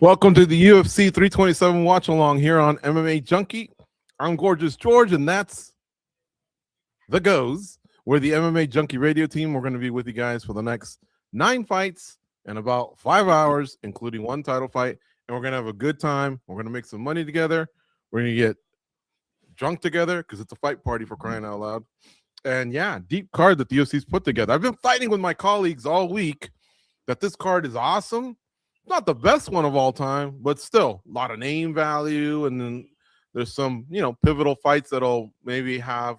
Welcome to the UFC 327 watch along here on MMA Junkie. I'm Gorgeous George, and that's the Goze. We're the MMA Junkie Radio team. We're going to be with you guys for the next 9 fights in about 5 hours, including 1 title fight. And we're going to have a good time. We're going to make some money together. We're going to get drunk together because it's a fight party, for crying out loud. And yeah, deep card that the UFC's put together. I've been fighting with my colleagues all week that this card is awesome. Not the best one of all time, but still a lot of name value. And then there's some, pivotal fights that'll maybe have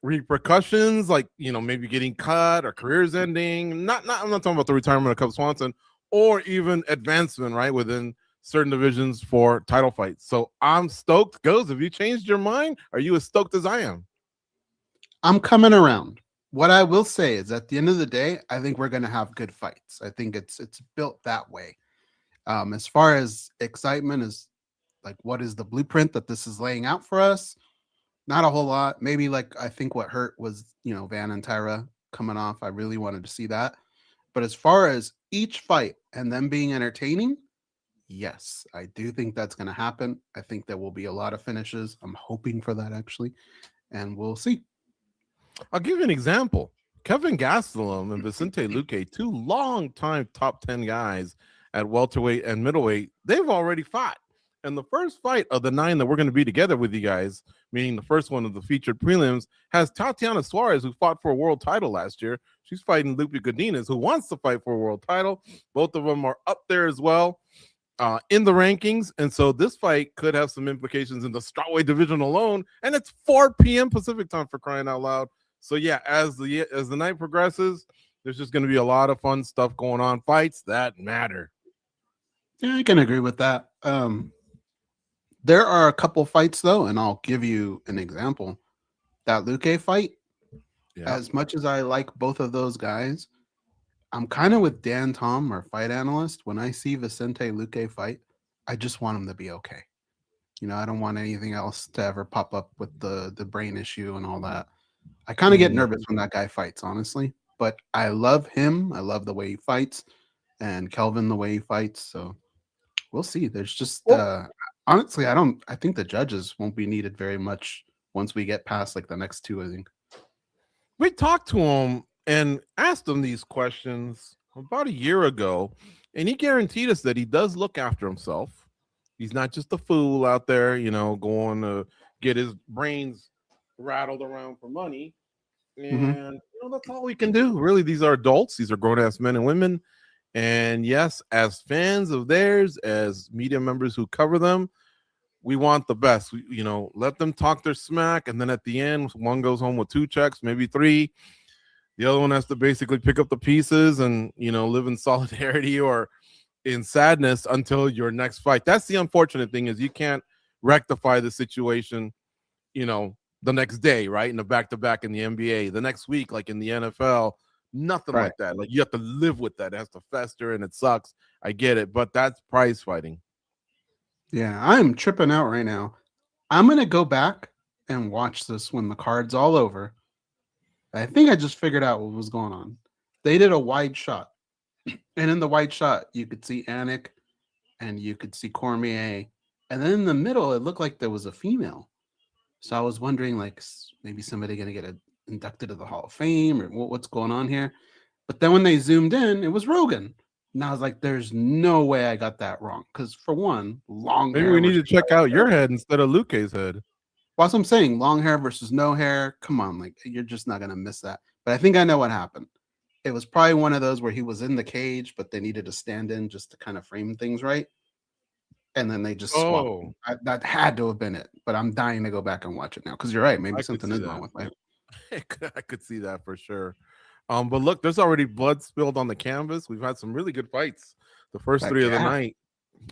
repercussions, like, maybe getting cut or careers ending. I'm not talking about the retirement of Cub Swanson or even advancement, right, within certain divisions for title fights. So I'm stoked. Goze, have you changed your mind? Are you as stoked as I am? I'm coming around. What I will say is, at the end of the day, I think we're going to have good fights. I think it's built that way. As far as excitement is, like, what is the blueprint that this is laying out for us? Not a whole lot. Maybe, I think what hurt was, Van and Tyra coming off. I really wanted to see that. But as far as each fight and them being entertaining, yes, I do think that's going to happen. I think there will be a lot of finishes. I'm hoping for that, actually. And we'll see. I'll give you an example. Kevin Gastelum and Vicente Luque, 2 long-time top 10 guys at welterweight and middleweight, they've already fought. And the first fight of the 9 that we're going to be together with you guys, meaning the first one of the featured prelims, has Tatiana Suarez, who fought for a world title last year. She's fighting Lupe Godinez, who wants to fight for a world title. Both of them are up there as well in the rankings. And so this fight could have some implications in the strawweight division alone. And it's 4 p.m. Pacific time, for crying out loud. So yeah, as the night progresses, there's just going to be a lot of fun stuff going on. Fights that matter. Yeah, I can agree with that. There are a couple fights though, and I'll give you an example. That Luque fight, as much as I like both of those guys, I'm kind of with Dan Tom, our fight analyst. When I see Vicente Luque fight, I just want him to be okay. I don't want anything else to ever pop up with the brain issue and all that. I kind of get nervous when that guy fights, honestly. But I love him. I love the way he fights, and Kelvin the way he fights. So we'll see. There's just honestly, I think the judges won't be needed very much once we get past the next 2. I think we talked to him and asked him these questions about a year ago, and he guaranteed us that he does look after himself. He's not just a fool out there, going to get his brains rattled around for money. And that's all we can do. Really, these are adults. These are grown-ass men and women. And yes, as fans of theirs, as media members who cover them, we want the best. Let them talk their smack, and then at the end, one goes home with 2 checks, maybe 3. The other one has to basically pick up the pieces and, live in solidarity or in sadness until your next fight. That's the unfortunate thing, is you can't rectify the situation, the next day, right? In the back-to-back in the NBA, the next week, like in the NFL, nothing like that. Like, you have to live with that. It has to fester, and it sucks. I get it, but that's prize fighting. Yeah, I'm tripping out right now. I'm going to go back and watch this when the card's all over. I think I just figured out what was going on. They did a wide shot, and in the wide shot, you could see Anik, and you could see Cormier, and then in the middle, it looked like there was a female. So I was wondering, maybe somebody going to get inducted to the Hall of Fame, or what's going on here. But then when they zoomed in, it was Rogan. And I was like, there's no way I got that wrong. Because for one, long hair. Maybe we need to check out your head instead of Luque's head. Well, that's what I'm saying. Long hair versus no hair. Come on, you're just not going to miss that. But I think I know what happened. It was probably one of those where he was in the cage, but they needed to stand in just to kind of frame things right. And then they just swapped. That had to have been it. But I'm dying to go back and watch it now, because you're right. Maybe something is wrong with it. I could see that for sure. But look, there's already blood spilled on the canvas. We've had some really good fights the first 3 of the night.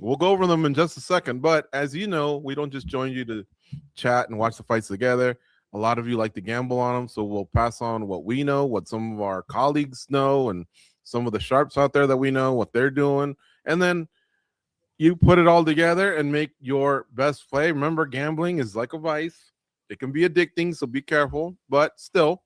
We'll go over them in just a second. But as you know, we don't just join you to chat and watch the fights together. A lot of you like to gamble on them. So we'll pass on what we know, what some of our colleagues know, and some of the sharps out there that we know, what they're doing. And then you put it all together and make your best play. Remember, gambling is like a vice. It can be addicting, so be careful. But still,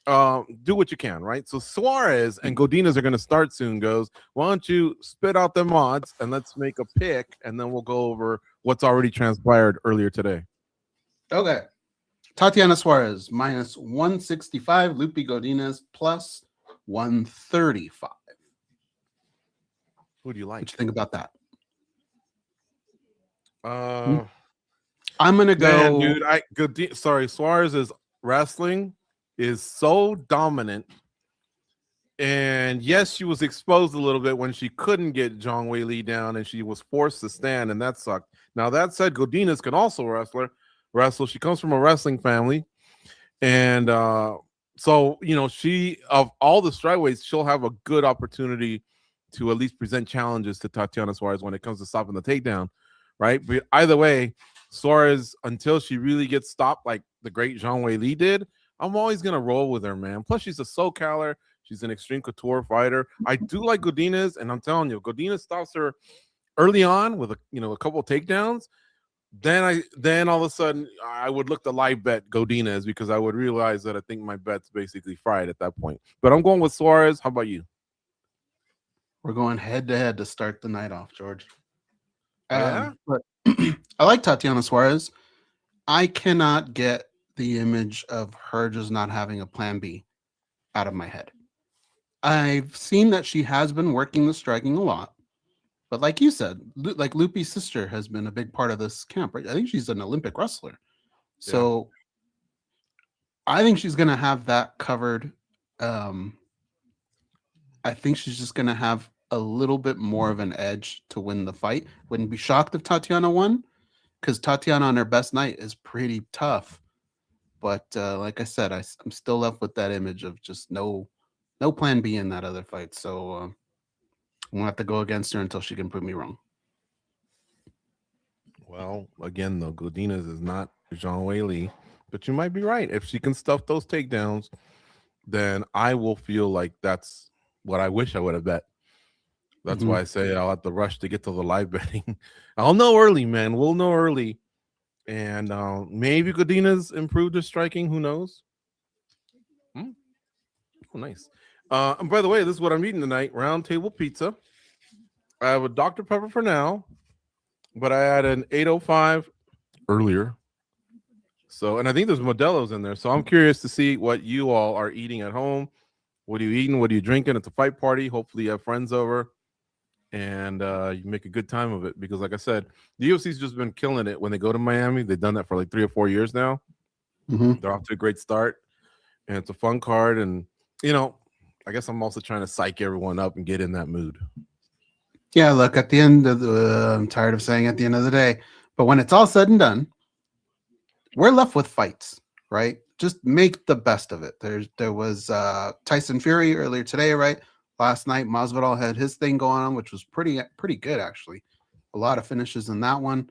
do what you can, right? So Suarez and Godinez are going to start soon. Goes, why don't you spit out them odds and let's make a pick, and then we'll go over what's already transpired earlier today. Okay. Tatiana Suarez minus 165. Lupe Godinez plus 135. Who do you like? What you think about that? I'm gonna go, man, dude. Suarez's wrestling is so dominant, and yes, she was exposed a little bit when she couldn't get Zhang Weili down, and she was forced to stand, and that sucked. Now that said, Godinez can also wrestle. She comes from a wrestling family, and so she, of all the strawweights, she'll have a good opportunity to at least present challenges to Tatiana Suarez when it comes to stopping the takedown, right? But either way, Suarez, until she really gets stopped like the great Zhang Weili did, I'm always going to roll with her, man. Plus, she's a SoCaler. She's an extreme couture fighter. I do like Godinez, and I'm telling you, Godinez stops her early on with a couple of takedowns. Then all of a sudden, I would look to live bet Godinez because I would realize that I think my bet's basically fried at that point. But I'm going with Suarez. How about you? We're going head-to-head to start the night off, George. Yeah? But I like Tatiana Suarez. I cannot get the image of her just not having a plan B out of my head. I've seen that she has been working the striking a lot, but like you said, like Lupe's sister has been a big part of this camp, right? I think she's an Olympic wrestler. So I think she's going to have that covered. I think she's just going to have a little bit more of an edge to win the fight. Wouldn't be shocked if Tatiana won, because Tatiana on her best night is pretty tough. But like I said, I'm still left with that image of just no plan B in that other fight. So I'm going to have to go against her until she can prove me wrong. Well, again, though, Godinez is not Zhang Weili, but you might be right. If she can stuff those takedowns, then I will feel like that's what I wish I would have bet. That's why I say I'll have to rush to get to the live betting. I'll know early, man. We'll know early. And maybe Godinez improved her striking. Who knows? Oh, nice. And by the way, this is what I'm eating tonight. Round table pizza. I have a Dr. Pepper for now, but I had an 805 earlier. So, and I think there's Modelo's in there. So I'm curious to see what you all are eating at home. What are you eating? What are you drinking? It's a fight party. Hopefully you have friends over and you make a good time of it. Because like I said, the UFC's just been killing it when they go to Miami. They've done that for like 3 or 4 years now. They're off to a great start. And it's a fun card. And, I guess I'm also trying to psych everyone up and get in that mood. Yeah, look, at the end of I'm tired of saying at the end of the day, but when it's all said and done, we're left with fights, right? Just make the best of it. There was Tyson Fury earlier today, right? Last night, Masvidal had his thing going on, which was pretty good, actually. A lot of finishes in that one.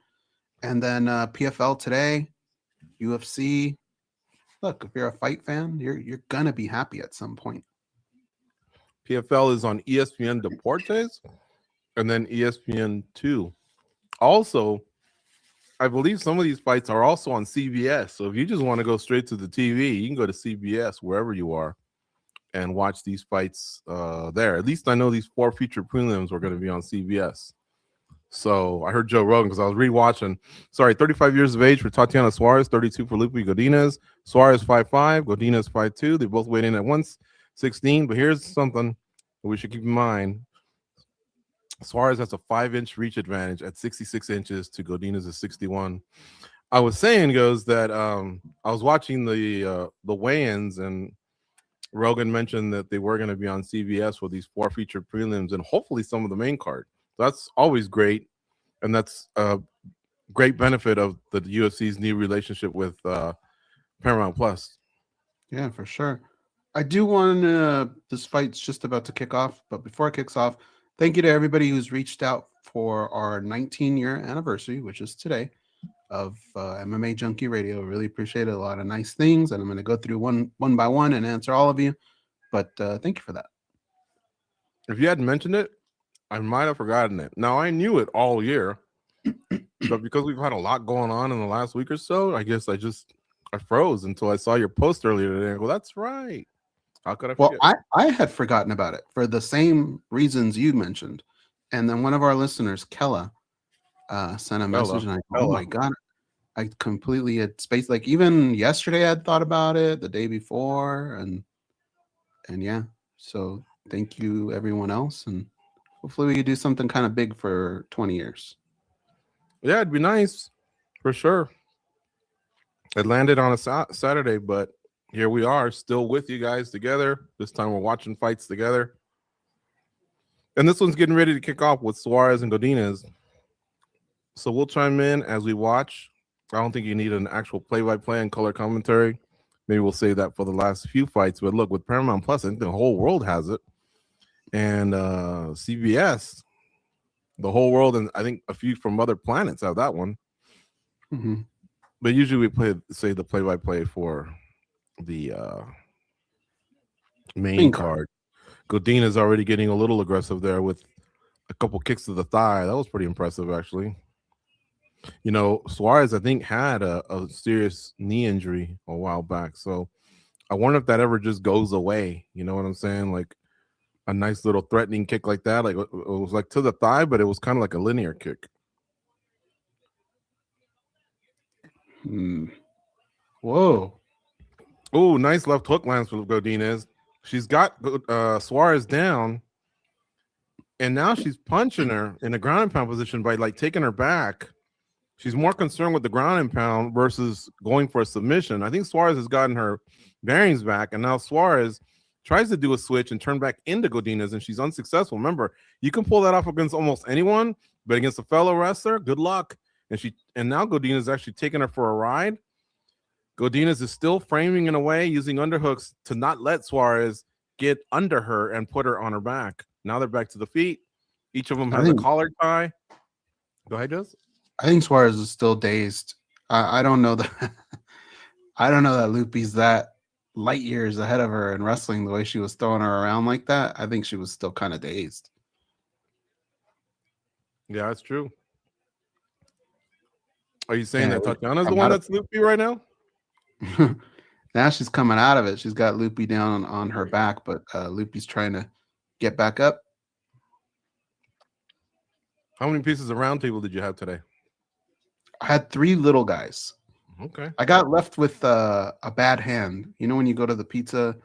And then PFL today, UFC. Look, if you're a fight fan, you're going to be happy at some point. PFL is on ESPN Deportes and then ESPN2. Also, I believe some of these fights are also on CBS. So if you just want to go straight to the TV, you can go to CBS wherever you are and watch these fights there. At least I know these 4 featured prelims were going to be on CBS. So I heard Joe Rogan because I was rewatching. 35 years of age for Tatiana Suarez, 32 for Lupe Godinez. Suarez 5'5", Godinez 5'2". They both weighed in at 116. But here's something we should keep in mind. Suarez has a 5-inch reach advantage at 66 inches to Godinez's 61. I was saying, Goze, that I was watching the weigh-ins, and Rogan mentioned that they were going to be on CBS with these 4 featured prelims and hopefully some of the main card. That's always great, and that's a great benefit of the UFC's new relationship with Paramount Plus. Yeah, for sure. I do want this fight's just about to kick off, but before it kicks off, thank you to everybody who's reached out for our 19-year anniversary, which is today, of MMA Junkie Radio. Really appreciate it. A lot of nice things, and I'm going to go through one by one and answer all of you. But thank you for that. If you hadn't mentioned it, I might have forgotten it. Now, I knew it all year, but because we've had a lot going on in the last week or so, I guess I froze until I saw your post earlier today. I go, that's right. How could I Well, forget? I had forgotten about it for the same reasons you mentioned. And then one of our listeners, Kella, sent a message, and I go, oh my God, I completely had spaced. Like even yesterday, I'd thought about it, the day before, and yeah. So thank you, everyone else, and hopefully we could do something kind of big for 20 years. Yeah, it'd be nice for sure. It landed on a Saturday, but here we are, still with you guys together. This time we're watching fights together. And this one's getting ready to kick off with Suarez and Godinez. So we'll chime in as we watch. I don't think you need an actual play-by-play and color commentary. Maybe we'll save that for the last few fights. But look, with Paramount Plus, I think the whole world has it. And CBS, the whole world, and I think a few from other planets have that one. Mm-hmm. But usually we say the play-by-play for the main card. Godinez is already getting a little aggressive there with a couple kicks to the thigh. That was pretty impressive, actually. You know, Suarez, I think, had a serious knee injury a while back. So I wonder if that ever just goes away. You know what I'm saying? Like a nice little threatening kick like that. Like it was like to the thigh, but it was kind of like a linear kick. Whoa. Oh, nice left hook lands for Godinez. She's got Suarez down. And now she's punching her in a ground and pound position by like taking her back. She's more concerned with the ground and pound versus going for a submission. I think Suarez has gotten her bearings back, and now Suarez tries to do a switch and turn back into Godinez, and she's unsuccessful. Remember, you can pull that off against almost anyone, but against a fellow wrestler, good luck. And now Godinez is actually taking her for a ride. Godinez is still framing in a way, using underhooks to not let Suarez get under her and put her on her back. Now they're back to the feet. Each of them has a collar tie. Go ahead, Jose. I think Suarez is still dazed. I don't know that. I don't know that Lupi's that light years ahead of her in wrestling. The way she was throwing her around like that, I think she was still kind of dazed. Yeah, that's true. Are you saying that Tatiana's the one that's loopy right now? Now she's coming out of it. She's got Loopy down on her back, but Loopy's trying to get back up. How many pieces of round table did you have today? I had 3 little guys. Okay. I got left with a bad hand. You know when you go to the pizza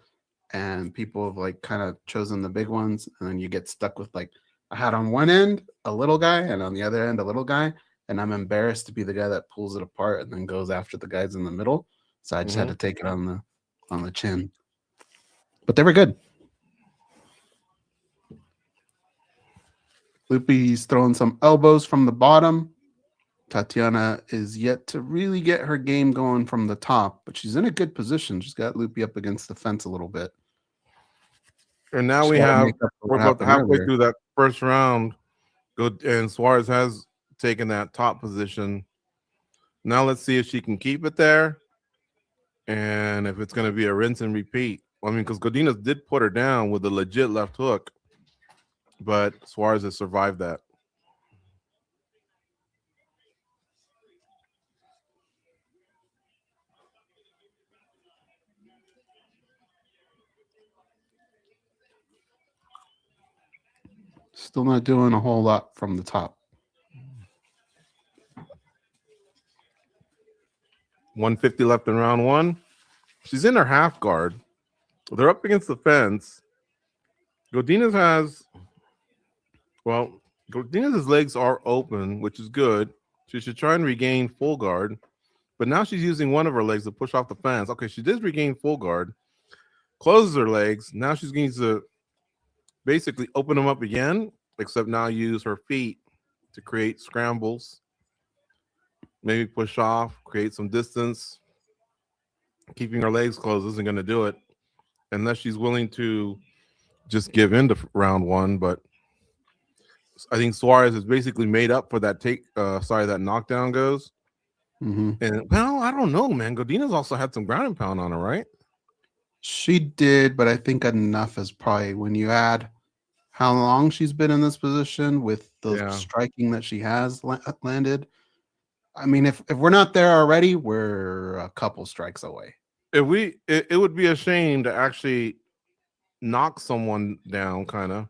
and people have like kind of chosen the big ones, and then you get stuck with like, I had on one end a little guy and on the other end a little guy, and I'm embarrassed to be the guy that pulls it apart and then goes after the guys in the middle. So I just had to take it on the chin. But they were good. Loopy's throwing some elbows from the bottom. Tatiana is yet to really get her game going from the top, but she's in a good position. She's got Loopy up against the fence a little bit. And now we're about halfway through that first round. And Suarez has taken that top position. Now let's see if she can keep it there. And if it's going to be a rinse and repeat. I mean, because Godinez did put her down with a legit left hook, but Suarez has survived that. Still not doing a whole lot from the top. 150 left in round 1. She's in her half guard. They're up against the fence. Godinez's legs are open, which is good. She should try and regain full guard. But now she's using one of her legs to push off the fence. Okay, she did regain full guard. Closes her legs. Now she's going to basically open them up again, except now use her feet to create scrambles. Maybe push off, create some distance. Keeping her legs closed isn't going to do it unless she's willing to just give in to round 1. But I think Suarez has basically made up for that that knockdown goes. And well, I don't know, man. Godinez also had some ground and pound on her, right? She did, but I think enough is probably when you add how long she's been in this position with the striking that she has landed. I mean, if we're not there already, we're a couple strikes away. It would be a shame to actually knock someone down, kind of,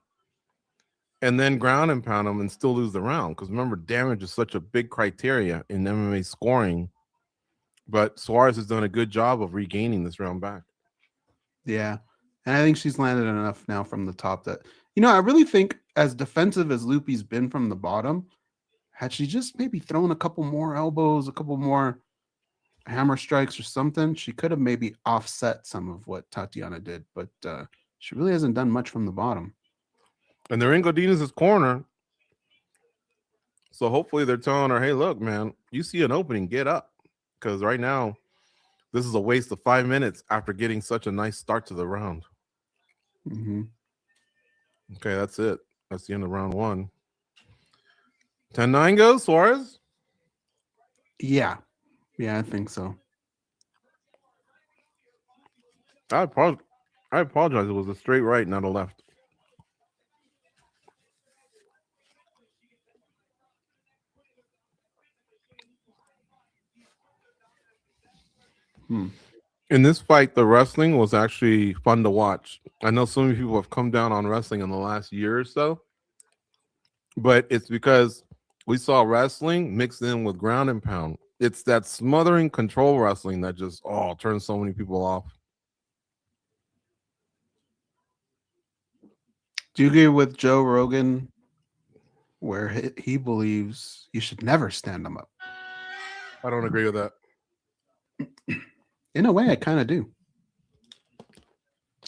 and then ground and pound them and still lose the round. Because remember, damage is such a big criteria in MMA scoring. But Suarez has done a good job of regaining this round back. Yeah. And I think she's landed enough now from the top that, I really think as defensive as Loopy's been from the bottom, had she just maybe thrown a couple more elbows, a couple more hammer strikes or something, she could have maybe offset some of what Tatiana did. But she really hasn't done much from the bottom. And they're in Godinez's corner. So hopefully they're telling her, hey, look, man, you see an opening, get up. Because right now, this is a waste of 5 minutes after getting such a nice start to the round. Mm-hmm. Okay, that's it. That's the end of round 1. 10-9 goes, Suarez? Yeah. Yeah, I think so. I apologize. It was a straight right, not a left. In this fight, the wrestling was actually fun to watch. I know so many people have come down on wrestling in the last year or so, but it's because we saw wrestling mixed in with ground and pound. It's that smothering control wrestling that just turns so many people off. Do you agree with Joe Rogan where he believes you should never stand them up? I don't agree with that. In a way, I kind of do.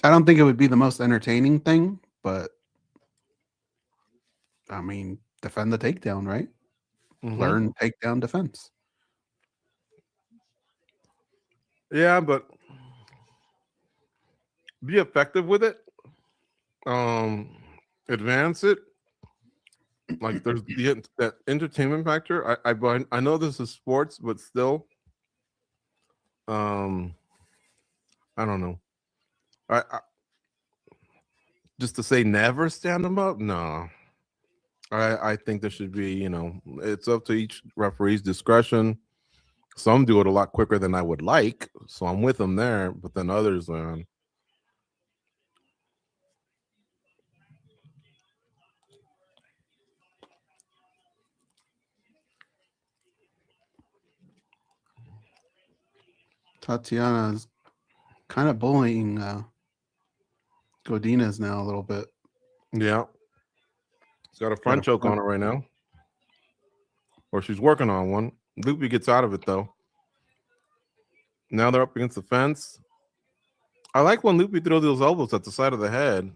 I don't think it would be the most entertaining thing, but I mean, defend the takedown, right? Mm-hmm. Learn takedown defense. Yeah, but be effective with it. Advance it. Like there's that entertainment factor. I know this is sports, but still. I don't know. I just to say never stand them up. No, I think there should be. It's up to each referee's discretion. Some do it a lot quicker than I would like, so I'm with them there. But then others, man. Tatiana's kind of bullying Godinez now a little bit. Yeah. She's got a front choke on her right now. Or she's working on one. Loopy gets out of it, though. Now they're up against the fence. I like when Loopy throws those elbows at the side of the head.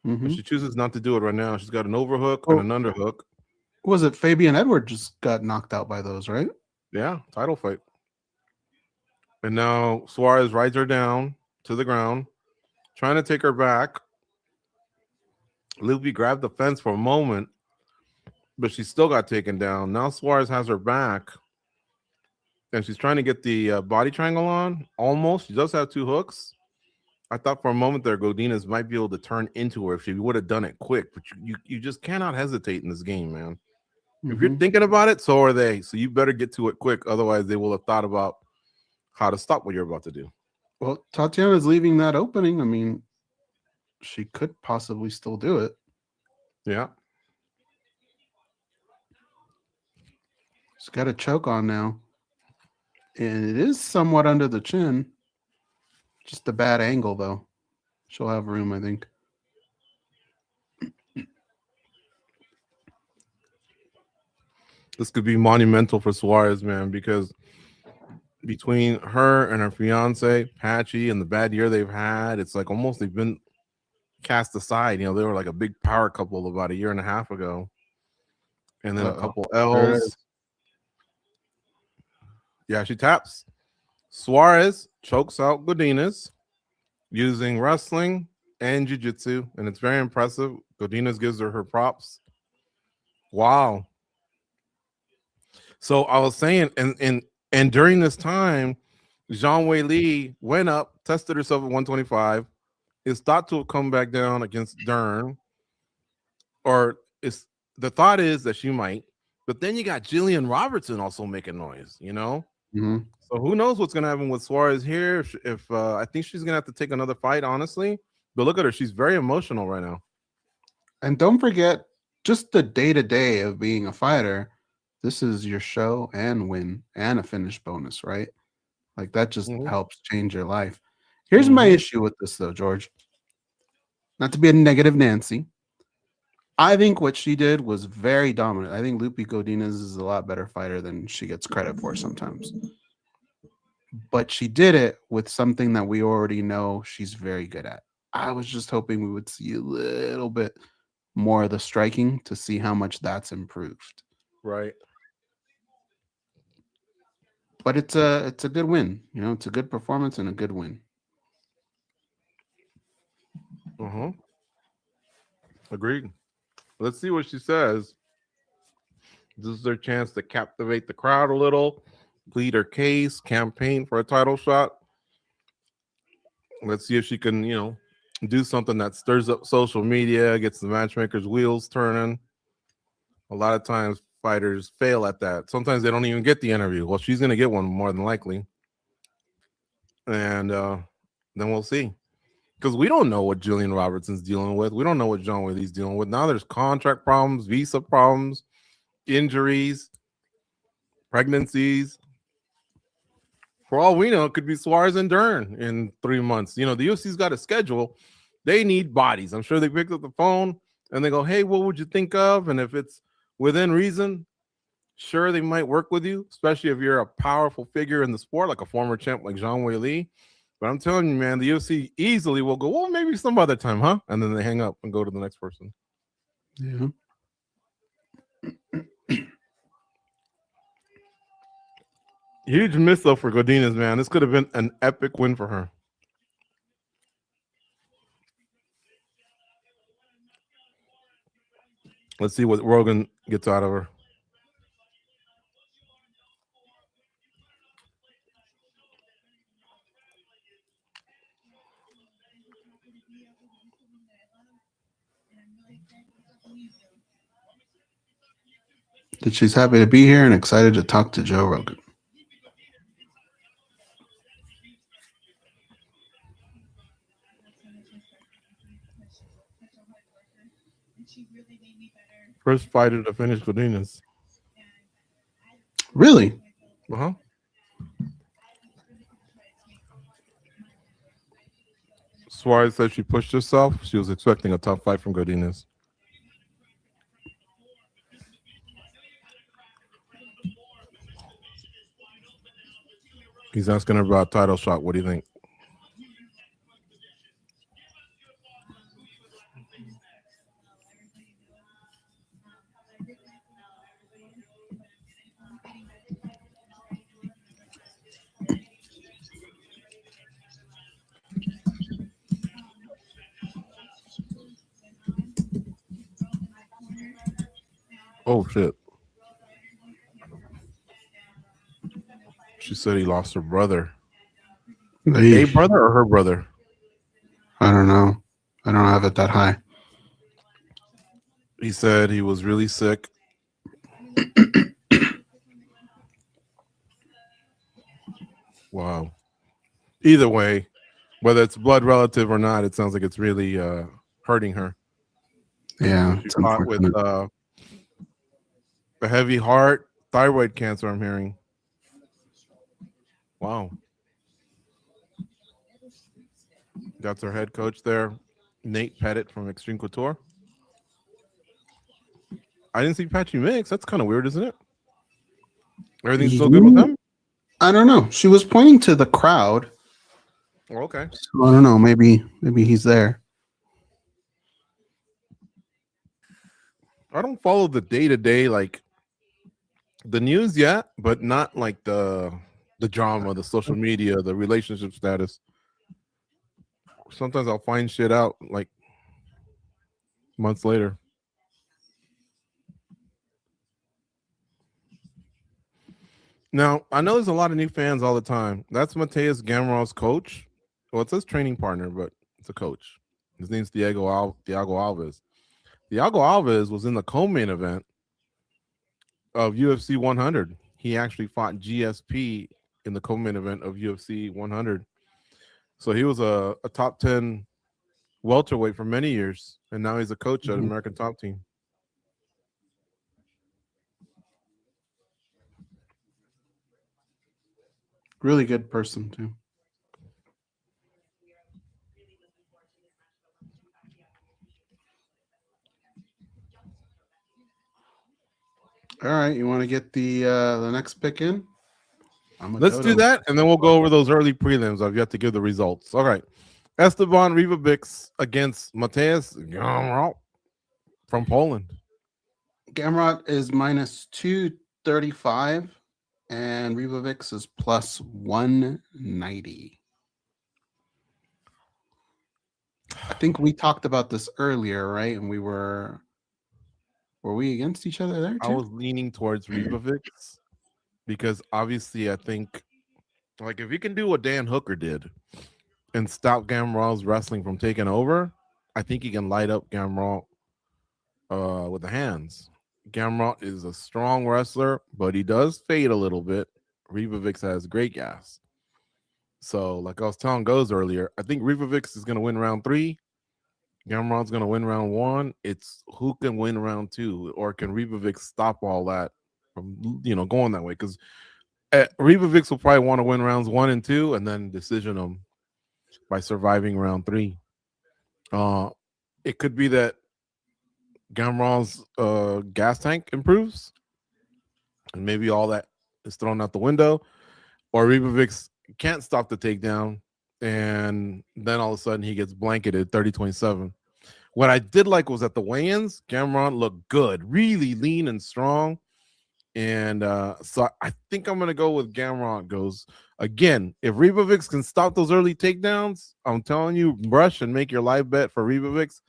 Mm-hmm. But she chooses not to do it right now. She's got an overhook and an underhook. Was it Fabian Edward just got knocked out by those, right? Yeah, title fight. And now Suarez rides her down to the ground, trying to take her back. Loopy grabbed the fence for a moment, but she still got taken down. Now Suarez has her back, and she's trying to get the body triangle on. Almost. She does have 2 hooks. I thought for a moment there, Godinez might be able to turn into her if she would have done it quick, but you just cannot hesitate in this game, man. Mm-hmm. If you're thinking about it, so are they. So you better get to it quick. Otherwise, they will have thought about how to stop what you're about to do. Well, Tatiana's leaving that opening. I mean, she could possibly still do it. Yeah. She's got a choke on now. And it is somewhat under the chin. Just a bad angle, though. She'll have room, I think. This could be monumental for Suarez, man, because between her and her fiance, Patchy, and the bad year they've had, it's like almost they've been cast aside. They were like a big power couple about a year and a half ago. And then a couple L's. Yeah, she taps. Suarez chokes out Godinez using wrestling and jiu-jitsu, and it's very impressive. Godinez gives her props. Wow. So I was saying, and during this time, Zhang Weili went up, tested herself at 125, is thought to have come back down against Dern, or the thought is that she might, but then you got Jillian Robertson also making noise, Mm-hmm. So who knows what's going to happen with Suarez here? If I think she's going to have to take another fight, honestly, But look at her; she's very emotional right now. And don't forget, just the day-to-day of being a fighter, this is your show and win and a finish bonus, right? Like that just helps change your life. Here's my issue with this though, George. Not to be a negative Nancy. I think what she did was very dominant. I think Lupi Godinez is a lot better fighter than she gets credit for sometimes. But she did it with something that we already know she's very good at. I was just hoping we would see a little bit more of the striking to see how much that's improved. Right. But it's a good win. You know, it's a good performance and a good win. Agreed. Let's see what she says. This is their chance to captivate the crowd a little, plead her case, campaign for a title shot. Let's see if she can, do something that stirs up social media, gets the matchmakers' wheels turning. A lot of times fighters fail at that. Sometimes they don't even get the interview. Well, she's going to get one more than likely. And then we'll see. Because we don't know what Jillian Robertson's dealing with. We don't know what Zhang Weili's dealing with. Now there's contract problems, visa problems, injuries, pregnancies. For all we know, it could be Suarez and Dern in 3 months. The UFC's got a schedule. They need bodies. I'm sure they picked up the phone and they go, hey, what would you think of? And if it's within reason, sure, they might work with you, especially if you're a powerful figure in the sport, like a former champ like Zhang Weili. But I'm telling you, man, the UFC easily will go, well, maybe some other time, huh? And then they hang up and go to the next person. Yeah. Huge miss, though, for Godinez, man. This could have been an epic win for her. Let's see what Rogan gets out of her. That she's happy to be here and excited to talk to Joe Rogan. First fighter to finish Godinez. Really? Uh-huh. Suarez said she pushed herself. She was expecting a tough fight from Godinez. He's asking her about title shot. What do you think? Oh, shit. She said he lost her brother. A brother or her brother? I don't know. I don't have it that high. He said he was really sick. Wow. Either way, whether it's blood relative or not, it sounds like it's really hurting her. Yeah. She fought with a heavy heart, thyroid cancer, I'm hearing. Wow. That's our head coach there, Nate Pettit from Extreme Couture. I didn't see Patchy Mix. That's kind of weird, isn't it? Everything's still good with him? I don't know. She was pointing to the crowd. Oh, okay. So I don't know. Maybe he's there. I don't follow the day-to-day, like the news yet, but not like the drama, the social media, the relationship status. Sometimes I'll find shit out like months later. Now, I know there's a lot of new fans all the time. That's Mateus Gamrot's coach. Well, it says training partner, but it's a coach. His name's Thiago Alves. Thiago Alves was in the co-main event of UFC 100. He actually fought GSP in the co-main event of UFC 100. So he was a top 10 welterweight for many years, and now he's a coach at American Top Team. Really good person too. All right, you want to get the next pick in? Let's do that, and then we'll go over those early prelims. I've yet to give the results. All right. Esteban Reabix against Mateusz Gamrot from Poland. Gamrot is minus 235, and Reabix is plus 190. I think we talked about this earlier, right? And were we against each other there too? I was leaning towards Reabix because obviously I think, like, if you can do what Dan Hooker did and stop Gamrot's wrestling from taking over, I think he can light up Gamrot with the hands. Gamrot is a strong wrestler, but he does fade a little bit. Reabix has great gas. So, like I was telling Goze earlier, I think Reabix is going to win round 3. Gamrot's going to win round 1. It's who can win round 2, or can Reabix stop all that from going that way? Because Reabix will probably want to win rounds 1 and 2, and then decision them by surviving round 3. It could be that Gamrot's gas tank improves, and maybe all that is thrown out the window, or Reabix can't stop the takedown, and then all of a sudden he gets blanketed 30-27. What I did like was at the weigh-ins, Gamrot looked good, really lean and strong, and so I think I'm going to go with Gamrot goes. Again, if Reabix can stop those early takedowns, I'm telling you, rush and make your live bet for Reabix,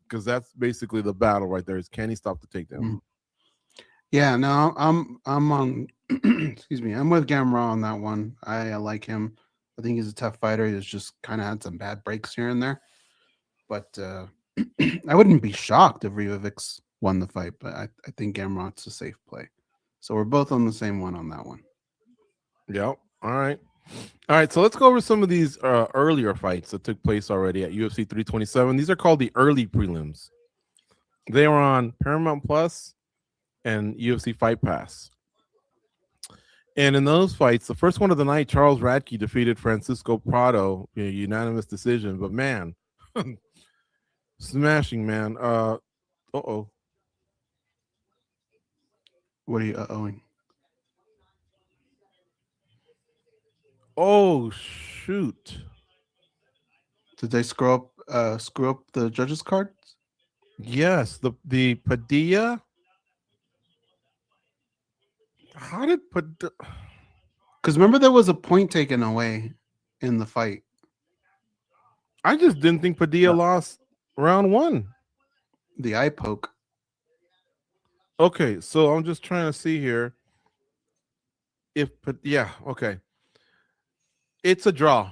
because that's basically the battle right there, is can he stop the takedown? Yeah, no, I'm on excuse me, I'm with Gamrot on that one. I like him. I think he's a tough fighter. He's just kind of had some bad breaks here and there. But I wouldn't be shocked if Reabix won the fight, but I think Gamrot's a safe play. So we're both on the same one on that one. Yep. All right. So let's go over some of these earlier fights that took place already at UFC 327. These are called the early prelims. They were on Paramount Plus and UFC Fight Pass. And in those fights, the first one of the night, Charles Radke defeated Francisco Prado in a unanimous decision. But man, smashing, man. What are you owing? Oh shoot! Did they screw up the judges' cards? Yes, the Padilla. How did Padilla? Because remember, there was a point taken away in the fight. I just didn't think Padilla lost round 1. The eye poke. Okay, so I'm just trying to see here. Okay. It's a draw.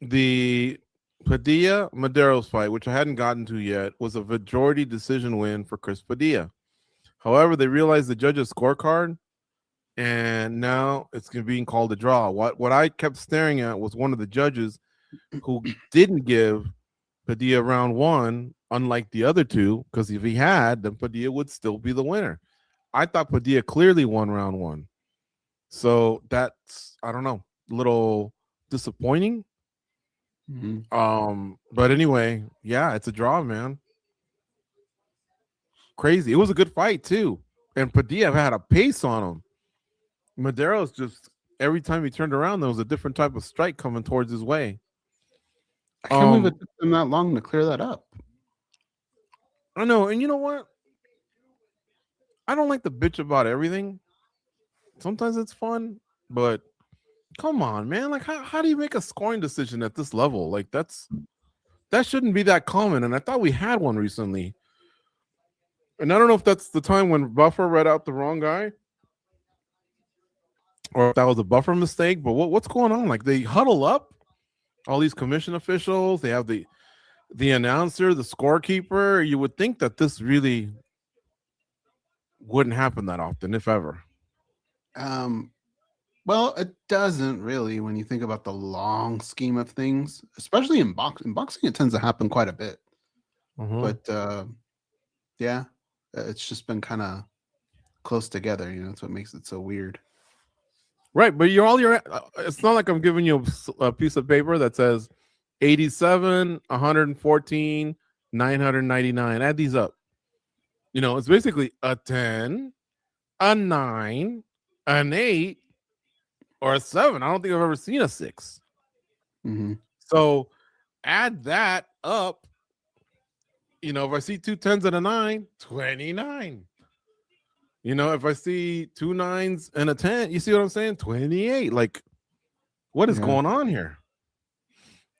The Padilla Madero's fight, which I hadn't gotten to yet, was a majority decision win for Chris Padilla. However, they realized the judges' scorecard, and now it's being called a draw. What I kept staring at was one of the judges who didn't give Padilla round 1, unlike the other two, because if he had, then Padilla would still be the winner. I thought Padilla clearly won round 1. So that's, I don't know, a little disappointing. But anyway, yeah, it's a draw, man. Crazy. It was a good fight too. And Padilla had a pace on him. Madero's just, every time he turned around, there was a different type of strike coming towards his way. I can't believe it took them that long to clear that up. I know. And you know what? I don't like to bitch about everything. Sometimes it's fun, but come on, man. Like, how do you make a scoring decision at this level? Like, that shouldn't be that common. And I thought we had one recently. And I don't know if that's the time when Buffer read out the wrong guy, or if that was a Buffer mistake. But what's going on? Like, they huddle up, all these commission officials. They have the announcer, the scorekeeper. You would think that this really wouldn't happen that often, if ever. Well, it doesn't really when you think about the long scheme of things, especially in boxing. In boxing, it tends to happen quite a bit. Mhm. But yeah, it's just been kind of close together. That's what makes it so weird. Right, but you're all your. It's not like I'm giving you a piece of paper that says 87, 114, 999. Add these up. It's basically a 10, a 9, an 8, or a 7. I don't think I've ever seen a 6. Mm-hmm. So add that up. If I see 2 10s and a 9, 29. If I see 2 9s and a 10, you see what I'm saying? 28. Like, what is going on here?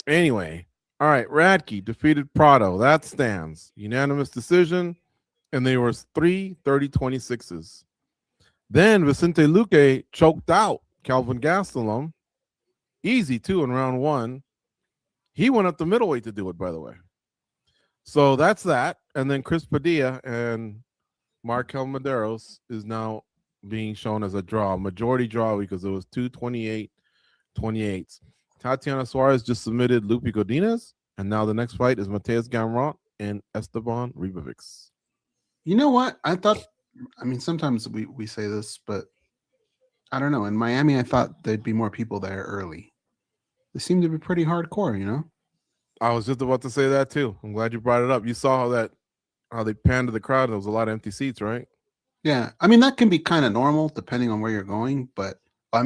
Anyway, all right. Radke defeated Prado. That stands. Unanimous decision. And they were 3 30-26s. Then Vicente Luque choked out Calvin Gastelum. Easy, too, in round 1. He went up the middleweight to do it, by the way. So that's that. And then Chris Padilla and Markel Maderos is now being shown as a draw, majority draw, because it was 228-28. Tatiana Suarez just submitted Lupi Godinez, and now the next fight is Mateus Gamrot and Esteban Reabix. You know what? Sometimes we say this, but I don't know. In Miami, I thought there'd be more people there early. They seem to be pretty hardcore, I was just about to say that too. I'm glad you brought it up. You saw how they panned to the crowd. There was a lot of empty seats, right? Yeah. That can be kind of normal depending on where you're going. But, I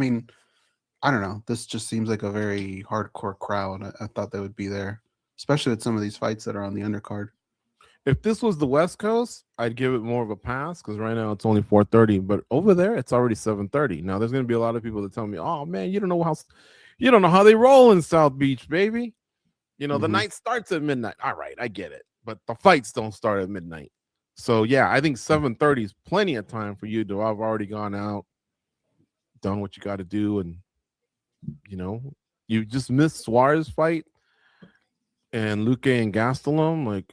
don't know. This just seems like a very hardcore crowd. I thought they would be there, especially with some of these fights that are on the undercard. If this was the West Coast, I'd give it more of a pass because right now it's only 4:30. But over there, it's already 7:30. Now there's going to be a lot of people that tell me, "Oh man, you don't know how they roll in South Beach, baby. The night starts at midnight." All right, I get it, but the fights don't start at midnight. So yeah, I think 7:30 is plenty of time for you to have already gone out, done what you got to do, and you just missed Suarez fight and Luque and Gastelum,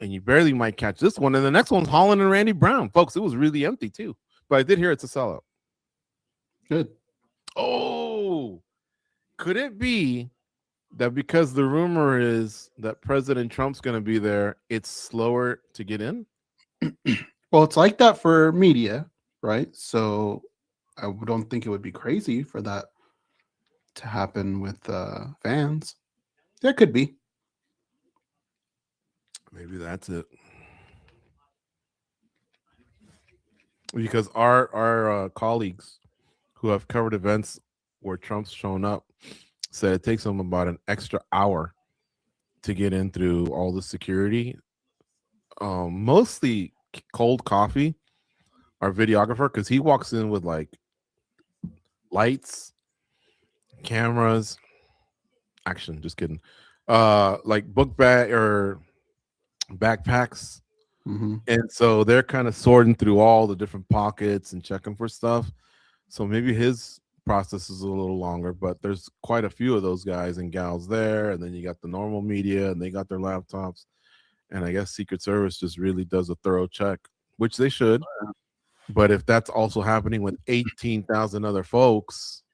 and you barely might catch this one. And the next one's Holland and Randy Brown. Folks, it was really empty too. But I did hear it's a sellout. Good. Oh, could it be that because the rumor is that President Trump's going to be there, it's slower to get in? Well, it's like that for media, right? So I don't think it would be crazy for that to happen with fans. There could be. Maybe that's it. Because our colleagues who have covered events where Trump's shown up said it takes them about an extra hour to get in through all the security. Mostly cold coffee, our videographer, because he walks in with like lights, cameras, action, just kidding. Like book bag or backpacks. Mm-hmm. And so they're kind of sorting through all the different pockets and checking for stuff. So maybe his process is a little longer, but there's quite a few of those guys and gals there. And then you got the normal media and they got their laptops. And I guess Secret Service just really does a thorough check, which they should. But if that's also happening with 18,000 other folks,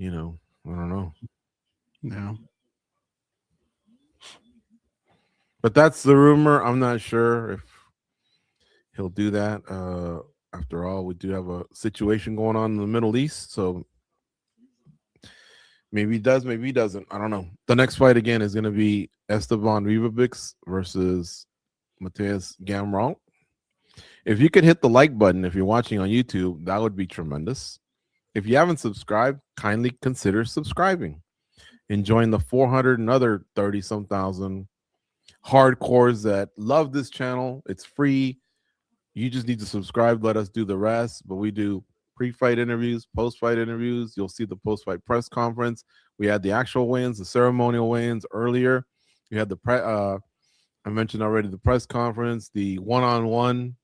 I don't know. Yeah. But that's the rumor. I'm not sure if he'll do that. After all, we do have a situation going on in the Middle East, so maybe he does, maybe he doesn't. I don't know. The next fight again is going to be Esteban Reabix versus Mateus Gamrot. If you could hit the like button if you're watching on YouTube, that would be tremendous. If you haven't subscribed, kindly consider subscribing and join the 400 and other 30-some thousand hardcores that love this channel. It's free. You just need to subscribe. Let us do the rest. But we do pre-fight interviews, post-fight interviews. You'll see the post-fight press conference. We had the actual wins, the ceremonial wins earlier. You had I mentioned already the press conference, the one-on-one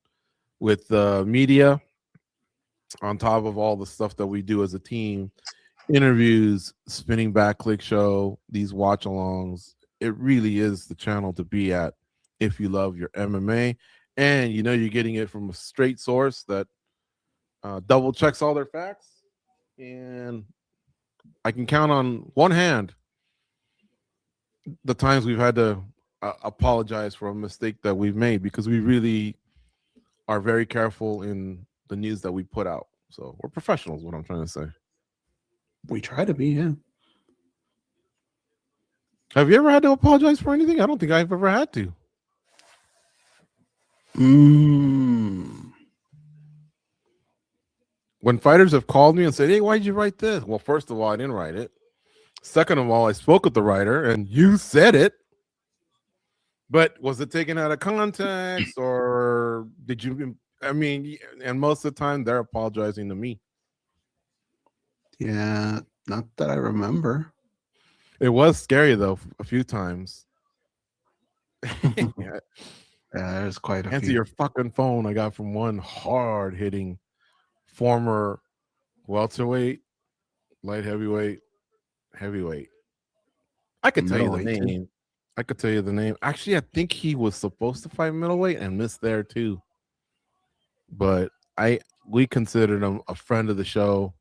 with the media, on top of all the stuff that we do as a team, interviews, spinning back click show, these watch-alongs. It really is the channel to be at if you love your MMA. And you're getting it from a straight source that double checks all their facts. and I can count on one hand the times we've had to apologize for a mistake that we've made, because we really are very careful in the news that we put out. So we're professionals, what I'm trying to say. We try to be, yeah. Have you ever had to apologize for anything? I don't think I've ever had to. When fighters have called me and said, hey, why'd you write this? Well, first of all, I didn't write it. Second of all, I spoke with the writer and you said it. But was it taken out of context, or did you? I mean, and most of the time they're apologizing to me. Yeah, not that I remember. It was scary though, a few times. Yeah, there's quite a Answer few. your fucking phone. I got from one hard hitting former welterweight, light heavyweight, heavyweight. I could tell you the name. I could tell you the name. Actually, I think he was supposed to fight middleweight and missed there too. But we considered him a friend of the show.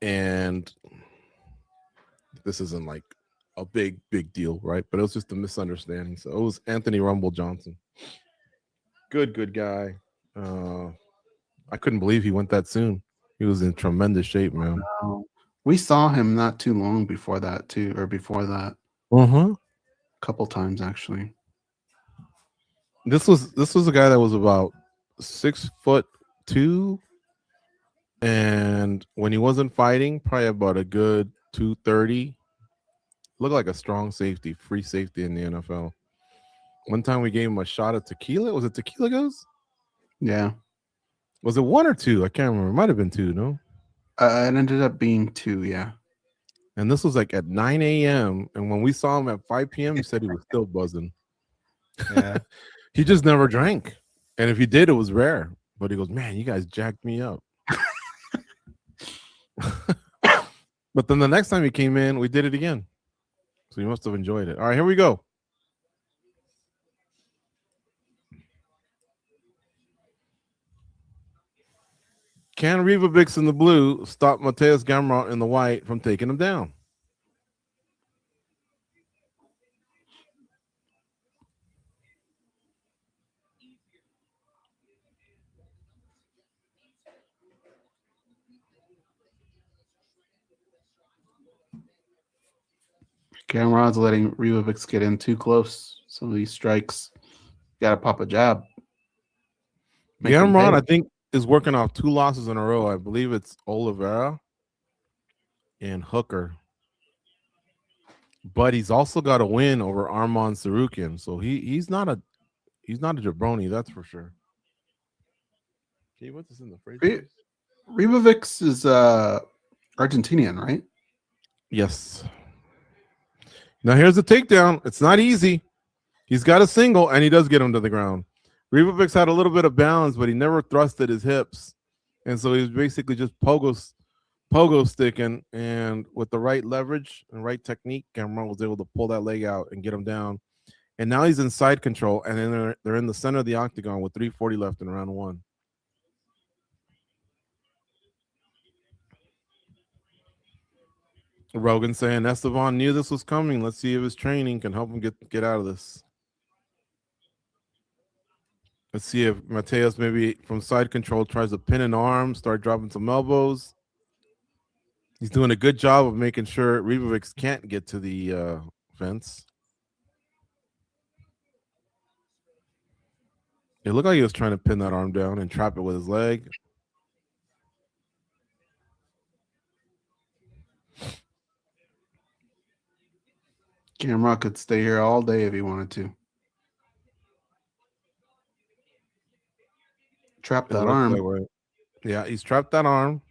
And this isn't like a big deal, right? But it was just a misunderstanding. So it was Anthony Rumble Johnson. Good guy. I couldn't believe he went that soon. He was in tremendous shape, man. We saw him not too long before that too, or before that. A couple times actually. This was a guy that was about 6'2", and when he wasn't fighting, probably about a good 230. Looked like a strong safety, free safety in the NFL. One time we gave him a shot of tequila. Was it tequila, Goze? Yeah. Was it 1 or 2? I can't remember. It might have been 2, no? It ended up being 2, yeah. And this was like at 9 a.m. And when we saw him at 5 p.m., he said he was still buzzing. Yeah. He just never drank. And if he did, it was rare. But he goes, man, you guys jacked me up. But then the next time he came in, we did it again. So he must have enjoyed it. All right, here we go. Can Reabix in the blue stop Mateusz Gamrot in the white from taking him down? Gamrod's letting Reabix get in too close. Some of these strikes, gotta pop a jab. Gamrot, I think, is working off 2 losses in a row. I believe it's Oliveira and Hooker. But he's also got a win over Arman Sarukian. So he's not a jabroni, that's for sure. Can you put this in the fridge? Reabix is Argentinian, right? Yes. Now here's the takedown. It's not easy. He's got a single, and he does get him to the ground. Reabix had a little bit of balance, but he never thrusted his hips. And so he was basically just pogo sticking, and with the right leverage and right technique, Gamrot was able to pull that leg out and get him down. And now he's in side control, and then they're in the center of the octagon with 3:40 left in round 1. Rogan saying Esteban knew this was coming. Let's see if his training can help him get out of this. Let's see if Mateusz maybe from side control tries to pin an arm, start dropping some elbows. He's doing a good job of making sure Reabix can't get to the fence. It looked like he was trying to pin that arm down and trap it with his leg. Gamrot could stay here all day if he wanted to. Trap that arm. Yeah, he's trapped that arm.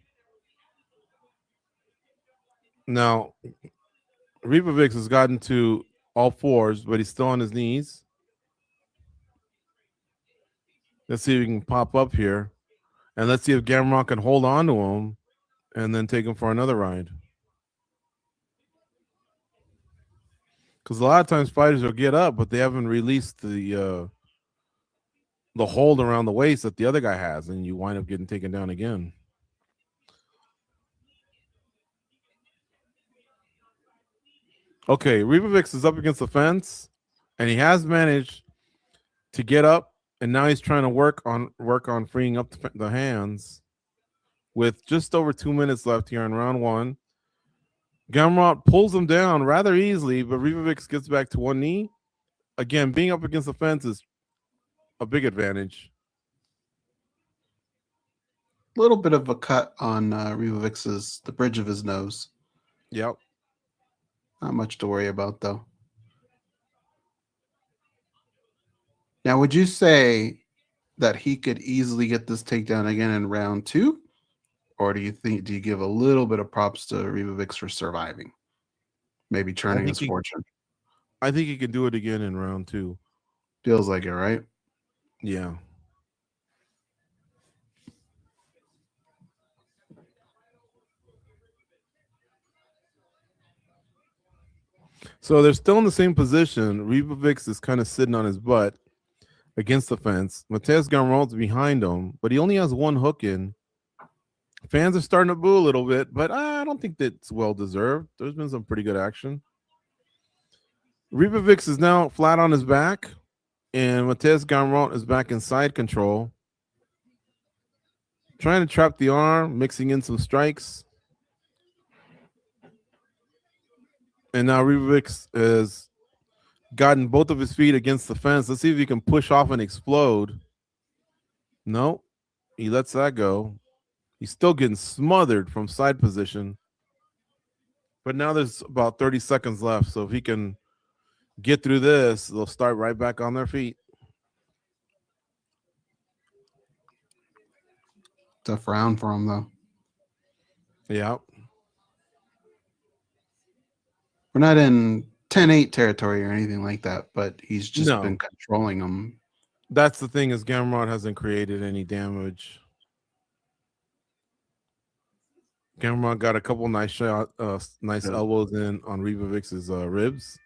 Now, Reabix has gotten to all 4s, but he's still on his knees. Let's see if he can pop up here. And let's see if Gamrot can hold on to him and then take him for another ride. Because a lot of times fighters will get up, but they haven't released the the hold around the waist that the other guy has, and you wind up getting taken down again. Okay, Reabix is up against the fence, and he has managed to get up, and now he's trying to work on freeing up the hands with just over 2 minutes left here in round one. Gamrot pulls him down rather easily, but Reabix gets back to one knee. Again, being up against the fence is a big advantage. A little bit of a cut on Reabix's the bridge of his nose. Yep. Not much to worry about, though. Now, would you say that he could easily get this takedown again in round two? Or do you give a little bit of props to Reabix for surviving? Maybe turning his fortune? I think he can do it again in round two. Feels like it, right? Yeah. So they're still in the same position. Reabix is kind of sitting on his butt against the fence. Mateusz Gamrot's behind him, but he only has one hook in. Fans are starting to boo a little bit, but I don't think that's well deserved. There's been some pretty good action. Reabix is now flat on his back, and Mateusz Gamrot is back in side control. Trying to trap the arm, mixing in some strikes. And now Reabix has gotten both of his feet against the fence. Let's see if he can push off and explode. No, he lets that go. He's still getting smothered from side position. But now there's about 30 seconds left. So if he can get through this, they'll start right back on their feet. Tough round for him, though. Yeah. We're not in 10-8 territory or anything like that, but he's just been controlling them. That's the thing, is Gamrot hasn't created any damage. Gamrot got a couple nice elbows in on Reabix's ribs.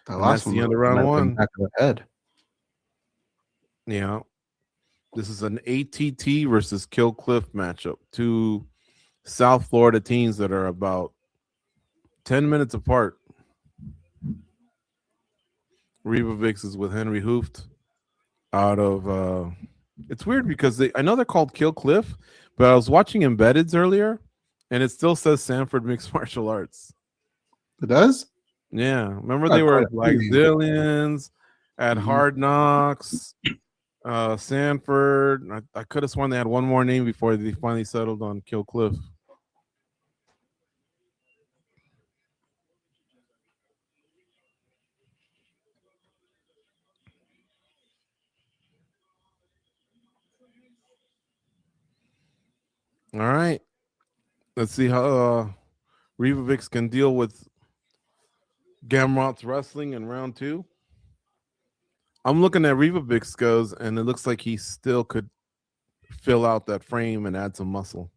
That's the end of round one. Back of the head. Yeah. This is an ATT versus Kill Cliff matchup. Two South Florida teams that are about 10 minutes apart. Reabix is with Henry Hooft out of it's weird because I know they're called Kill Cliff, but I was watching Embeddeds earlier and it still says Sanford Mixed Martial Arts. It does? Yeah. Remember they were like Zillions at Hard Knocks, Sanford. I could have sworn they had one more name before they finally settled on Kill Cliff. All right. Let's see how Reabix can deal with Gamrot's wrestling in round two. I'm looking at Reabix goes, and it looks like he still could fill out that frame and add some muscle.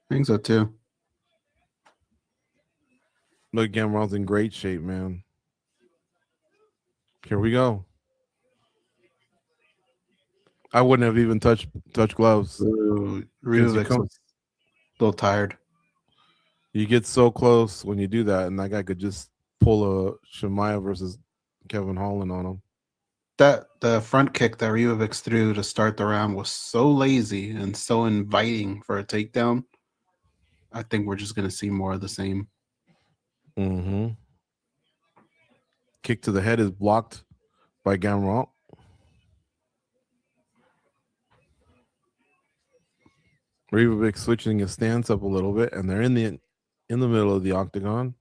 I think so too. Look, Gamrot's in great shape, man. Here we go. I wouldn't have even touched gloves. Reabix was a little tired. You get so close when you do that, and that guy could just pull a Shemaya versus Kevin Holland on him. The front kick that Reabix threw to start the round was so lazy and so inviting for a takedown. I think we're just going to see more of the same. Mm-hmm. Kick to the head is blocked by Gamrot. Reabix switching his stance up a little bit, and they're in the middle of the octagon.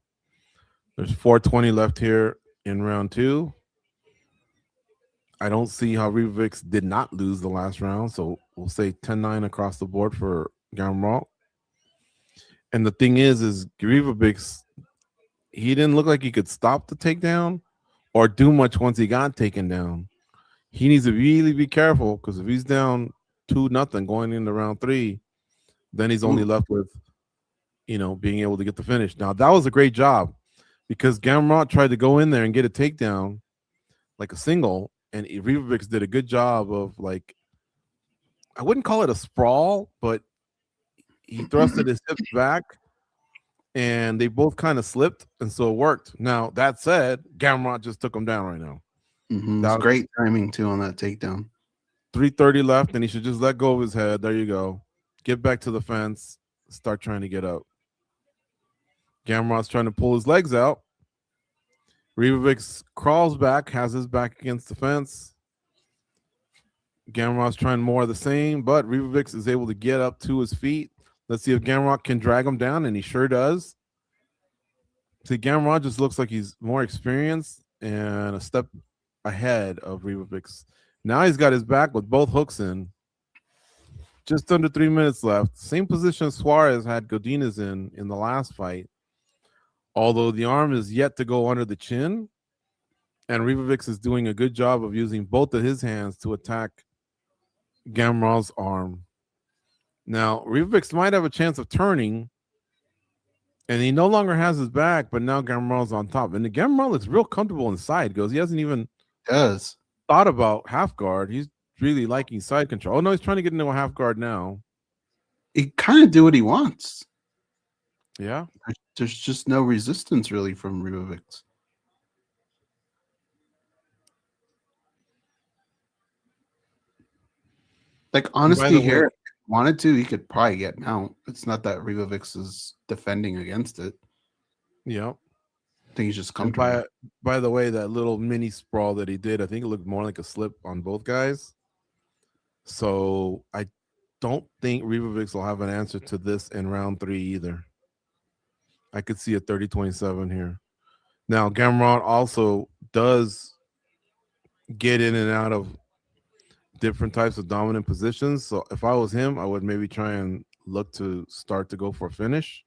There's 4:20 left here in round two. I don't see how Reabix did not lose the last round, so we'll say 10-9 across the board for Gamrot. And the thing is Reabix, he didn't look like he could stop the takedown or do much once he got taken down. He needs to really be careful, because if he's down 2-0 going into round three, then he's only left with, being able to get the finish. Now, that was a great job, because Gamrot tried to go in there and get a takedown like a single, and Reabix did a good job of, like, I wouldn't call it a sprawl, but he thrusted his hips back, and they both kind of slipped, and so it worked. Now, that said, Gamrot just took him down right now. It's great timing, too, on that takedown. 3:30 left, and he should just let go of his head. There you go. Get back to the fence. Start trying to get up. Gamrot's trying to pull his legs out. Reabix crawls back, has his back against the fence. Gamrot's trying more of the same, but Reabix is able to get up to his feet. Let's see if Gamrot can drag him down, and he sure does. See, Gamrot just looks like he's more experienced and a step ahead of Reabix. Now he's got his back with both hooks in. Just under 3 minutes left. Same position Suarez had Godinez in the last fight. Although the arm is yet to go under the chin, and Reabix is doing a good job of using both of his hands to attack Gamrot's arm. Now, Reabix might have a chance of turning, and he no longer has his back, but now Gamrot's on top. And the Gamrot looks real comfortable inside. Goes, he hasn't even thought about half guard. He's really liking side control. Oh, no, he's trying to get into a half guard now. He kind of do what he wants. Yeah. There's just no resistance, really, from Reabix. Like, honestly, here, if he wanted to, he could probably get out. It's not that Reabix is defending against it. Yeah. I think he's just comfortable. By the way, that little mini sprawl that he did, I think it looked more like a slip on both guys. So I don't think Reabix will have an answer to this in round 3 either. I could see a 30-27 here. Now, Gamrot also does get in and out of different types of dominant positions. So if I was him, I would maybe try and look to start to go for a finish.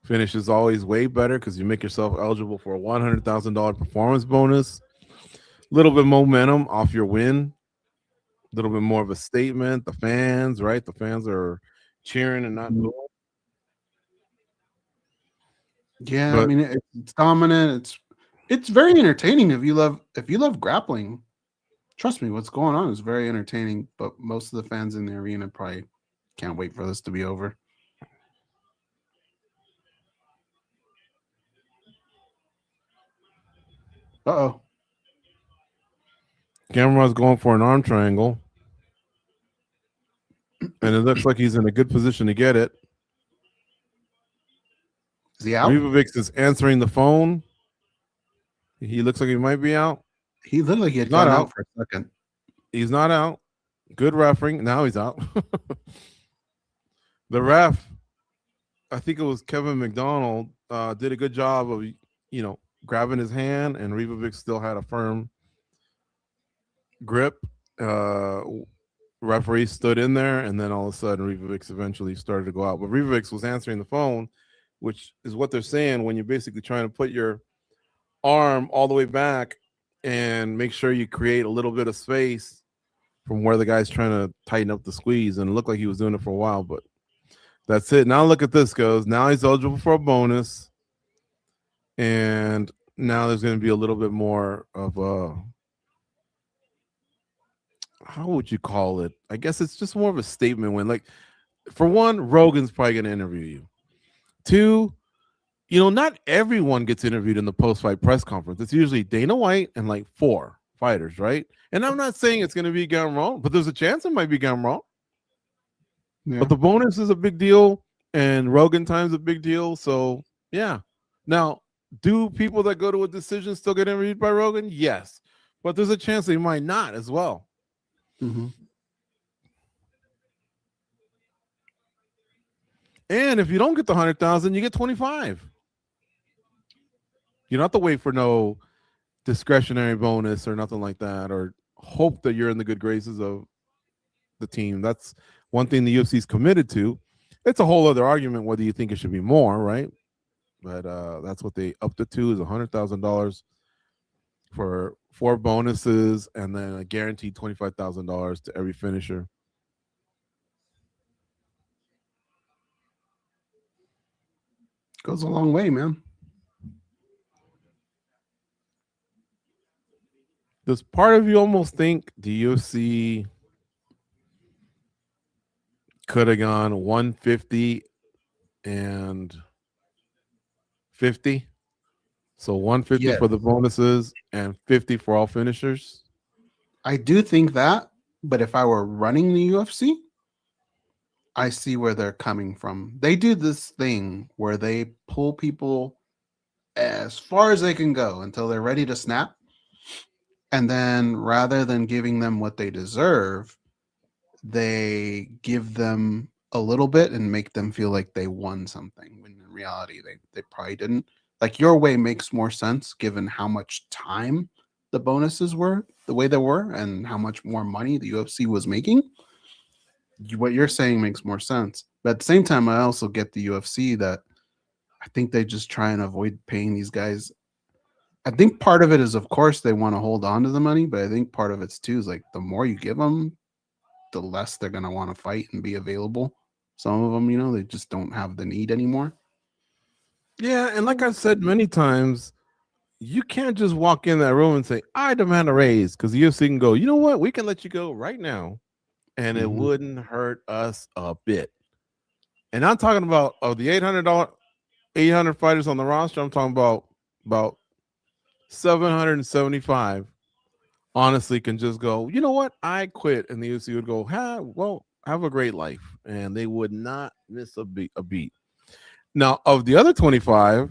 Finish is always way better because you make yourself eligible for a $100,000 performance bonus. A little bit of momentum off your win. A little bit more of a statement. The fans, right? The fans are cheering and not booing. Yeah, but, I mean, it's dominant. It's very entertaining if you love grappling. Trust me, what's going on is very entertaining. But most of the fans in the arena probably can't wait for this to be over. Uh-oh. Gamrot's going for an arm triangle. And it looks like he's in a good position to get it. Is he out? Reabix is answering the phone. He looks like he might be out. He looked like he had gone out for a second. He's not out. Good refereeing. Now he's out. The ref, I think it was Kevin McDonald, did a good job of, grabbing his hand, and Reabix still had a firm grip. Referee stood in there, and then all of a sudden Reabix eventually started to go out. But Reabix was answering the phone, which is what they're saying when you're basically trying to put your arm all the way back and make sure you create a little bit of space from where the guy's trying to tighten up the squeeze. And it looked like he was doing it for a while, but that's it. Now look at this, Goes. Now he's eligible for a bonus. And now there's going to be a little bit more of a, how would you call it? I guess it's just more of a statement win. Like, for one, Rogan's probably going to interview you. 2, not everyone gets interviewed in the post-fight press conference. It's usually Dana White and like 4 fighters, right? And I'm not saying it's going to be Gamrot, but there's a chance it might be Gamrot. Yeah. But the bonus is a big deal, and Rogan time's a big deal. So, yeah. Now, do people that go to a decision still get interviewed by Rogan? Yes. But there's a chance they might not as well. Mm-hmm. And if you don't get the 100,000, you get 25. You don't have to wait for no discretionary bonus or nothing like that, or hope that you're in the good graces of the team. That's one thing the UFC is committed to. It's a whole other argument whether you think it should be more, right? But that's what they upped it to, is $100,000 for 4 bonuses, and then a guaranteed $25,000 to every finisher. Goes a long way, man. does part of you almost think the UFC could have gone 150 and 50? So 150 for the bonuses and 50 for all finishers? I do think that, but if I were running the UFC, I see where they're coming from. They do this thing where they pull people as far as they can go until they're ready to snap. And then rather than giving them what they deserve, they give them a little bit and make them feel like they won something when in reality they probably didn't. Like your way makes more sense given how much time the bonuses were the way they were and how much more money the UFC was making. What you're saying makes more sense. But at the same time, I also get the UFC that I think they just try and avoid paying these guys. I think part of it is, of course, they want to hold on to the money, but I think part of it's too is like the more you give them, the less they're going to want to fight and be available. Some of them, you know, they just don't have the need anymore. Yeah, and like I've said many times, you can't just walk in that room and say, I demand a raise, because the UFC can go, you know what, we can let you go right now, and it wouldn't hurt us a bit. And I'm talking about of the $800 fighters on the roster, I'm talking about 775 honestly can just go, you know what, I quit, and the UFC would go, well, have a great life, and they would not miss a beat. Now, of the other 25,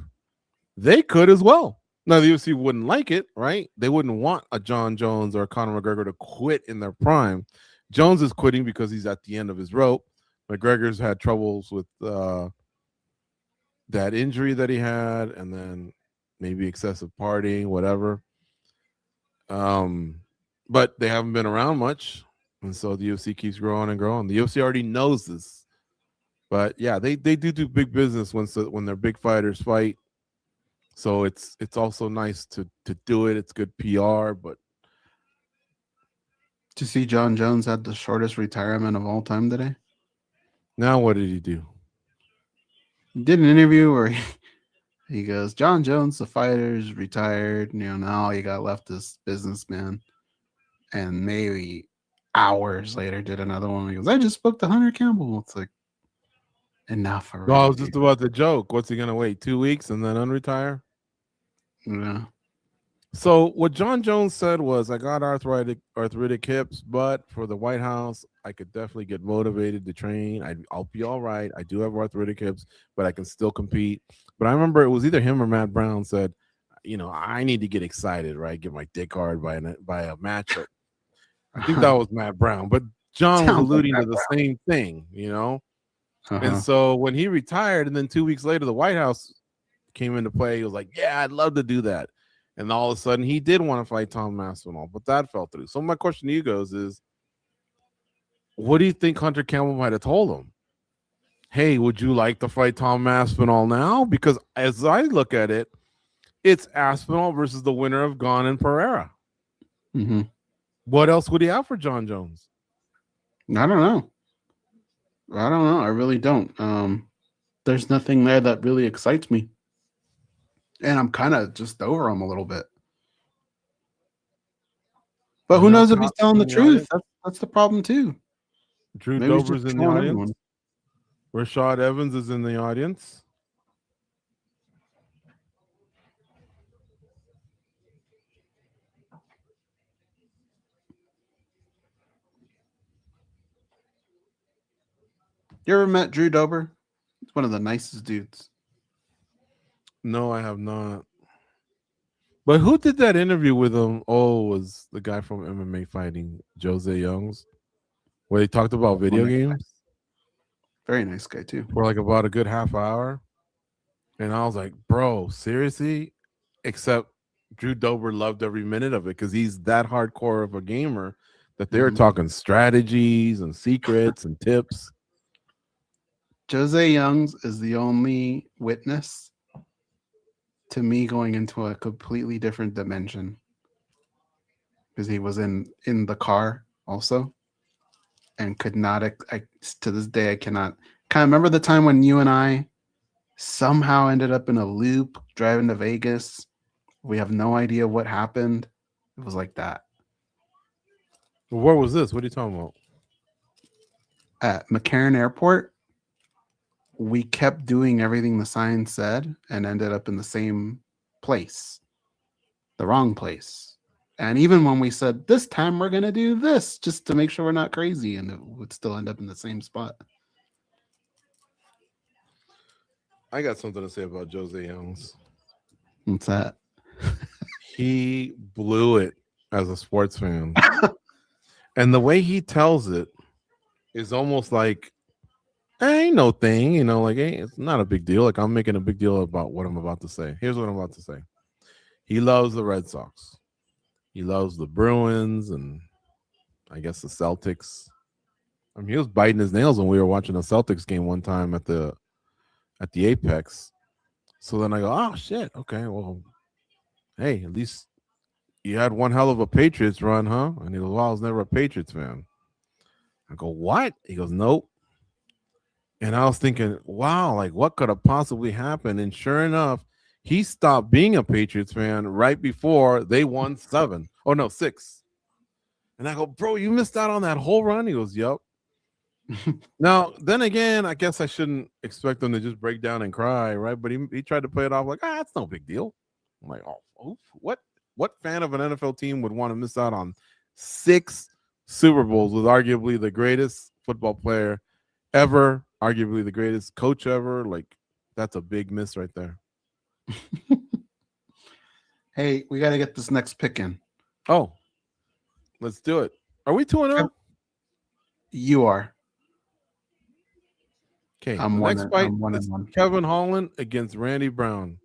they could as well. Now, the UFC wouldn't like it, right? They wouldn't want a John Jones or a Conor McGregor to quit in their prime. Jones is quitting because he's at the end of his rope. McGregor's had troubles with that injury that he had, and then maybe excessive partying, whatever. But they haven't been around much, and so the UFC keeps growing and growing. The UFC already knows this. But yeah, they do big business when their big fighters fight. So it's also nice to do it. It's good PR. But to see John Jones had the shortest retirement of all time today. Now what did he do? He did an interview where he goes, John Jones, the fighter's retired. You know, now all you got left is businessman. And maybe hours later did another one. He goes, I just spoke to Hunter Campbell. It's like, enough already. No, I was just about to joke. What's he gonna wait 2 weeks and then unretire? Yeah. So what John Jones said was, I got arthritic hips, but for the White House, I could definitely get motivated to train. I'll be all right. I do have arthritic hips, but I can still compete. But I remember it was either him or Matt Brown said, you know, I need to get excited, right? Get my dick hard by a matchup. I think that was Matt Brown, but John was alluding to the same thing, you know. And so when he retired, and then 2 weeks later, the White House came into play, he was like, yeah, I'd love to do that. And all of a sudden, he did want to fight Tom Masvidal, but that fell through. So my question to you goes is, what do you think Hunter Campbell might have told him? Hey, would you like to fight Tom Masvidal now? Because as I look at it, it's Aspinall versus the winner of Gane and Pereira. Mm-hmm. What else would he have for John Jones? I don't know. I really don't. There's nothing there that really excites me. And I'm kind of just over him a little bit. But who knows if he's telling the truth? That's the problem too. Drew Dober's in the audience. Rashad Evans is in the audience. You ever met Drew Dober? He's one of the nicest dudes. No, I have not. But who did that interview with him? Oh, it was the guy from MMA Fighting, Jose Youngs, where he talked about video games. Very nice guy too. For like about a good half hour. And I was like, bro, seriously? Except Drew Dober loved every minute of it because he's that hardcore of a gamer that they were talking strategies and secrets and tips. Jose Youngs is the only witness to me going into a completely different dimension because he was in the car also and could not, to this day, I cannot kind of remember the time when you and I somehow ended up in a loop driving to Vegas. We have no idea what happened. It was like that. Where was this? What are you talking about? At McCarran Airport, we kept doing everything the sign said and ended up in the same place, the wrong place. And even when we said this time we're going to do this just to make sure we're not crazy, and it would still end up in the same spot. I got something to say about Jose Youngs. What's that? He blew it as a sports fan. And the way he tells it is almost like, ain't no thing, you know, like, hey, it's not a big deal. Like, I'm making a big deal about what I'm about to say. Here's what I'm about to say. He loves the Red Sox. He loves the Bruins and I guess the Celtics. I mean, he was biting his nails when we were watching a Celtics game one time at the Apex. So then I go, oh, shit. Okay, well, hey, at least you had one hell of a Patriots run, huh? And he goes, well, I was never a Patriots fan. I go, what? He goes, nope. And I was thinking, wow, like what could have possibly happened? And sure enough, he stopped being a Patriots fan right before they won 6. And I go, bro, you missed out on that whole run? He goes, yep. Now, then again, I guess I shouldn't expect him to just break down and cry, right? But he tried to play it off like, that's no big deal. I'm like, oh, what fan of an NFL team would want to miss out on 6 Super Bowls with arguably the greatest football player ever, arguably the greatest coach ever? Like, that's a big miss right there. Hey, we got to get this next pick in. Oh, let's do it. Are we 2-0? You are. Okay, next fight is Kevin Holland against Randy Brown.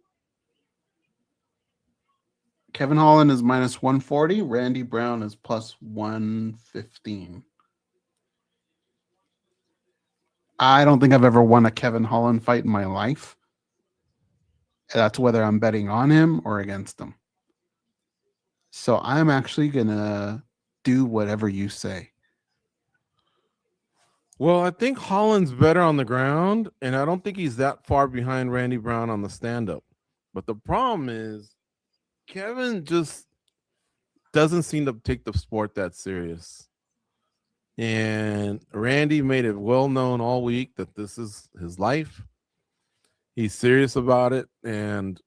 Kevin Holland is minus 140. Randy Brown is plus 115. I don't think I've ever won a Kevin Holland fight in my life. That's whether I'm betting on him or against him. So I'm actually going to do whatever you say. Well, I think Holland's better on the ground, and I don't think he's that far behind Randy Brown on the stand-up. But the problem is Kevin just doesn't seem to take the sport that serious. And Randy made it well known all week that this is his life. He's serious about it, and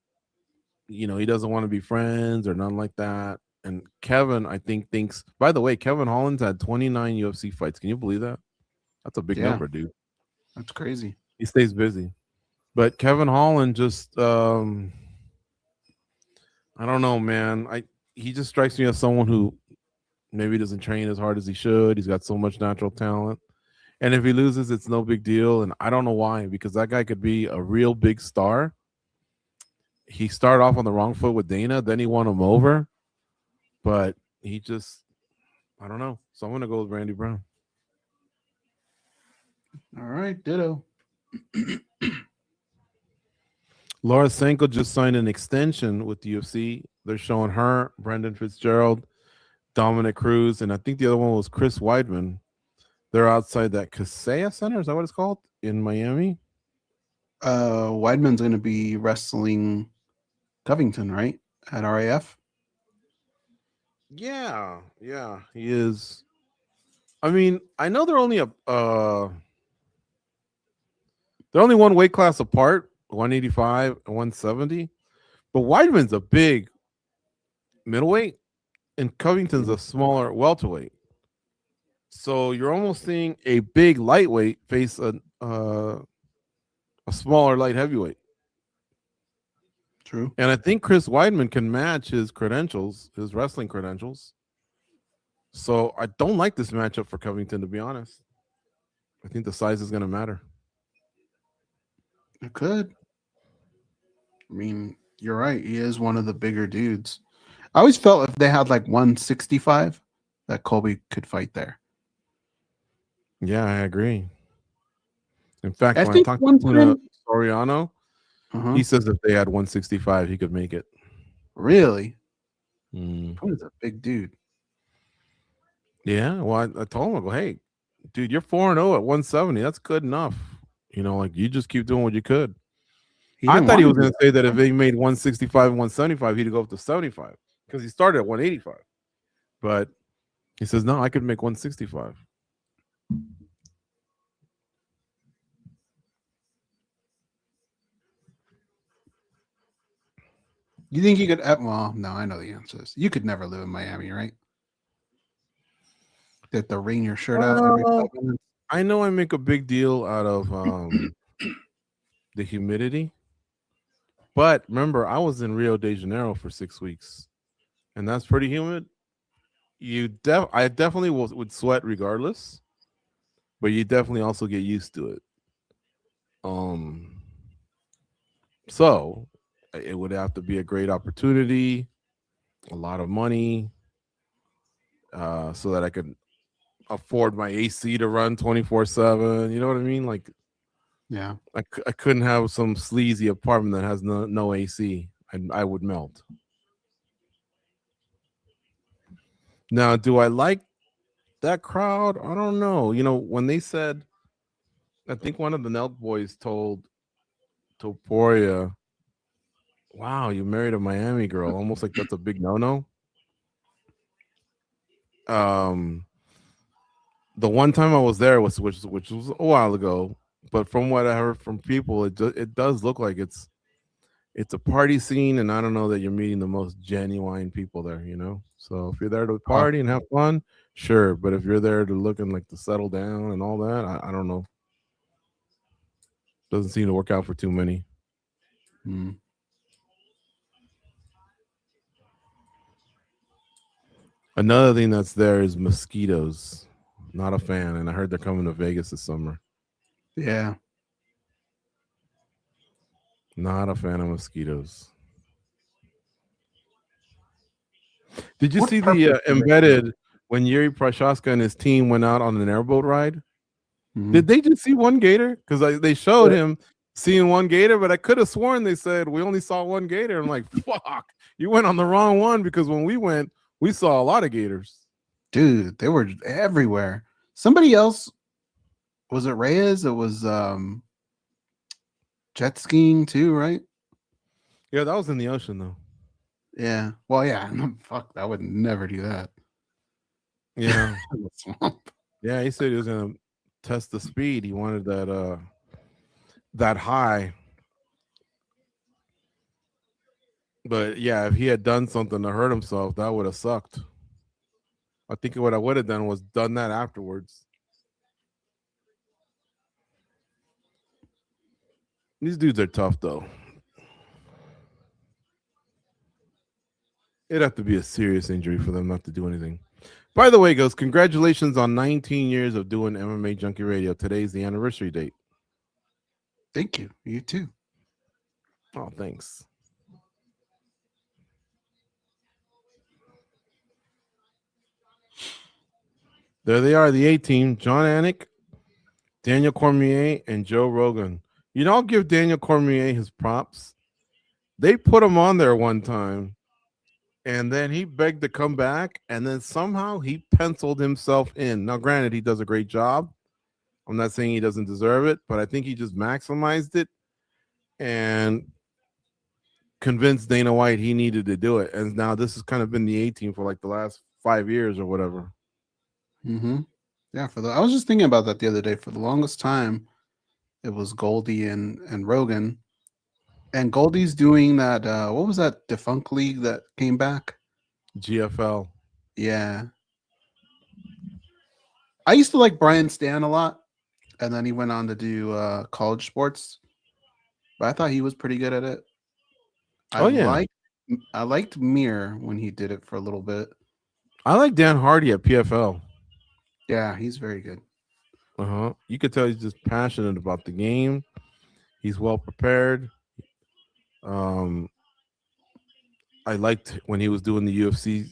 you know, he doesn't want to be friends or nothing like that. And Kevin, I think, thinks, by the way, Kevin Holland's had 29 UFC fights. Can you believe that? That's a big number, dude. That's crazy. He stays busy. But Kevin Holland just I don't know, man. He just strikes me as someone who maybe doesn't train as hard as he should. He's got so much natural talent. And if he loses, it's no big deal. And I don't know why, because that guy could be a real big star. He started off on the wrong foot with Dana, then he won him over. But he just, I don't know. So I'm going to go with Randy Brown. All right, ditto. Laura Sanko just signed an extension with the UFC. They're showing her, Brendan Fitzgerald, Dominic Cruz, and I think the other one was Chris Weidman. They're outside that Kaseya Center. Is that what it's called? In Miami? Weidman's going to be wrestling Covington, right? At RAF? Yeah, he is. I mean, I know they're only they're only one weight class apart, 185 and 170. But Weidman's a big middleweight, and Covington's a smaller welterweight. So you're almost seeing a big lightweight face a smaller light heavyweight. True. And I think Chris Weidman can match his credentials, his wrestling credentials. So I don't like this matchup for Covington, to be honest. I think the size is going to matter. It could. I mean, you're right. He is one of the bigger dudes. I always felt if they had like 165, that Colby could fight there. Yeah, I agree. In fact, when I talked to Soriano, he says if they had 165, he could make it. Really? He's a big dude. Yeah, well, I told him, I go, hey, dude, you're 4-0 at 170. That's good enough. You know, like, you just keep doing what you could. I thought he was going to say that if he made 165 and 175, he'd go up to 75 because he started at 185. But He says, no, I could make 165. You think you could? Well, no, I know the answers. You could never live in Miami, right? That to wring your shirt out every 5 minutes. I know I make a big deal out of the humidity, but remember, I was in Rio de Janeiro for 6 weeks, and that's pretty humid. I definitely would sweat regardless, but you definitely also get used to it. So it would have to be a great opportunity, a lot of money, so that I could afford my AC to run 24/7. You know what I mean? Like, Yeah. I couldn't have some sleazy apartment that has no AC. I would melt. Now, do I like that crowd? I don't know. You know, when they said, I think one of the Nelk boys told Topuria, wow, you married a Miami girl. Almost like that's a big no-no. The one time I was there was which was a while ago, but from what I heard from people, it does look like it's a party scene, and I don't know that you're meeting the most genuine people there, you know. So if you're there to party and have fun, sure, but if you're there to looking like to settle down and all that, I don't know. Doesn't seem to work out for too many. Another thing that's there is mosquitoes. Not a fan, and I heard they're coming to Vegas this summer. Yeah. Not a fan of mosquitoes. Did you see the embedded when Jiri Prochazka and his team went out on an airboat ride? Did they just see one gator? Because they showed him seeing one gator, but I could have sworn they said we only saw one gator. I'm like, fuck, you went on the wrong one, because when we went, we saw a lot of gators. Dude, they were everywhere. Somebody else, was it Reyes? It was jet skiing too, right? Yeah, that was in the ocean though. Yeah. Well, yeah. Fuck, I would never do that. Yeah. Yeah, he said he was gonna test the speed. He wanted that high. But yeah, if he had done something to hurt himself, that would have sucked. I think what I would have done was done that afterwards. These dudes are tough though. It'd have to be a serious injury for them not to do anything. By the way, Goze, congratulations on 19 years of doing MMA Junkie Radio. Today's the anniversary date. Thank you. You too. Oh, thanks. There they are, the A team: John Anik, Daniel Cormier, and Joe Rogan. You know, I'll give Daniel Cormier his props. They put him on there one time, and then he begged to come back, and then somehow he penciled himself in. Now, granted, he does a great job. I'm not saying he doesn't deserve it, but I think he just maximized it and convinced Dana White he needed to do it. And now this has kind of been the A team for like the last 5 years or whatever. Yeah, I was just thinking about that the other day. For the longest time, it was Goldie and Rogan. And Goldie's doing that, what was that defunct league that came back? GFL. Yeah. I used to like Brian Stan a lot, and then he went on to do college sports. But I thought he was pretty good at it. I liked Mir when he did it for a little bit. I like Dan Hardy at PFL. Yeah, he's very good. You could tell he's just passionate about the game. He's well prepared. I liked when he was doing the UFC.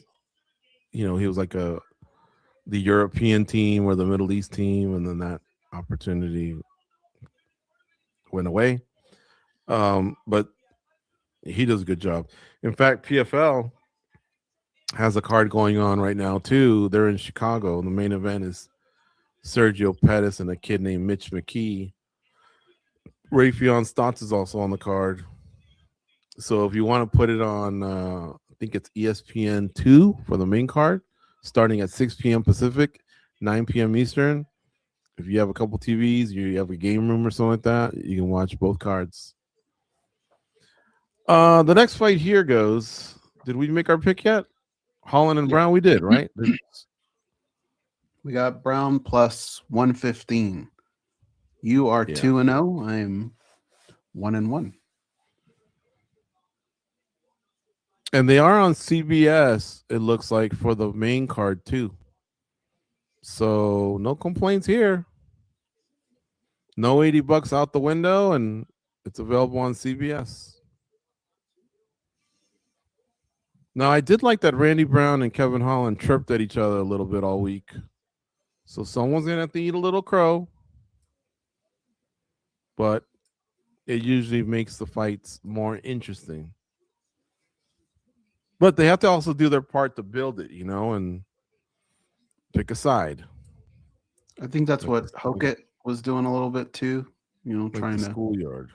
You know, he was like the European team or the Middle East team, and then that opportunity went away. But he does a good job. In fact, PFL has a card going on right now too. They're in Chicago. The main event is Sergio Pettis and a kid named Mitch McKee. Raytheon Stotts is also on the card. So if you want to put it on, I think it's ESPN 2 for the main card. starting at 6 p.m. Pacific, 9 p.m. Eastern. If you have a couple TVs, you have a game room or something like that, you can watch both cards. The next fight here goes. Did we make our pick yet? Holland and Brown, we did, right? We got Brown plus 115. You are 2-0. I'm 1-1. And they are on CBS, it looks like, for the main card too. So no complaints here. No $80 out the window, and it's available on CBS. Now, I did like that Randy Brown and Kevin Holland chirped at each other a little bit all week. So someone's going to have to eat a little crow. But it usually makes the fights more interesting. But they have to also do their part to build it, and pick a side. I think that's what Hokett was doing a little bit too, trying to schoolyard.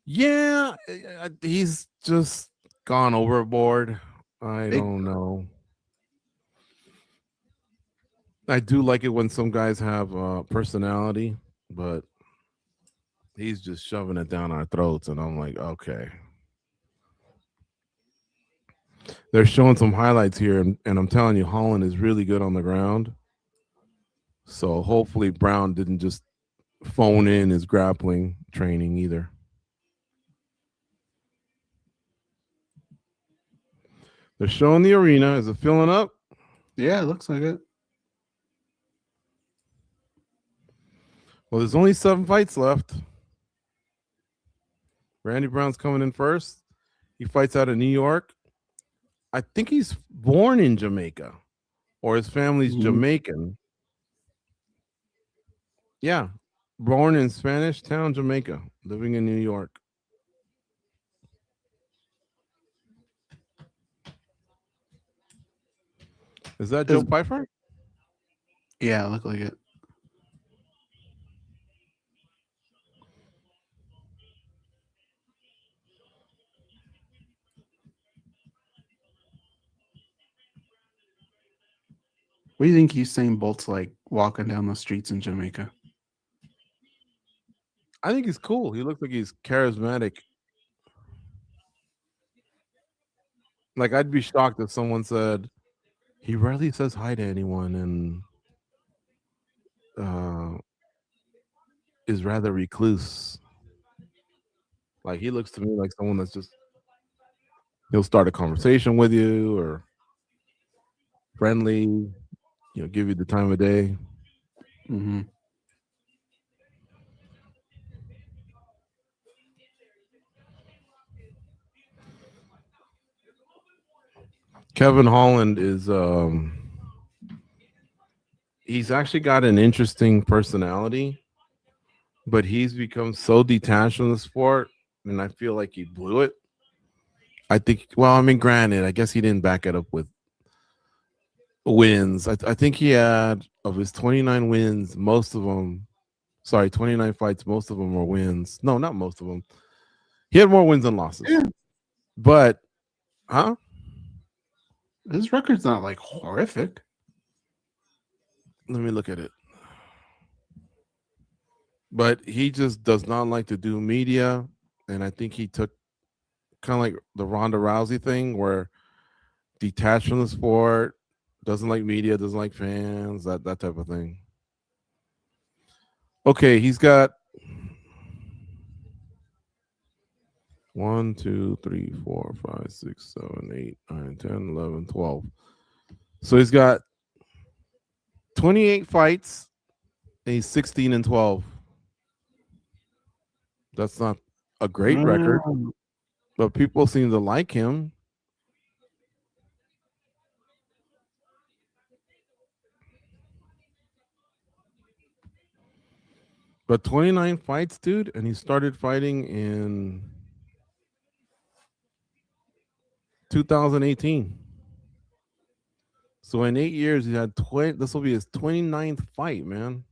Yeah, he's just gone overboard. I don't know. I do like it when some guys have personality, but he's just shoving it down our throats, and I'm like, okay. They're showing some highlights here, and I'm telling you, Holland is really good on the ground. So hopefully Brown didn't just phone in his grappling training either. They're showing the arena. Is it filling up? Yeah, it looks like it. Well, there's only 7 fights left. Randy Brown's coming in first. He fights out of New York. I think he's born in Jamaica, or his family's Jamaican. Yeah, born in Spanish Town, Jamaica, living in New York. Is that Joe Pfeiffer? Yeah, look like it. What do you think Usain Bolt's like walking down the streets in Jamaica? I think he's cool. He looks like he's charismatic. Like, I'd be shocked if someone said he rarely says hi to anyone and is rather recluse. Like, he looks to me like someone that's just, he'll start a conversation with you or friendly, give you the time of day. Mm-hmm. Kevin Holland is he's actually got an interesting personality, but he's become so detached from the sport, and I feel like he blew it. I think, well, I mean, granted, I guess he didn't back it up with wins. I think he had, of his 29 wins, 29 fights, most of them were wins. No, not most of them. He had more wins than losses. Yeah. But, his record's not like horrific. Let me look at it. But he just does not like to do media. And I think he took kind of like the Ronda Rousey thing, where detached from the sport, doesn't like media, doesn't like fans, that type of thing. Okay, he's got 1, 2, 3, 4, 5, 6, 7, 8, 9, 10, 11, 12. So he's got 28 fights and he's 16-12. That's not a great record, but people seem to like him. But 29 fights, dude, and he started fighting in 2018. So in 8 years, he had 20. This will be his 29th fight, man.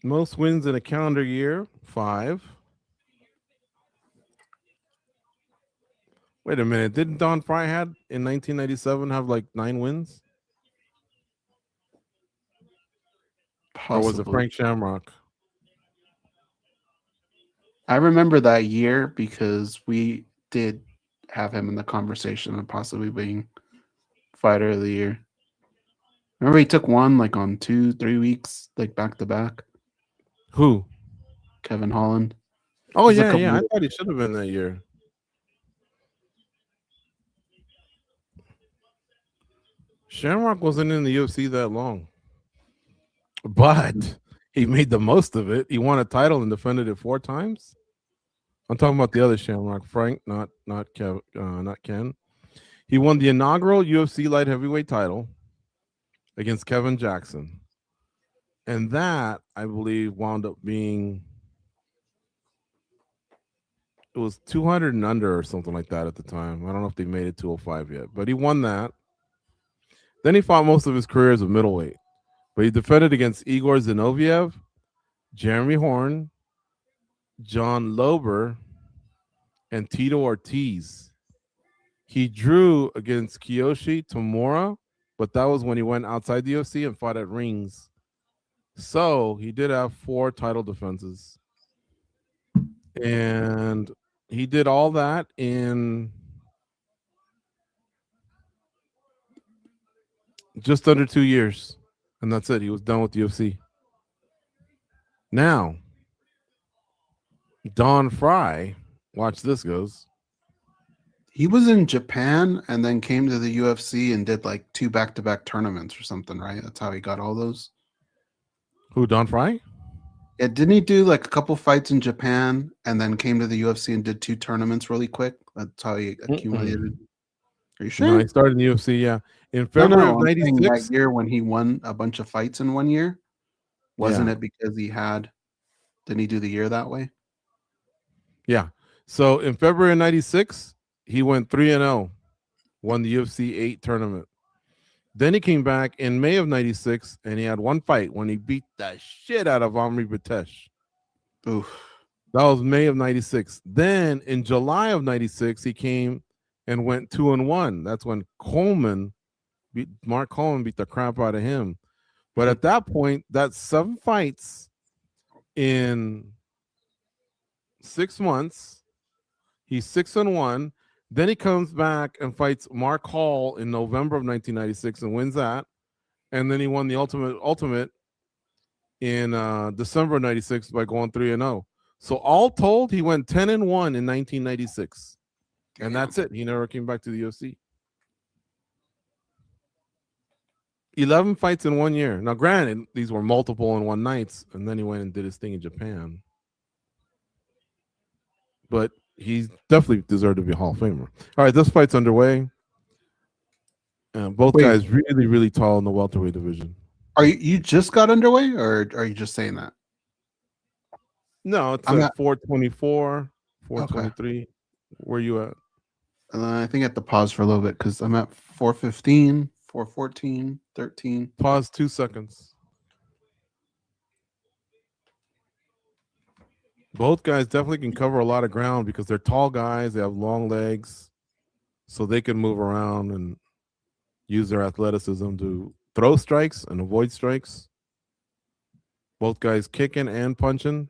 Most wins in a calendar year, 5. Wait a minute. Didn't Don Fry had in 1997 have like 9 wins? Possibly. Or was it Frank Shamrock? I remember that year because we did have him in the conversation of possibly being fighter of the year. Remember he took one like on 2-3 weeks, like back to back. Who? Kevin Holland. Oh, yeah. I thought he should have been that year. Shamrock wasn't in the UFC that long. But he made the most of it. He won a title and defended it 4 times. I'm talking about the other Shamrock, Frank, not Ken. He won the inaugural UFC light heavyweight title against Kevin Jackson. And that, I believe, wound up being, it was 200 and under or something like that at the time. I don't know if they made it 205 yet, but he won that. Then he fought most of his career as a middleweight, but he defended against Igor Zinoviev, Jeremy Horn, John Lober, and Tito Ortiz. He drew against Kiyoshi Tamura, but that was when he went outside the UFC and fought at rings. So he did have 4 title defenses. And he did all that in just under 2 years. And that's it. He was done with the UFC. Now, Don Fry, watch this, goes. He was in Japan and then came to the UFC and did like 2 back-to-back tournaments or something, right? That's how he got all those. Who, Don Fry? Yeah, didn't he do like a couple fights in Japan and then came to the UFC and did 2 tournaments really quick? That's how he accumulated. Are you sure? No, he started in the UFC, yeah. In February of 96. That year when he won a bunch of fights in 1 year, wasn't it because he had, didn't he do the year that way? Yeah. So in February of 96, he went 3-0, won the UFC 8 tournament. Then he came back in May of 96, and he had 1 fight when he beat the shit out of Omri Batesh. Oof. That was May of 96. Then in July of 96, he came and went 2-1. That's when Mark Coleman beat the crap out of him. But at that point, that's 7 fights in 6 months. He's 6-1. Then he comes back and fights Mark Hall in November of 1996 and wins that. And then he won the ultimate in December of 96 by going 3-0. So all told, he went 10-1 in 1996. And that's it. He never came back to the UFC. 11 fights in 1 year. Now, granted, these were multiple in one nights, and then he went and did his thing in Japan. But he definitely deserved to be a Hall of Famer. All right, this fight's underway. Both guys really, really tall in the welterweight division. Are you just got underway, or are you just saying that? No, it's at 424, 423. Okay. Where are you at? I think I have to pause for a little bit because I'm at 415, 414, 13. Pause 2 seconds. Both guys definitely can cover a lot of ground because they're tall guys. They have long legs, so they can move around and use their athleticism to throw strikes and avoid strikes. Both guys kicking and punching.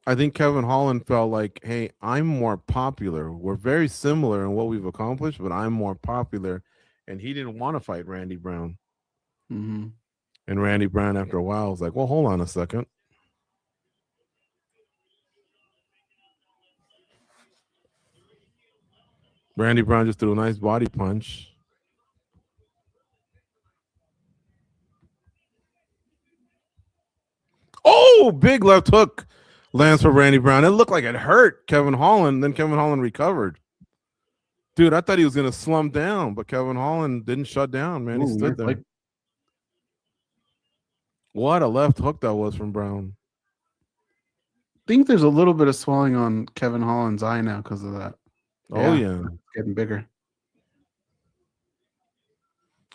I think Kevin Holland felt like, hey, I'm more popular. We're very similar in what we've accomplished, but I'm more popular. And he didn't want to fight Randy Brown. Mm-hmm. And Randy Brown, after a while, was like, well, hold on a second. Randy Brown just threw a nice body punch. Oh, big left hook lands for Randy Brown. It looked like it hurt Kevin Holland. Then Kevin Holland recovered. Dude, I thought he was going to slump down, but Kevin Holland didn't shut down, man. He stood there. What a left hook that was from Brown. I think there's a little bit of swelling on Kevin Holland's eye now because of that. Oh, yeah. It's getting bigger.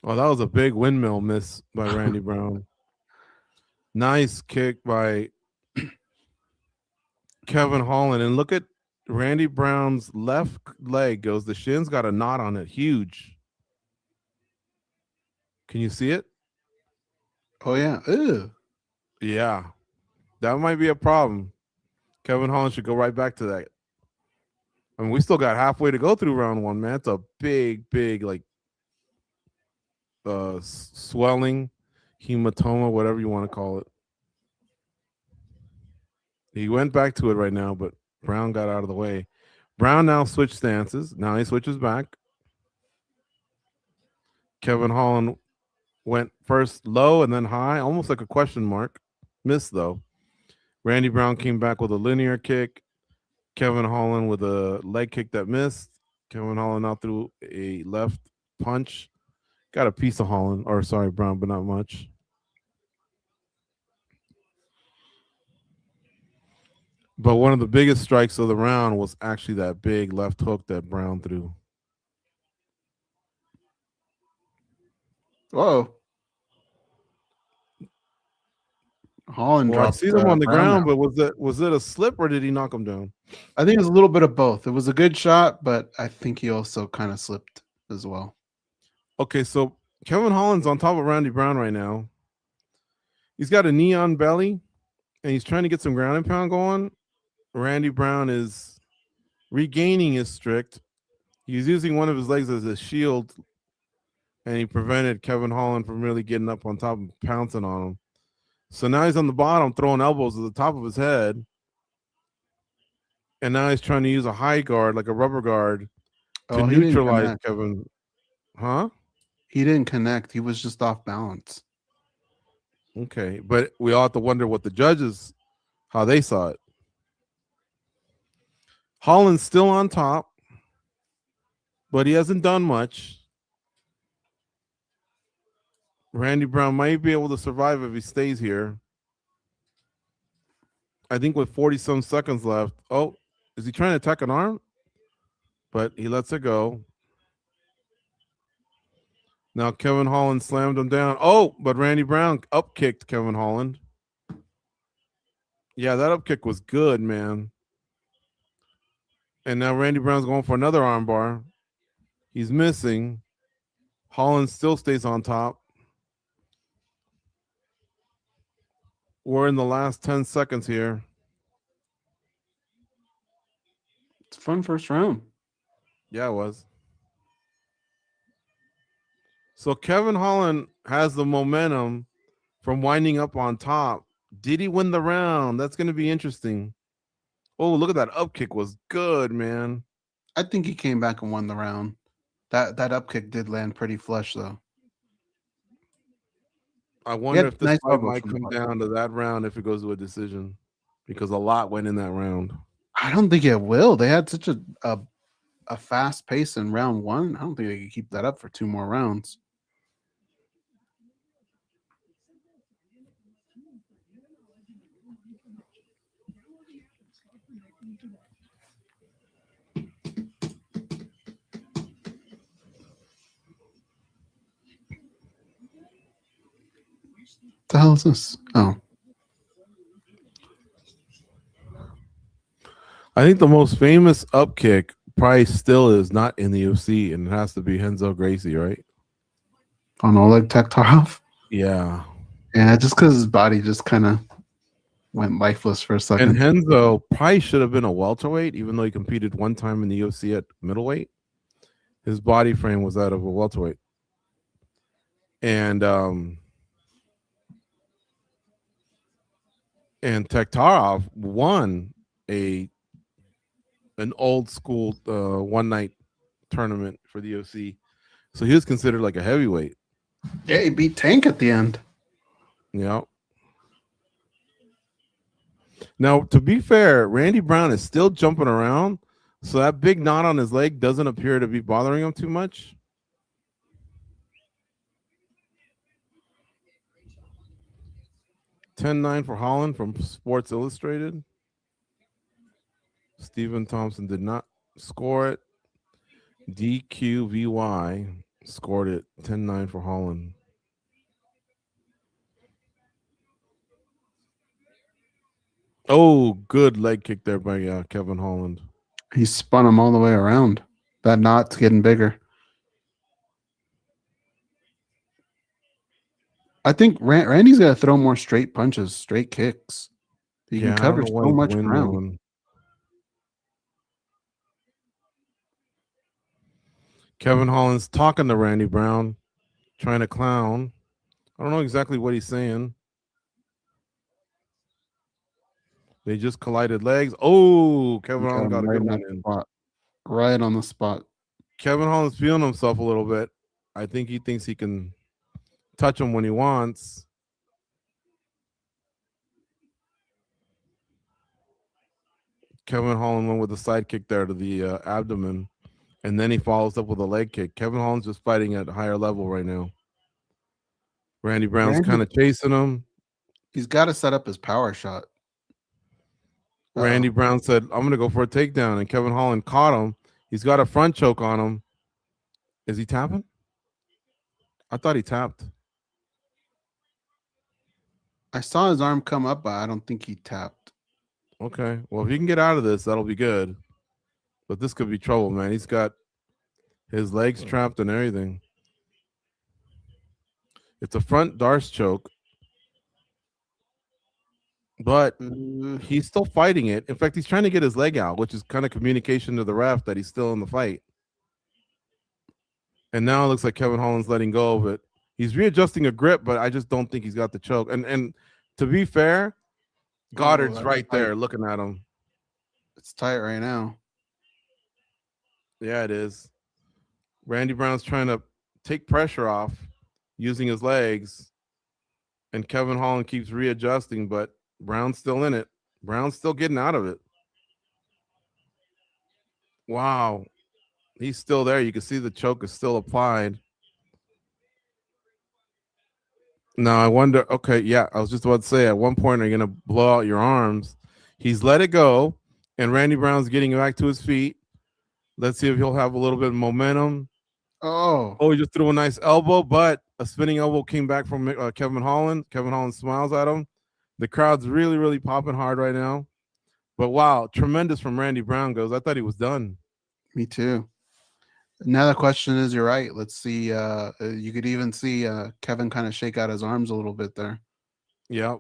Oh, that was a big windmill miss by Randy Brown. Nice kick by Kevin Holland. And look at Randy Brown's left leg goes. The shin's got a knot on it. Huge. Can you see it? Oh, yeah. Ew. Yeah. That might be a problem. Kevin Holland should go right back to that. I mean, we still got halfway to go through round one, man. It's a big, like swelling, hematoma, whatever you want to call it. He went back to it right now, but Brown got out of the way. Brown now switched stances. Now he switches back. Kevin Holland went first low and then high, almost like a question mark. Missed, though. Randy Brown came back with a linear kick. Kevin Holland with a leg kick that missed. Kevin Holland now threw a left punch. Got a piece of Holland, or sorry, Brown, but not much. But one of the biggest strikes of the round was actually that big left hook that Brown threw. Whoa. Holland dropped. I see them on the ground, now. but was it a slip or did he knock him down? I think it was a little bit of both. It was a good shot, but I think he also kind of slipped as well. Okay, so Kevin Holland's on top of Randy Brown right now. He's got a knee on belly, and he's trying to get some ground and pound going. Randy Brown is regaining his strict. He's using one of his legs as a shield, and he prevented Kevin Holland from really getting up on top and pouncing on him. So now he's on the bottom, throwing elbows at the top of his head. And now he's trying to use a high guard, like a rubber guard, to neutralize Kevin. Huh? He didn't connect. He was just off balance. Okay. But we all have to wonder what the judges, how they saw it. Holland's still on top, but he hasn't done much. Randy Brown might be able to survive if he stays here. I think with 40-some seconds left. Oh, is he trying to attack an arm? But he lets it go. Now Kevin Holland slammed him down. Oh, but Randy Brown up-kicked Kevin Holland. Yeah, that up-kick was good, man. And now Randy Brown's going for another arm bar. He's missing. Holland still stays on top. We're in the last 10 seconds here. It's a fun first round. Yeah, it was. So Kevin Holland has the momentum from winding up on top. Did he win the round? That's going to be interesting. Oh, look at that up kick was good, man. I think he came back and won the round. That up kick did land pretty flush, though. I wonder if this fight might come down to that round if it goes to a decision, because a lot went in that round. I don't think it will. They had such a fast pace in round one. I don't think they can keep that up for 2 more rounds. The hell is this? Oh. I think the most famous up kick probably still is not in the UFC, and it has to be Renzo Gracie, right? On Oleg Taktarov? Yeah. Yeah, just because his body just kind of went lifeless for a second. And Renzo probably should have been a welterweight, even though he competed one time in the UFC at middleweight. His body frame was that of a welterweight. And Taktarov won an old school one night tournament for the UFC, so he was considered like a heavyweight. Yeah, he beat Tank at the end. Yeah. Now, to be fair, Randy Brown is still jumping around, so that big knot on his leg doesn't appear to be bothering him too much. $10-9 for Holland from Sports Illustrated. Stephen Thompson did not score it. DQVY. Scored it 10-9 for Holland. Oh, good leg kick there by Kevin Holland. He spun him all the way around. That knot's getting bigger. I think Randy's got to throw more straight punches, straight kicks. He can cover so much ground. Kevin Holland's talking to Randy Brown, trying to clown. I don't know exactly what he's saying. They just collided legs. Oh, Kevin Holland got a good one in. Right on the spot. Kevin Holland's feeling himself a little bit. I think he thinks he can touch him when he wants. Kevin Holland went with a side kick there to the abdomen, and then he follows up with a leg kick. Kevin Holland's just fighting at a higher level right now. Randy Brown's kind of chasing him. He's got to set up his power shot. Randy Brown said, I'm going to go for a takedown, and Kevin Holland caught him. He's got a front choke on him. Is he tapping? I thought he tapped. I saw his arm come up, but I don't think he tapped. Okay. Well, if he can get out of this, that'll be good. But this could be trouble, man. He's got his legs trapped and everything. It's a front Darce choke. But he's still fighting it. In fact, he's trying to get his leg out, which is kind of communication to the ref that he's still in the fight. And now it looks like Kevin Holland's letting go of it. He's readjusting a grip, but I just don't think he's got the choke. And to be fair, Goddard's right there looking at him. It's tight right now. Yeah, it is. Randy Brown's trying to take pressure off using his legs. And Kevin Holland keeps readjusting, but Brown's still in it. Brown's still getting out of it. Wow. He's still there. You can see the choke is still applied. Now, I wonder, okay, yeah, I was just about to say, at one point, are you going to blow out your arms? He's let it go, and Randy Brown's getting back to his feet. Let's see if he'll have a little bit of momentum. Oh, he just threw a nice elbow, but a spinning elbow came back from Kevin Holland. Kevin Holland smiles at him. The crowd's really, really popping hard right now. But wow, tremendous from Randy Brown. Goes, I thought he was done. Me too. Now the question is, you're right. Let's see. You could even see Kevin kind of shake out his arms a little bit there. Yeah.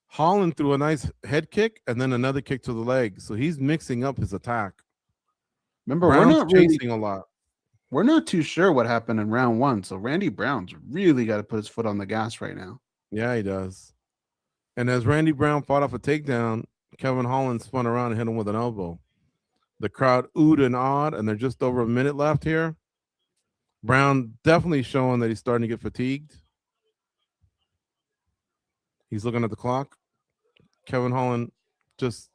Holland threw a nice head kick and then another kick to the leg. So he's mixing up his attack. Remember, Brown's we're not chasing a lot. We're not too sure what happened in round one. So Randy Brown's really got to put his foot on the gas right now. Yeah, he does. And as Randy Brown fought off a takedown, Kevin Holland spun around and hit him with an elbow. The crowd oohed and awed, and there's just over a minute left here. Brown definitely showing that he's starting to get fatigued. He's looking at the clock. Kevin Holland just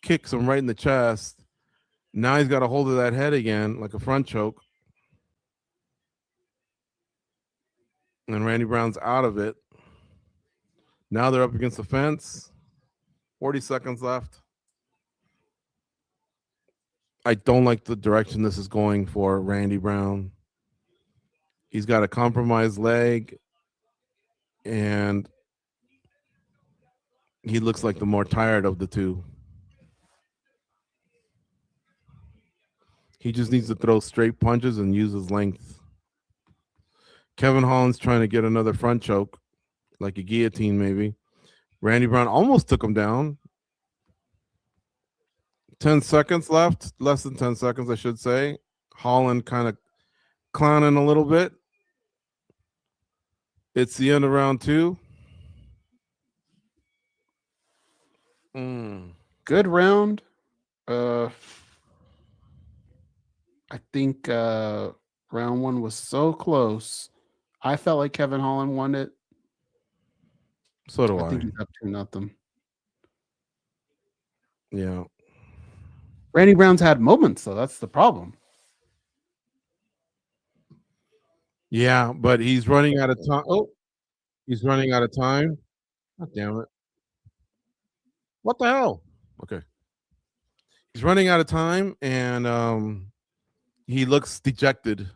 kicks him right in the chest. Now he's got a hold of that head again, like a front choke. And Randy Brown's out of it. Now they're up against the fence. 40 seconds left. I don't like the direction this is going for Randy Brown. He's got a compromised leg, and he looks like the more tired of the two. He just needs to throw straight punches and use his length. Kevin Holland's trying to get another front choke, like a guillotine maybe. Randy Brown almost took him down. 10 seconds left, less than 10 seconds, I should say. Holland kind of clowning a little bit. It's the end of round two. Good round. I think round one was so close. I felt like Kevin Holland won it. So do I. I think he's up 2-0. Yeah. Randy Brown's had moments, though. That's the problem. Yeah, but he's running out of time. Oh, he's running out of time. God damn it. What the hell? Okay. He's running out of time, and he looks dejected.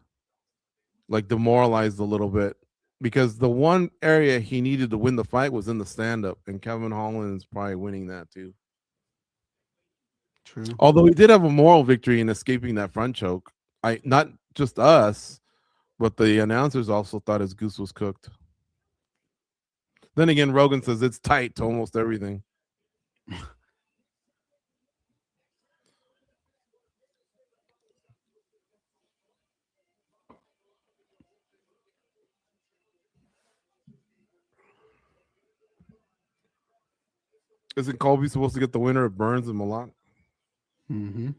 like demoralized a little bit because the one area he needed to win the fight was in the stand-up, and Kevin Holland is probably winning that too. True. Although he did have a moral victory in escaping that front choke. Not just us, but the announcers also thought his goose was cooked. Then again, Rogan says it's tight to almost everything. Isn't Colby supposed to get the winner of Burns and Malak? Mm-hmm.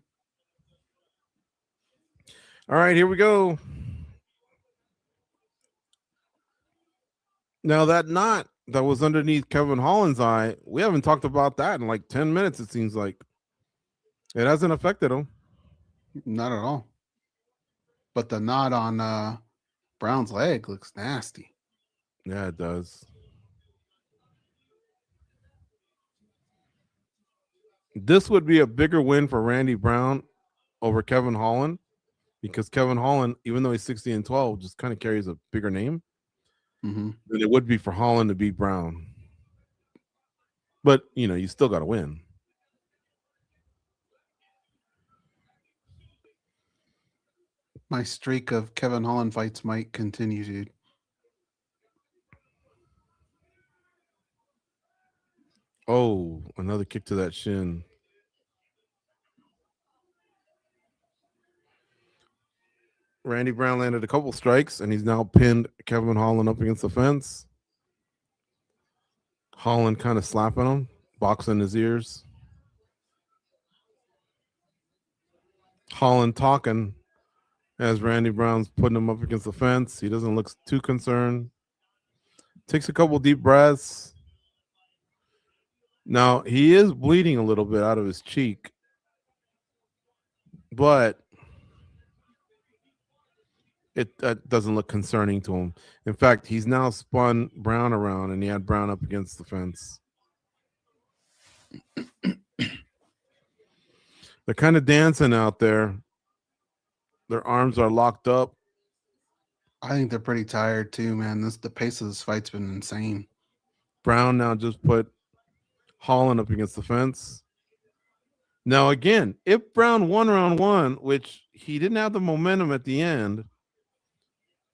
All right, here we go. Now that knot that was underneath Kevin Holland's eye, we haven't talked about that in like 10 minutes, it seems like. It hasn't affected him. Not at all. But the knot on Brown's leg looks nasty. Yeah, it does. This would be a bigger win for Randy Brown over Kevin Holland because Kevin Holland, even though he's 60-12, just kind of carries a bigger name than it would be for Holland to beat Brown. But, you still got to win. My streak of Kevin Holland fights might continue, dude. Oh, another kick to that shin. Randy Brown landed a couple strikes, and he's now pinned Kevin Holland up against the fence. Holland kind of slapping him, boxing his ears. Holland talking as Randy Brown's putting him up against the fence. He doesn't look too concerned. Takes a couple deep breaths. Now, he is bleeding a little bit out of his cheek, but it doesn't look concerning to him. In fact, he's now spun Brown around, and he had Brown up against the fence. They're kind of dancing out there. Their arms are locked up. I think they're pretty tired too, man. The pace of this fight's been insane. Brown now just put Holland up against the fence. Now, again, if Brown won round one, which he didn't have the momentum at the end,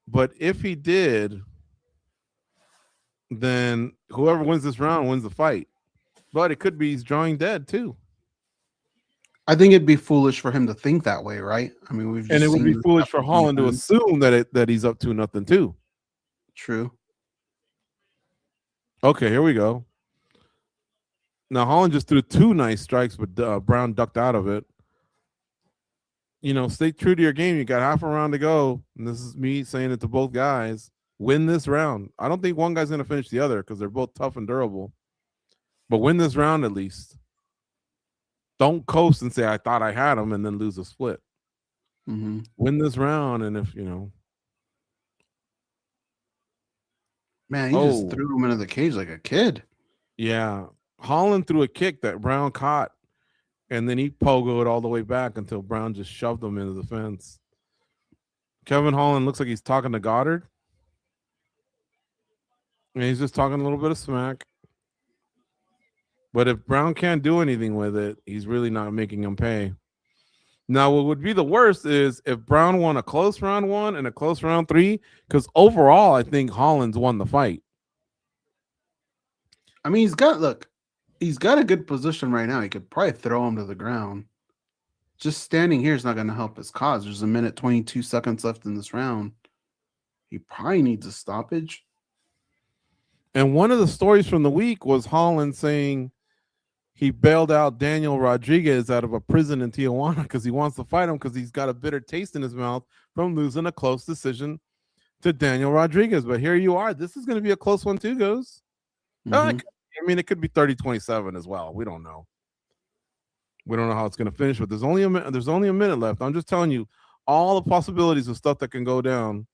but if he did, then whoever wins this round wins the fight. But it could be he's drawing dead too. I think it'd be foolish for him to think that way, right? I mean, we've just and it would be seen foolish for Holland to assume that he's up to nothing too. True. Okay, here we go. Now Holland just threw two nice strikes, but Brown ducked out of it. Stay true to your game. You got half a round to go, and this is me saying it to both guys. Win this round. I don't think one guy's going to finish the other because they're both tough and durable. But win this round at least. Don't coast and say, I thought I had him, and then lose a split. Mm-hmm. Win this round, and if, Man, he just threw him into the cage like a kid. Yeah. Holland threw a kick that Brown caught, and then he pogoed all the way back until Brown just shoved him into the fence. Kevin Holland looks like he's talking to Goddard. And he's just talking a little bit of smack. But if Brown can't do anything with it, he's really not making him pay. Now, what would be the worst is if Brown won a close round one and a close round three, because overall, I think Holland's won the fight. I mean, he's got a good position right now. He could probably throw him to the ground. Just standing here is not going to help his cause. There's a minute 22 seconds left in this round. He probably needs a stoppage. And one of the stories from the week was Holland saying he bailed out Daniel Rodriguez out of a prison in Tijuana because he wants to fight him because he's got a bitter taste in his mouth from losing a close decision to Daniel Rodriguez. But here you are. This is going to be a close one too, Goze. Mm-hmm. It could be 30-27 as well. We don't know. We don't know how it's going to finish, but there's only a minute left. I'm just telling you all the possibilities of stuff that can go down.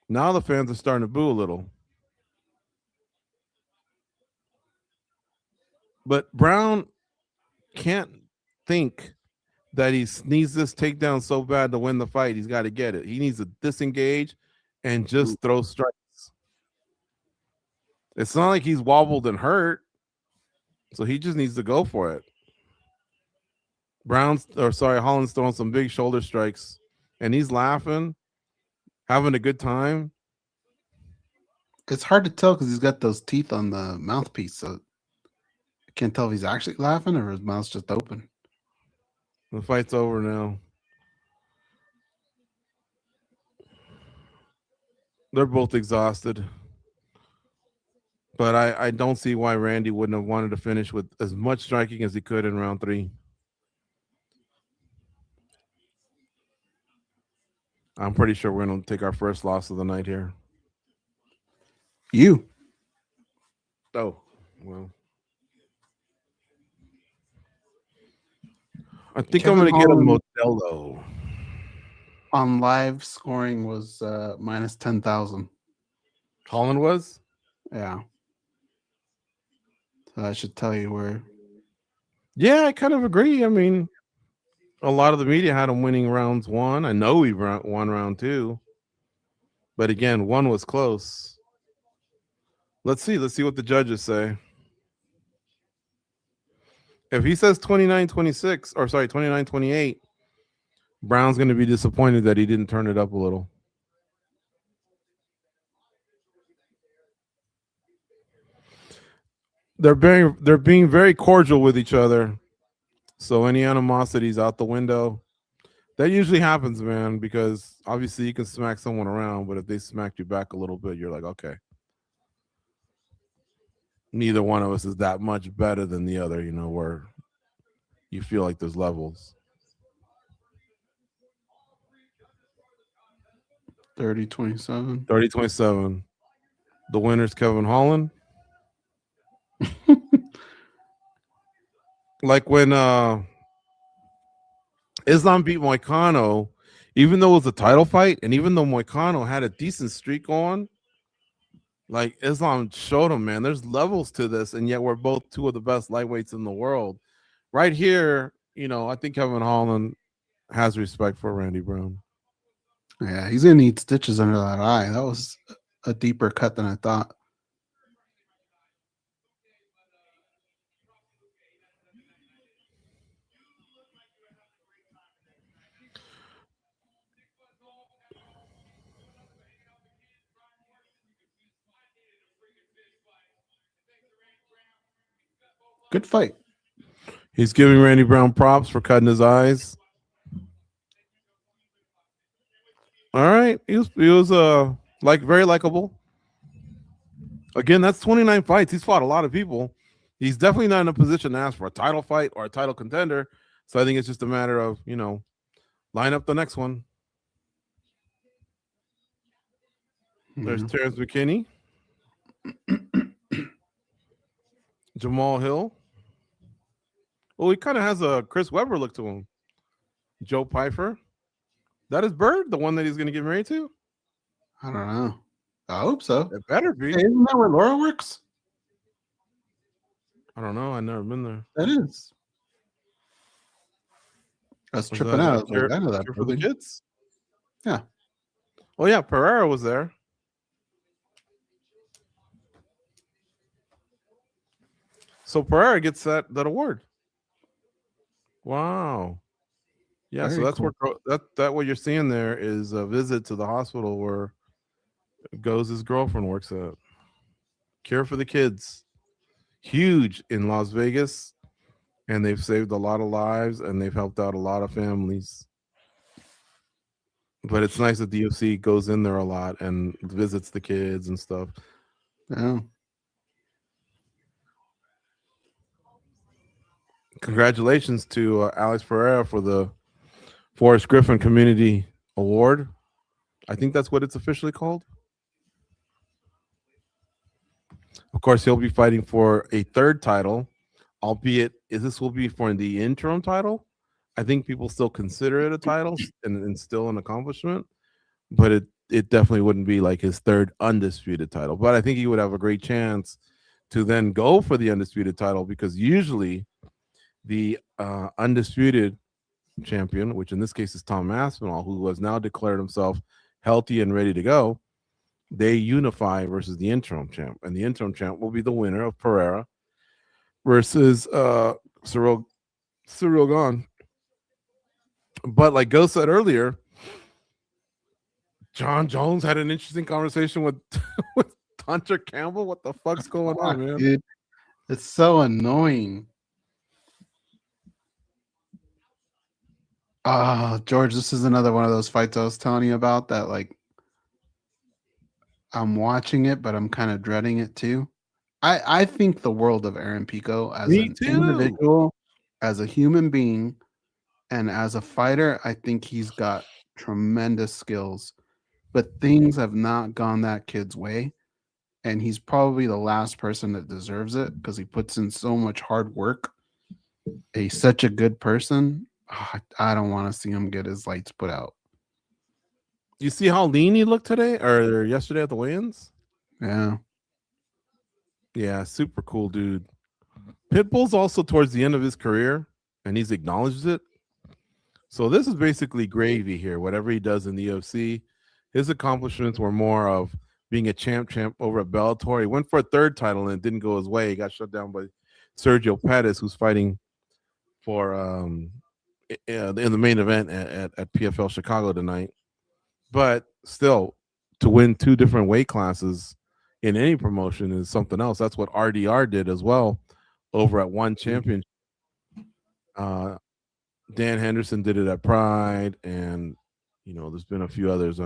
Now the fans are starting to boo a little. But Brown can't think that he needs this takedown so bad to win the fight. He's got to get it. He needs to disengage and just throw strikes. It's not like he's wobbled and hurt, so he just needs to go for it. Holland's throwing some big shoulder strikes, and he's laughing, having a good time. It's hard to tell because he's got those teeth on the mouthpiece, so I can't tell if he's actually laughing or his mouth's just open. The fight's over now. They're both exhausted. But I don't see why Randy wouldn't have wanted to finish with as much striking as he could in round 3. I'm pretty sure we're going to take our first loss of the night here. You. Oh, well. I think Kevin I'm going to get a Holland Modelo. On live scoring was minus 10,000. Holland was? Yeah. So I should tell you where. Yeah, I kind of agree. I mean, a lot of the media had him winning rounds 1. I know he won round 2. But again, 1 was close. Let's see what the judges say. If he says 29-26, or sorry, 29-28, Brown's going to be disappointed that he didn't turn it up a little. They're being very cordial with each other. So any animosity's out the window. That usually happens, man, because obviously you can smack someone around, but if they smacked you back a little bit, you're like, okay. Neither one of us is that much better than the other, where you feel like there's levels. 30-27. 30-27. The winner's Kevin Holland. Like when Islam beat Moicano, even though it was a title fight, and even though Moicano had a decent streak going, like Islam showed him, man, there's levels to this, and yet we're both 2 of the best lightweights in the world. Right here, I think Kevin Holland has respect for Randy Brown. Yeah, he's going to need stitches under that eye. That was a deeper cut than I thought. Good fight. He's giving Randy Brown props for cutting his eyes. All right, he was very likable. Again, that's 29 fights. He's fought a lot of people. He's definitely not in a position to ask for a title fight or a title contender. So I think it's just a matter of, line up the next one. There's Terrence McKinney. Jamal Hill. Well, he kind of has a Chris Webber look to him. Joe Pyfer. That is Bird, the one that he's going to get married to? I don't know. I hope so. It better be. Hey, isn't that where Laura works? I don't know. I've never been there. That is. I was tripping out. I know that for the kids. Yeah. Oh yeah, Pereira was there. So Pereira gets that award. Wow. Yeah, Very so that's cool. where what you're seeing there is a visit to the hospital where Goze's girlfriend works at. Cure for the Kids. Huge in Las Vegas, and they've saved a lot of lives and they've helped out a lot of families. But it's nice that the UFC goes in there a lot and visits the kids and stuff. Yeah. Congratulations to Alex Pereira for the Forrest Griffin Community Award. I think that's what it's officially called. Of course, he'll be fighting for a 3rd title, albeit this will be for the interim title. I think people still consider it a title and still an accomplishment, but it definitely wouldn't be like his 3rd undisputed title. But I think he would have a great chance to then go for the undisputed title, because usually the undisputed champion, which in this case is Tom Aspinall, who has now declared himself healthy and ready to go, they unify versus the interim champ, and the interim champ will be the winner of Pereira versus Cyril Gane. But like Goze said earlier, John Jones had an interesting conversation with with Hunter Campbell. What the fuck's going on, man? Dude, it's so annoying. George, this is another one of those fights I was telling you about that, like, I'm watching it, but I'm kind of dreading it too. I think the world of Aaron Pico as an individual, as a human being, and as a fighter. I think he's got tremendous skills, but things have not gone that kid's way. And he's probably the last person that deserves it because he puts in so much hard work. He's such a good person. I don't want to see him get his lights put out. You see how lean he looked today or yesterday at the weigh-ins? Yeah. Yeah, super cool dude. Pitbull's also towards the end of his career, and he's acknowledged it. So this is basically gravy here. Whatever he does in the UFC, his accomplishments were more of being a champ over at Bellator. He went for a third title and it didn't go his way. He got shut down by Sergio Pettis, who's fighting for in the main event at PFL Chicago tonight. But still, to win 2 different weight classes in any promotion is something else. That's what RDR did as well over at One Championship. Dan Henderson did it at Pride, and there's been a few others,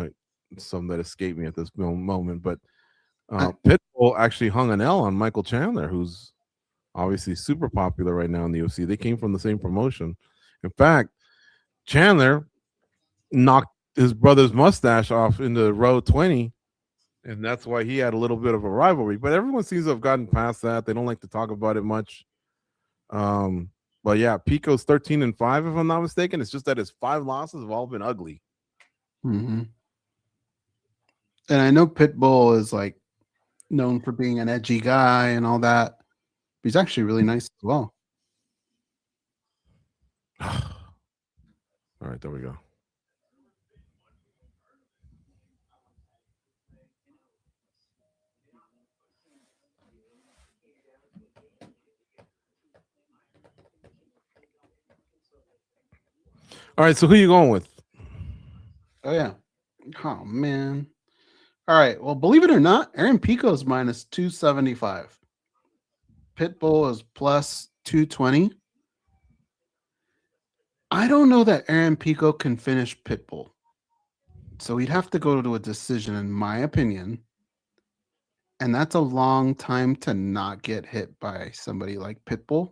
some that escape me at this moment. But Pitbull actually hung an L on Michael Chandler, who's obviously super popular right now in the UFC. They came from the same promotion. In fact, Chandler knocked his brother's mustache off in the row 20, and that's why he had a little bit of a rivalry. But everyone seems to have gotten past that. They don't like to talk about it much. But yeah, Pico's 13-5, if I'm not mistaken. It's just that his 5 losses have all been ugly. Mm-hmm. And I know Pitbull is like known for being an edgy guy and all that. But he's actually really nice as well. All right, there we go. All right, so who you going with? Oh, yeah. Oh, man. All right. Well, believe it or not, Aaron Pico is minus 275. Pitbull is plus 220. I don't know that Aaron Pico can finish Pitbull. So he'd have to go to a decision, in my opinion. And that's a long time to not get hit by somebody like Pitbull.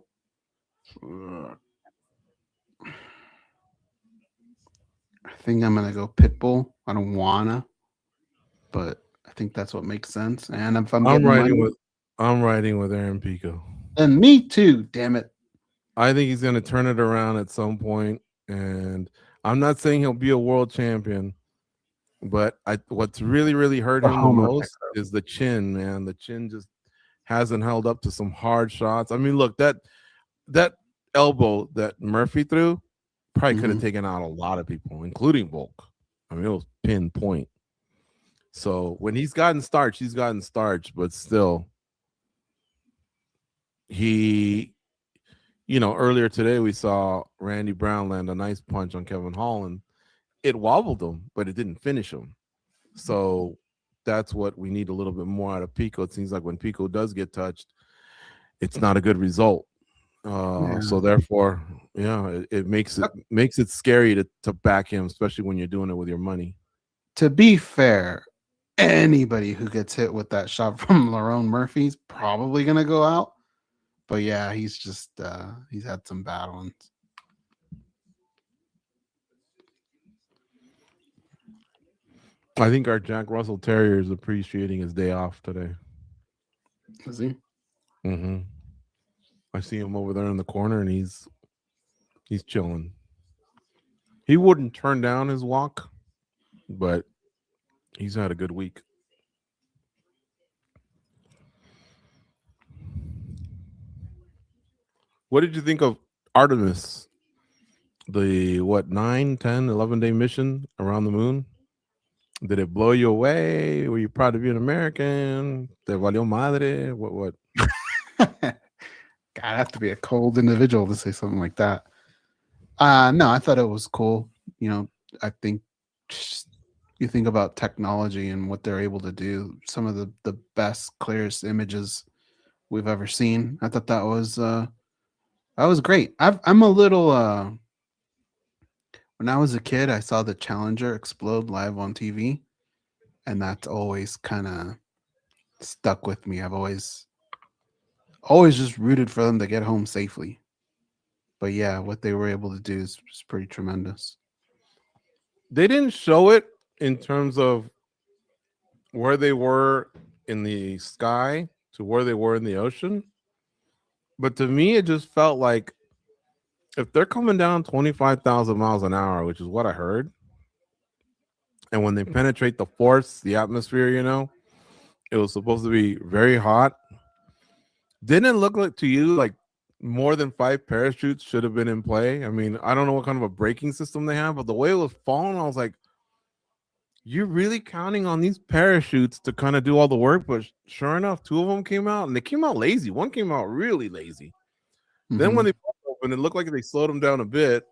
I think I'm gonna go Pitbull. I don't wanna, but I think that's what makes sense. And if I'm riding with Aaron Pico. And me too. Damn it! I think he's gonna turn it around at some point, and I'm not saying he'll be a world champion, but what's really hurt him the most is the chin, man. The chin just hasn't held up to some hard shots. I mean, look, that elbow that Murphy threw probably could have taken out a lot of people, including Volk. I mean, it was pinpoint. So when he's gotten starch, but still, earlier today we saw Randy Brown land a nice punch on Kevin Holland. It wobbled him, but it didn't finish him. So that's what we need a little bit more out of Pico. It seems like when Pico does get touched, it's not a good result. So therefore, it makes it scary to back him, especially when you're doing it with your money. To be fair, anybody who gets hit with that shot from Lerone Murphy's probably gonna go out. But yeah, he's just he's had some bad ones. I think our Jack Russell Terrier is appreciating his day off today. Is he? Mm-hmm. I see him over there in the corner, and he's chilling. He wouldn't turn down his walk, but he's had a good week. What did you think of Artemis? The 9, 10, 11-day mission around the moon? Did it blow you away? Were you proud to be an American? Te valió madre? What? God, I have to be a cold individual to say something like that. No, I thought it was cool. I think you think about technology and what they're able to do. Some of the best, clearest images we've ever seen. I thought that was great. I'm a little. When I was a kid, I saw the Challenger explode live on TV, and that's always kind of stuck with me. I've always just rooted for them to get home safely. But yeah, what they were able to do is pretty tremendous. They didn't show it in terms of where they were in the sky to where they were in the ocean. But to me, it just felt like if they're coming down 25,000 miles an hour, which is what I heard, and when they penetrate the force, the atmosphere, it was supposed to be very hot. Didn't it look like to you like more than 5 parachutes should have been in play? I mean, I don't know what kind of a braking system they have, but the way it was falling, I was like, you're really counting on these parachutes to kind of do all the work? But sure enough, 2 of them came out, and they came out lazy. One came out really lazy. Then when they opened, it looked like they slowed them down a bit.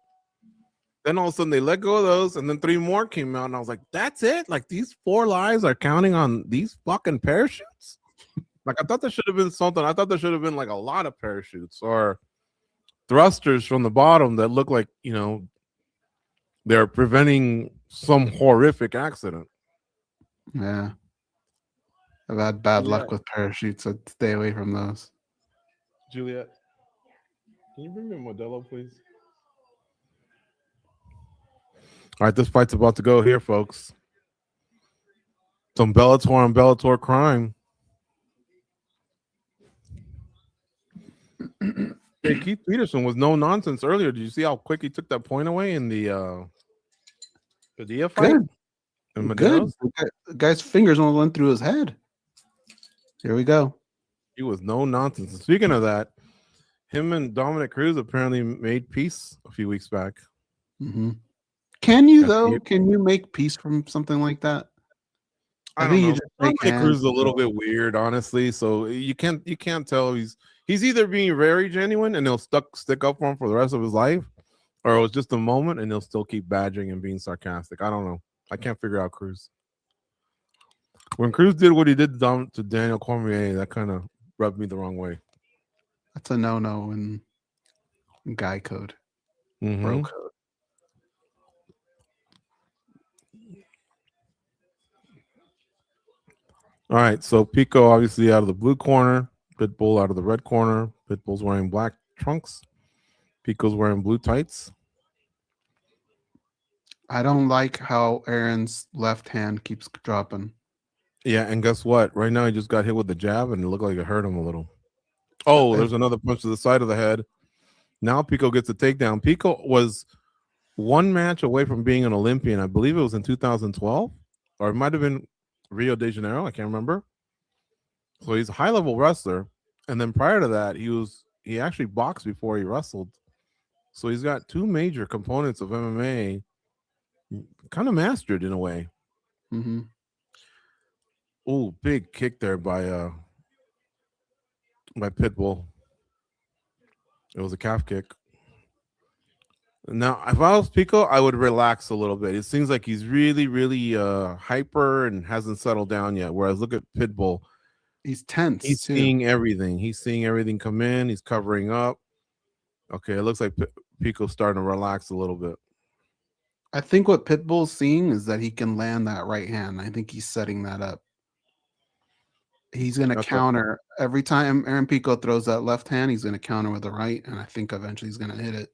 Then all of a sudden they let go of those, and then 3 more came out, and I was like, that's it? Like these 4 lives are counting on these fucking parachutes? Like I thought there should have been something. I thought there should have been like a lot of parachutes or thrusters from the bottom that look like, they're preventing some horrific accident. Yeah. I've had bad luck with parachutes. I'd stay away from those. Juliet, can you bring me a Modelo, please? All right, this fight's about to go here, folks. Some Bellator on Bellator crime. Hey, Keith Peterson was no nonsense earlier. Did you see how quick he took that point away in the Padilla fight? Good. The guy's fingers almost went through his head. Here we go. He was no nonsense. And speaking of that, him and Dominic Cruz apparently made peace a few weeks back. Mm-hmm. Can you though? Can you make peace from something like that? I don't know. Dominic Cruz is a little bit weird, honestly. So you can't tell he's either being very genuine and he'll stick up for him for the rest of his life, or it was just a moment and he'll still keep badgering and being sarcastic. I don't know. I can't figure out Cruz. When Cruz did what he did to Daniel Cormier, that kind of rubbed me the wrong way. That's a no-no in guy code, bro code. All right, so Pico obviously out of the blue corner, Pitbull out of the red corner. Pitbull's wearing black trunks. Pico's wearing blue tights. I don't like how Aaron's left hand keeps dropping. Yeah, and guess what? Right now he just got hit with the jab, and it looked like it hurt him a little. Oh, there's another punch to the side of the head. Now Pico gets a takedown. Pico was 1 match away from being an Olympian. I believe it was in 2012, or it might have been Rio de Janeiro. I can't remember. So he's a high-level wrestler, and then prior to that, he actually boxed before he wrestled. So he's got 2 major components of MMA kind of mastered in a way. Mm-hmm. Oh, big kick there by Pitbull. It was a calf kick. Now, if I was Pico, I would relax a little bit. It seems like he's really, really hyper and hasn't settled down yet. Whereas look at Pitbull. He's tense. He's seeing everything. He's seeing everything come in. He's covering up. Okay, it looks like Pico's starting to relax a little bit. I think what Pitbull's seeing is that he can land that right hand. I think he's setting that up. He's going to counter every time Aaron Pico throws that left hand. He's going to counter with the right, and I think eventually he's going to hit it.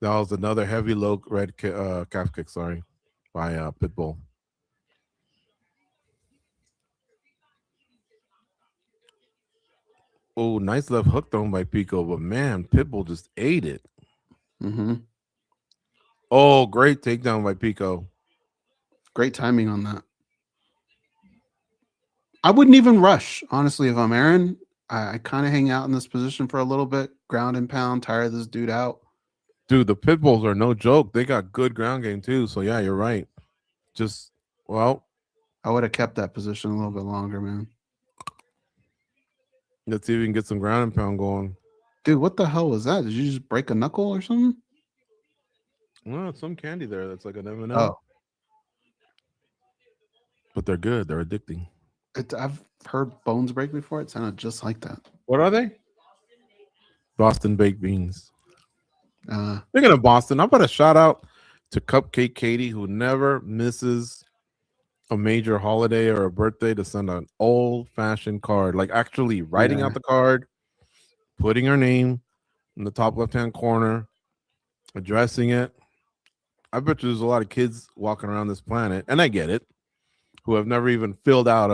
That was another heavy low red calf kick, by Pitbull. Oh, nice left hook thrown by Pico, but man, Pitbull just ate it. Mm-hmm. Oh, great takedown by Pico. Great timing on that. I wouldn't even rush, honestly, if I'm Aaron. I kind of hang out in this position for a little bit, ground and pound, tire this dude out. Dude, the Pitbulls are no joke. They got good ground game too. So yeah, you're right. Just well, I would have kept that position a little bit longer, man. let's see if we can get some ground and pound going. Dude, what the hell was that? Did you just break a knuckle or something? Well, it's some candy there that's like an M&M. Oh, but they're good. They're addicting. I've heard bones break before. It sounded just like that. What are they? Boston baked beans. Speaking of Boston, how about a shout out to Cupcake Katie, who never misses a major holiday or a birthday to send an old-fashioned card, like actually writing out the card, putting her name in the top left-hand corner, addressing it. I bet you there's a lot of kids walking around this planet, and I get it, who have never even filled out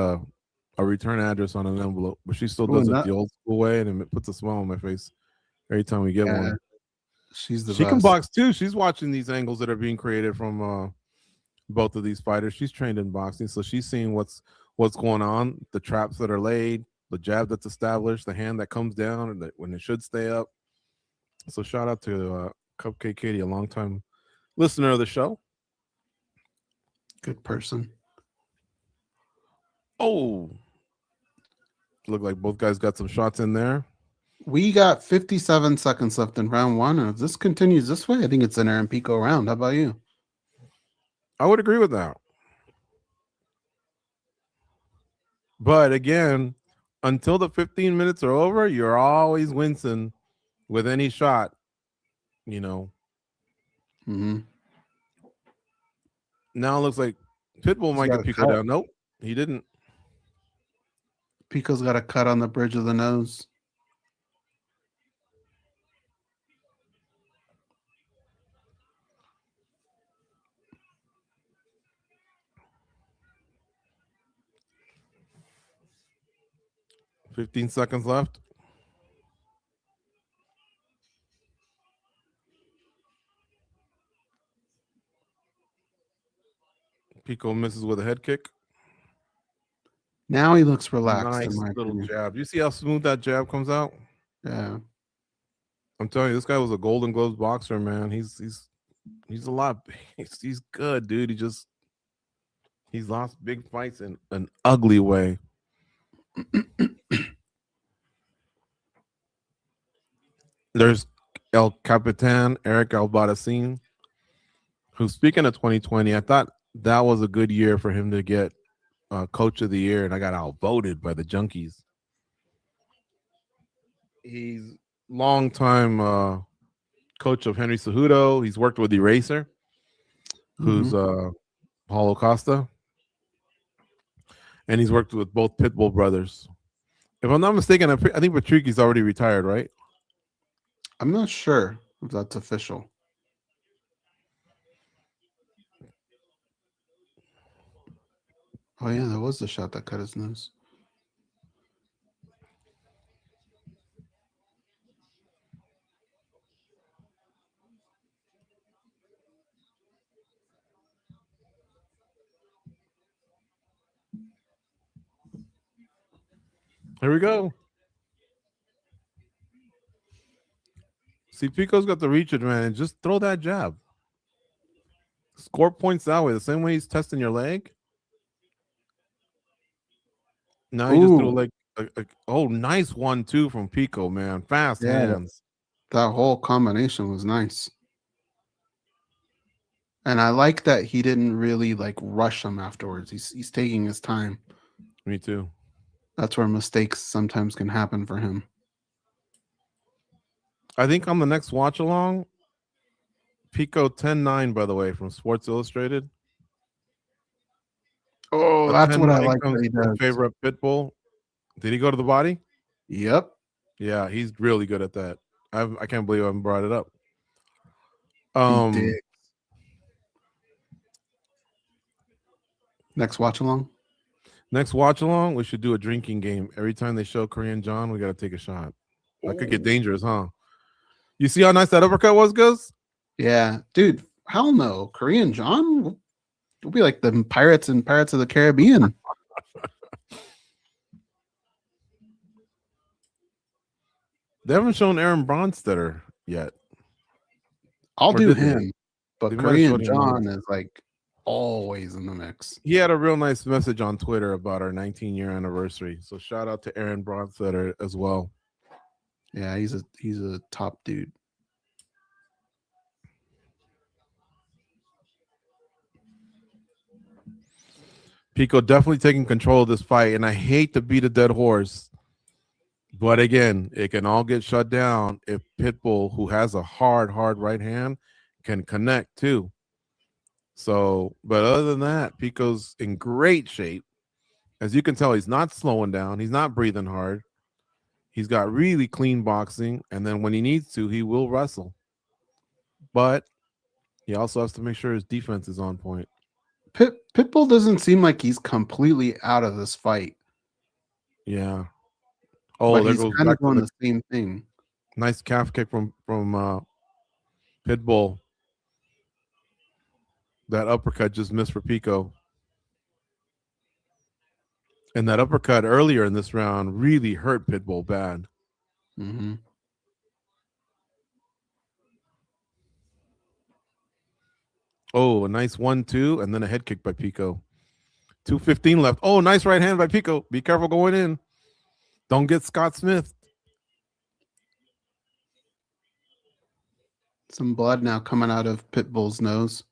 a return address on an envelope, but she still does it the old school way, and it puts a smile on my face every time we get one. She can box too. She's watching these angles that are being created from both of these fighters. She's trained in boxing, so she's seeing what's going on, the traps that are laid, the jab that's established, the hand that comes down, and when it should stay up. So shout out to Cupcake Katie, a longtime listener of the show. Good person. Oh, look like both guys got some shots in there. We got 57 seconds left in round one, and if this continues this way, I think it's an Aaron Pico round. How about you? I would agree with that. But again, until the 15 minutes are over, you're always wincing with any shot, you know. Mm-hmm. Now it looks like Pitbull might get Pico down. Nope, he didn't. Pico's got a cut on the bridge of the nose. $15 seconds left. Pico misses with a head kick. Now he looks relaxed. Nice little jab. You see how smooth that jab comes out? Yeah. I'm telling you, this guy was a Golden Gloves boxer, man. He's a lot. He's good, dude. He's lost big fights in an ugly way. There's El Capitan, Eric Albarracin, who, speaking of 2020, I thought that was a good year for him to get Coach of the Year, and I got outvoted by the Junkies. He's longtime coach of Henry Cejudo. He's worked with Eraser, who's Paulo Costa, and he's worked with both Pitbull brothers. If I'm not mistaken, I think Patricki's already retired, right? I'm not sure if that's official. Oh, yeah, that was the shot that cut his nose. Here we go. See, Pico's got the reach advantage. Just throw that jab. Score points that way. The same way he's testing your leg. Now he just threw like oh, nice 1-2 from Pico, man. Fast hands. That whole combination was nice. And I like that he didn't really like rush him afterwards. He's taking his time. Me too. That's where mistakes sometimes can happen for him. I think on the next watch along, Pico 10-9, by the way, from Sports Illustrated. Oh, that's what I like that he does. In favor of Pitbull. Did he go to the body? Yep. Yeah, he's really good at that. I can't believe I haven't brought it up. He did. Next watch along? Next watch along, we should do a drinking game. Every time they show Korean John, we got to take a shot. That could get dangerous, huh? You see how nice that uppercut was, Goze? Yeah. Dude, hell no. Korean John? We'll be like the pirates in Pirates of the Caribbean. They haven't shown Aaron Bronstetter yet. I'll Or do did they? him, but They might have showed Korean him once. John is like always in the mix. He had a real nice message on Twitter about our 19-year anniversary. So shout out to Aaron Bronstetter as well. Yeah, he's a top dude. Pico definitely taking control of this fight, and I hate to beat a dead horse, but again, it can all get shut down if Pitbull, who has a hard right hand, can connect too. So, but other than that, Pico's in great shape. As you can tell, he's not slowing down. He's not breathing hard. He's got really clean boxing, and then when he needs to, he will wrestle. But he also has to make sure his defense is on point. Pitbull doesn't seem like he's completely out of this fight. Yeah. Oh, but there he's goes kind of back to doing the same thing. Nice calf kick from Pitbull. That uppercut just missed for Pico. And that uppercut earlier in this round really hurt Pitbull bad. Mm-hmm. Oh, a nice 1-2, and then a head kick by Pico. 2:15 left. Oh, nice right hand by Pico. Be careful going in. Don't get Scott Smith. Some blood now coming out of Pitbull's nose.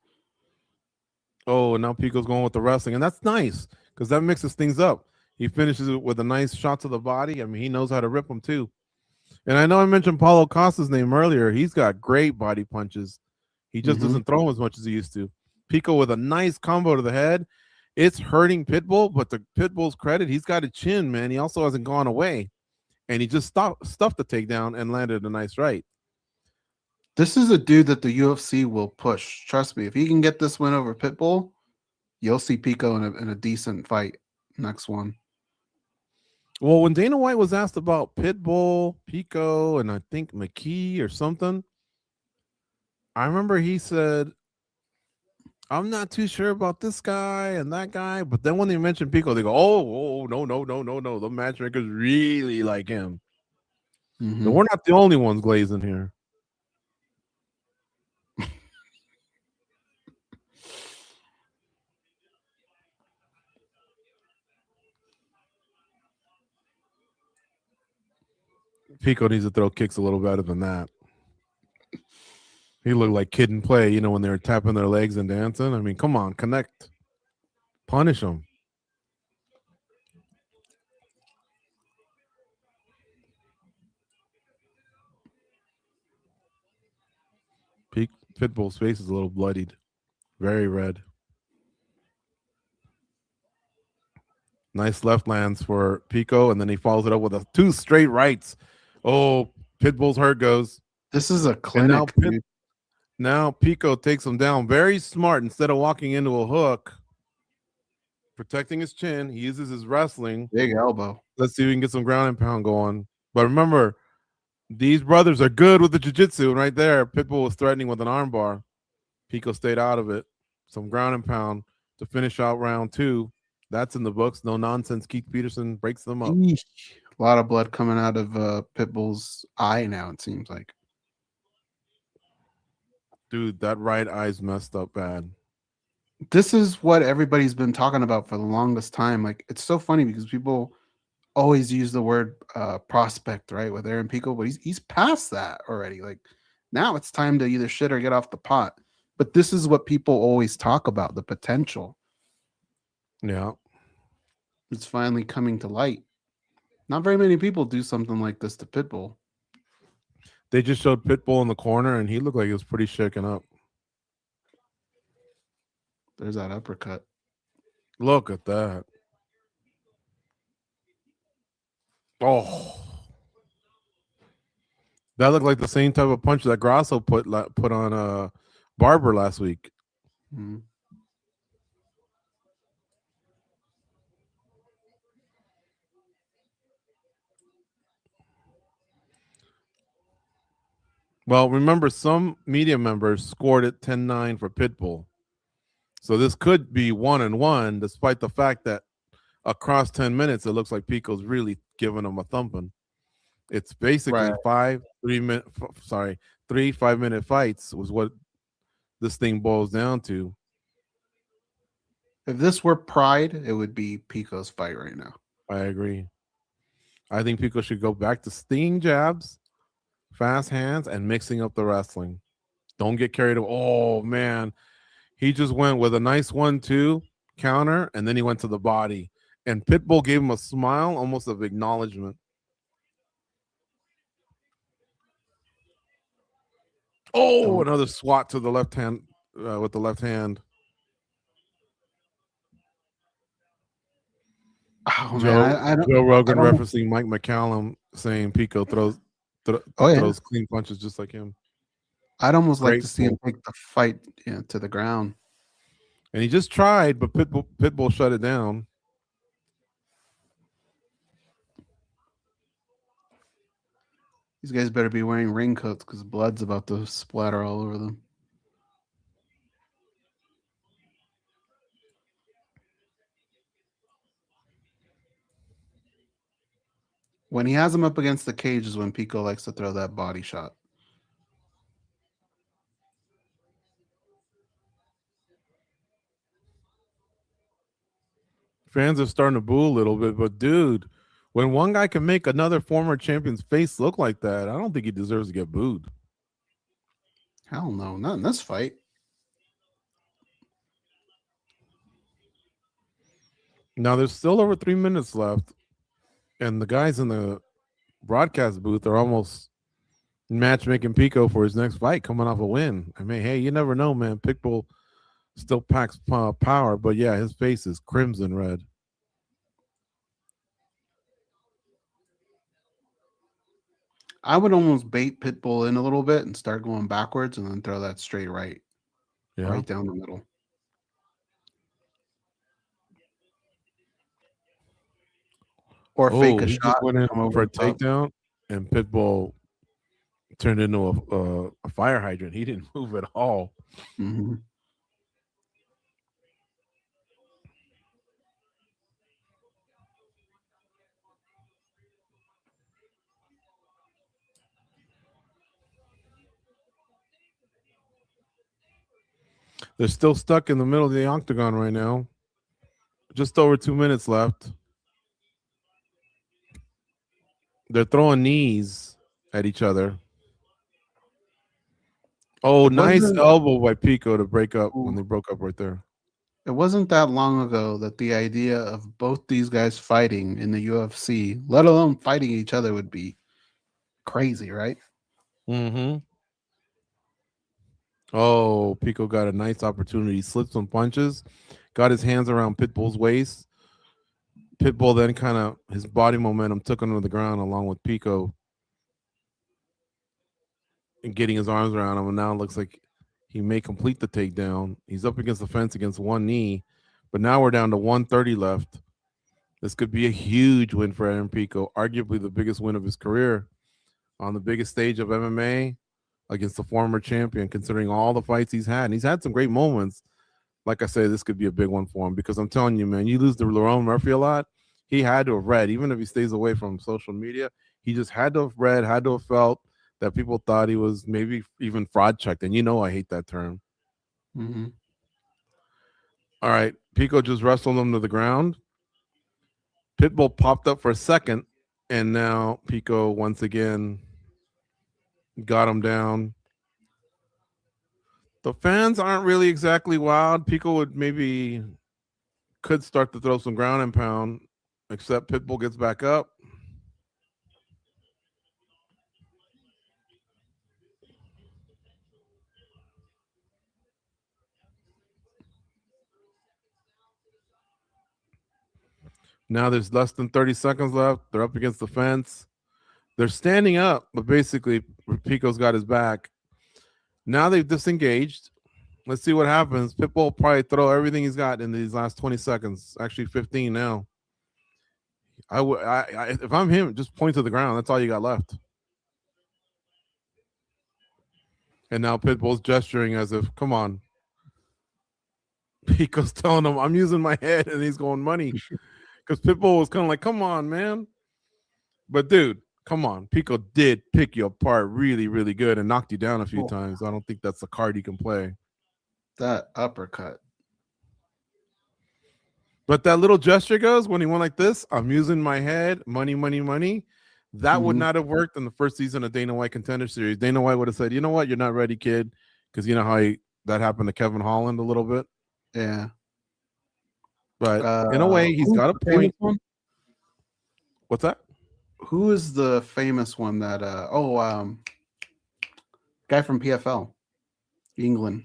Oh, and now Pico's going with the wrestling, and that's nice because that mixes things up. He finishes it with a nice shot to the body. I mean, he knows how to rip them too. And I know I mentioned Paulo Costa's name earlier. He's got great body punches. He just doesn't throw as much as he used to. Pico with a nice combo to the head. It's hurting Pitbull, but to Pitbull's credit, he's got a chin, man. He also hasn't gone away. And he just stuffed the takedown and landed a nice right. This is a dude that the UFC will push. Trust me, if he can get this win over Pitbull, you'll see Pico in a decent fight next one. Well, when Dana White was asked about Pitbull, Pico, and I think McKee or something, I remember he said, I'm not too sure about this guy and that guy. But then when they mentioned Pico, they go, oh, no. The matchmakers really like him. Mm-hmm. But we're not the only ones glazing here. Pico needs to throw kicks a little better than that. He looked like Kid and Play, you know, when they were tapping their legs and dancing. I mean, come on, connect. Punish them. Pitbull's face is a little bloodied. Very red. Nice left lands for Pico, and then he follows it up with 2 straight rights. Oh, Pitbull's hurt goes. This is a clinic. Now Pico takes him down. Very smart. Instead of walking into a hook, protecting his chin, he uses his wrestling. Big elbow. Let's see if we can get some ground and pound going. But remember, these brothers are good with the jiu-jitsu. And right there, Pitbull was threatening with an armbar. Pico stayed out of it. Some ground and pound to finish out round 2. That's in the books. No nonsense. Keith Peterson breaks them up. A lot of blood coming out of Pitbull's eye now, it seems like. Dude, that right eye's messed up bad. This is what everybody's been talking about for the longest time. Like, it's so funny because people always use the word prospect, right, with Aaron Pico, but he's past that already. Like, now it's time to either shit or get off the pot. But this is what people always talk about, the potential. Yeah. It's finally coming to light. Not very many people do something like this to Pitbull. They just showed Pitbull in the corner, and he looked like he was pretty shaken up. There's that uppercut. Look at that. Oh. That looked like the same type of punch that Grasso put on Barber last week. Mm-hmm. Well, remember, some media members scored it 10-9 for Pitbull. So this could be 1-1, despite the fact that across 10 minutes, it looks like Pico's really giving him a thumping. It's basically Right. 5 minute fights was what this thing boils down to. If this were Pride, it would be Pico's fight right now. I agree. I think people should go back to stinging jabs, fast hands, and mixing up the wrestling. Don't get carried away. Oh man, he just went with a nice 1-2 counter, and then he went to the body. And Pitbull gave him a smile, almost of acknowledgement. Oh, another swat to the left hand with the left hand. Oh man, I don't. Joe Rogan referencing Mike McCallum saying Pico throws clean punches just like him. I'd almost like to see him take the fight to the ground. And he just tried, but Pitbull shut it down. These guys better be wearing raincoats because blood's about to splatter all over them. When he has him up against the cage is when Pico likes to throw that body shot. Fans are starting to boo a little bit, but dude, when one guy can make another former champion's face look like that, I don't think he deserves to get booed. Hell no, not in this fight. Now there's still over 3 minutes left, and the guys in the broadcast booth are almost matchmaking Pico for his next fight, coming off a win. I mean, hey, you never know, man. Pitbull still packs power, but yeah, his face is crimson red. I would almost bait Pitbull in a little bit and start going backwards and then throw that straight right down the middle. Or fake a shot. Went in for a takedown, and Pitbull turned into a fire hydrant. He didn't move at all. Mm-hmm. They're still stuck in the middle of the octagon right now. Just over 2 minutes left. They're throwing knees at each other. Oh, nice elbow by Pico to break up when they broke up right there. It wasn't that long ago that the idea of both these guys fighting in the UFC, let alone fighting each other, would be crazy, right? Mm-hmm. Oh, Pico got a nice opportunity. Slipped some punches, got his hands around Pitbull's waist. Pitbull then kind of, his body momentum took him to the ground along with Pico and getting his arms around him. And now it looks like he may complete the takedown. He's up against the fence against one knee, but now we're down to 130 left. This could be a huge win for Aaron Pico, arguably the biggest win of his career on the biggest stage of MMA against the former champion, considering all the fights he's had. And he's had some great moments. Like I say, this could be a big one for him because I'm telling you, man, you lose to Lerone Murphy a lot. He had to have read, even if he stays away from social media, he just had to have read, had to have felt that people thought he was maybe even fraud checked. And you know I hate that term. Mm-hmm. All right, Pico just wrestled him to the ground. Pitbull popped up for a second, and now Pico once again got him down. The fans aren't really exactly wild. Pico could start to throw some ground and pound, except Pitbull gets back up. Now there's less than 30 seconds left. They're up against the fence. They're standing up, but basically Pico's got his back. Now they've disengaged. Let's see what happens. Pitbull will probably throw everything he's got in these last 20 seconds. Actually, 15 now. If I'm him, just point to the ground. That's all you got left. And now Pitbull's gesturing as if, come on. Pico's telling him, I'm using my head, and he's going money. Because Pitbull was kind of like, come on, man. But, dude, Come on, Pico did pick you apart really, really good and knocked you down a few times. I don't think that's a card you can play. That uppercut. But that little gesture goes when he went like this, I'm using my head, money, money, money. That would not have worked in the first season of Dana White Contender Series. Dana White would have said, you know what, you're not ready, kid. Because you know how that happened to Kevin Holland a little bit. Yeah. But in a way, he's got a point. What's that? Who is the famous one that guy from PFL, England.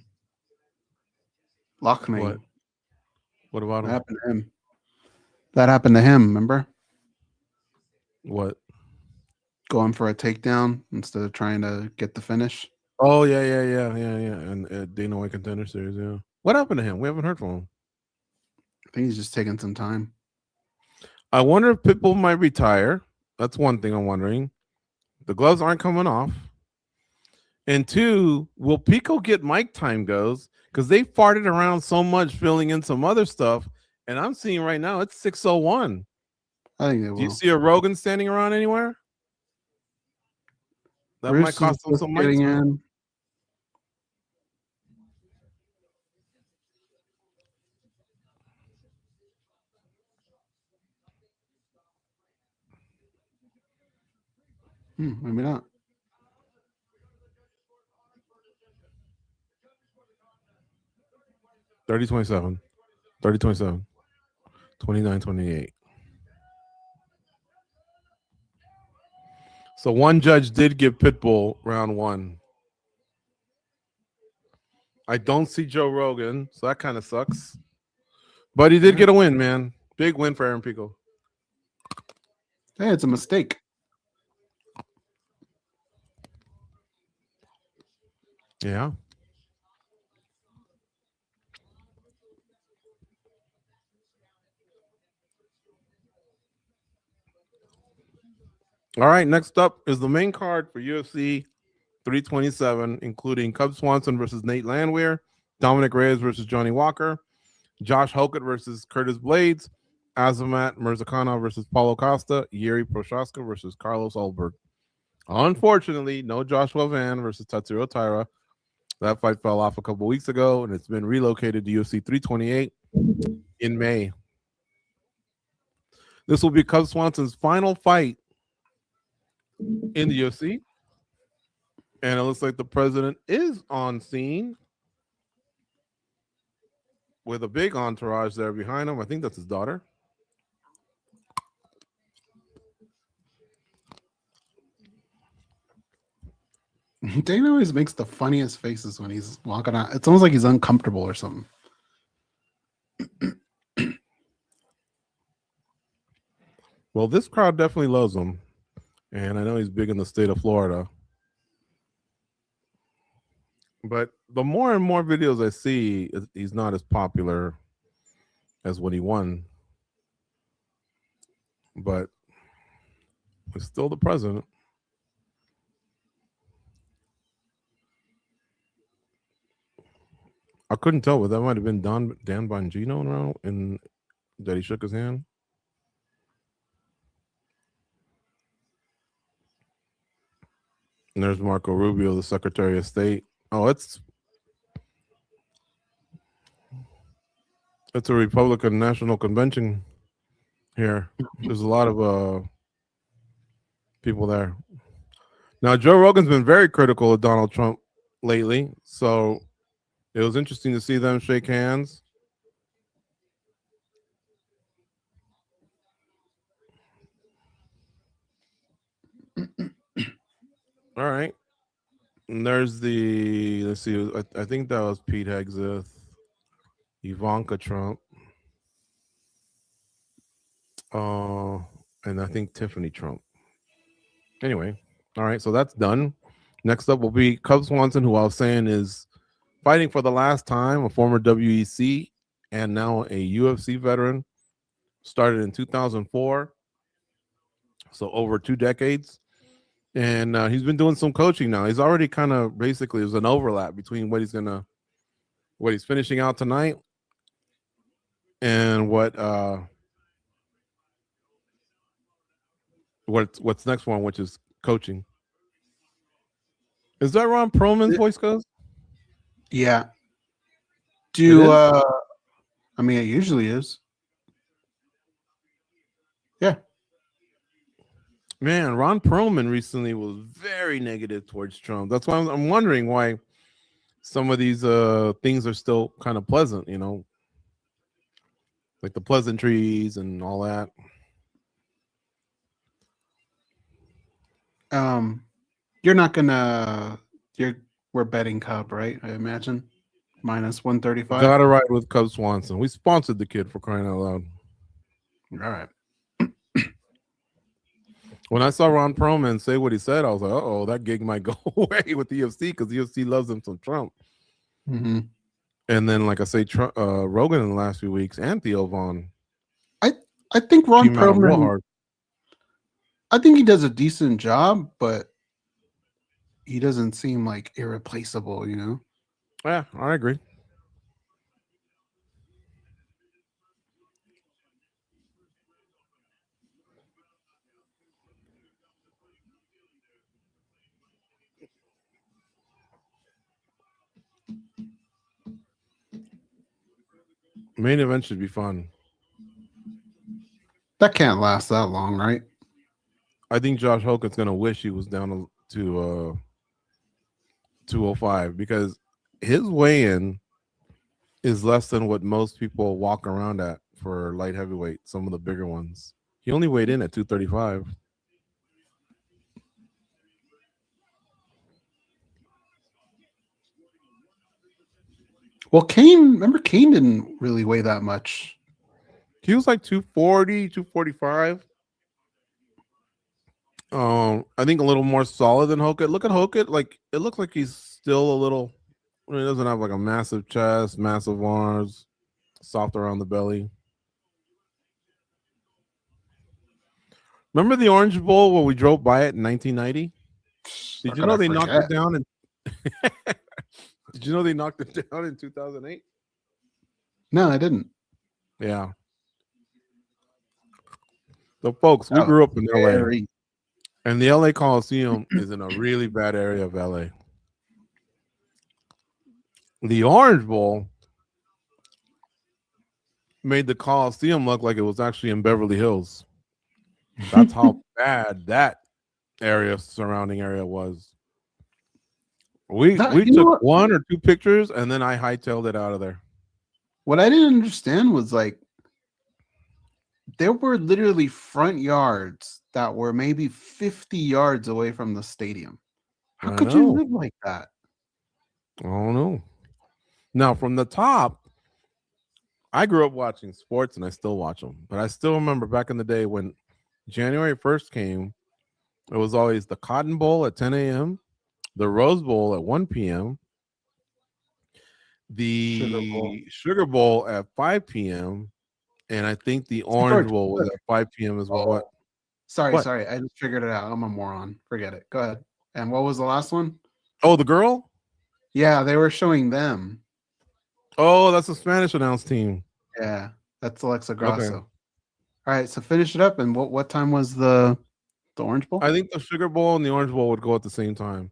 Lockman. What about him? That happened to him. That happened to him, remember? What? Going for a takedown instead of trying to get the finish. Oh, yeah. And Dana White Contender Series, yeah. What happened to him? We haven't heard from him. I think he's just taking some time. I wonder if Pitbull might retire. That's one thing I'm wondering. The gloves aren't coming off. And two, will Pico get mic time goes? Because they farted around so much filling in some other stuff. And I'm seeing right now it's 6:01. I think they will. Do you see a Rogan standing around anywhere? That Bruce might cost them some mic time. Maybe not. $30-27, 30-27, 29-28. So one judge did give Pitbull round one. I don't see Joe Rogan, so that kind of sucks. But he did get a win, man. Big win for Aaron Pico. Hey, it's a mistake. Yeah. All right, next up is the main card for UFC 327, including Cub Swanson versus Nate Landwehr, Dominic Reyes versus Johnny Walker, Josh Hokett versus Curtis Blades, Azamat Merzakonov versus Paulo Costa, Jiri Prochazka versus Carlos Ulberg. Unfortunately, no Joshua Van versus Tatsuro Taira. That fight fell off a couple weeks ago, and it's been relocated to UFC 328 in May. This will be Cub Swanson's final fight in the UFC. And it looks like the president is on scene with a big entourage there behind him. I think that's his daughter. Dana always makes the funniest faces when he's walking out. It's almost like he's uncomfortable or something. Well, this crowd definitely loves him. And I know he's big in the state of Florida. But the more and more videos I see, he's not as popular as when he won. But he's still the president. I couldn't tell, but that might have been Dan Bongino around and that he shook his hand. And there's Marco Rubio, the Secretary of State. Oh, it's a Republican National Convention here. There's a lot of people there. Now, Joe Rogan's been very critical of Donald Trump lately, so it was interesting to see them shake hands. All right. And there's the, let's see, I think that was Pete Hegseth, Ivanka Trump, and I think Tiffany Trump. Anyway, all right, so that's done. Next up will be Cub Swanson, who I was saying is fighting for the last time, a former WEC and now a UFC veteran. Started in 2004, so over 2 decades. And he's been doing some coaching now. He's already kind of basically, there's an overlap between what he's finishing out tonight and what what's next one, which is coaching. Is that Ron Perlman's voice, Goze? Yeah. I mean, it usually is. Yeah. Man, Ron Perlman recently was very negative towards Trump. That's why I'm wondering why some of these things are still kind of pleasant, like the pleasantries and all that. You're not gonna. We're betting Cub, right? I imagine minus 135. Gotta ride with Cub Swanson. We sponsored the kid, for crying out loud. All right. When I saw Ron Perlman say what he said, I was like, "Oh, that gig might go away with the UFC because the UFC loves him some Trump." Mm-hmm. And then, like I say, Rogan in the last few weeks and Theo Vaughn. I think Ron Perlman. Hard. I think he does a decent job, but he doesn't seem like irreplaceable. Yeah, I agree. Main event should be fun. That can't last that long, right? I think Josh Hogan's gonna wish he was down to 205 because his weigh-in is less than what most people walk around at for light heavyweight. Some of the bigger ones. He only weighed in at 235. Well, Kane didn't really weigh that much. He was like 240, 245. I think a little more solid than Hogan. Look at Hogan. Like, it looks like he's still a little. He doesn't have like a massive chest, massive arms, soft around the belly. Remember the Orange Bowl where we drove by it in 1990? Did you know they knocked it down? Did you know they knocked it down in 2008? No, I didn't. Yeah. So, folks, we grew up in LA. And the LA Coliseum is in a really bad area of LA. The Orange Bowl made the Coliseum look like it was actually in Beverly Hills. That's how bad that surrounding area was. We took one or two pictures and then I hightailed it out of there. What I didn't understand was like there were literally front yards that were maybe 50 yards away from the stadium. How could you live like that? I don't know. Now, from the top, I grew up watching sports and I still watch them. But I still remember back in the day when January 1st came, it was always the Cotton Bowl at 10 a.m., the Rose Bowl at 1 p.m., the Sugar Bowl at 5 p.m., and I think the Orange Bowl was at 5 p.m. as well. What? Sorry. I just figured it out. I'm a moron. Forget it. Go ahead. And what was the last one? Oh, the girl? Yeah, they were showing them. Oh, that's a Spanish announced team. Yeah, that's Alexa Grasso. Okay. All right, so finish it up. And what time was the Orange Bowl? I think the Sugar Bowl and the Orange Bowl would go at the same time.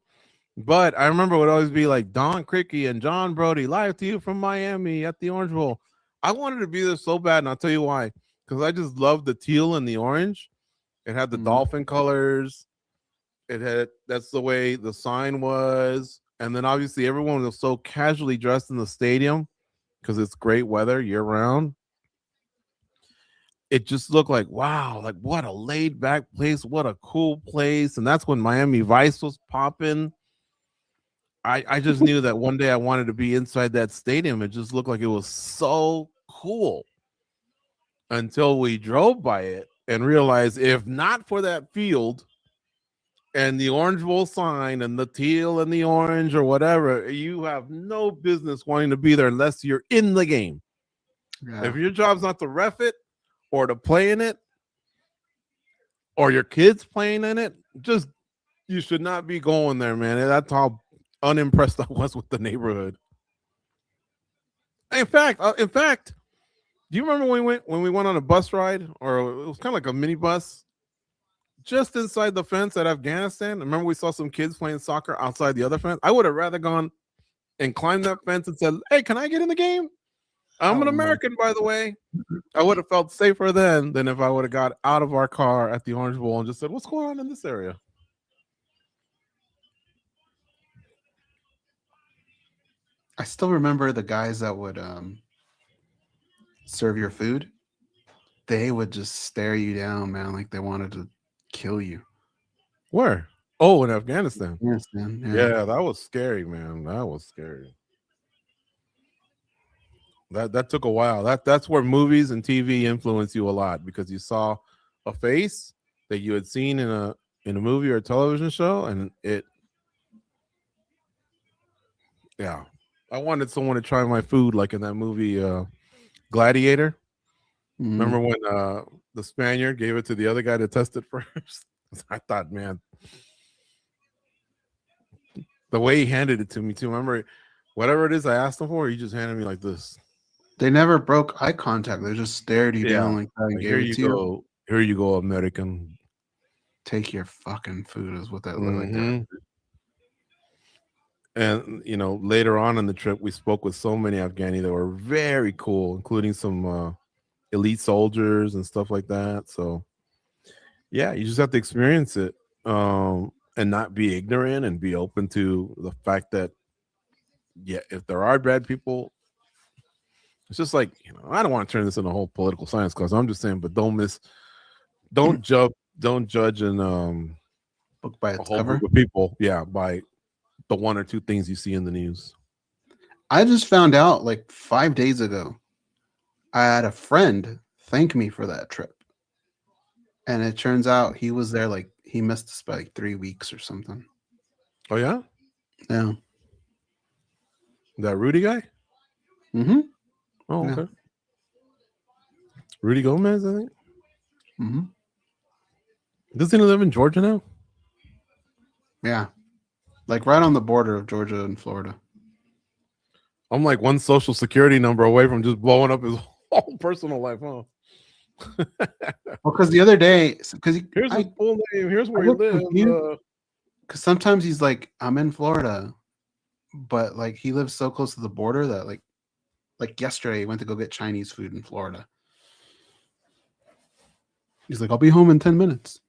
But I remember it would always be like Don Criqui and John Brody live to you from Miami at the Orange Bowl. I wanted to be there so bad, and I'll tell you why. Because I just loved the teal and the orange. It had the dolphin colors. That's the way the sign was. And then obviously everyone was so casually dressed in the stadium because it's great weather year round. It just looked like, wow, like what a laid back place. What a cool place. And that's when Miami Vice was popping. I just knew that one day I wanted to be inside that stadium. It just looked like it was so cool until we drove by it and realized if not for that field and the Orange Bowl sign and the teal and the orange or whatever, you have no business wanting to be there unless you're in the game. Yeah. If your job's not to ref it or to play in it or your kids playing in it, just you should not be going there, man. That's how unimpressed I was with the neighborhood. In fact, do you remember when we went on a bus ride, or it was kind of like a mini bus? just inside the fence at Afghanistan. Remember we saw some kids playing soccer outside the other fence? I would have rather gone and climbed that fence and said, hey, can I get in the game? I'm an American, by the way. I would have felt safer then than if I would have got out of our car at the Orange Bowl and just said, what's going on in this area? I still remember the guys that would serve your food. They would just stare you down, man, like they wanted to kill you. Where? Oh, in Afghanistan. Yeah, that was scary, man. That was scary. That took a while. That's where movies and TV influence you a lot, because you saw a face that you had seen in a movie or a television show, and I wanted someone to try my food, like in that movie Gladiator. Mm-hmm. Remember when the Spaniard gave it to the other guy to test it first? I thought, man, the way he handed it to me too. Remember, whatever it is I asked him for, he just handed me like this. They never broke eye contact. They just stared you down like that and gave it to you. Here you go, American. Take your fucking food is what that looked like there. And, you know, later on in the trip, we spoke with so many Afghani that were very cool, including some elite soldiers and stuff like that. So, yeah, you just have to experience it and not be ignorant and be open to the fact that, yeah, if there are bad people, it's just like, you know, I don't want to turn this into a whole political science class. I'm just saying, but don't judge and book by its a whole cover. Group of people, by the one or two things you see in the news. I just found out like 5 days ago, I had a friend thank me for that trip. And it turns out he was there, like he missed us by like 3 weeks or something. Oh, yeah? Yeah. That Rudy guy? Mm-hmm. Oh, okay. Yeah. Rudy Gomez, I think. Mm-hmm. Doesn't he live in Georgia now? Yeah. Like right on the border of Georgia and Florida. I'm like one social security number away from just blowing up his whole personal life, huh? Well, because the other day, here's his full name, here's where he lives. Because sometimes he's like, I'm in Florida, but like he lives so close to the border that like yesterday he went to go get Chinese food in Florida. He's like, I'll be home in 10 minutes.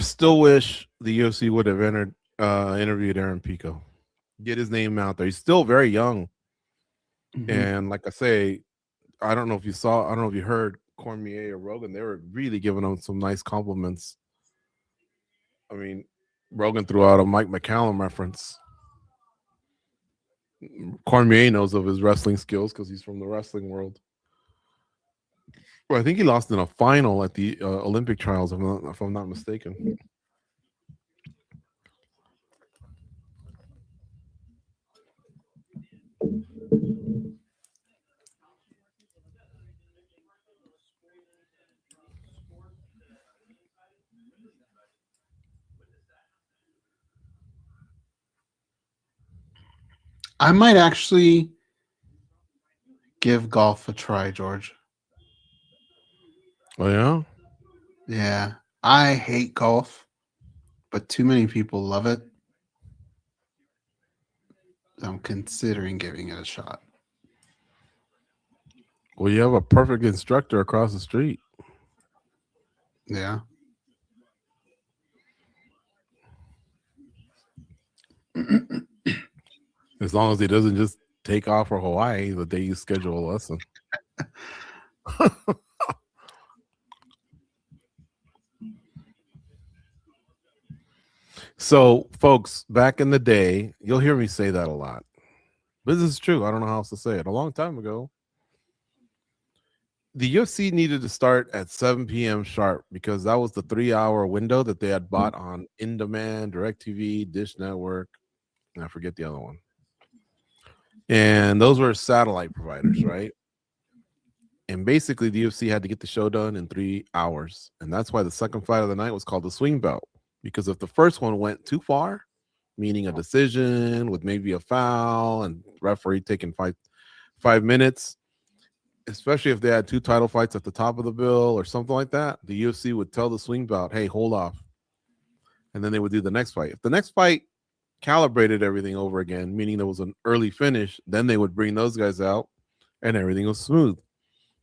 Still wish the UFC would have interviewed Aaron Pico. Get his name out there. He's still very young. Mm-hmm. And like I say, I don't know if you heard Cormier or Rogan, they were really giving him some nice compliments. I mean, Rogan threw out a Mike McCallum reference. Cormier knows of his wrestling skills because he's from the wrestling world. Well, I think he lost in a final at the Olympic trials, if I'm not mistaken. I might actually give golf a try, George. Oh, yeah? Yeah. I hate golf, but too many people love it. I'm considering giving it a shot. Well, you have a perfect instructor across the street. Yeah. As long as he doesn't just take off for Hawaii the day you schedule a lesson. So, folks, back in the day, you'll hear me say that a lot. But this is true. I don't know how else to say it. A long time ago, the UFC needed to start at 7 p.m. sharp because that was the 3-hour window that they had bought on In Demand, DirecTV, Dish Network, and I forget the other one. And those were satellite providers, right? And basically, the UFC had to get the show done in 3 hours. And that's why the second fight of the night was called the swing belt. Because if the first one went too far, meaning a decision with maybe a foul and referee taking 5 minutes, especially if they had 2 title fights at the top of the bill or something like that, the UFC would tell the swing bout, hey, hold off. And then they would do the next fight. If the next fight calibrated everything over again, meaning there was an early finish, then they would bring those guys out and everything was smooth.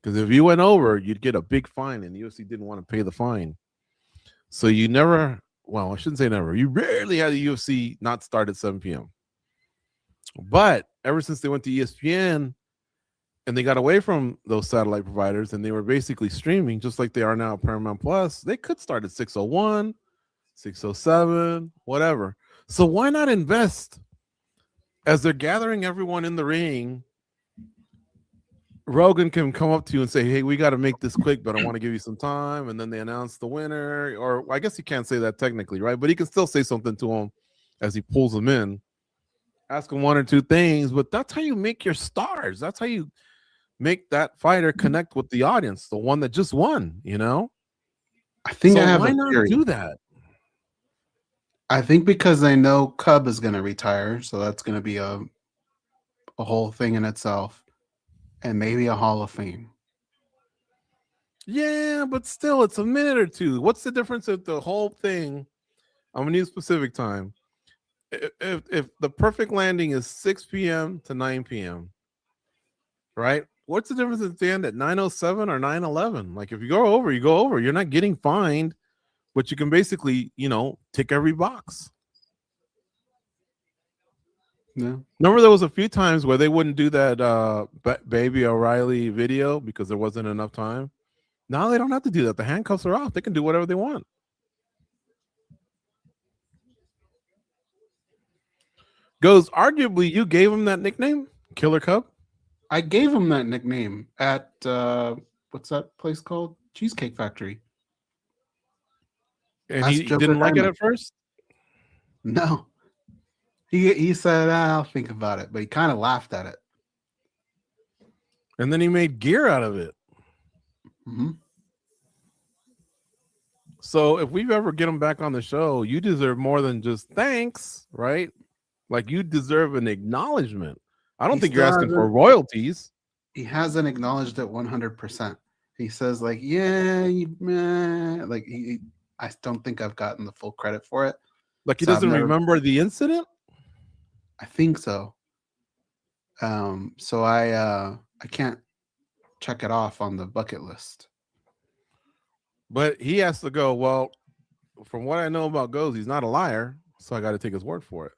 Because if you went over, you'd get a big fine, and the UFC didn't want to pay the fine. So you never, well, I shouldn't say never, you rarely had the UFC not start at 7 p.m. But ever since they went to ESPN and they got away from those satellite providers and they were basically streaming just like they are now at Paramount Plus, they could start at 6:01, 6:07, whatever. So why not invest as they're gathering everyone in the ring? Rogan can come up to you and say, hey, we got to make this quick, but I want to give you some time. And then they announce the winner. Or I guess he can't say that technically, right? But he can still say something to him as he pulls them in. Ask him 1 or 2 things. But that's how you make your stars. That's how you make that fighter connect with the audience, the one that just won, you know? I think so I have why a not theory. do that? I think because they know Cub is going to retire, so that's going to be a whole thing in itself. And maybe a Hall of Fame. Yeah, but still, it's a minute or 2. What's the difference if the whole thing? I'm gonna use specific time. If the perfect landing is 6 p.m. to 9 p.m., right? What's the difference at the end at 9:07 or 9:11? Like if you go over, you go over. You're not getting fined, but you can basically, tick every box. Yeah. Remember, there was a few times where they wouldn't do that Baby O'Reilly video because there wasn't enough time. Now they don't have to do that. The handcuffs are off. They can do whatever they want. Goze, arguably, you gave him that nickname, Killer Cub? I gave him that nickname at, what's that place called? Cheesecake Factory. And he didn't like it at first? No. He said, I'll think about it, but he kind of laughed at it. And then he made gear out of it. Mm-hmm. So if we ever get him back on the show, you deserve more than just thanks, right? Like you deserve an acknowledgement. I don't think you're asking for royalties. He hasn't acknowledged it 100%. He says like, yeah, I don't think I've gotten the full credit for it. Like he doesn't remember the incident? I think so. So I can't check it off on the bucket list. But he has to go, well, from what I know about Goze, he's not a liar, so I got to take his word for it.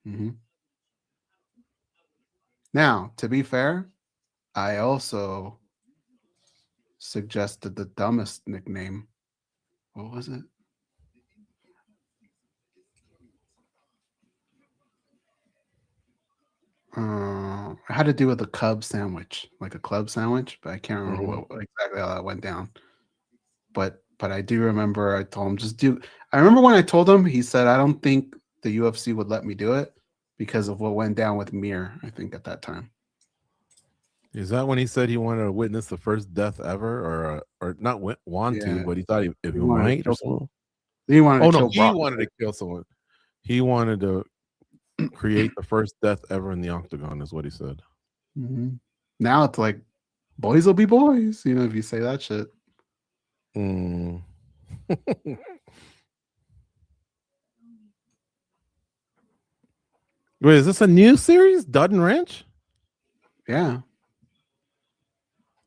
Mm-hmm. Now, to be fair, I also suggested the dumbest nickname. What was it? It had to do with a Cub sandwich, like a club sandwich, but I can't remember exactly how that went down. But I do remember I told him just do. I remember when I told him, he said, I don't think the UFC would let me do it because of what went down with Mir, I think at that time. Is that when he said he wanted to witness the first death ever, or not want to, but he thought if he might or something? He wanted to he wanted to kill someone. He wanted to create the first death ever in the octagon, is what he said. Mm-hmm. Now it's like, boys will be boys, if you say that shit. Mm. Wait, is this a new series, Dutton Ranch? Yeah.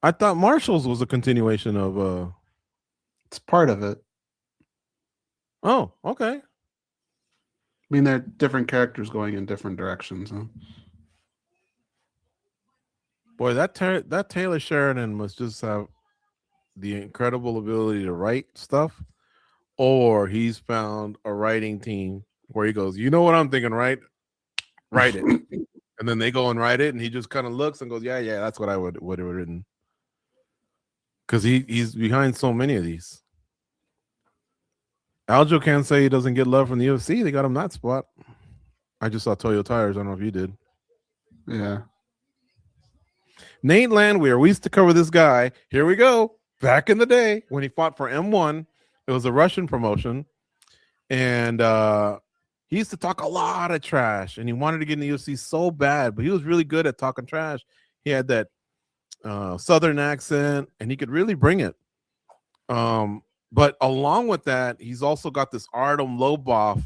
I thought Marshall's was a continuation of It's part of it. Oh, okay. I mean, they're different characters going in different directions. Huh? Boy, that Taylor Sheridan must just have the incredible ability to write stuff, or he's found a writing team where he goes, you know what I'm thinking, right? Write it. And then they go and write it, and he just kind of looks and goes, yeah, that's what I would have written. Because he's behind so many of these. Aljo can't say he doesn't get love from the UFC. They got him that spot. I just saw Toyo Tires. I don't know if you did. Yeah. Nate Landwehr. We used to cover this guy. Here we go. Back in the day when he fought for M1. It was a Russian promotion. And he used to talk a lot of trash. And he wanted to get in the UFC so bad. But he was really good at talking trash. He had that southern accent, and he could really bring it. But along with that, he's also got this Artem Lobov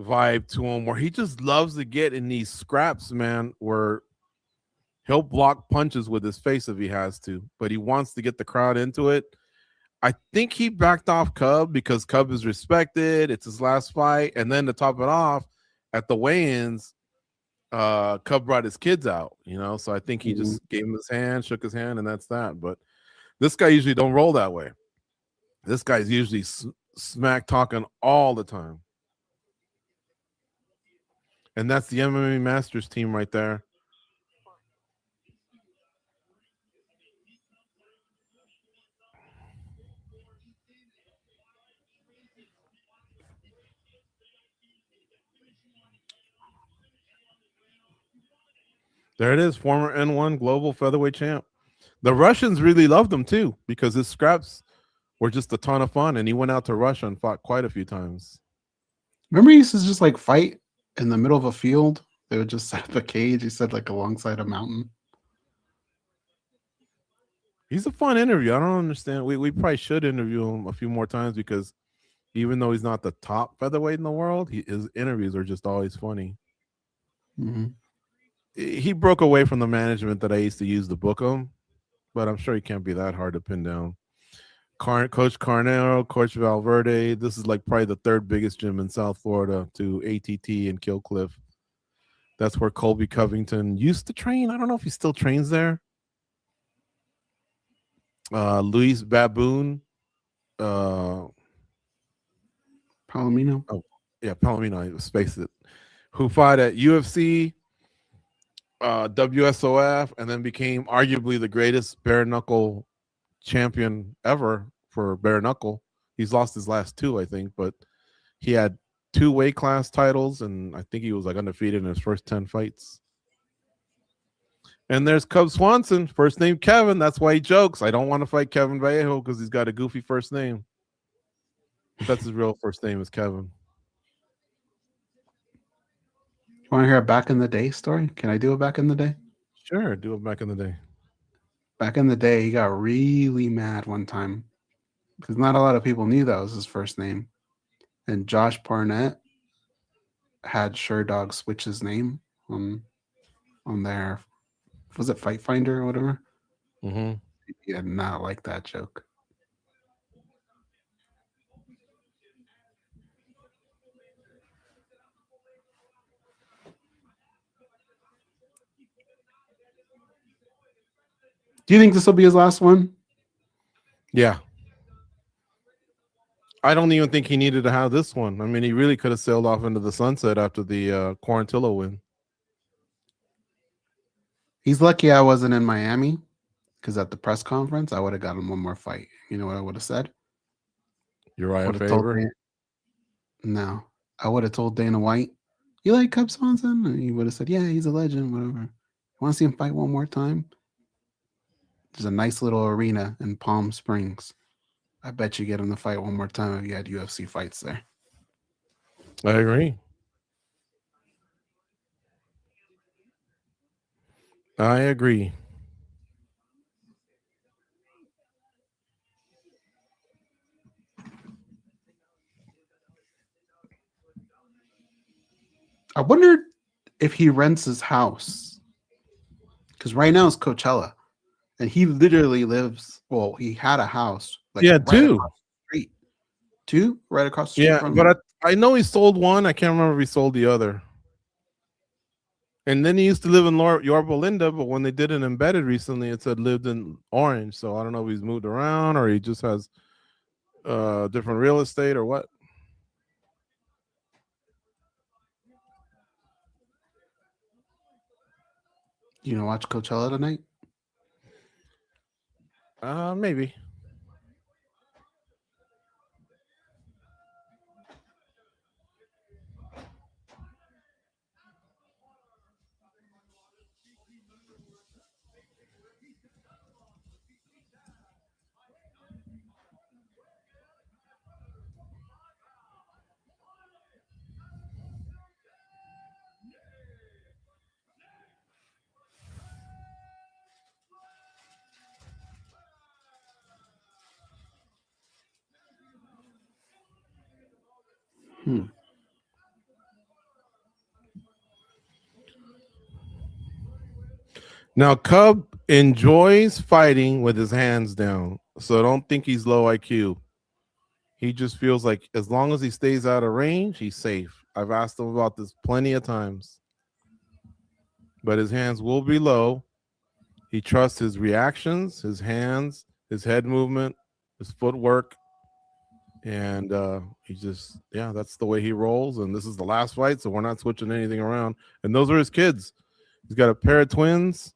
vibe to him, where he just loves to get in these scraps, man. Where he'll block punches with his face if he has to, but he wants to get the crowd into it. I think he backed off Cub because Cub is respected. It's his last fight. And then to top it off, at the weigh-ins, Cub brought his kids out, so I think he just gave him his hand, shook his hand, and that's that. But this guy usually don't roll that way. This guy's usually smack talking all the time. And that's the MMA Masters team right there. There it is, former N1 global featherweight champ. The Russians really loved him too because his scraps were just a ton of fun, and he went out to Russia and fought quite a few times. Remember, he used to just like fight in the middle of a field. They would just set up a cage. He said like alongside a mountain. He's a fun interview. I don't understand. We probably should interview him a few more times because even though he's not the top featherweight in the world, his interviews are just always funny. Mm-hmm. He broke away from the management that I used to use to book him, but I'm sure he can't be that hard to pin down. Coach Carnero, Coach Valverde. This is like probably the third biggest gym in South Florida to ATT and Killcliff. That's where Colby Covington used to train. I don't know if he still trains there. Luis Baboon. Palomino. Oh, yeah, Palomino. I spaced it. Who fought at UFC, WSOF, and then became arguably the greatest bare knuckle champion ever for bare knuckle. He's lost his last two, I think, but he had 2 weight class titles, and I think he was like undefeated in his first 10 fights. And there's Cub Swanson, first name Kevin. That's why he jokes. I don't want to fight Kevin Vallejo because he's got a goofy first name. That's his real first name is Kevin. You want to hear a back in the day story? Can I do a back in the day? Sure, do it back in the day. Back in the day, he got really mad one time because not a lot of people knew that was his first name. And Josh Barnett had Sherdog switch his name on their, was it Fight Finder or whatever? Mm-hmm. He did not like that joke. Do you think this will be his last one? Yeah. I don't even think he needed to have this one. I mean, he really could have sailed off into the sunset after the Quarantillo win. He's lucky I wasn't in Miami because at the press conference, I would have got him one more fight. You know what I would have said? Uriah Faber? No. I would have told Dana White, you like Cub Swanson? And he would have said, yeah, he's a legend, whatever. Want to see him fight one more time? There's a nice little arena in Palm Springs. I bet you get him to fight one more time if you had UFC fights there. I agree. I agree. I wonder if he rents his house. Because right now it's Coachella. And he literally lives, well, he had a house. Like Yeah, right 2. across the street. 2? Right across the street Yeah, from but I know he sold one. I can't remember if he sold the other. And then he used to live in Yorba Linda, but when they did an embedded recently, it said lived in Orange. So I don't know if he's moved around or he just has different real estate or what. You know, watch Coachella tonight? Maybe. Now, Cub enjoys fighting with his hands down, so don't think he's low IQ. He just feels like as long as he stays out of range, he's safe. I've asked him about this plenty of times. But his hands will be low. He trusts his reactions, his hands, his head movement, his footwork. And he just, that's the way he rolls. And this is the last fight, so we're not switching anything around. And those are his kids. He's got a pair of twins,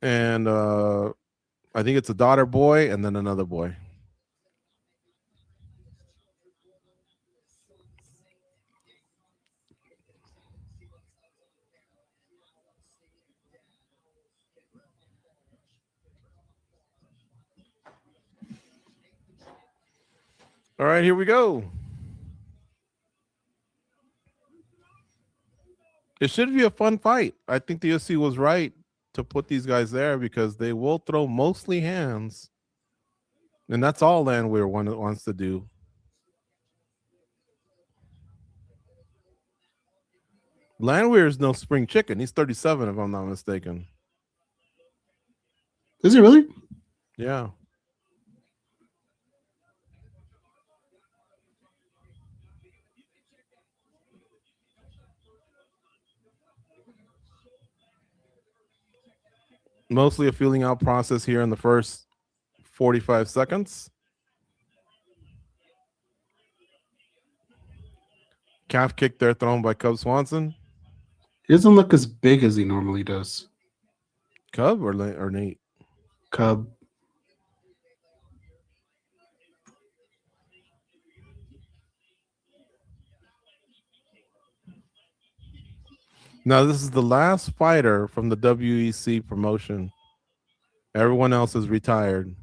and I think it's a daughter boy and then another boy. All right, here we go. It should be a fun fight. I think the UFC was right to put these guys there because they will throw mostly hands. And that's all Lanwir wants to do. Lanwir is no spring chicken. He's 37, if I'm not mistaken. Is he really? Yeah. Mostly a feeling out process here in the first 45 seconds. Calf kick there thrown by Cub Swanson. He doesn't look as big as he normally does. Cub or Nate? Cub. Now, this is the last fighter from the WEC promotion. Everyone else is retired.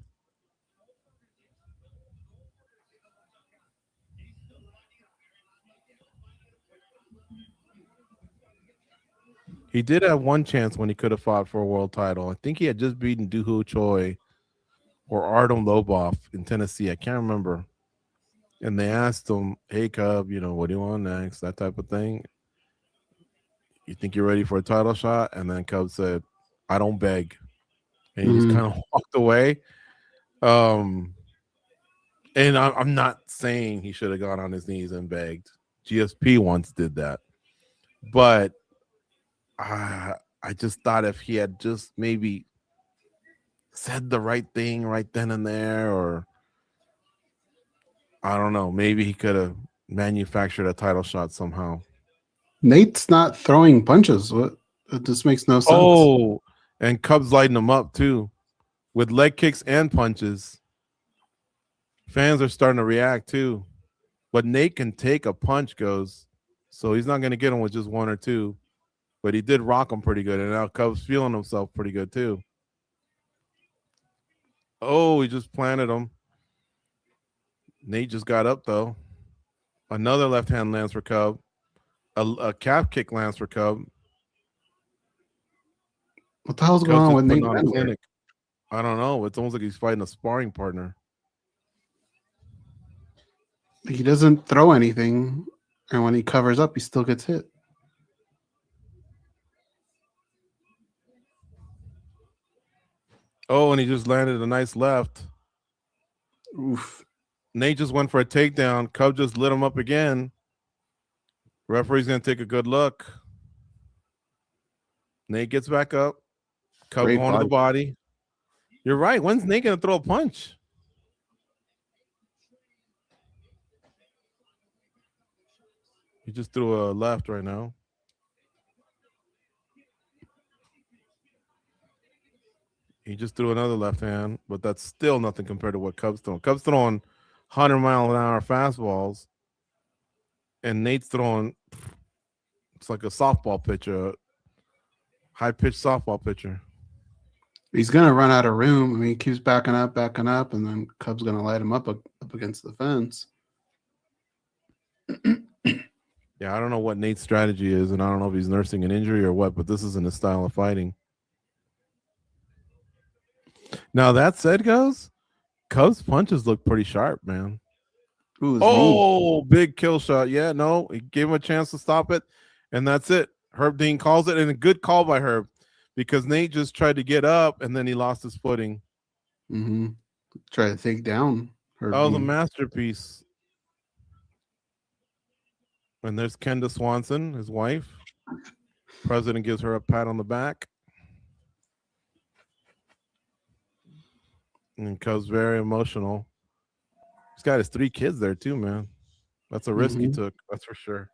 He did have one chance when he could have fought for a world title. I think he had just beaten Duhu Choi or Artem Lobov in Tennessee. I can't remember. And they asked him, hey, Cub, what do you want next? That type of thing. You think you're ready for a title shot? And then Cub said, I don't beg. And he just kind of walked away. And I'm not saying he should have gone on his knees and begged. GSP once did that. But I just thought if he had just maybe said the right thing right then and there, or I don't know, maybe he could have manufactured a title shot somehow. Nate's not throwing punches. What? It just makes no sense. Oh, and Cub's lighting him up too with leg kicks and punches. Fans are starting to react too. But Nate can take a punch, Goze. So he's not going to get him with just one or two. But he did rock him pretty good. And now Cub's feeling himself pretty good too. Oh, he just planted him. Nate just got up though. Another left hand lands for Cub. A calf kick lands for Cub. What the hell's going on with Nate? I don't know. It's almost like he's fighting a sparring partner. He doesn't throw anything, and when he covers up, he still gets hit. Oh, and he just landed a nice left. Oof. Nate just went for a takedown. Cub just lit him up again. Referee's going to take a good look. Nate gets back up. Cub going to the body. You're right. When's Nate going to throw a punch? He just threw a left right now. He just threw another left hand, but that's still nothing compared to what Cub's throwing. Cub's throwing 100-mile-an-hour fastballs, and Nate's throwing, it's like a softball pitcher, high-pitched softball pitcher. He's going to run out of room. I mean, he keeps backing up, and then Cub's going to light him up against the fence. Yeah, I don't know what Nate's strategy is, and I don't know if he's nursing an injury or what, but this isn't his style of fighting. Now, that said, Goze, Cub's punches look pretty sharp, man. Ooh, his knee. Oh, big kill shot. Yeah, no, he gave him a chance to stop it, and that's it. Herb Dean calls it, and a good call by Herb, because Nate just tried to get up, and then he lost his footing. Mm-hmm. Try to take down Herb That was a Dean. masterpiece. And there's Kenda Swanson, his wife. President gives her a pat on the back. And Cub's very emotional. He's got his 3 kids there too, man. That's a risk he took, that's for sure.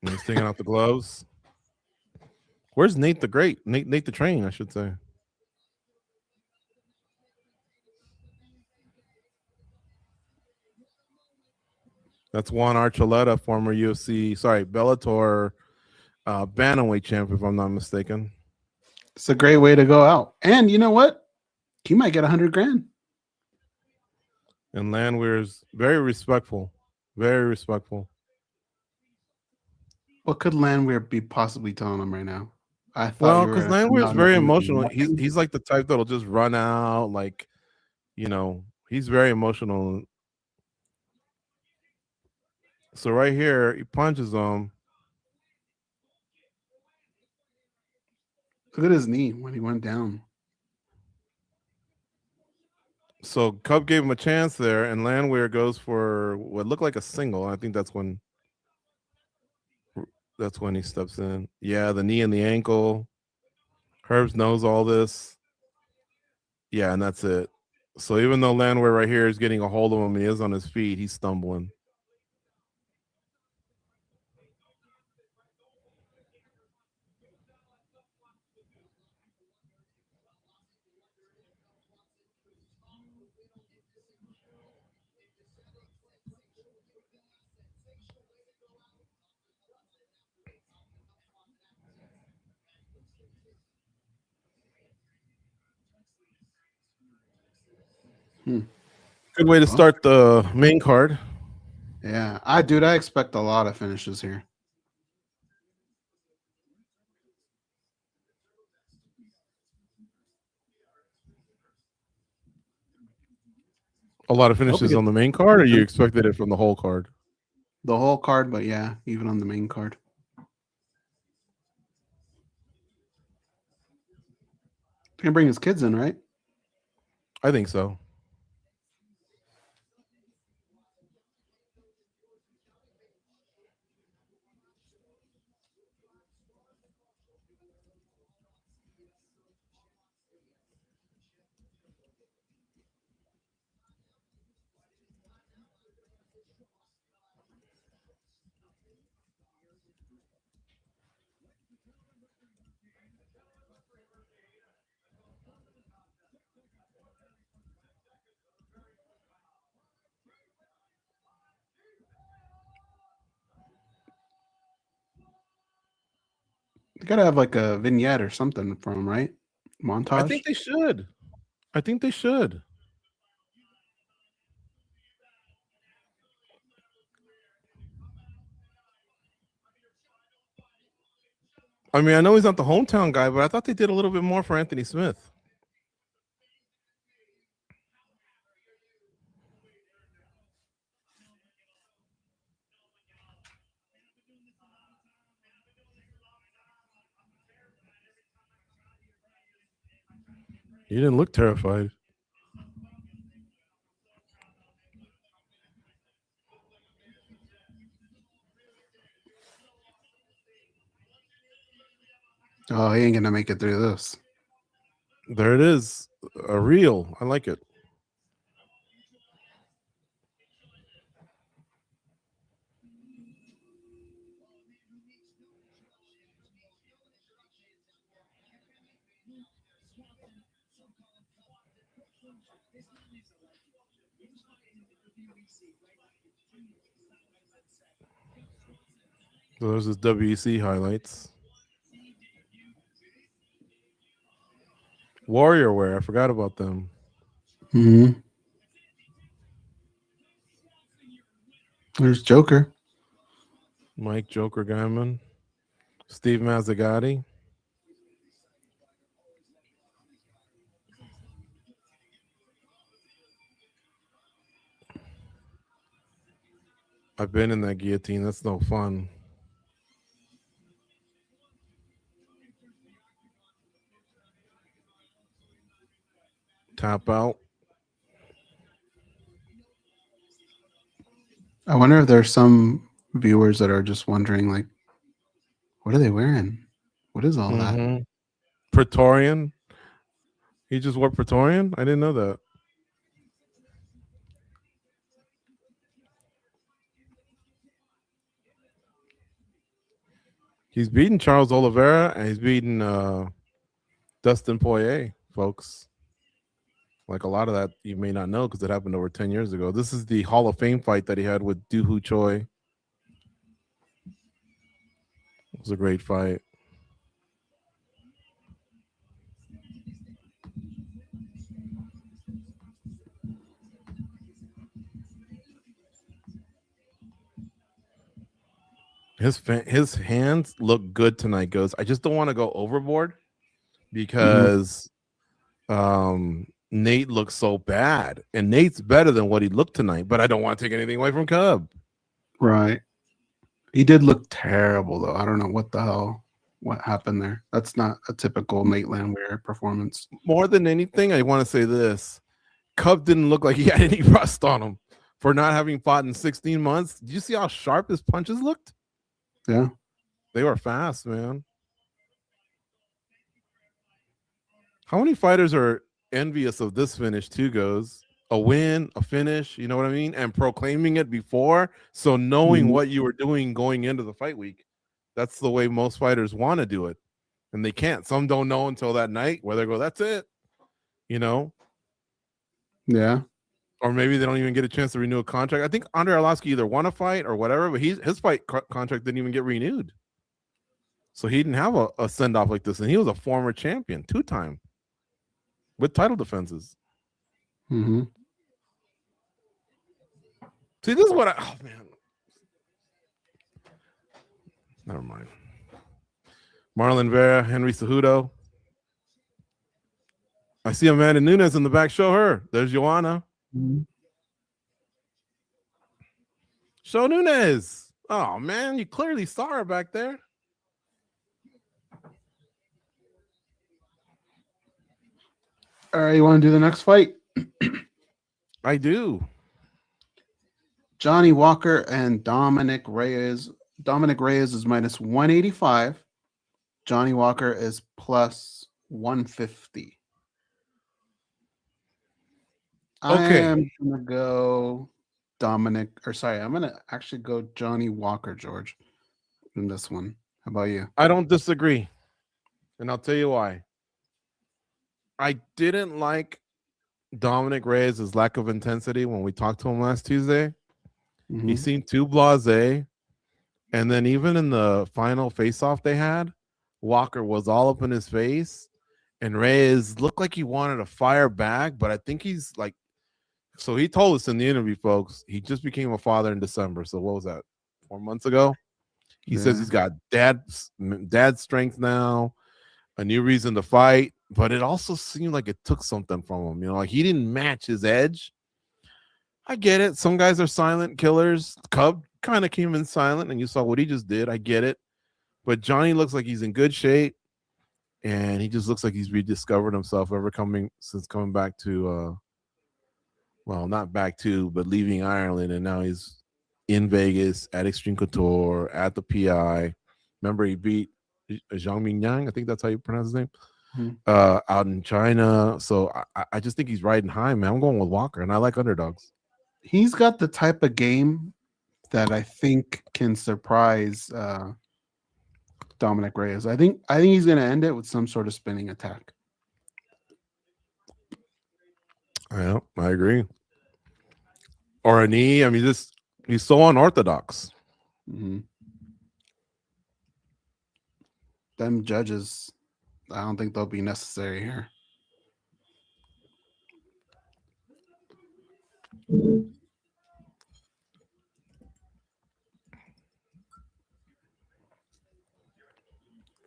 And he's taking out the gloves. Where's Nate the Great? Nate the Train, I should say. That's Juan Archuleta, former UFC, Bellator bantamweight champ, if I'm not mistaken. It's a great way to go out. And you know what? He might get $100,000. And Lanwir's very respectful. Very respectful. What could Landwehr be possibly telling him right now? I thought well, because Lanwir's very emotional. He's like the type that'll just run out, like, you know, he's very emotional. So right here, he punches him. Look at his knee when he went down. So Cub gave him a chance there, and Landwehr goes for what looked like a single. I think that's when he steps in. Yeah, the knee and the ankle. Herbs knows all this. Yeah, and that's it. So even though Landwehr right here is getting a hold of him, he is on his feet, he's stumbling. Good way to start the main card. Yeah, I expect a lot of finishes here. A lot of finishes on the main card, or you expected it from the whole card? The whole card, but yeah, even on the main card. He can bring his kids in, right? I think so. They gotta have like a vignette or something from him, right? Montage. I think they should. I mean, I know he's not the hometown guy, but I thought they did a little bit more for Anthony Smith. He didn't look terrified. Oh, he ain't gonna make it through this. There it is. A reel. I like it. So there's his WEC highlights. Warrior wear. I forgot about them. Mm-hmm. There's Joker. Mike Joker Gaiman. Steve Mazzagatti. I've been in that guillotine. That's no fun. Tap out. I wonder if there's some viewers that are just wondering, like, what are they wearing? What is all that? Praetorian. He just wore Praetorian? I didn't know that. He's beaten Charles Oliveira and he's beaten Dustin Poirier, folks. Like a lot of that you may not know because it happened over 10 years ago. This is the Hall of Fame fight that he had with Doo Ho Choi. It was a great fight. His hands look good tonight, Goze. I just don't want to go overboard because Nate looks so bad. And Nate's better than what he looked tonight, but I don't want to take anything away from Cub. Right. He did look terrible, though. I don't know what happened there. That's not a typical Nate Landwehr performance. More than anything, I want to say this. Cub didn't look like he had any rust on him for not having fought in 16 months. Did you see how sharp his punches looked? Yeah. They were fast, man. How many fighters are envious of this finish too, Goze? A win, a finish, you know what I mean? And proclaiming it before. So knowing what you were doing going into the fight week. That's the way most fighters want to do it. And they can't. Some don't know until that night where they go, that's it. You know? Yeah. Or maybe they don't even get a chance to renew a contract. I think Andre Arlovsky either won a fight or whatever, but his fight contract didn't even get renewed. So he didn't have a send-off like this. And he was a former champion, 2-time, with title defenses. Mm-hmm. See, this is what oh, man. Never mind. Marlon Vera, Henry Cejudo. I see Amanda Nunes in the back. Show her. There's Joanna. Show Nunes. Oh, man, you clearly saw her back there. All right, you want to do the next fight? I do. Johnny Walker and Dominic Reyes. Dominic Reyes is minus 185. Johnny Walker is plus 150. Okay. I'm going to go I'm going to actually go Johnny Walker, George, in this one. How about you? I don't disagree. And I'll tell you why. I didn't like Dominic Reyes' lack of intensity when we talked to him last Tuesday. Mm-hmm. He seemed too blasé. And then even in the final face-off they had, Walker was all up in his face. And Reyes looked like he wanted to fire back, but I think he's like, so he told us in the interview, folks, he just became a father in December. So what was that, 4 months ago? He says he's got dad strength now, a new reason to fight, but it also seemed like it took something from him. You know, like he didn't match his edge. I get it. Some guys are silent killers. Cub kind of came in silent, and you saw what he just did. I get it. But Johnny looks like he's in good shape, and he just looks like he's rediscovered himself since coming back to well, not back to, but leaving Ireland, and now he's in Vegas at Extreme Couture at the PI. Remember, he beat Zhang Mingyang, I think that's how you pronounce his name, out in China. So I just think he's riding high, man. I'm going with Walker, and I like underdogs. He's got the type of game that I think can surprise Dominic Reyes. I think he's going to end it with some sort of spinning attack. Yeah, I agree. Or a knee. I mean, he's so unorthodox. Mm-hmm. Them judges, I don't think they'll be necessary here.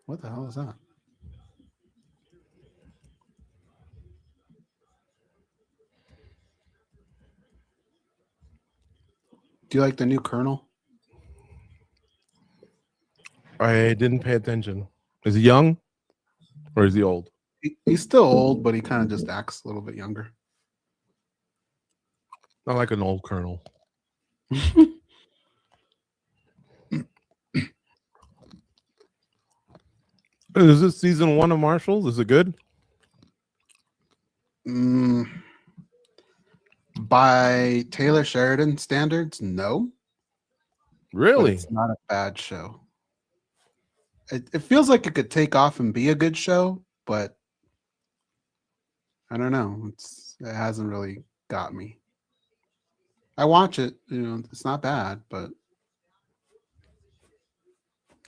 What the hell is that? Do you like the new Colonel? I didn't pay attention. Is he young or is he old? He's still old, but he kind of just acts a little bit younger. Not like an old colonel. Is this season 1 of Marshals? Is it good? By Taylor Sheridan standards, no. Really? But it's not a bad show. It feels like it could take off and be a good show, but I don't know. It hasn't really got me. I watch it, it's not bad, but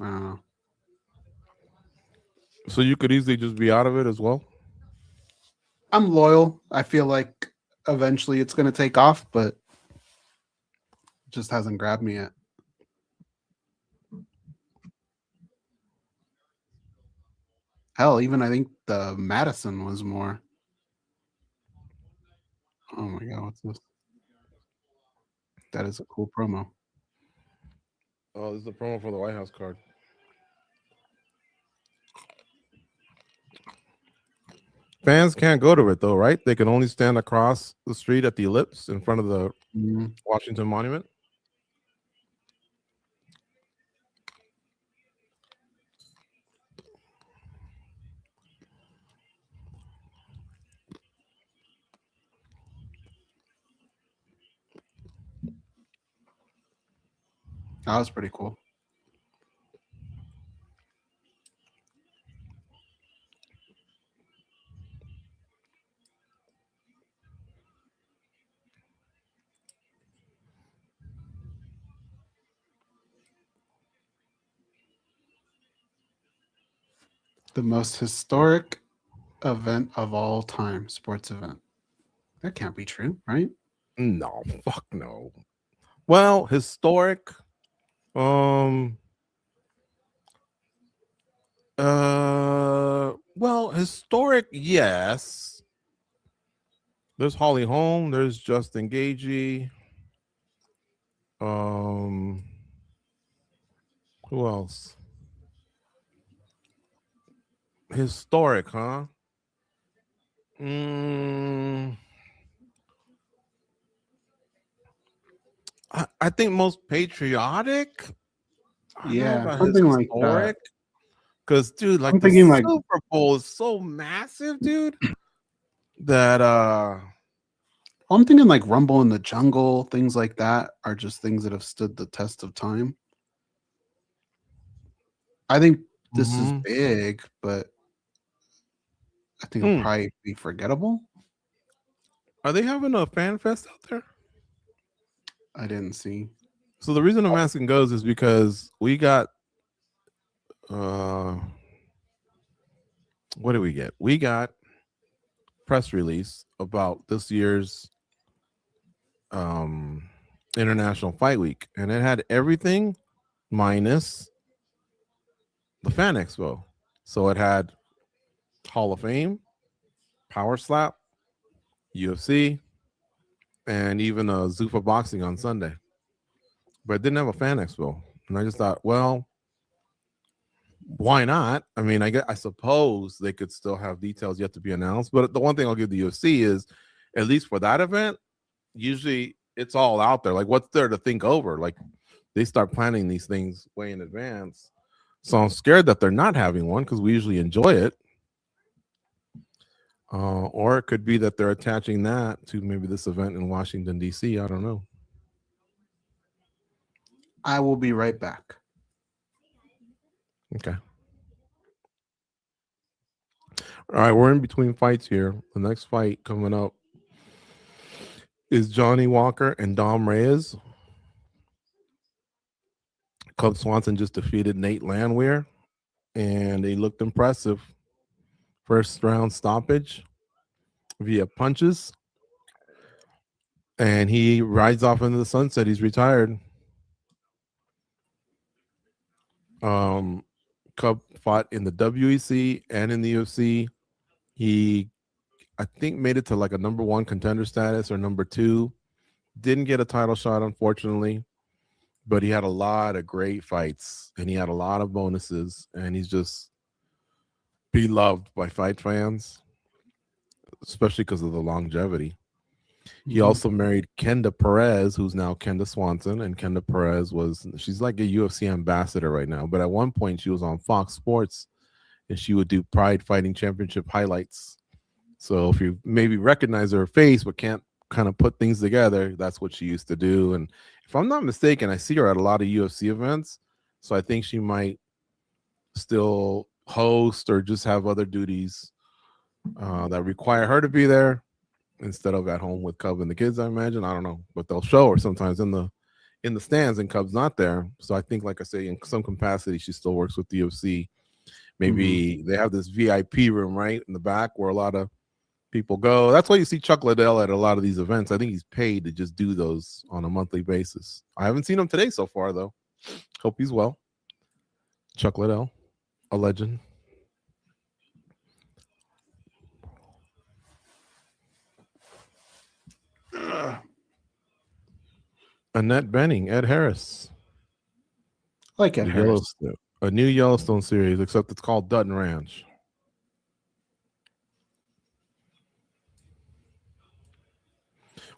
I don't know. So you could easily just be out of it as well? I'm loyal. I feel like eventually it's going to take off, but it just hasn't grabbed me yet. Hell, even I think the Madison was more. Oh my God, what's this? That is a cool promo. Oh, this is a promo for the White House card. Fans can't go to it though, right? They can only stand across the street at the Ellipse in front of the Washington Monument. That was pretty cool. The most historic event of all time, sports event. That can't be true, right? No, fuck no. Well, historic. Well, historic, yes. There's Holly Holm, there's Justin Gagey. Who else? Historic, huh? I think most patriotic. Yeah, something like that. Because, dude, like I'm the thinking like Super Bowl is so massive, dude. That I'm thinking like Rumble in the Jungle, things like that are just things that have stood the test of time. I think this is big, but I think it'll probably be forgettable. Are they having a fan fest out there? I didn't see. So the reason I'm asking Goze is because we got what did we get? We got press release about this year's International Fight Week, and it had everything minus the Fan Expo. So it had Hall of Fame, Power Slap, UFC, and even a Zuffa Boxing on Sunday. But it didn't have a Fan Expo. And I just thought, well, why not? I mean, I suppose they could still have details yet to be announced. But the one thing I'll give the UFC is, at least for that event, usually it's all out there. Like, what's there to think over? Like, they start planning these things way in advance. So I'm scared that they're not having one because we usually enjoy it. Or it could be that they're attaching that to maybe this event in Washington, D.C. I don't know. I will be right back. Okay. All right, we're in between fights here. The next fight coming up is Johnny Walker and Dom Reyes. Cub Swanson just defeated Nate Landwehr, and they looked impressive. First round stoppage via punches, and he rides off into the sunset. He's retired. Cub fought in the WEC and in the UFC. He, I think, made it to like a number 1 contender status or number 2. Didn't get a title shot, unfortunately, but he had a lot of great fights and he had a lot of bonuses, and he's just beloved by fight fans, especially because of the longevity. He also married Kenda Perez, who's now Kenda Swanson, and Kenda Perez she's like a UFC ambassador right now, but at one point she was on Fox Sports and she would do Pride Fighting Championship highlights. So if you maybe recognize her face but can't kind of put things together, that's what she used to do. And if I'm not mistaken, I see her at a lot of UFC events, so I think she might still host or just have other duties that require her to be there instead of at home with Cub and the kids, I imagine. I don't know, but they'll show her sometimes in the stands and Cub's not there. So I think, like I say, in some capacity, she still works with the UFC. Maybe they have this VIP room right in the back where a lot of people go. That's why you see Chuck Liddell at a lot of these events. I think he's paid to just do those on a monthly basis. I haven't seen him today so far, though. Hope he's well. Chuck Liddell, a legend. Annette Bening, Ed Harris. Like Ed Harris. A new Yellowstone series, except it's called Dutton Ranch.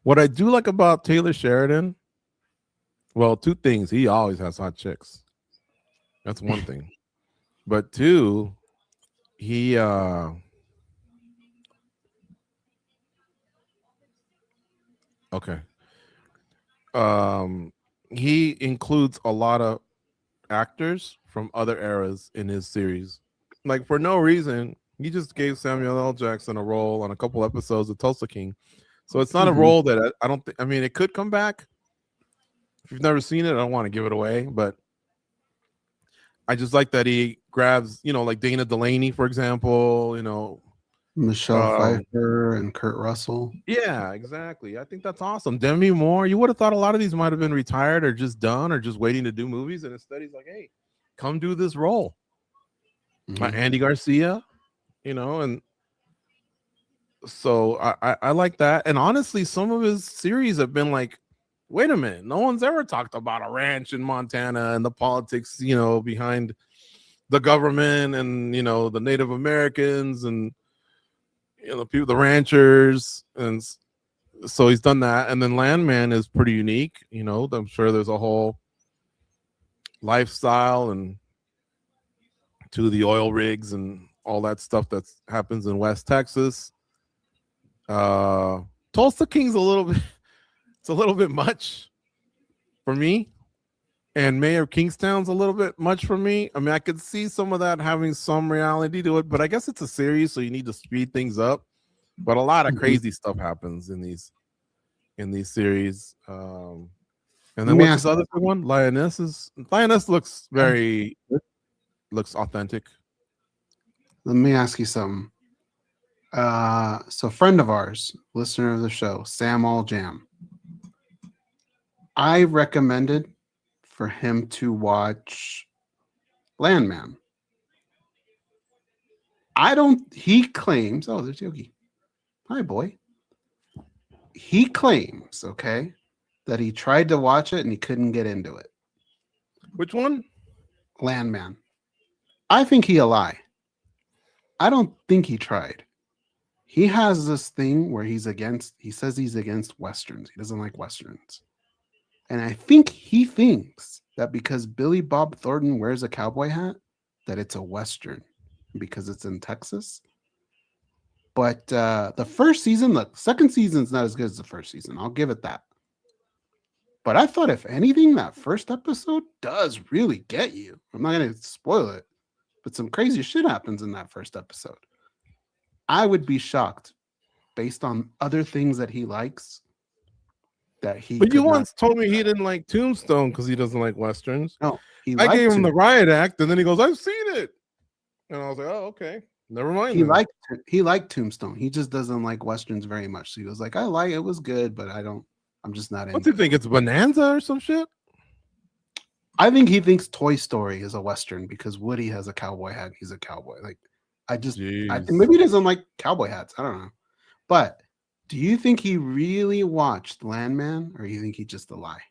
What I do like about Taylor Sheridan, well, 2 things. He always has hot chicks. That's one thing. But 2, he okay. He includes a lot of actors from other eras in his series. Like, for no reason, he just gave Samuel L. Jackson a role on a couple episodes of Tulsa King. So it's not a role that I don't think, I mean, it could come back. If you've never seen it, I don't want to give it away, but I just like that he grabs, like Dana Delaney, for example, Michelle Pfeiffer and Kurt Russell. Yeah, exactly. I think that's awesome. Demi Moore, you would have thought a lot of these might have been retired or just done or just waiting to do movies, and instead he's like, hey, come do this role. Andy Garcia, and so I like that. And honestly, some of his series have been like, wait a minute, no one's ever talked about a ranch in Montana and the politics, behind the government and, the Native Americans and, people, the ranchers. And so he's done that. And then Landman is pretty unique. I'm sure there's a whole lifestyle and to the oil rigs and all that stuff that happens in West Texas. Tulsa King's a little bit much for me. And Mayor of Kingstown's a little bit much for me. I mean, I could see some of that having some reality to it, but I guess it's a series, so you need to speed things up. But a lot of crazy stuff happens in these series. And then what's the other one? Lioness looks looks authentic. Let me ask you something. So a friend of ours, listener of the show, Sam All Jam, I recommended for him to watch Landman. He claims, oh, there's Yogi. Hi, boy. He claims, okay, that he tried to watch it and he couldn't get into it. Which one? Landman. I think he'll lie. I don't think he tried. He has this thing where he says he's against Westerns. He doesn't like Westerns. And I think he thinks that because Billy Bob Thornton wears a cowboy hat, that it's a Western because it's in Texas. But the first season, the second season's not as good as the first season. I'll give it that. But I thought, if anything, that first episode does really get you. I'm not going to spoil it, but some crazy shit happens in that first episode. I would be shocked, based on other things that he likes, that he. But you once told me he didn't like Tombstone because he doesn't like Westerns. No, I gave him the Riot Act, and then he goes, "I've seen it," and I was like, "Oh, okay, never mind." He liked Tombstone. He just doesn't like Westerns very much. So he was like, "I like it, was good, but I'm just not." What's he think? It's Bonanza or some shit? I think he thinks Toy Story is a Western because Woody has a cowboy hat. He's a cowboy. Like, I think maybe he doesn't like cowboy hats. I don't know. But do you think he really watched Landman, or you think he just a lie?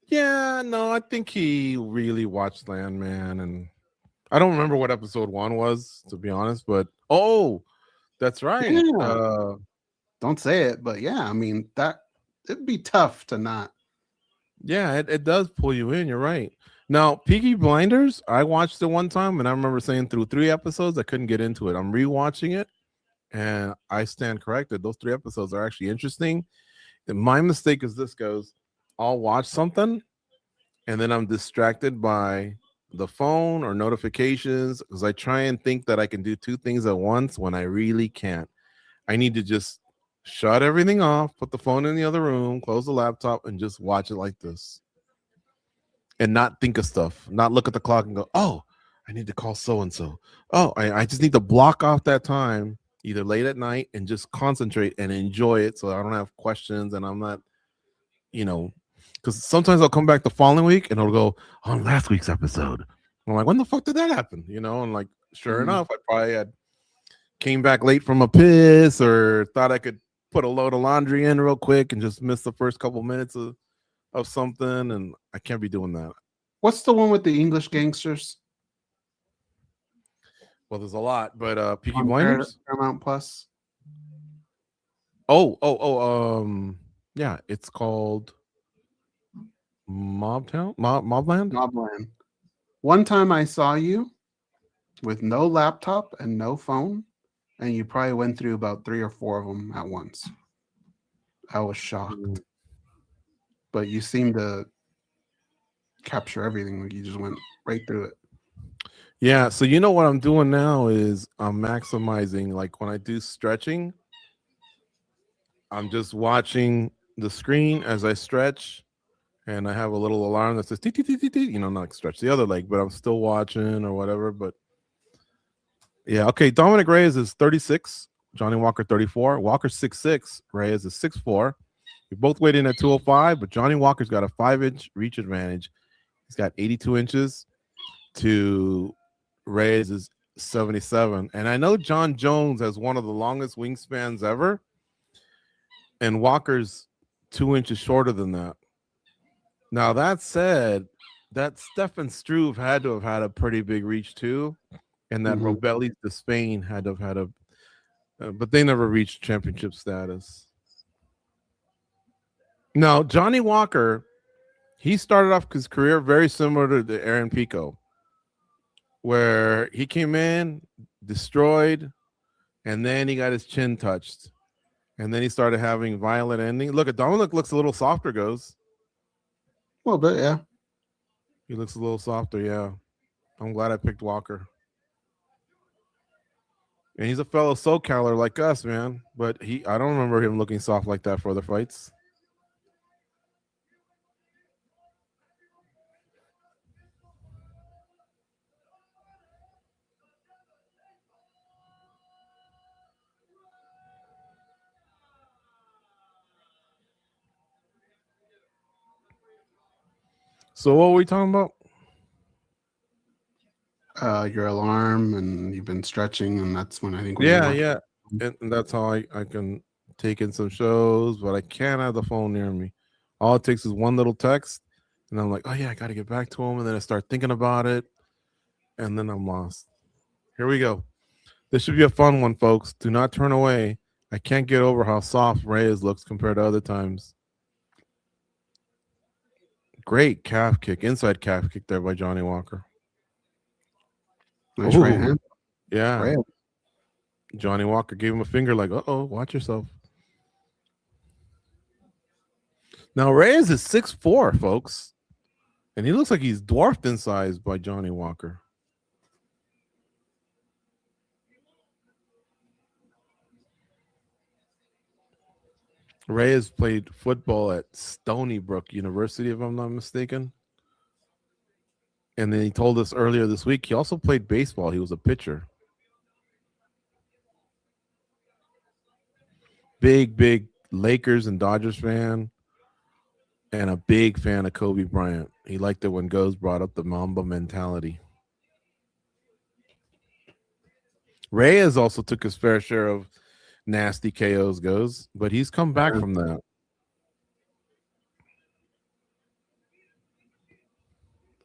Yeah, no, I think he really watched Landman, and I don't remember what episode 1 was, to be honest, but that's right. Yeah. Don't say it, but yeah, I mean that it'd be tough to not. Yeah, it does pull you in. You're right. Now, Peaky Blinders, I watched it one time, and I remember saying through 3 episodes, I couldn't get into it. I'm rewatching it, and I stand corrected. Those 3 episodes are actually interesting. And my mistake is this goes, I'll watch something, and then I'm distracted by the phone or notifications because I try and think that I can do 2 things at once when I really can't. I need to just shut everything off, put the phone in the other room, close the laptop, and just watch it like this. And not think of stuff, not look at the clock and go, oh, I need to call so-and-so. Oh, I just need to block off that time, either late at night, and just concentrate and enjoy it so I don't have questions and I'm not, because sometimes I'll come back the following week and it'll go on last week's episode. I'm like, when the fuck did that happen? And like, sure enough, I probably had came back late from a piss or thought I could put a load of laundry in real quick and just miss the first couple minutes of something, and I can't be doing that. What's the one with the English gangsters? Well, there's a lot, but Peaky Blinders, Paramount Plus. Yeah, it's called Mobland. Mobland. One time I saw you with no laptop and no phone, and you probably went through about 3 or 4 of them at once. I was shocked. But you seem to capture everything. Like you just went right through it. Yeah. So what I'm doing now is I'm maximizing. Like when I do stretching, I'm just watching the screen as I stretch, and I have a little alarm that says "tee, tee, tee, tee, tee," not like stretch the other leg, but I'm still watching or whatever. But yeah, okay. Dominic Reyes is 36. Johnny Walker 34. Walker 6'6". Reyes is 6'4". We both weighed in at 205, but Johnny Walker's got a 5-inch reach advantage. He's got 82 inches to Reyes is 77. And I know John Jones has one of the longest wingspans ever, and Walker's 2 inches shorter than that. Now, that said, that Stefan Struve had to have had a pretty big reach too, and that Robelli to Spain had to have had but they never reached championship status. Now, Johnny Walker, he started off his career very similar to Aaron Pico, where he came in, destroyed, and then he got his chin touched. And then he started having violent ending. Look, at Dominic looks a little softer, Goze. A little bit, yeah. He looks a little softer, yeah. I'm glad I picked Walker. And he's a fellow SoCaler like us, man. But I don't remember him looking soft like that for other fights. So what were we talking about? Your alarm, and you've been stretching, and that's when I think. Yeah. And that's how I can take in some shows, but I can't have the phone near me. All it takes is one little text, and I'm like, oh yeah, I got to get back to him, and then I start thinking about it, and then I'm lost. Here we go. This should be a fun one, folks. Do not turn away. I can't get over how soft Reyes looks compared to other times. Great calf kick, inside calf kick there by Johnny Walker. Nice right hand. Yeah. Right. Johnny Walker gave him a finger like, uh-oh, watch yourself. Now, Reyes is 6'4", folks. And he looks like he's dwarfed in size by Johnny Walker. Reyes played football at Stony Brook University, if I'm not mistaken. And then he told us earlier this week he also played baseball. He was a pitcher. Big Lakers and Dodgers fan. and a big fan of Kobe Bryant. He liked it when Goze brought up the Mamba mentality. Reyes also took his fair share of nasty KOs, Goze, but he's come back from that.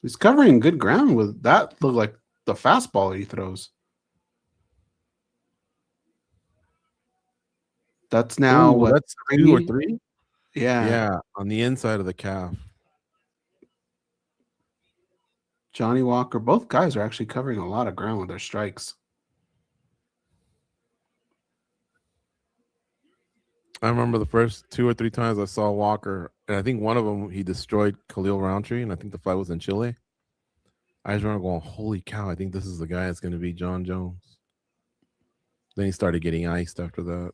He's covering good ground with that. Look like the fastball he throws. That's now what? That's 2 or 3? Yeah, on the inside of the calf. Johnny Walker. Both guys are actually covering a lot of ground with their strikes. I remember the first 2 or 3 times I saw Walker, and I think one of them he destroyed Khalil Roundtree, and I think the fight was in Chile. I just remember going, "Holy cow! I think this is the guy that's going to beat John Jones." Then he started getting iced after that.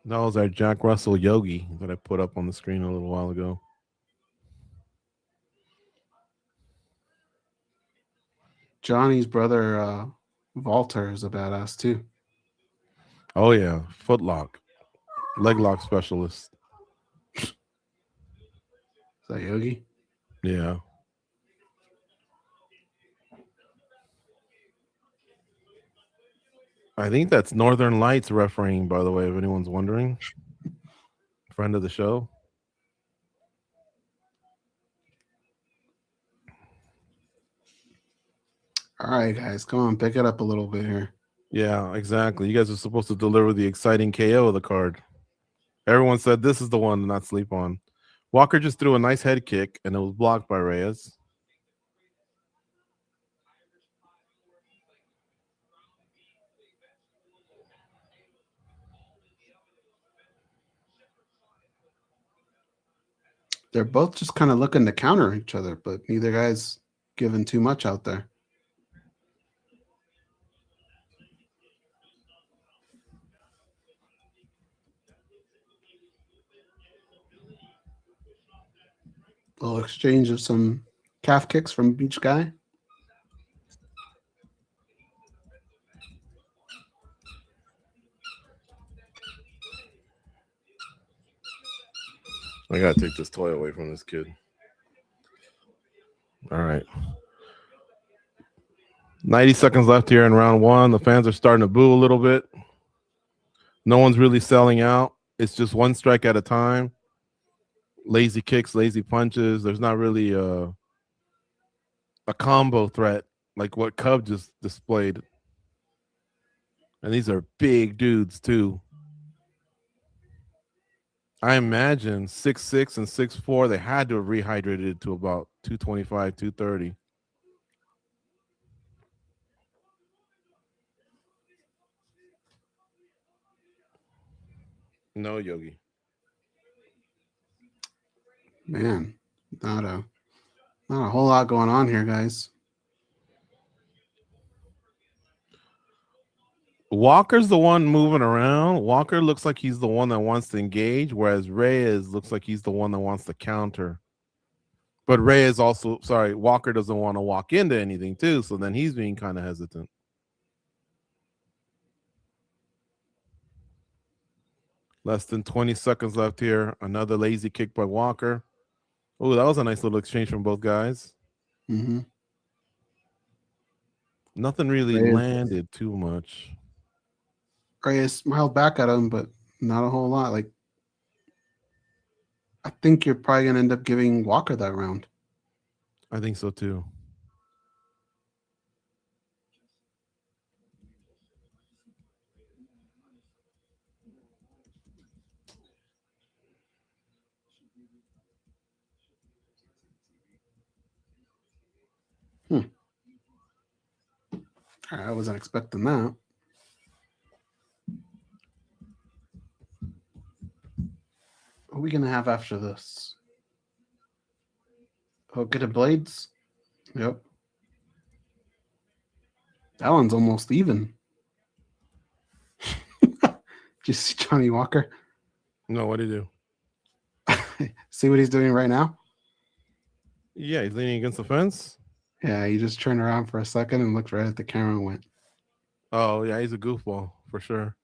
That was our Jack Russell Yogi that I put up on the screen a little while ago. Johnny's brother, Walter, is a badass too. Oh yeah, footlock, leg lock specialist. Is that Yogi? Yeah. I think that's Northern Lights refereeing, by the way, if anyone's wondering. Friend of the show. All right, guys, come on, pick it up a little bit here. Yeah, exactly. You guys are supposed to deliver the exciting KO of the card. Everyone said this is the one to not sleep on. Walker just threw a nice head kick, and it was blocked by Reyes. They're both just kind of looking to counter each other, but neither guy's giving too much out there. A little exchange of some calf kicks from each guy. I gotta take this toy away from this kid. All right. 90 seconds left here in round 1. The fans are starting to boo a little bit. No one's really selling out. It's just one strike at a time. Lazy kicks, lazy punches. There's not really a combo threat like what Cub just displayed. And these are big dudes too. I imagine 6'6" and 6'4", they had to have rehydrated it to about 225, 230. No, Yogi. Man, not a whole lot going on here, guys. Walker's the one moving around. Walker looks like he's the one that wants to engage, whereas Reyes looks like he's the one that wants to counter. But Walker doesn't want to walk into anything too, so then he's being kind of hesitant. Less than 20 seconds left here. Another lazy kick by Walker. Oh, that was a nice little exchange from both guys. Mm-hmm. Nothing really landed too much. Reyes smiled back at him, but not a whole lot. Like, I think you're probably going to end up giving Walker that round. I think so too. I wasn't expecting that. What are we going to have after this? Oh, get a blades? Yep. That one's almost even. Did you see Johnny Walker? No, what did he do? See what he's doing right now? Yeah, he's leaning against the fence. Yeah, he just turned around for a second and looked right at the camera and went. Oh yeah, he's a goofball for sure.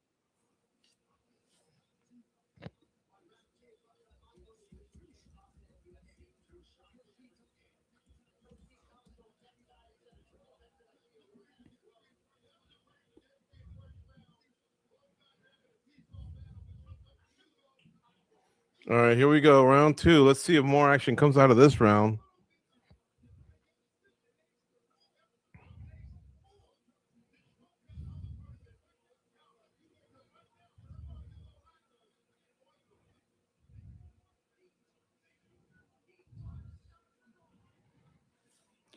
All right, here we go. Round 2. Let's see if more action comes out of this round.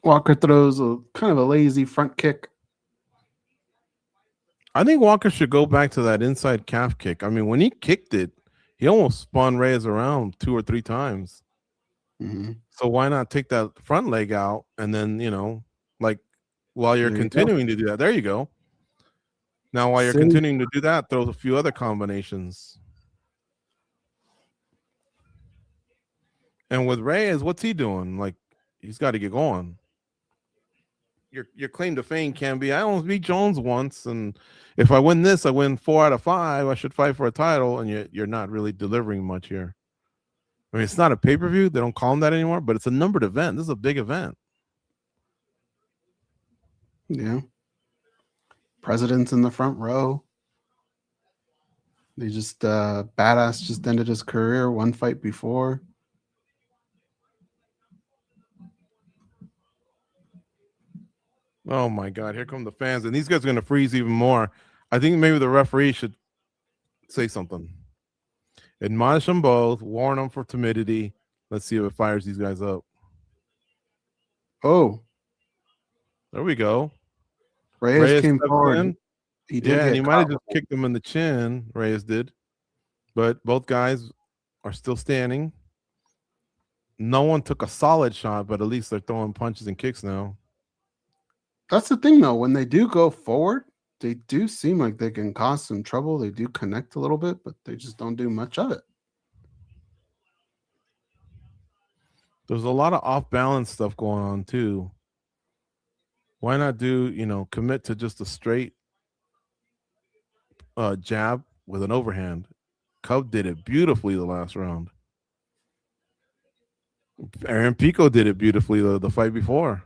Walker throws a kind of a lazy front kick. I think Walker should go back to that inside calf kick. I mean, when he kicked it, he almost spun Reyes around 2 or 3 times. Mm-hmm. So why not take that front leg out and then, like while you're continuing to do that, there you go. Now, while you're continuing to do that, throw a few other combinations. And with Reyes, what's he doing? Like, he's got to get going. Your claim to fame can be, I almost beat Jones once, and if I win this, I win 4 out of 5. I should fight for a title, and you're not really delivering much here. I mean, it's not a pay-per-view. They don't call them that anymore, but it's a numbered event. This is a big event. Yeah. President's in the front row. They just badass just ended his career 1 fight before. Oh my God, here come the fans, and these guys are going to freeze even more. I think maybe the referee should say something. Admonish them both, warn them for timidity. Let's see if it fires these guys up. Oh. There we go. Reyes came forward. He did. Yeah, and he might have just kicked him in the chin. Reyes did. But both guys are still standing. No one took a solid shot, but at least they're throwing punches and kicks now. That's the thing, though. When they do go forward, they do seem like they can cause some trouble. They do connect a little bit, but they just don't do much of it. There's a lot of off-balance stuff going on, too. Why not do, commit to just a straight jab with an overhand? Cub did it beautifully the last round. Aaron Pico did it beautifully the fight before.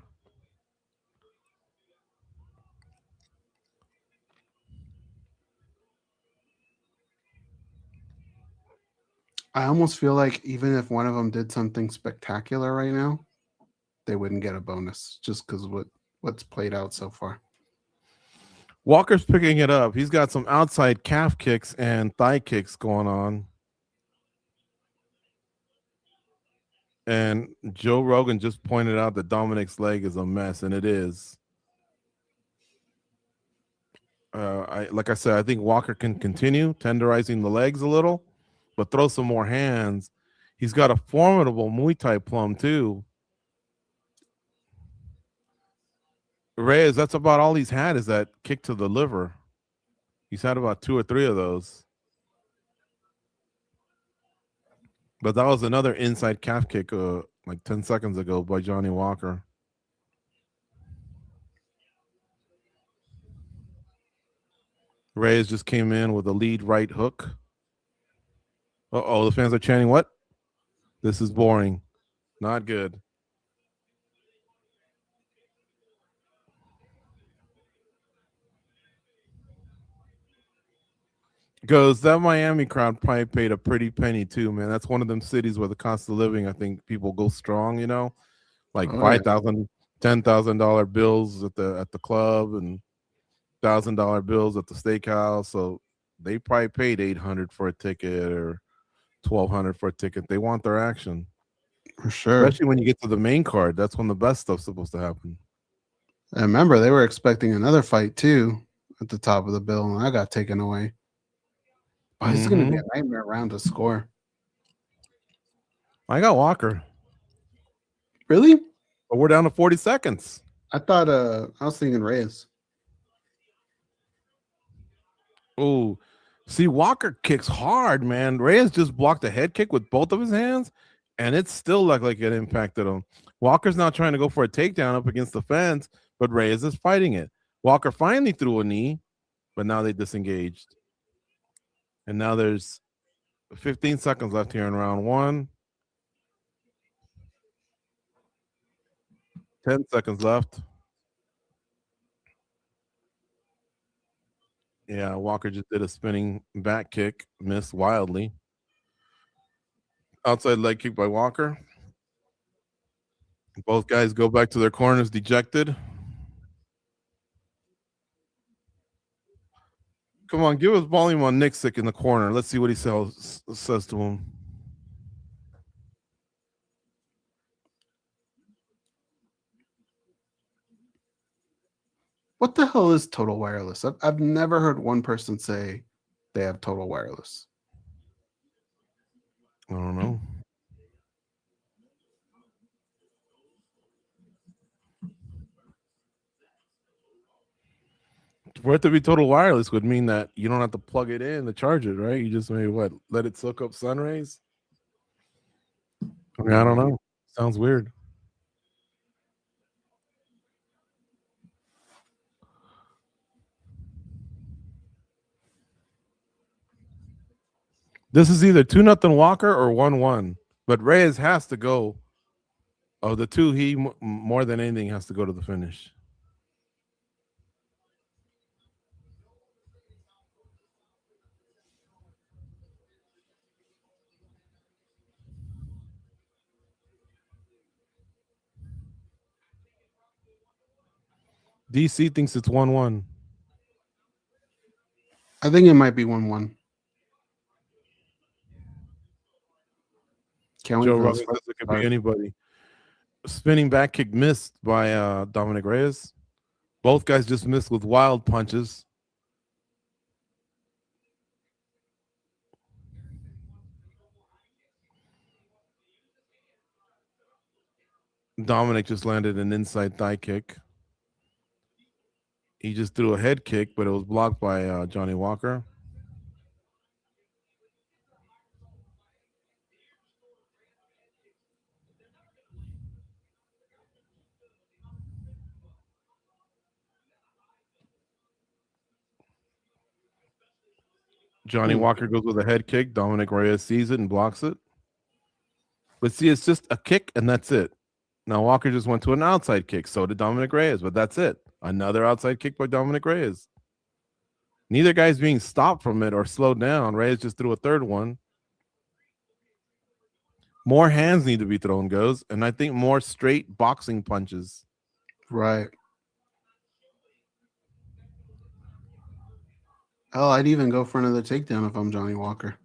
I almost feel like even if one of them did something spectacular right now, they wouldn't get a bonus just because what's played out so far. Walker's picking it up. He's got some outside calf kicks and thigh kicks going on. And Joe Rogan just pointed out that Dominic's leg is a mess, and it is. Like I said, I think Walker can continue tenderizing the legs a little, but throw some more hands. He's got a formidable Muay Thai plum, too. Reyes, that's about all he's had is that kick to the liver. He's had about 2 or 3 of those. But that was another inside calf kick like 10 seconds ago by Johnny Walker. Reyes just came in with a lead right hook. Uh-oh, the fans are chanting, what? This is boring. Not good. Goes, that Miami crowd probably paid a pretty penny too, man. That's one of them cities where the cost of living, I think people go strong, like $5,000, $10,000 bills at the club and $1,000 bills at the steakhouse. So they probably paid $800 for a ticket or $1,200 for a ticket. They want their action. For sure. Especially when you get to the main card. That's when the best stuff's supposed to happen. I remember they were expecting another fight too at the top of the bill, and I got taken away. Oh, this is going to be a nightmare round to score. I got Walker. Really? But we're down to 40 seconds. I thought I was thinking Reyes. Oh, see, Walker kicks hard, man. Reyes just blocked a head kick with both of his hands, and it still looked like it impacted him. Walker's now trying to go for a takedown up against the fence, but Reyes is fighting it. Walker finally threw a knee, but now they disengaged. And now there's 15 seconds left here in round 1. 10 seconds left. Yeah, Walker just did a spinning back kick, missed wildly. Outside leg kick by Walker. Both guys go back to their corners dejected. Come on, give us volume on Nixick in the corner. Let's see what he says to him. What the hell is Total Wireless? I've never heard one person say they have Total Wireless. I don't know. For it to be Total Wireless would mean that you don't have to plug it in to charge it, right? You just maybe let it soak up sun rays. I mean, I don't know. Sounds weird. This is either 2-0 Walker or 1-1. But Reyes has to go. Of the two, he more than anything has to go to the finish. DC thinks it's 1-1. I think it might be 1-1. Joe Rogan says it could be anybody. Spinning back kick missed by Dominic Reyes. Both guys just missed with wild punches. Dominic just landed an inside thigh kick. He just threw a head kick, but it was blocked by Johnny Walker. Johnny Walker goes with a head kick. Dominic Reyes sees it and blocks it. But see, it's just a kick and that's it. Now Walker just went to an outside kick. So did Dominic Reyes, but that's it. Another outside kick by Dominic Reyes. Neither guy's being stopped from it or slowed down. Reyes just threw a third one. More hands need to be thrown, Goze, and I think more straight boxing punches. Right. Oh, I'd even go for another takedown if I'm Johnny Walker.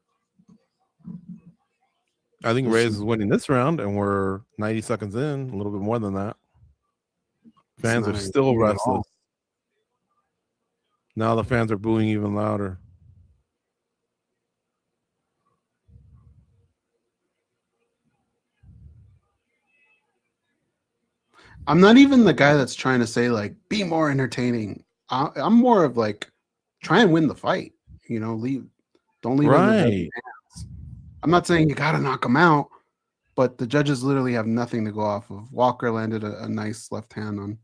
I think Reyes is winning this round, and we're 90 seconds in, a little bit more than that. Fans are still restless. Now the fans are booing even louder. I'm not even the guy that's trying to say, like, be more entertaining. I'm more of, like, try and win the fight. You know, don't leave right. it in the hands. I'm not saying you got to knock him out, but the judges literally have nothing to go off of. Walker landed a nice left hand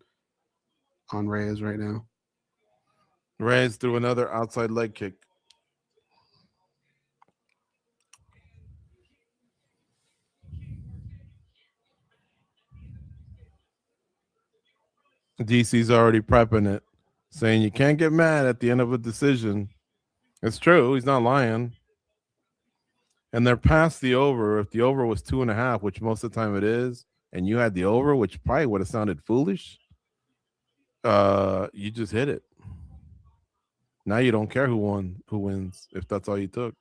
on Reyes right now. Reyes threw another outside leg kick. DC's already prepping it, saying you can't get mad at the end of a decision. It's true. He's not lying. And they're past the over. If the over was 2.5, which most of the time it is, and you had the over, which probably would have sounded foolish, you just hit it. Now you don't care who wins, if that's all you took.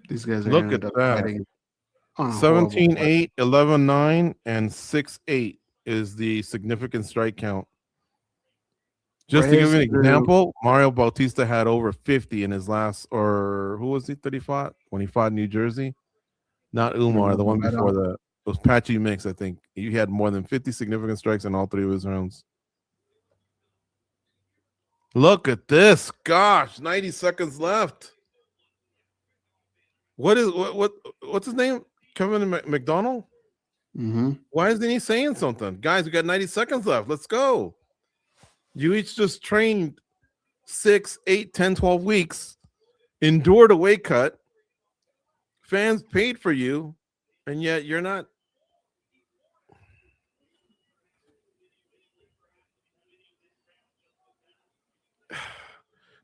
These guys are Look at that. 17-8, 11-9, and 6-8 is the significant strike count. Just to give you an example, Mario Bautista had over 50 in his last, or who was he that he fought? When he fought New Jersey? Not Umar, the one before that. It was Patchy Mix, I think. He had more than 50 significant strikes in all 3 of his rounds. Look at this. Gosh, 90 seconds left. What's his name? Kevin McDonald? Mm-hmm. Why isn't he saying something? Guys, we got 90 seconds left. Let's go. You each just trained 6, 8, 10, 12 weeks, endured a weight cut. Fans paid for you, and yet you're not.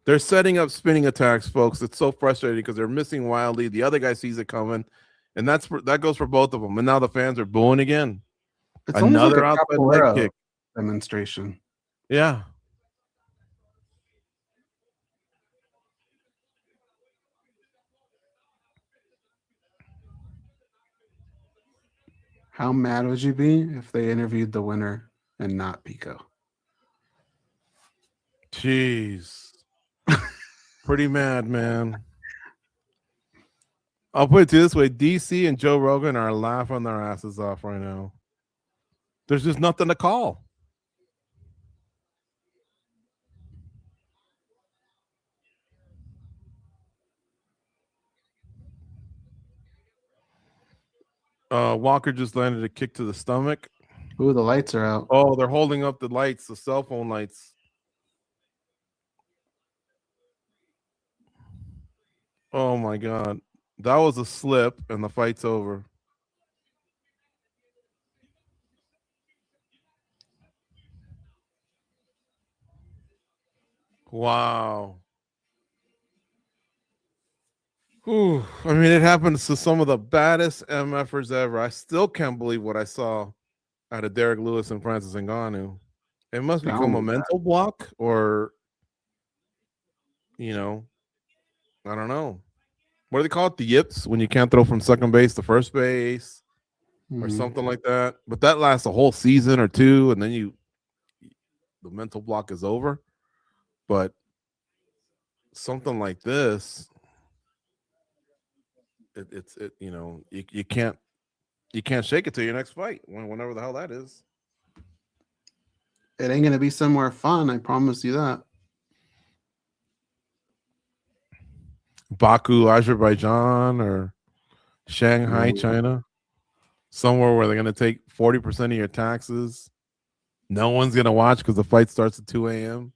They're setting up spinning attacks, folks. It's so frustrating because they're missing wildly. The other guy sees it coming, and that goes for both of them. And now the fans are booing again. It's Another almost like a outside leg capoeira kick demonstration. Yeah. How mad would you be if they interviewed the winner and not Pico? Jeez. Pretty mad, man. I'll put it this way. DC and Joe Rogan are laughing their asses off right now. There's just nothing to call. Walker just landed a kick to the stomach. Ooh, the lights are out. Oh, they're holding up the lights, the cell phone lights. Oh my God. That was a slip and the fight's over. Wow. Whew. I mean, it happens to some of the baddest MFers ever. I still can't believe what I saw out of Derek Lewis and Francis Ngannou. It must become a mental block, or, you know, I don't know. What do they call it? The yips, when you can't throw from second base to first base or something like that. But that lasts a whole season or two, and then the mental block is over. But something like this, you can't shake it to your next fight, whenever the hell that is. It ain't gonna be somewhere fun, I promise you that. Baku, Azerbaijan, or Shanghai, China, somewhere where they're gonna take 40% of your taxes. No one's gonna watch because the fight starts at 2 a.m.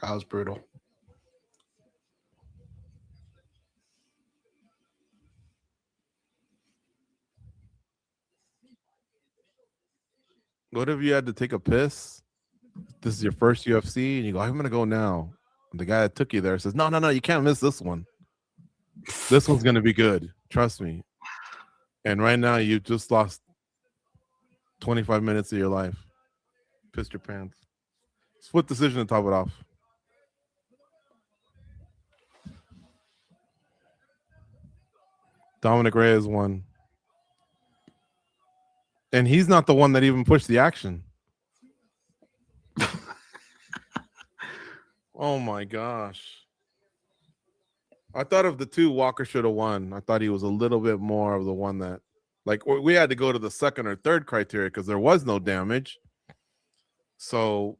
That was brutal. What if you had to take a piss? This is your first UFC, and you go, I'm gonna go now. And the guy that took you there says, No, you can't miss this one. This one's gonna be good. Trust me. And right now, you just lost 25 minutes of your life. Pissed your pants. Split decision to top it off. Dominic Reyes won. And he's not the one that even pushed the action. Oh my gosh. I thought of the two, Walker should have won. I thought he was a little bit more of the one that, like, we had to go to the second or third criteria because there was no damage. So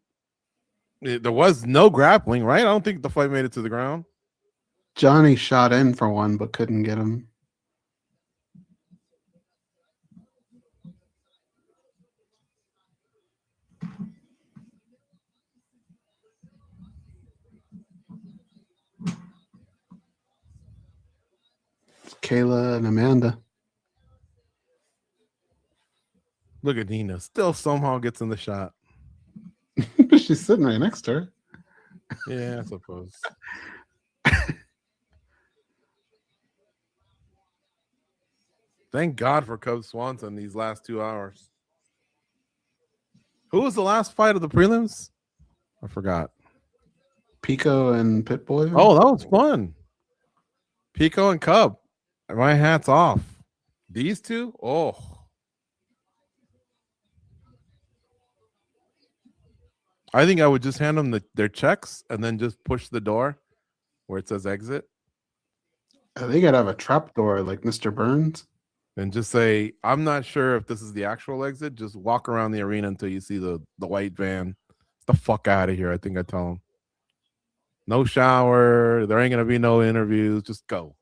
there was no grappling, right? I don't think the fight made it to the ground. Johnny shot in for one, but couldn't get him. Kayla and Amanda. Look at Nina. Still somehow gets in the shot. She's sitting right next to her. Yeah, I suppose. Thank God for Cub Swanson these last 2 hours. Who was the last fight of the prelims? I forgot. Pico and Pitbull. Oh, that was fun. Pico and Cub. My hat's off. These two? Oh. I think I would just hand them their checks and then just push the door where it says exit, They gotta have a trap door like Mr. Burns. and just say, I'm not sure if this is the actual exit. Just walk around the arena until you see the white van. Get the fuck out of here. I think I tell him. No shower. There ain't gonna be no interviews. Just go.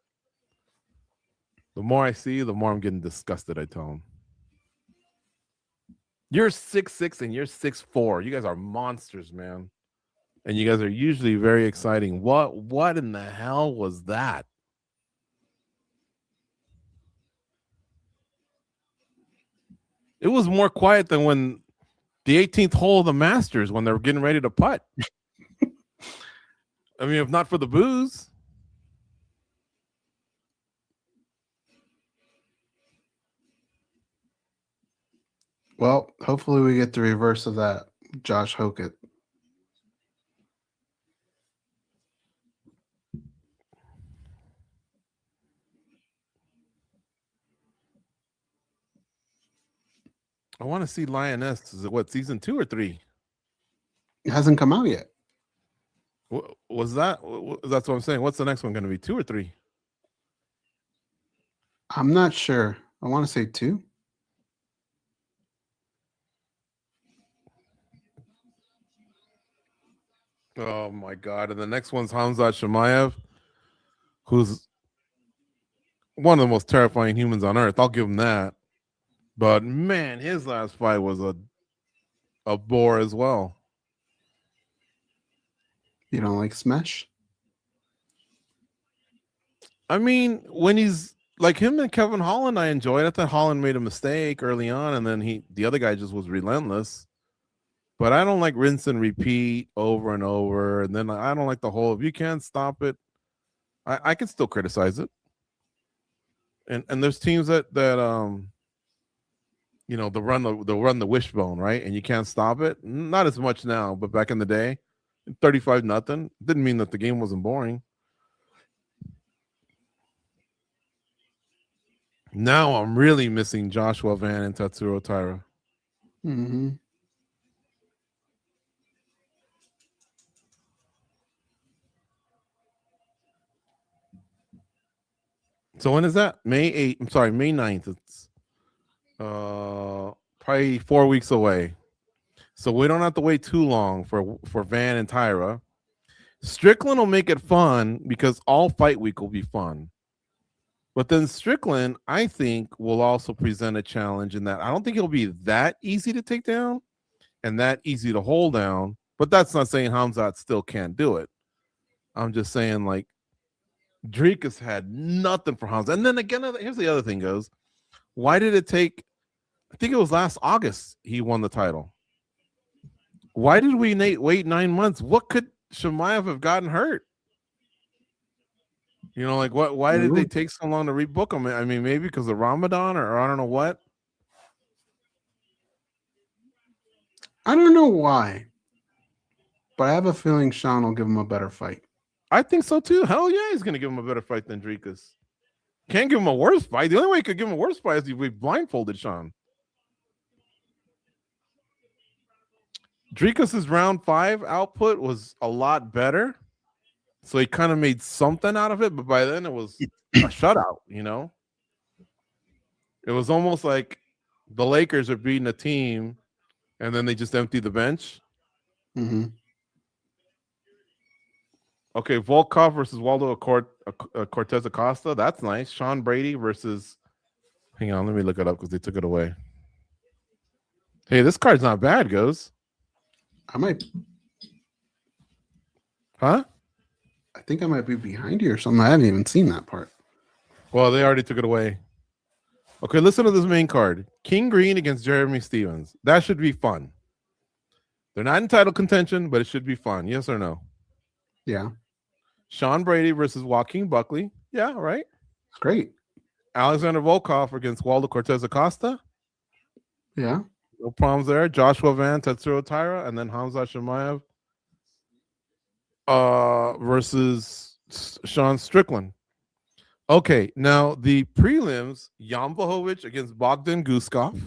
The more I see, the more I'm getting disgusted. I tell him. You're 6'6" and you're 6'4". You guys are monsters, man. And you guys are usually very exciting. What in the hell was that? It was more quiet than when the 18th hole of the Masters when they were getting ready to putt. I mean, if not for the booze. Well, hopefully we get the reverse of that, Josh Hokett. I want to see Lioness. Is it what, season 2 or 3? It hasn't come out yet. Was that? That's what I'm saying. What's the next one going to be? 2 or 3? I'm not sure. I want to say 2. Oh my God. And the next one's Hamzat Shemaev, who's one of the most terrifying humans on earth. I'll give him that. But man, his last fight was a bore as well. You don't like Smash? I mean, when he's like him and Kevin Holland, I enjoyed. I thought Holland made a mistake early on, and then the other guy just was relentless. But I don't like rinse and repeat over and over. And then I don't like the whole, if you can't stop it, I can still criticize it. And there's teams that you know, they'll run the wishbone, right? And you can't stop it. Not as much now, but back in the day, 35-0 didn't mean that the game wasn't boring. Now I'm really missing Joshua Van and Tatsuro Taira. Mm-hmm. So when is that? May 8th. I'm sorry, May 9th. It's probably 4 weeks away. So we don't have to wait too long for Van and Taira. Strickland will make it fun because all fight week will be fun. But then Strickland, I think, will also present a challenge in that I don't think it'll be that easy to take down and that easy to hold down. But that's not saying Hamzat still can't do it. I'm just saying, like, Dricus had nothing for Hamzat. And then again, here's the other thing goes. Why did it take, I think it was last August he won the title. Why did we wait 9 months? What could Shemaev have gotten hurt? You know, like what? Why did they take so long to rebook him? I mean, maybe because of Ramadan or I don't know what. I don't know why, but I have a feeling Sean will give him a better fight. I think so too. Hell yeah, he's gonna give him a better fight than Dricus. Can't give him a worse fight. The only way he could give him a worse fight is if we blindfolded Sean. Dricus's round 5 output was a lot better. So he kind of made something out of it, but by then it was a shutout, you know? It was almost like the Lakers are beating a team and then they just empty the bench. Mm-hmm. Okay, Volkov versus Waldo Cortez Acosta. That's nice. Sean Brady versus... Hang on, let me look it up because they took it away. Hey, this card's not bad, Goze. I might... Huh? I think I might be behind you or something. I haven't even seen that part. Well, they already took it away. Okay, listen to this main card. King Green against Jeremy Stevens. That should be fun. They're not in title contention, but it should be fun. Yes or no? Yeah. Sean Brady versus Joaquin Buckley. Yeah, right. It's great. Alexander Volkov against Waldo Cortez Acosta. Yeah. No problems there. Joshua Van, Tatsuro Taira, and then Hamzat Shemaev versus Sean Strickland. Okay, now the prelims: Jan Blachowicz against Bogdan Guskov,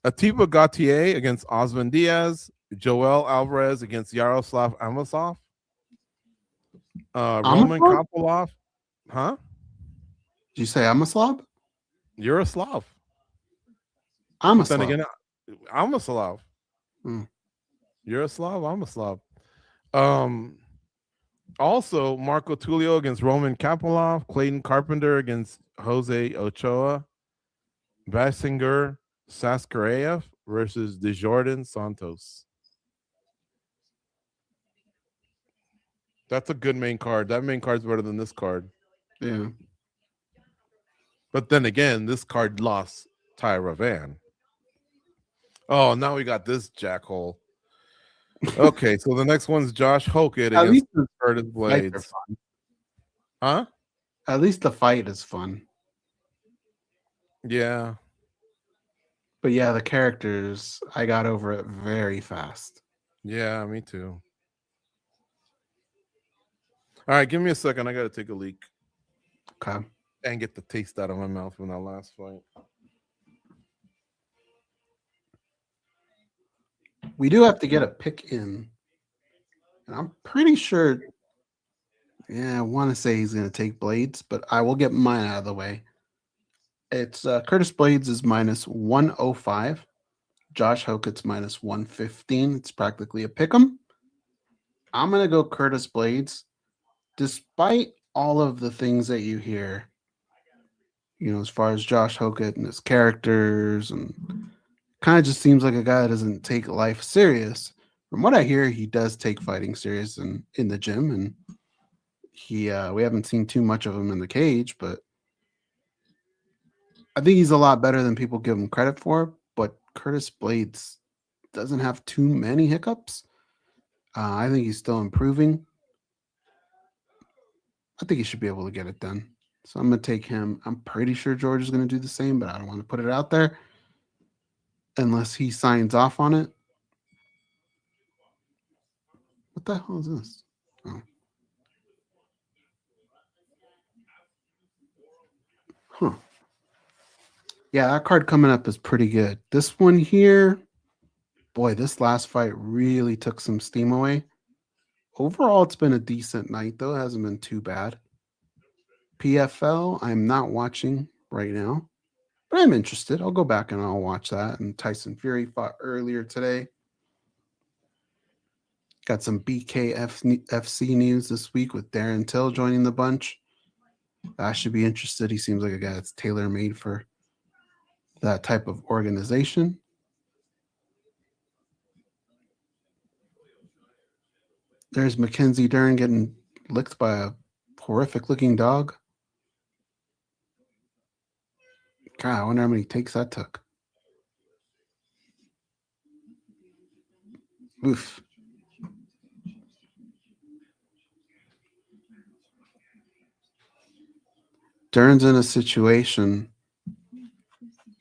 Atiba Gautier against Osman Diaz, Joel Alvarez against Yaroslav Amosov. Roman Kopylov. Huh? Did you say I'm a slob? You're a Slav. I'm a Then slob. again, I'm a Slav. You're a Slav. I'm a Slav. Also, Marco Tulio against Roman Kopylov, Clayton Carpenter against Jose Ochoa, Basinger Saskarev versus Desjardins Santos. That's a good main card. That main card's better than this card. Yeah. But then again, this card lost Tyra Van. Oh, now we got this jackhole. Okay, so the next one's Josh Hokett against Curtis Blades. Huh? At least the fight is fun. Yeah. But yeah, the characters, I got over it very fast. Yeah, me too. All right, give me a second. I got to take a leak. Okay. And get the taste out of my mouth from that last fight. We do have to get a pick in. And I'm pretty sure, I want to say he's going to take Blades, but I will get mine out of the way. It's Curtis Blades is minus 105. Josh Hokett's minus 115. It's practically a pick 'em. I'm going to go Curtis Blades. Despite all of the things that you hear, as far as Josh Hokett and his characters, and kind of just seems like a guy that doesn't take life serious. From what I hear, he does take fighting serious in the gym, and we haven't seen too much of him in the cage, but I think he's a lot better than people give him credit for. But Curtis Blades doesn't have too many hiccups. I think he's still improving. I think he should be able to get it done. So I'm going to take him. I'm pretty sure George is going to do the same, but I don't want to put it out there unless he signs off on it. What the hell is this? Oh. Huh. Yeah, that card coming up is pretty good. This one here, boy, this last fight really took some steam away. Overall, it's been a decent night, though. It hasn't been too bad. PFL, I'm not watching right now, but I'm interested. I'll go back and I'll watch that. And Tyson Fury fought earlier today. Got some BKFC news this week with Darren Till joining the bunch. I should be interested. He seems like a guy that's tailor-made for that type of organization. There's Mackenzie Dern getting licked by a horrific-looking dog. God, I wonder how many takes that took. Oof. Dern's in a situation.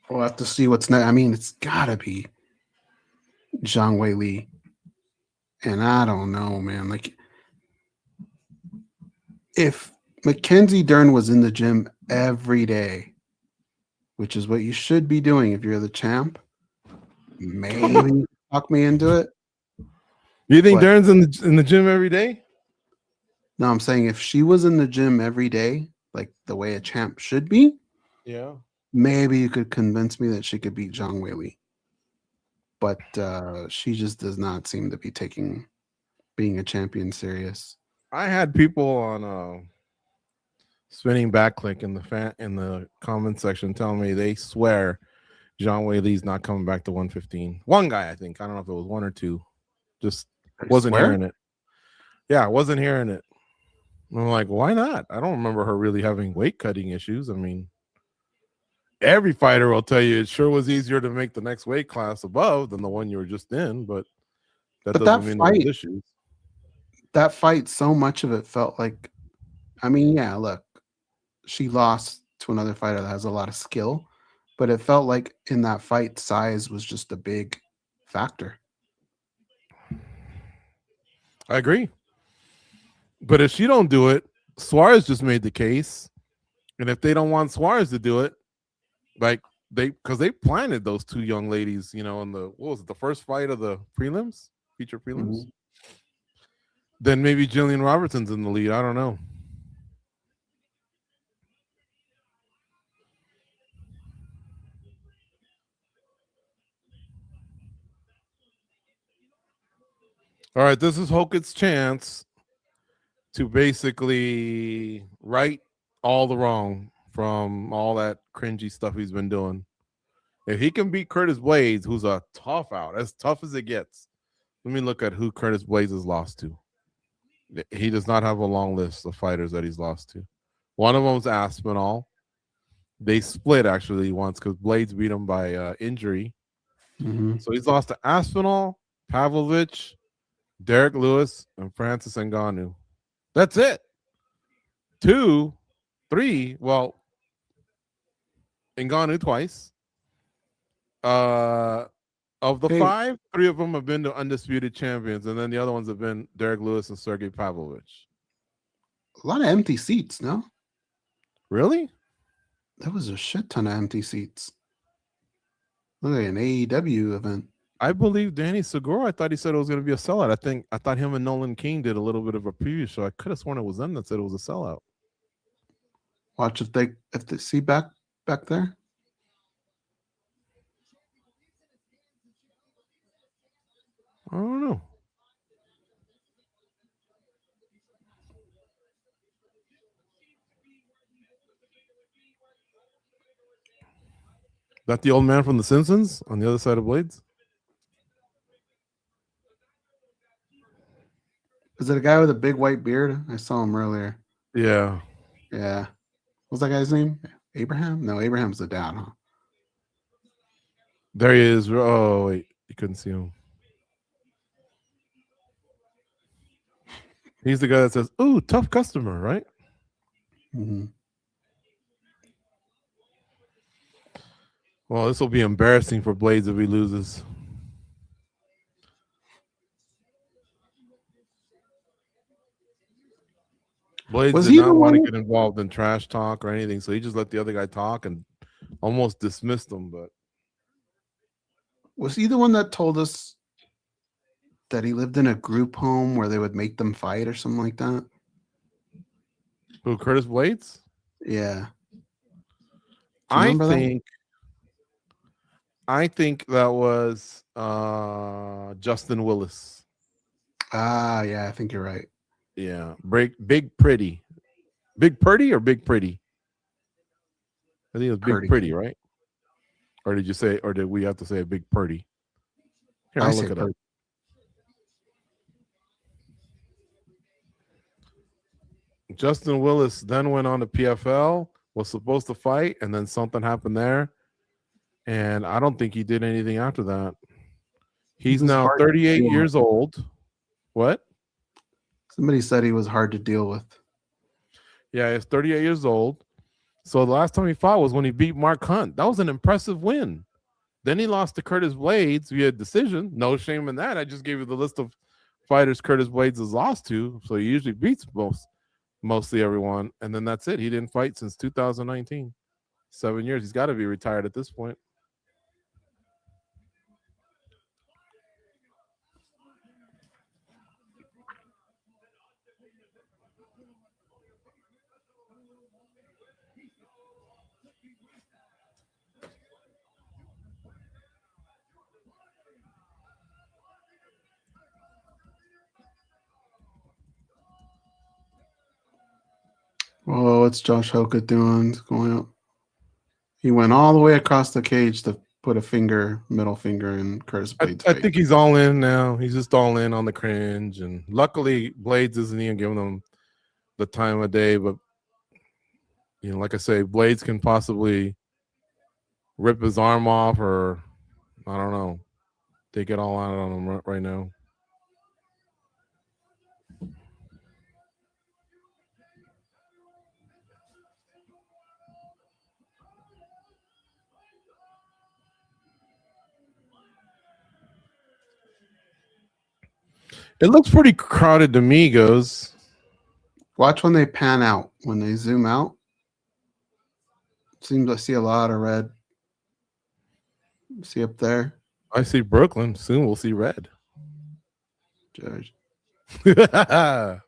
We'll have to see what's next. I mean, it's got to be Zhang Weili. And I don't know, man. Like, if Mackenzie Dern was in the gym every day, which is what you should be doing if you're the champ, maybe talk me into it. You think Dern's in the gym every day? No, I'm saying if she was in the gym every day, like the way a champ should be, yeah, maybe you could convince me that she could beat Zhang Weili. But she just does not seem to be taking being a champion serious. I had people on spinning backlink in the comment section telling me they swear Zhang Weili's not coming back to 115. One guy, I think. I don't know if it was one or two. Just wasn't hearing it. Yeah, I wasn't hearing it. I'm like, why not? I don't remember her really having weight cutting issues. I mean, every fighter will tell you it sure was easier to make the next weight class above than the one you were just in, but that doesn't mean there was issues. That fight, so much of it felt like, I mean, yeah, look, she lost to another fighter that has a lot of skill, but it felt like in that fight, size was just a big factor. I agree. But if she don't do it, Suarez just made the case. And if they don't want Suarez to do it, like because they planted those two young ladies, in the, what was it, the first fight of the prelims, feature prelims. Then maybe Jillian Robertson's in the lead. I don't know. All right, this is Hokett's chance to basically right all the wrong from all that cringy stuff he's been doing. If he can beat Curtis Blades, who's a tough out, as tough as it gets. Let me look at who Curtis Blades has lost to. He does not have a long list of fighters that he's lost to. One of them is Aspinall. They split actually once because Blades beat him by injury. Mm-hmm. So he's lost to Aspinall, Pavlovich, Derek Lewis, and Francis Ngannou. That's it. 2, 3. Well, Ngannou twice. Of the 5, 3 of them have been the undisputed champions, and then the other ones have been Derek Lewis and Sergey Pavlovich. A lot of empty seats, no? Really? There was a shit ton of empty seats. Look like an AEW event. I believe Danny Segura. I thought he said it was going to be a sellout. I thought him and Nolan King did a little bit of a preview show. I could have sworn it was them that said it was a sellout. Watch if they see back there. I don't know. That the old man from The Simpsons on the other side of Blades? Is it a guy with a big white beard? I saw him earlier. Yeah. Yeah. What's that guy's name? Abraham? No, Abraham's the dad, huh? There he is. Oh, wait. You couldn't see him. He's the guy that says, ooh, tough customer, right? Mm-hmm. Well, this will be embarrassing for Blades if he loses. Blades did not want to get involved in trash talk or anything, so he just let the other guy talk and almost dismissed him. But was he the one that told us that he lived in a group home where they would make them fight or something like that? Who, Curtis Blades? Yeah. I think that was Justin Willis. Ah, yeah, I think you're right. Yeah, Big Pretty. Big Purdy or Big Pretty? I think it was Big Pretty, right? Or did you say, or did we have to say a Big Purdy? Here, I'll look it up. Justin Willis then went on to PFL, was supposed to fight, and then something happened there. And I don't think he did anything after that. He's now 38 years old. What? Somebody said he was hard to deal with. Yeah, he's 38 years old. So the last time he fought was when he beat Mark Hunt. That was an impressive win. Then he lost to Curtis Blades via decision. No shame in that. I just gave you the list of fighters Curtis Blades has lost to. So he usually beats mostly everyone. And then that's it. He didn't fight since 2019. 7 years. He's got to be retired at this point. Oh, what's Josh Hokett doing? It's going up. He went all the way across the cage to put a middle finger in Curtis Blades' face. I think he's all in now. He's just all in on the cringe. And luckily, Blades isn't even giving him the time of day. But, you know, like I say, Blades can possibly rip his arm off or, I don't know, take it all out on him right now. It looks pretty crowded to me, Goze. Watch when they pan out. When they zoom out, seems I see a lot of red. See up there? I see Brooklyn. Soon we'll see red. Judge. Hey,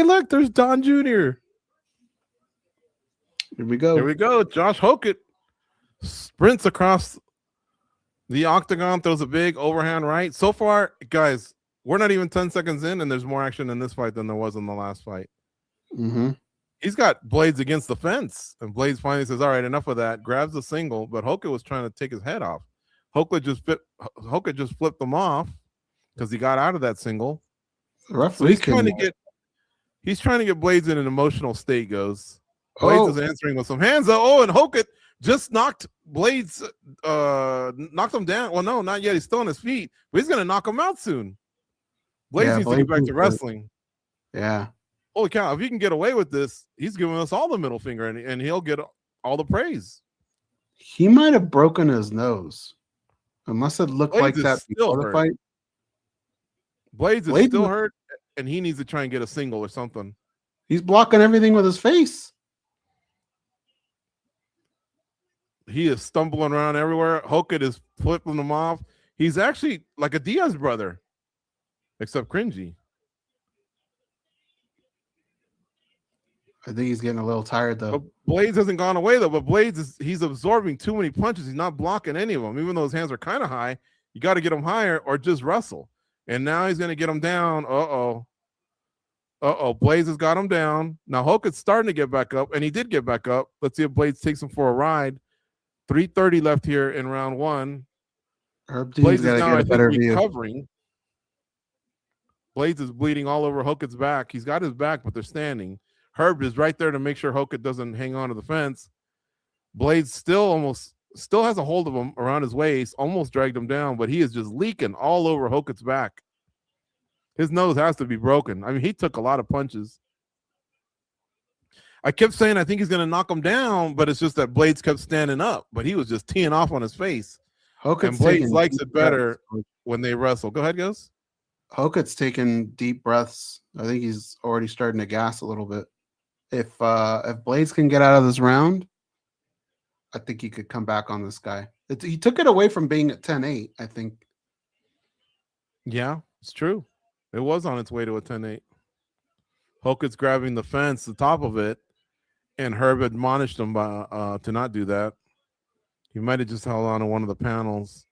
look, there's Don Jr. Here we go. Here we go. Josh Hokett sprints across the octagon, throws a big overhand right. So far, guys, we're not even 10 seconds in, and there's more action in this fight than there was in the last fight. Mm-hmm. He's got Blades against the fence, and Blades finally says, all right, enough of that, grabs the single, but Hokett was trying to take his head off. Hokett just flipped him off because he got out of that single. So he's trying to get Blades in an emotional state, Goze. Blades is answering with some hands up. Oh, and Hokett just knocked Blades, knocked him down. Well, no, not yet. He's still on his feet, but he's going to knock him out soon. Blades needs to get back to wrestling. Yeah. Holy cow, if he can get away with this, he's giving us all the middle finger, and he'll get all the praise. He might have broken his nose. Unless it looked like that before the fight. Blades is still hurt, and he needs to try and get a single or something. He's blocking everything with his face. He is stumbling around everywhere. Hokett is flipping him off. He's actually like a Diaz brother, except cringy. I think he's getting a little tired, though. But Blades hasn't gone away, though. But Blades he's absorbing too many punches. He's not blocking any of them. Even though his hands are kind of high, you got to get him higher or just wrestle. And now he's going to get him down. Blades has got him down. Now Hokett's starting to get back up, and he did get back up. Let's see if Blades takes him for a ride. 3:30 left here in round one. Blades is now, I think, recovering. Blades is bleeding all over Hokett's back. He's got his back, but they're standing. Herb is right there to make sure Hokett doesn't hang on to the fence. Blades still has a hold of him around his waist, almost dragged him down, but he is just leaking all over Hokett's back. His nose has to be broken. I mean, he took a lot of punches. I kept saying I think he's going to knock him down, but it's just that Blades kept standing up, but he was just teeing off on his face. And Blades likes it better when they wrestle. Go ahead, Goze. Hokett's taking deep breaths. I think he's already starting to gas a little bit. If Blades can get out of this round, I think he could come back on this guy. He took it away from being at 10-8, I think. Yeah, it's true. It was on its way to a 10-8. Hokett's grabbing the fence, the top of it, and Herb admonished him to not do that. He might have just held on to one of the panels.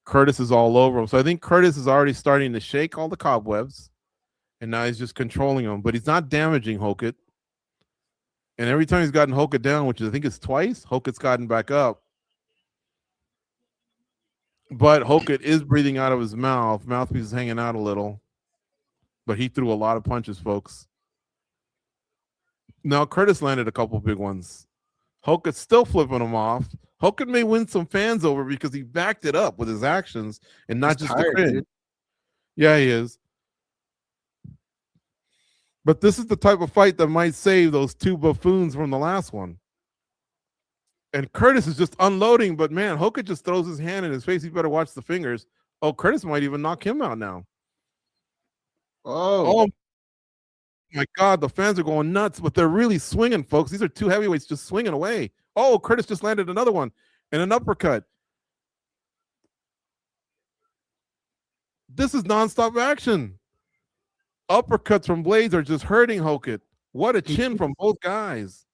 Curtis is all over him. So I think Curtis is already starting to shake all the cobwebs, and now he's just controlling him. But he's not damaging Hokett. And every time he's gotten Hokett down, which I think is twice, Hokett's gotten back up. But Hokett is breathing out of his mouth. Mouthpiece is hanging out a little. But he threw a lot of punches, folks. Now, Curtis landed a couple big ones. Hokett's still flipping him off. Hokett may win some fans over because he backed it up with his actions and not just the cringe. Yeah, he is. But this is the type of fight that might save those two buffoons from the last one. And Curtis is just unloading, but man, Hokett just throws his hand in his face. He better watch the fingers. Oh, Curtis might even knock him out now. Oh my God, the fans are going nuts, but they're really swinging, folks. These are two heavyweights just swinging away. Oh, Curtis just landed another one and an uppercut. This is nonstop action. Uppercuts from Blades are just hurting Hokett. What a chin from both guys.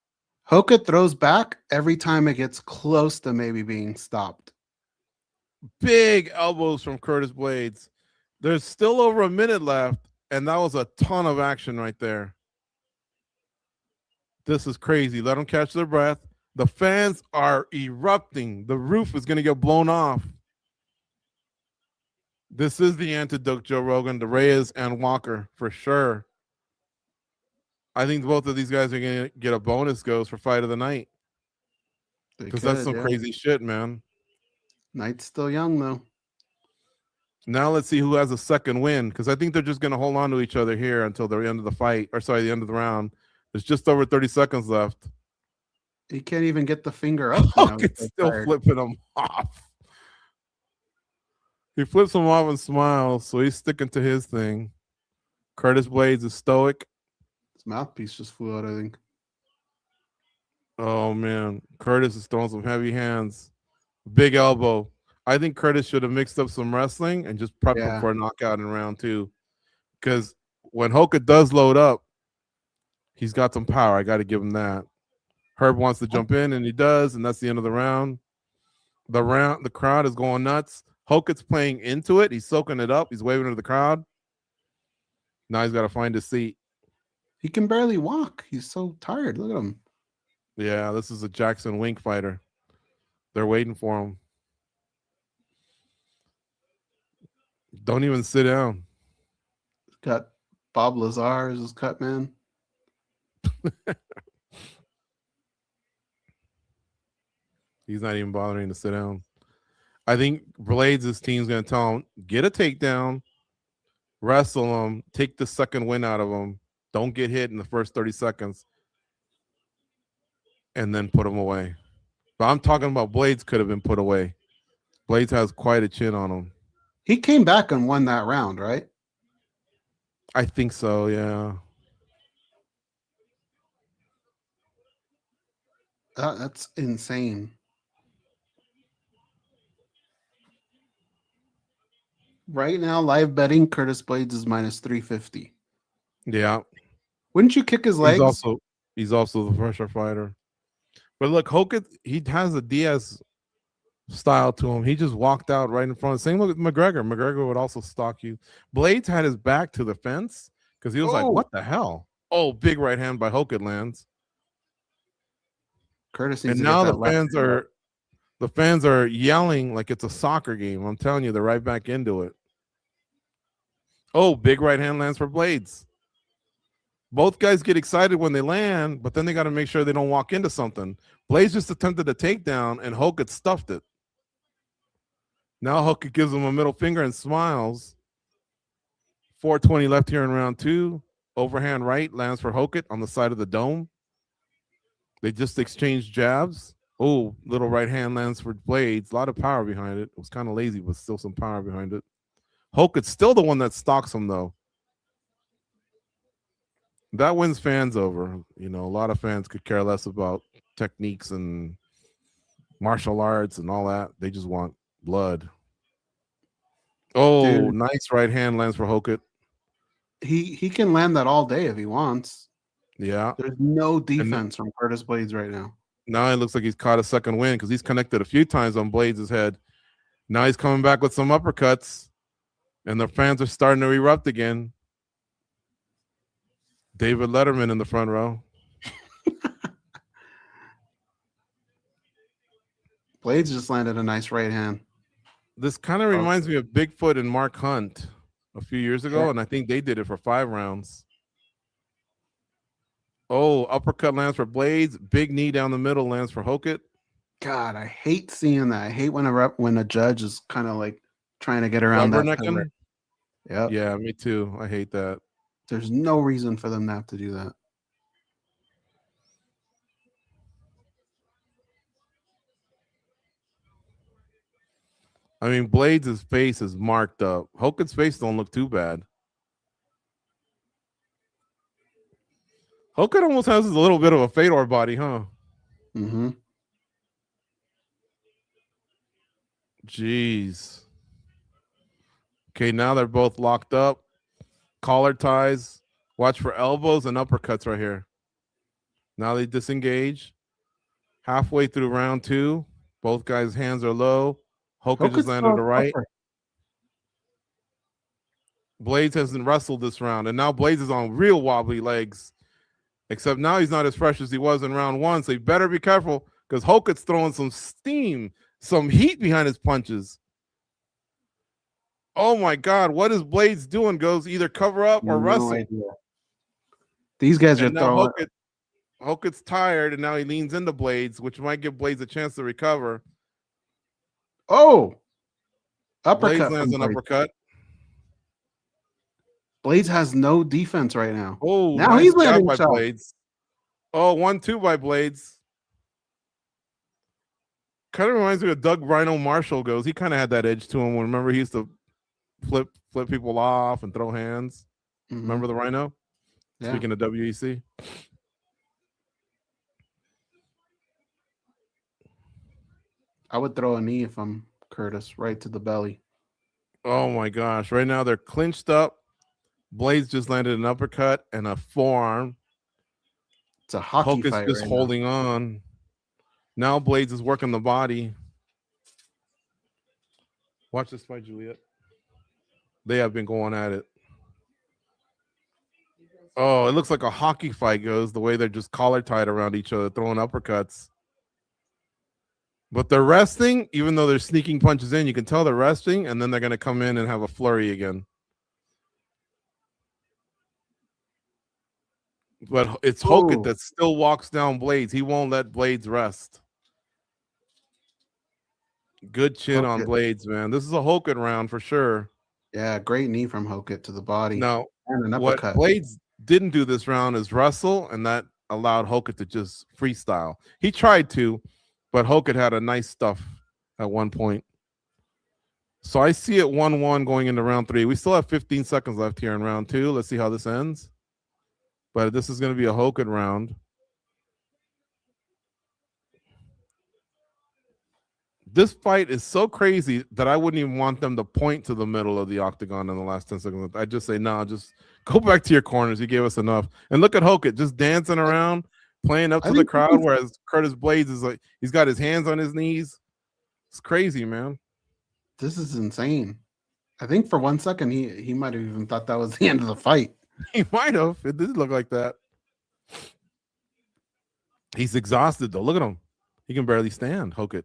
Hokett throws back every time it gets close to maybe being stopped. Big elbows from Curtis Blades. There's still over a minute left, and that was a ton of action right there. This is crazy. Let them catch their breath. The fans are erupting. The roof is going to get blown off. This is the antidote, Joe Rogan, the Reyes and Walker, for sure. I think both of these guys are going to get a bonus goes for fight of the night. Because that's some crazy shit, man. Night's still young, though. Now let's see who has a second win, because I think they're just going to hold on to each other here until the end of the fight, or sorry, the end of the round. There's just over 30 seconds left. He can't even get the finger up. It's still flipping him off. He flips him off and smiles, so he's sticking to his thing. Curtis Blades is stoic. His mouthpiece just flew out, I think. Oh, man. Curtis is throwing some heavy hands. Big elbow. I think Curtis should have mixed up some wrestling and just prepped him Yeah. for a knockout in round 2. Because when Hoka does load up, he's got some power. I got to give him that. Herb wants to jump in, and he does, and that's the end of the round. The crowd is going nuts. Hoka's playing into it. He's soaking it up. He's waving to the crowd. Now he's got to find his seat. He can barely walk. He's so tired. Look at him. Yeah, this is a Jackson Wink fighter. They're waiting for him. Don't even sit down. Got Bob Lazar as his cut man. He's not even bothering to sit down. I think Blades' team's going to tell him, get a takedown, wrestle him, take the second win out of him, don't get hit in the first 30 seconds, and then put him away. But I'm talking about Blades could have been put away. Blades has quite a chin on him. He came back and won that round, right? I think so, yeah. That's insane. Right now, live betting, Curtis Blades is minus 350. Yeah. Wouldn't you kick his legs? He's also the pressure fighter. But look, Hoka, he has a Diaz style to him. He just walked out right in front. Same with McGregor. McGregor would also stalk you. Blades had his back to the fence because he was like, what the hell? Oh, big right hand by Hoka lands. Curtis and now the fans are yelling like it's a soccer game. I'm telling you, they're right back into it. Oh, big right hand lands for Blades. Both guys get excited when they land, but then they got to make sure they don't walk into something. Blades just attempted a takedown, and Hoka stuffed it. Now Hoka gives him a middle finger and smiles. 4:20 left here in round 2. Overhand right lands for Hoka on the side of the dome. They just exchanged jabs. Oh, little right hand lands for Blades. A lot of power behind it. It was kind of lazy, but still some power behind it. Hoka's still the one that stalks him, though. That wins fans over. You know, a lot of fans could care less about techniques and martial arts and all that. They just want blood. Oh, dude. Nice right hand lands for Hoka. He can land that all day if he wants. Yeah. There's no defense from Curtis Blades right now. Now it looks like he's caught a second win because he's connected a few times on Blades' head. Now he's coming back with some uppercuts, and the fans are starting to erupt again. David Letterman in the front row. Blades just landed a nice right hand. This kind of reminds me of Bigfoot and Mark Hunt a few years ago, and I think they did it for 5 rounds. Oh, uppercut lands for Blades. Big knee down the middle lands for Hoka. God, I hate seeing that. I hate when a judge is kind of like trying to get around that. Yep. Yeah, me too. I hate that. There's no reason for them to have to do that. I mean, Blades' face is marked up. Hoka's face don't look too bad. Hoka almost has a little bit of a Fedor body, huh? Mm-hmm. Jeez. Okay, now they're both locked up. Collar ties. Watch for elbows and uppercuts right here. Now they disengage. Halfway through round 2. Both guys' hands are low. Hoka just landed a right. Blades hasn't wrestled this round, and now Blades is on real wobbly legs. Except now he's not as fresh as he was in round 1, so you better be careful because Hoka's throwing some steam, some heat behind his punches. Oh my God, what is Blades doing? Goes either cover up or wrestle. Idea. These guys are throwing. Hoka's tired, and now he leans into Blades, which might give Blades a chance to recover. Oh, uppercut. Blades lands an uppercut. Blades has no defense right now. Oh, now nice he's landing by Blades. Oh, 1-2 by Blades. Kind of reminds me of Doug Rhino Marshall goes. He kind of had that edge to him. Remember, he used to flip people off and throw hands. Mm-hmm. Remember the Rhino? Yeah. Speaking of WEC. I would throw a knee if I'm Curtis right to the belly. Oh my gosh. Right now they're clinched up. Blades just landed an uppercut and a forearm. It's a hockey Hulk is fight just right holding on. Now Blades is working the body. Watch this fight, Juliet. They have been going at it. Oh, it looks like a hockey fight goes the way they're just collar tied around each other, throwing uppercuts. But they're resting, even though they're sneaking punches in. You can tell they're resting, and then they're going to come in and have a flurry again. But it's Hokut that still walks down Blades. He won't let Blades rest. Good chin on Blades, man. This is a Hokut round for sure. Yeah, great knee from Hokut to the body. Now, and an what uppercut. Blades didn't do this round is wrestle, and that allowed Hokut to just freestyle. He tried to, but Hokut had a nice stuff at one point. So I see it 1-1 going into round 3. We still have 15 seconds left here in round 2. Let's see how this ends. But this is going to be a Hokut round. This fight is so crazy that I wouldn't even want them to point to the middle of the octagon in the last 10 seconds. I'd just say, no, just go back to your corners. You gave us enough. And look at Hokut just dancing around, playing up to the crowd, whereas Curtis Blades is like, he's got his hands on his knees. It's crazy, man. This is insane. I think for 1 second, he might have even thought that was the end of the fight. He might have. It did look like that. He's exhausted, though. Look at him. He can barely stand, Hokut.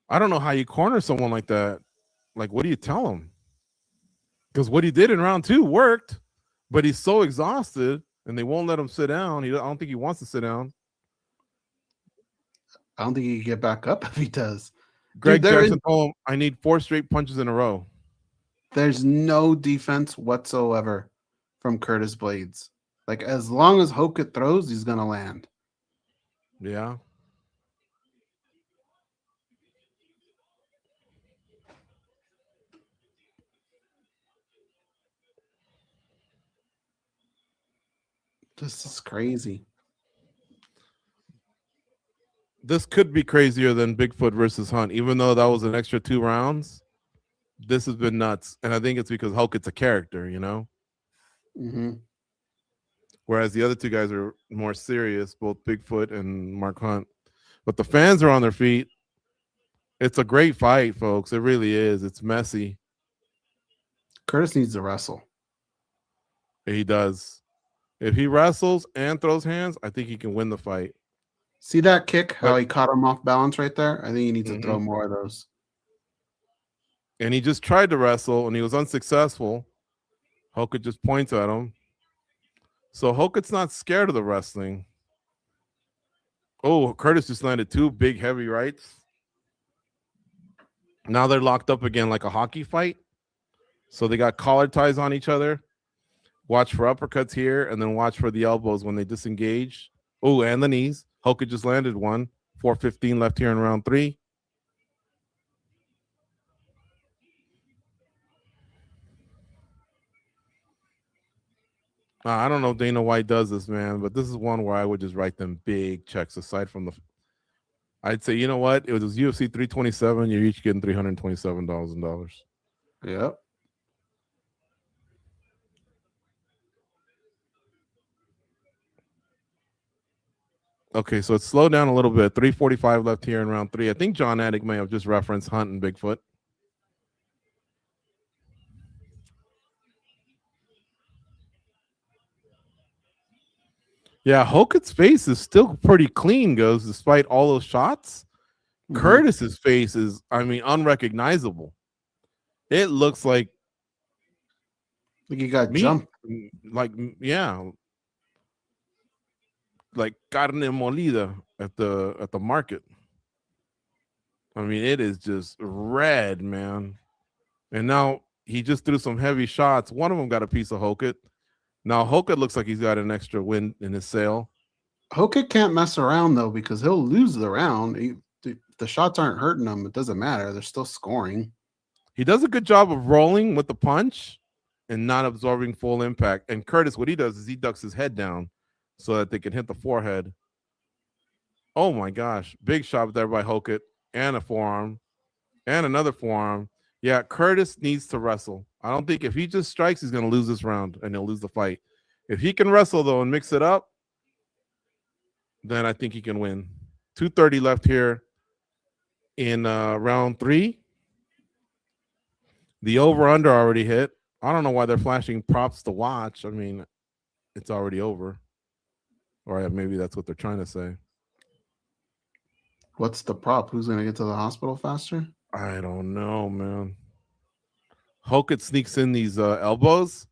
I don't know how you corner someone like that. Like, what do you tell him? Because what he did in round 2 worked, but he's so exhausted, and they won't let him sit down. I don't think he wants to sit down. I don't think he can get back up if he does. Greg Jackson told him, I need 4 straight punches in a row. There's no defense whatsoever from Curtis Blades. Like, as long as Hokut throws, he's going to land. Yeah. This is crazy. This could be crazier than Bigfoot versus Hunt, even though that was an extra 2 rounds. This has been nuts, and I think it's because Hokut's a character, you know. Mm-hmm. Whereas the other 2 guys are more serious, both Bigfoot and Mark Hunt. But the fans are on their feet. It's a great fight, folks. It really is. It's messy. Curtis needs to wrestle. He does. If he wrestles and throws hands, I think he can win the fight. See that kick? How he caught him off balance right there? I think he needs to throw more of those. And he just tried to wrestle, and he was unsuccessful. Hokut just points at him. So Hokut's not scared of the wrestling. Oh, Curtis just landed 2 big, heavy rights. Now they're locked up again like a hockey fight. So they got collar ties on each other. Watch for uppercuts here, and then watch for the elbows when they disengage. Oh, and the knees. Hokut just landed one. 4:15 left here in round 3. I don't know if Dana White does this, man, but this is one where I would just write them big checks aside from the. I'd say, you know what? It was UFC 327. You're each getting $327,000. Yep. Okay, so it's slowed down a little bit. 3:45 left here in round 3. I think John Attic may have just referenced Hunt and Bigfoot. Yeah, Hokut's face is still pretty clean, Goze, despite all those shots. Mm-hmm. Curtis's face is, I mean, unrecognizable. It looks like he got jumped. Like, yeah. Like carne molida at the market. I mean, it is just red, man. And now he just threw some heavy shots. One of them got a piece of Hokut. Now Hokut looks like he's got an extra wind in his sail. Hokut can't mess around though, because he'll lose the round. The shots aren't hurting him. It doesn't matter. They're still scoring. He does a good job of rolling with the punch and not absorbing full impact. And Curtis, what he does is he ducks his head down so that they can hit the forehead. Oh my gosh. Big shot there by Hokut. and a forearm and another forearm. Yeah, Curtis needs to wrestle. I don't think if he just strikes, he's going to lose this round and he'll lose the fight. If he can wrestle, though, and mix it up, then I think he can win. 2:30 left here in round 3. The over-under already hit. I don't know why they're flashing props to watch. I mean, it's already over. Or maybe that's what they're trying to say. What's the prop? Who's going to get to the hospital faster? I don't know, man. Hokut sneaks in these elbows.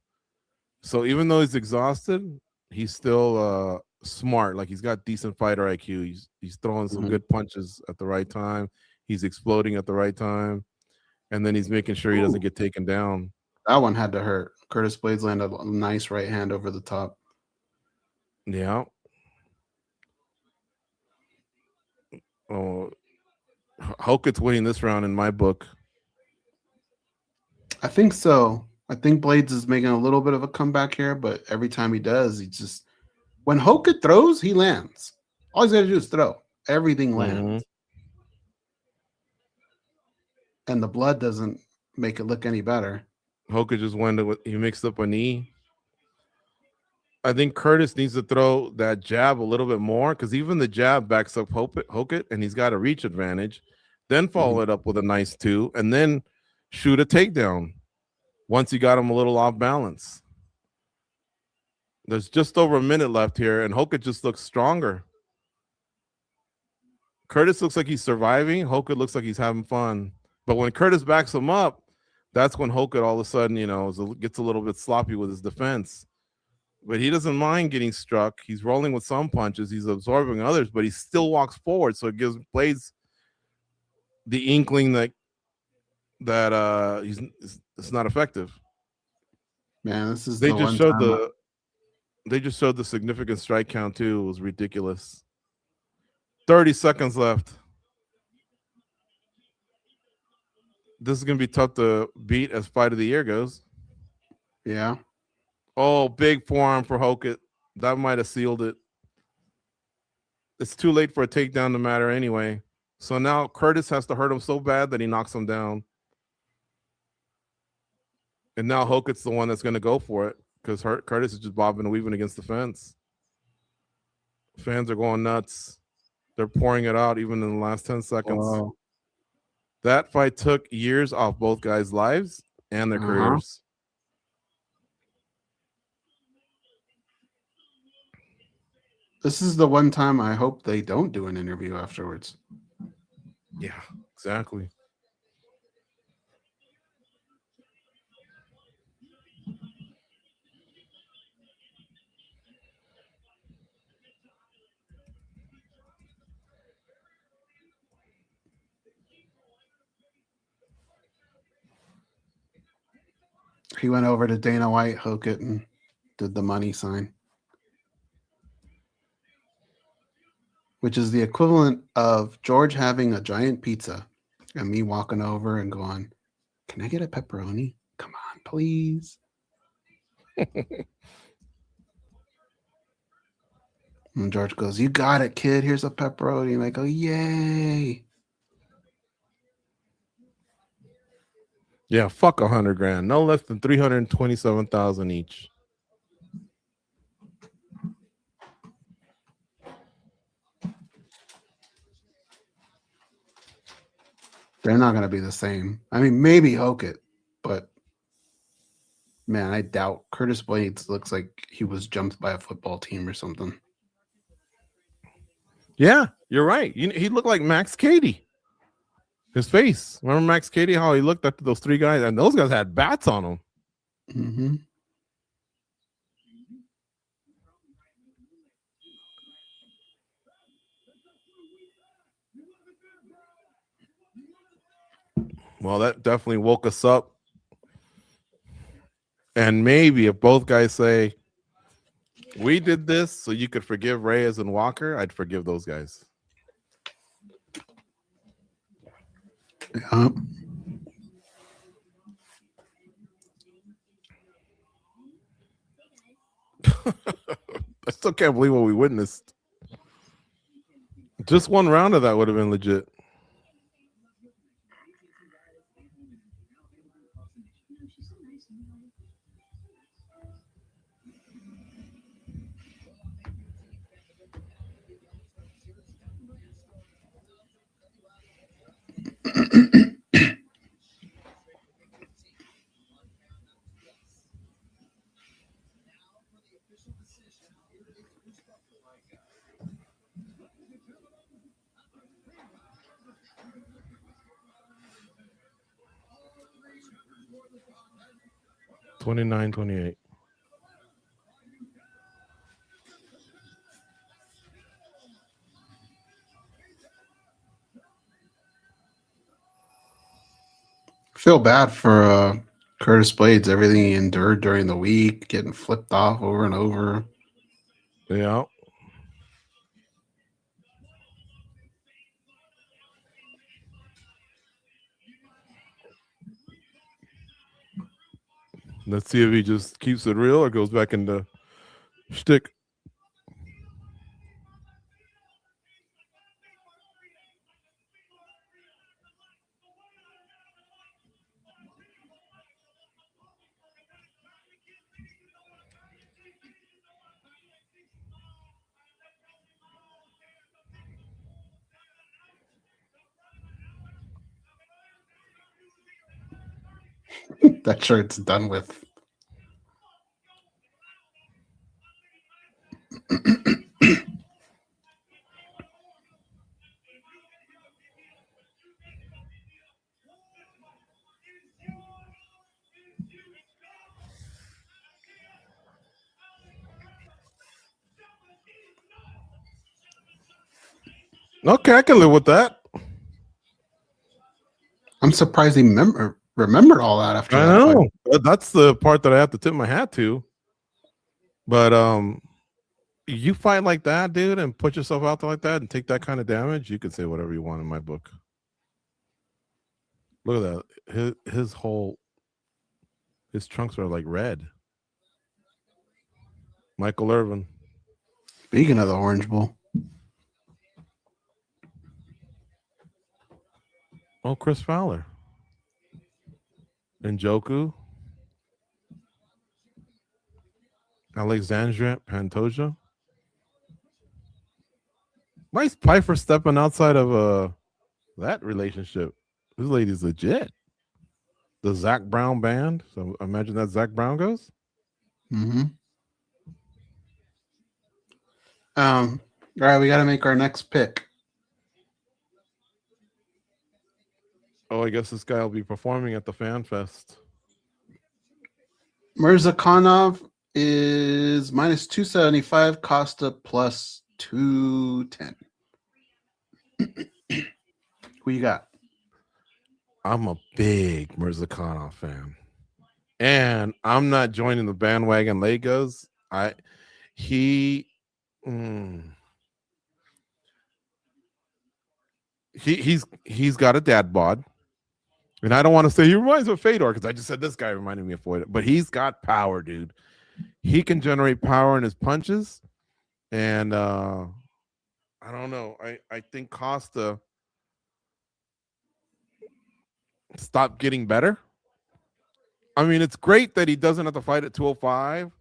So even though he's exhausted, he's still smart. Like he's got decent fighter IQ. He's throwing some good punches at the right time. He's exploding at the right time. And then he's making sure he doesn't get taken down. That one had to hurt. Curtis Blades landed a nice right hand over the top. Yeah. Oh, Hokut's winning this round in my book. I think so. I think Blades is making a little bit of a comeback here, but every time he does, he just when Hokut throws, he lands. All he's got to do is throw. Everything lands. And the blood doesn't make it look any better. Hokut just he mixed up a knee. I think Curtis needs to throw that jab a little bit more because even the jab backs up Hokut, and he's got a reach advantage. Then follow it up with a nice 2, and then shoot a takedown once you got him a little off balance. There's just over a minute left here, and Hokut just looks stronger. Curtis looks like he's surviving. Hokut looks like he's having fun. But when Curtis backs him up, that's when Hokut all of a sudden, gets a little bit sloppy with his defense. But he doesn't mind getting struck. He's rolling with some punches. He's absorbing others, but he still walks forward. So it gives Blades the inkling that it's not effective. Man, this is they just showed the significant strike count too. It was ridiculous. 30 seconds left. This is gonna be tough to beat as fight of the year goes. Yeah. Oh, big forearm for Hokut. That might have sealed it. It's too late for a takedown to matter anyway. So now Curtis has to hurt him so bad that he knocks him down. And now Hokut's the one that's going to go for it because Curtis is just bobbing and weaving against the fence. Fans are going nuts. They're pouring it out even in the last 10 seconds. Wow. That fight took years off both guys' lives and their careers. This is the one time I hope they don't do an interview afterwards. Yeah, exactly. He went over to Dana White, Hokut, and did the money sign. Which is the equivalent of George having a giant pizza and me walking over and going, "Can I get a pepperoni? Come on, please." And George goes, "You got it, kid. Here's a pepperoni." And I go, "Yay." Yeah, fuck $100,000. No less than $327,000 each. They're not going to be the same. I mean, maybe Hokut, but man, I doubt. Curtis Blades looks like he was jumped by a football team or something. Yeah, you're right. He looked like Max Cady. His face. Remember Max Cady, how he looked at those 3 guys? And those guys had bats on them. Mm-hmm. Well, that definitely woke us up. And maybe if both guys say, we did this so you could forgive Reyes and Walker, I'd forgive those guys. Yeah. I still can't believe what we witnessed. Just one round of that would have been legit. 29-28. Feel bad for Curtis Blades, everything he endured during the week, getting flipped off over and over. Yeah. Let's see if he just keeps it real or goes back into shtick. That shirt's done with. Okay, I can live with that. I'm surprised he remembered all that after I that know. fight. That's the part that I have to tip my hat to. But you fight like that, dude, and put yourself out there like that and take that kind of damage, you can say whatever you want in my book. Look at that. His trunks are like red. Michael Irvin. Speaking of the Orange Bowl. Oh, Chris Fowler. Njoku. Alexandria Pantoja. Why is Piper stepping outside of that relationship? This lady's legit. The Zach Brown band. So imagine that Zach Brown goes. Mm-hmm. All right, we got to make our next pick. Oh, I guess this guy will be performing at the Fan Fest. Merzakonov is minus 275, Costa plus 210. Who you got? I'm a big Merzakonov fan. And I'm not joining the bandwagon Legos. He's got a dad bod. And I don't want to say he reminds me of Fedor because I just said this guy reminded me of Fedor. But he's got power, dude. He can generate power in his punches. And I don't know. I think Costa stopped getting better. I mean, it's great that he doesn't have to fight at 205.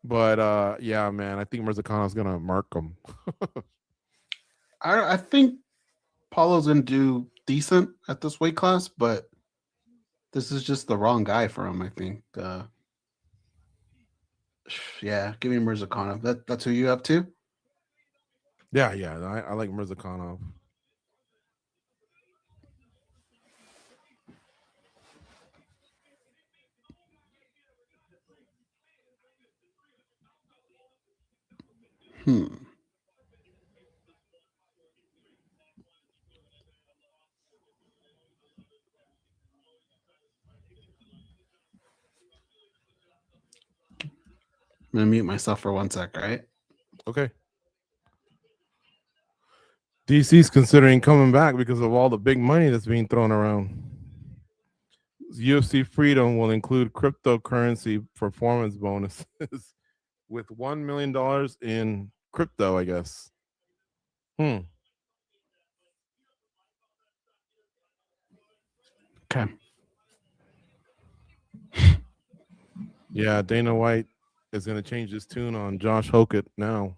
But yeah, man, I think Merzakonov's going to mark him. I think Paulo's going to do decent at this weight class, but this is just the wrong guy for him, I think. Yeah, give me Merzakonov. That's who you have too? Yeah, I like Merzakonov. I'm going to mute myself for 1 sec, right? Okay. DC's considering coming back because of all the big money that's being thrown around. UFC Freedom will include cryptocurrency performance bonuses with $1 million in crypto, I guess. Okay. Yeah, Dana White is going to change his tune on Josh Hokett now.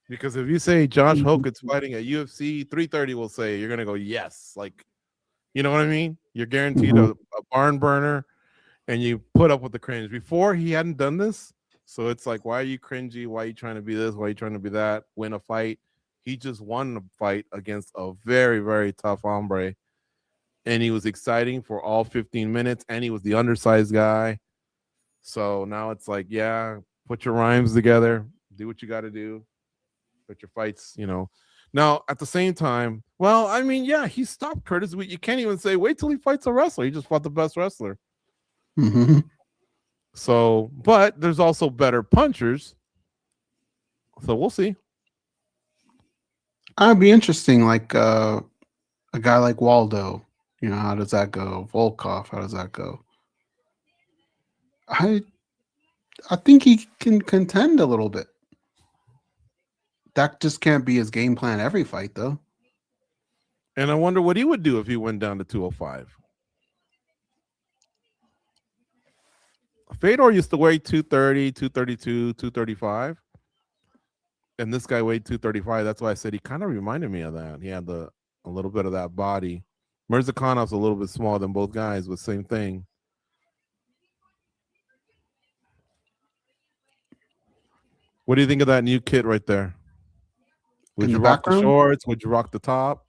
Because if you say Josh Hokett's fighting at UFC 330, we'll say you're going to go, yes. Like, you know what I mean? You're guaranteed a barn burner, and you put up with the cringe. Before, he hadn't done this. So it's like, why are you cringy? Why are you trying to be this? Why are you trying to be that? Win a fight. He just won a fight against a very, very tough hombre. And he was exciting for all 15 minutes, and he was the undersized guy. So now it's like, yeah, put your rhymes together. Do what you got to do. Put your fights, you know. Now, at the same time, well, I mean, yeah, he stopped Curtis. You can't even say, wait till he fights a wrestler. He just fought the best wrestler. Mm-hmm. So, but there's also better punchers. So we'll see. I'd be interesting, like a guy like Waldo. You know, how does that go? Volkov, how does that go? I think he can contend a little bit. That just can't be his game plan every fight, though. And I wonder what he would do if he went down to 205. Fedor used to weigh 230, 232, 235. And this guy weighed 235. That's why I said he kind of reminded me of that. He had a little bit of that body. Merzakonov's a little bit smaller than both guys, but same thing. What do you think of that new kit right there? Would you rock the shorts? Would you rock the top?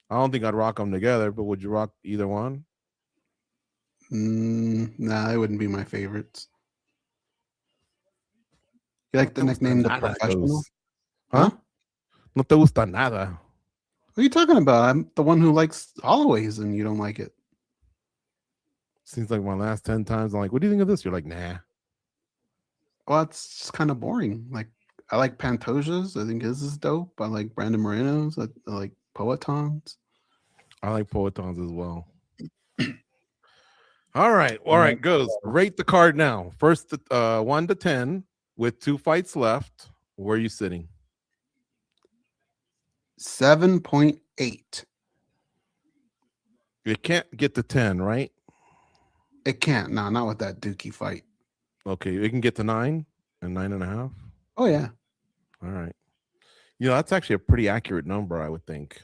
I don't think I'd rock them together, but would you rock either one? Nah, they wouldn't be my favorites. You like the nickname The Professional? Huh? No te gusta nada. What are you talking about? I'm the one who likes Holloway's and you don't like it. Seems like my last 10 times, I'm like, what do you think of this? You're like, nah. Well, it's just kind of boring. Like, I like Pantoja's. I think his is dope. I like Brandon Moreno's. I like Poeton's. I like Poeton's as well. All right, Goze. Rate the card now. First, 1 to 10 with 2 fights left. Where are you sitting? 7.8. It can't get to 10, right? It can't. No, not with that Dookie fight. Okay, it can get to 9 and 9.5. Oh yeah. All right. You know, that's actually a pretty accurate number, I would think.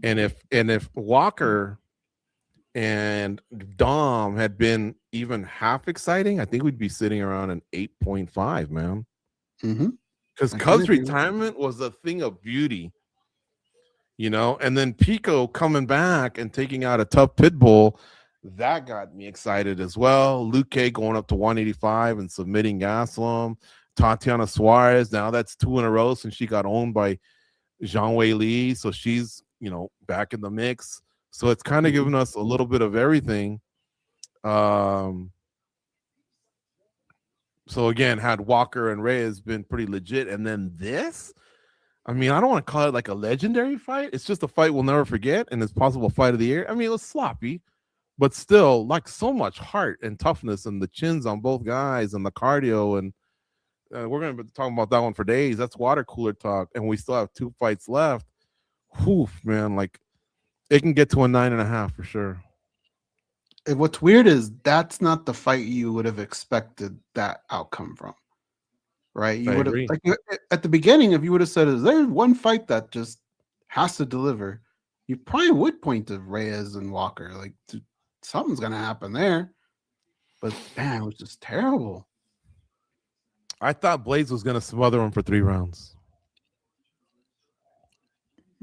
And if Walker and Dom had been even half exciting, I think we'd be sitting around an 8.5, man. Because Cub's retirement was a thing of beauty, you know, and then Pico coming back and taking out a tough Pitbull, that got me excited as well. Luque going up to 185 and submitting Gaslam. Tatiana Suarez, now that's 2 in a row since she got owned by Zhang Wei Li, so she's, you know, back in the mix. So it's kind of giving us a little bit of everything. So again, had Walker and Reyes been pretty legit, and then this, I mean, I don't want to call it like a legendary fight. It's just a fight we'll never forget, and it's possible fight of the year. I mean, it was sloppy, but still, like, so much heart and toughness, and the chins on both guys, and the cardio, and we're going to be talking about that one for days. That's water cooler talk, and we still have 2 fights left. Whew, man, like, it can get to a 9.5 for sure. And what's weird is that's not the fight you would have expected that outcome from, right? You would have, like, at the beginning, if you would have said, "Is there one fight that just has to deliver?" You probably would point to Reyes and Walker, like, something's gonna happen there. But man, it was just terrible. I thought Blaze was gonna smother him for 3 rounds.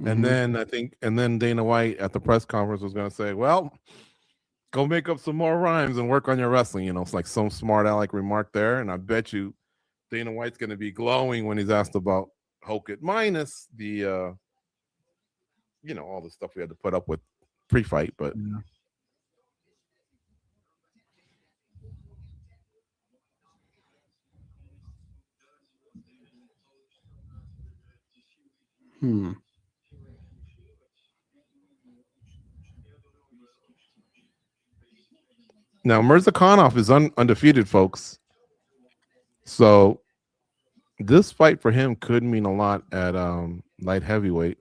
And then Dana White at the press conference was going to say, well, go make up some more rhymes and work on your wrestling. You know, it's like some smart aleck remark there. And I bet you Dana White's going to be glowing when he's asked about Hokett, minus the, you know, all the stuff we had to put up with pre-fight. But Now, Merzakonov is undefeated, folks. So this fight for him could mean a lot at light heavyweight.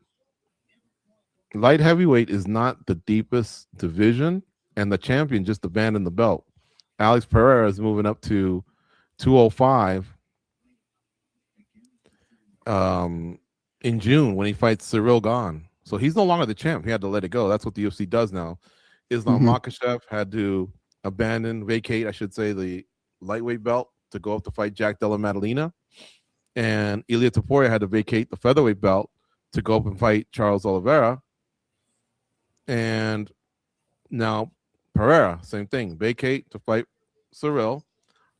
Light heavyweight is not the deepest division, and the champion just abandoned the belt. Alex Pereira is moving up to 205 in June when he fights Cyril Gane. So he's no longer the champ. He had to let it go. That's what the UFC does now. Islam Makhachev had to vacate, I should say, the lightweight belt to go up to fight Jack Della Maddalena. And Ilia Topuria had to vacate the featherweight belt to go up and fight Charles Oliveira. And now Pereira, same thing, vacate to fight Cyril.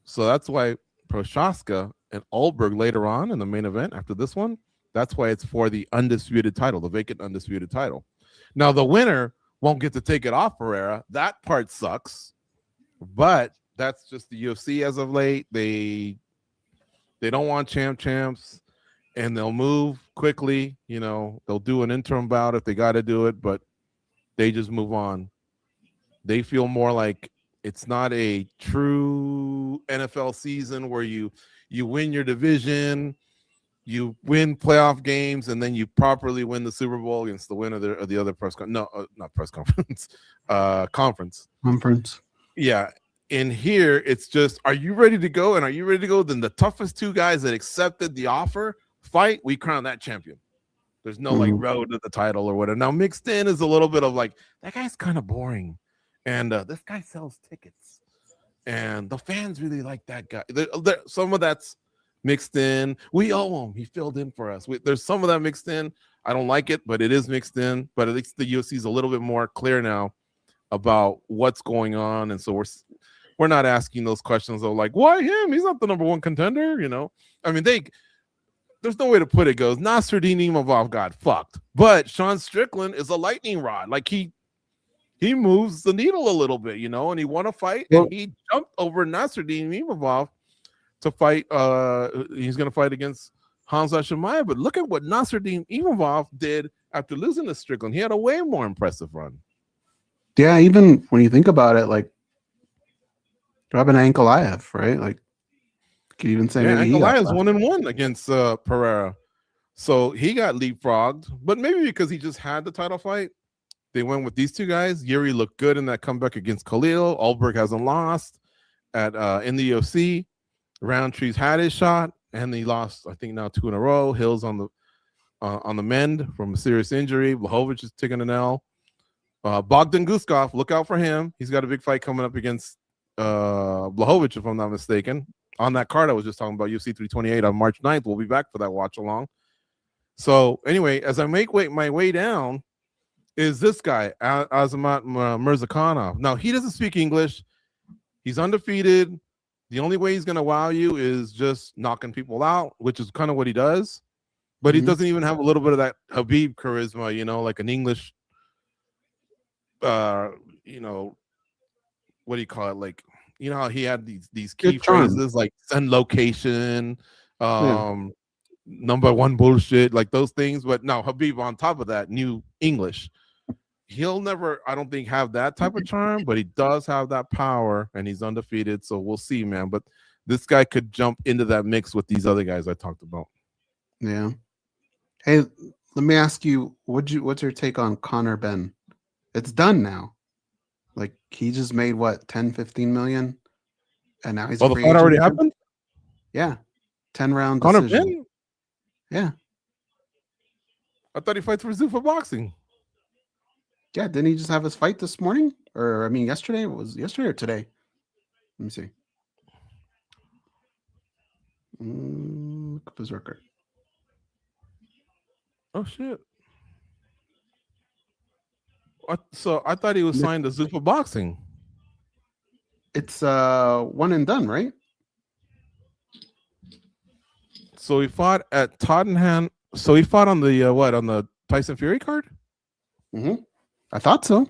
So that's why Prochazka and Ulberg later on in the main event after this one, that's why it's for the undisputed title, the vacant undisputed title. Now the winner won't get to take it off Pereira. That part sucks, but that's just the UFC as of late. They don't want champs, and they'll move quickly. You know, they'll do an interim bout if they got to do it, but they just move on. They feel more like it's not a true NFL season where you win your division, you win playoff games, and then you properly win the Super Bowl against the winner of the other not press conference, conference. Yeah. In here, it's just, are you ready to go? And are you ready to go? Then the toughest two guys that accepted the offer fight, we crown that champion. There's no like road to the title or whatever. Now mixed in is a little bit of like, that guy's kind of boring. And this guy sells tickets. And the fans really like that guy. Some of that's mixed in. We owe him. He filled in for us. There's some of that mixed in. I don't like it, but it is mixed in. But at least the UFC is a little bit more clear now about what's going on. And so we're not asking those questions of like, why him? He's not the number one contender, you know? I mean, there's no way to put it. Goes, Nasruddin Imavov got fucked. But Sean Strickland is a lightning rod. Like he moves the needle a little bit, you know, and he won a fight and he jumped over Nasruddin Imavov to fight. He's going to fight against Hamza Chimaev. But look at what Nasruddin Imavov did after losing to Strickland. He had a way more impressive run. Yeah, even when you think about it, like Robin Ankalaev, right? Like, you could even say Ankalaev's 1-1 against Pereira. So he got leapfrogged, but maybe because he just had the title fight, they went with these two guys. Jiri looked good in that comeback against Khalil. Ulberg hasn't lost in the UFC. Roundtree's had his shot, and he lost, I think, now 2 in a row. Hill's on the mend from a serious injury. Blachowicz is taking an L. Bogdan Guskov, look out for him. He's got a big fight coming up against Blachowicz, if I'm not mistaken. On that card I was just talking about, UFC 328 on March 9th. We'll be back for that watch along. So anyway, as I make my way down, is this guy, Azamat Merzakonov. Now, he doesn't speak English. He's undefeated. The only way he's going to wow you is just knocking people out, which is kind of what he does. But he doesn't even have a little bit of that Habib charisma, you know, like an English, you know, what do you call it? Like, you know how he had these key phrases like send location, number one bullshit, like those things. But now Habib, on top of that, knew English. He'll never, I don't think, have that type of charm, but he does have that power, and he's undefeated. So we'll see, man. But this guy could jump into that mix with these other guys I talked about. Yeah. Hey, let me ask you, what's your take on Conor Benn? It's done now. Like, he just made what, 10, 15 million? And now he's the fight already happened? Yeah. 10-round Conor decision. Benn? Yeah. I thought he fights for Zuffa Boxing. Yeah, didn't he just have his fight this morning? Or, I mean, yesterday? Was yesterday or today? Let me see. Look up his record. Oh, shit. So I thought he was signed to Zuffa Boxing. It's one and done, right? So he fought at Tottenham. So he fought on the on the Tyson Fury card? I thought so.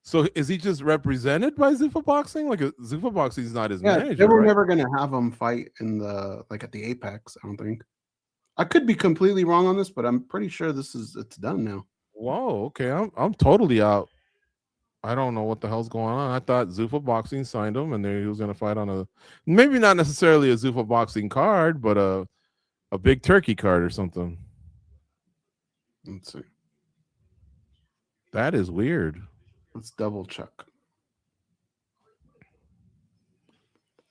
So is he just represented by Zuffa Boxing? Like Zuffa Boxing is not his manager. They were right? never going to have him fight in the at the Apex. I don't think. I could be completely wrong on this, but I'm pretty sure it's done now. Whoa, okay. I'm totally out. I don't know what the hell's going on. I thought Zuffa Boxing signed him, and he was going to fight on maybe not necessarily a Zuffa Boxing card, but a big turkey card or something. Let's see. That is weird. Let's double check.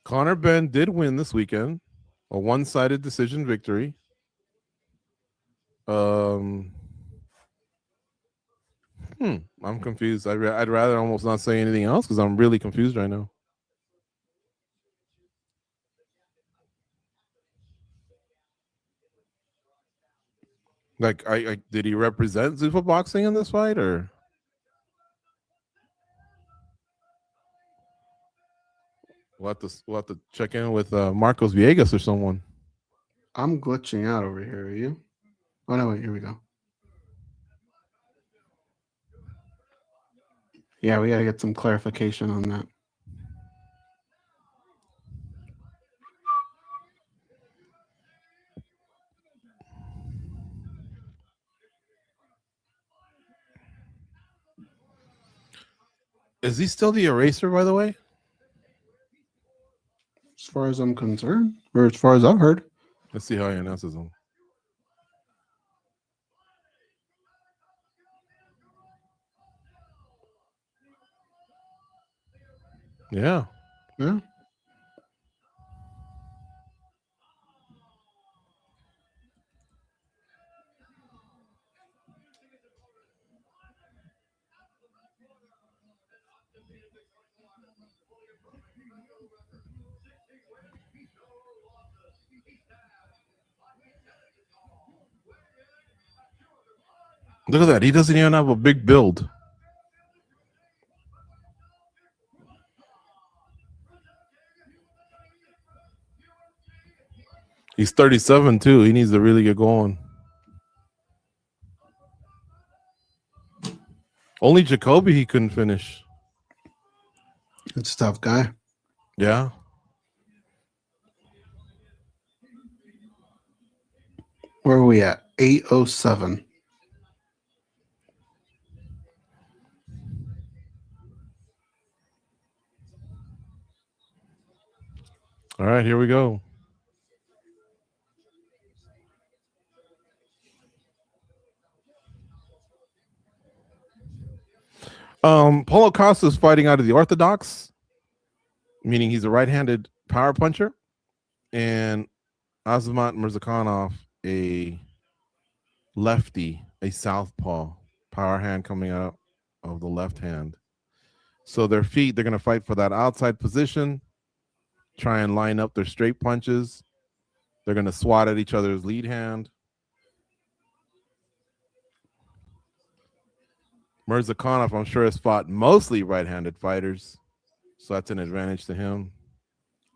Conor Benn did win this weekend, a one-sided decision victory. I'm confused. I'd rather almost not say anything else because I'm really confused right now. Like, I did he represent Zuffa Boxing in this fight, or we'll have to check in with Marcos Viegas or someone. I'm glitching out over here. Are you? Oh no! Wait, here we go. Yeah, we gotta get some clarification on that. Is he still the eraser, by the way? As far as I'm concerned, or as far as I've heard. Let's see how he announces him. Yeah. Yeah. Look at that. He doesn't even have a big build. He's 37 too. He needs to really get going. Only Jacoby he couldn't finish. It's a tough guy. Yeah. Where are we at? 807. All right, here we go. Paulo Costa is fighting out of the orthodox, meaning he's a right-handed power puncher, and Azamat Merzakonov, a lefty, a southpaw power hand coming out of the left hand. So their feet, they're going to fight for that outside position, try and line up their straight punches. They're going to swat at each other's lead hand. Merzakonov, I'm sure, has fought mostly right-handed fighters, so that's an advantage to him.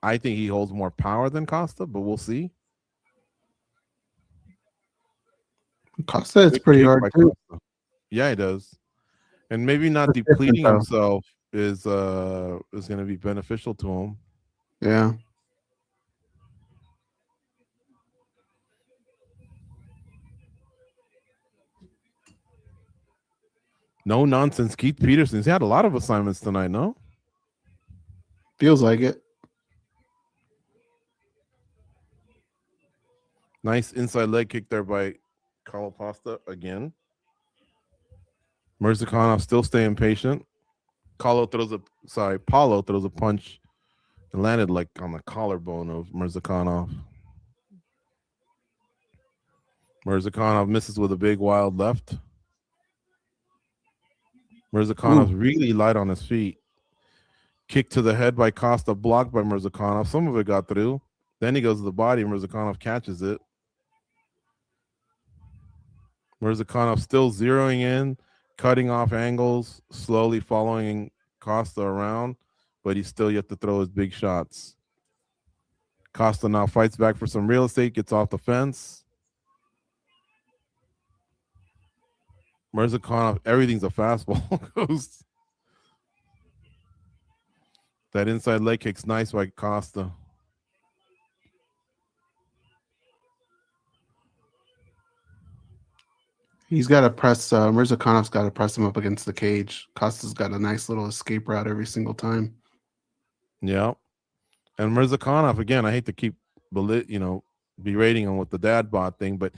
I think he holds more power than Costa, but we'll see. Costa is pretty hard too. Costa. Yeah, he does. And maybe not depleting himself is going to be beneficial to him. Yeah. No nonsense. Keith Peterson's had a lot of assignments tonight, no? Feels like it. Nice inside leg kick there by Pasta again. Merzakonov still staying patient. Paulo throws a punch and landed like on the collarbone of Merzakonov. Merzakonov misses with a big wild left. Merzakonov's really light on his feet. Kick to the head by Costa, blocked by Merzakonov. Some of it got through. Then he goes to the body. Merzakonov catches it. Merzakonov still zeroing in, cutting off angles, slowly following Costa around, but he's still yet to throw his big shots. Costa now fights back for some real estate, gets off the fence. Merzakonov, everything's a fastball. Goes. That inside leg kick's nice by Costa. He's got to press, Merzakonov's got to press him up against the cage. Costa's got a nice little escape route every single time. Yeah. And Merzakonov, again, I hate to keep, berating him with the dad bod thing, but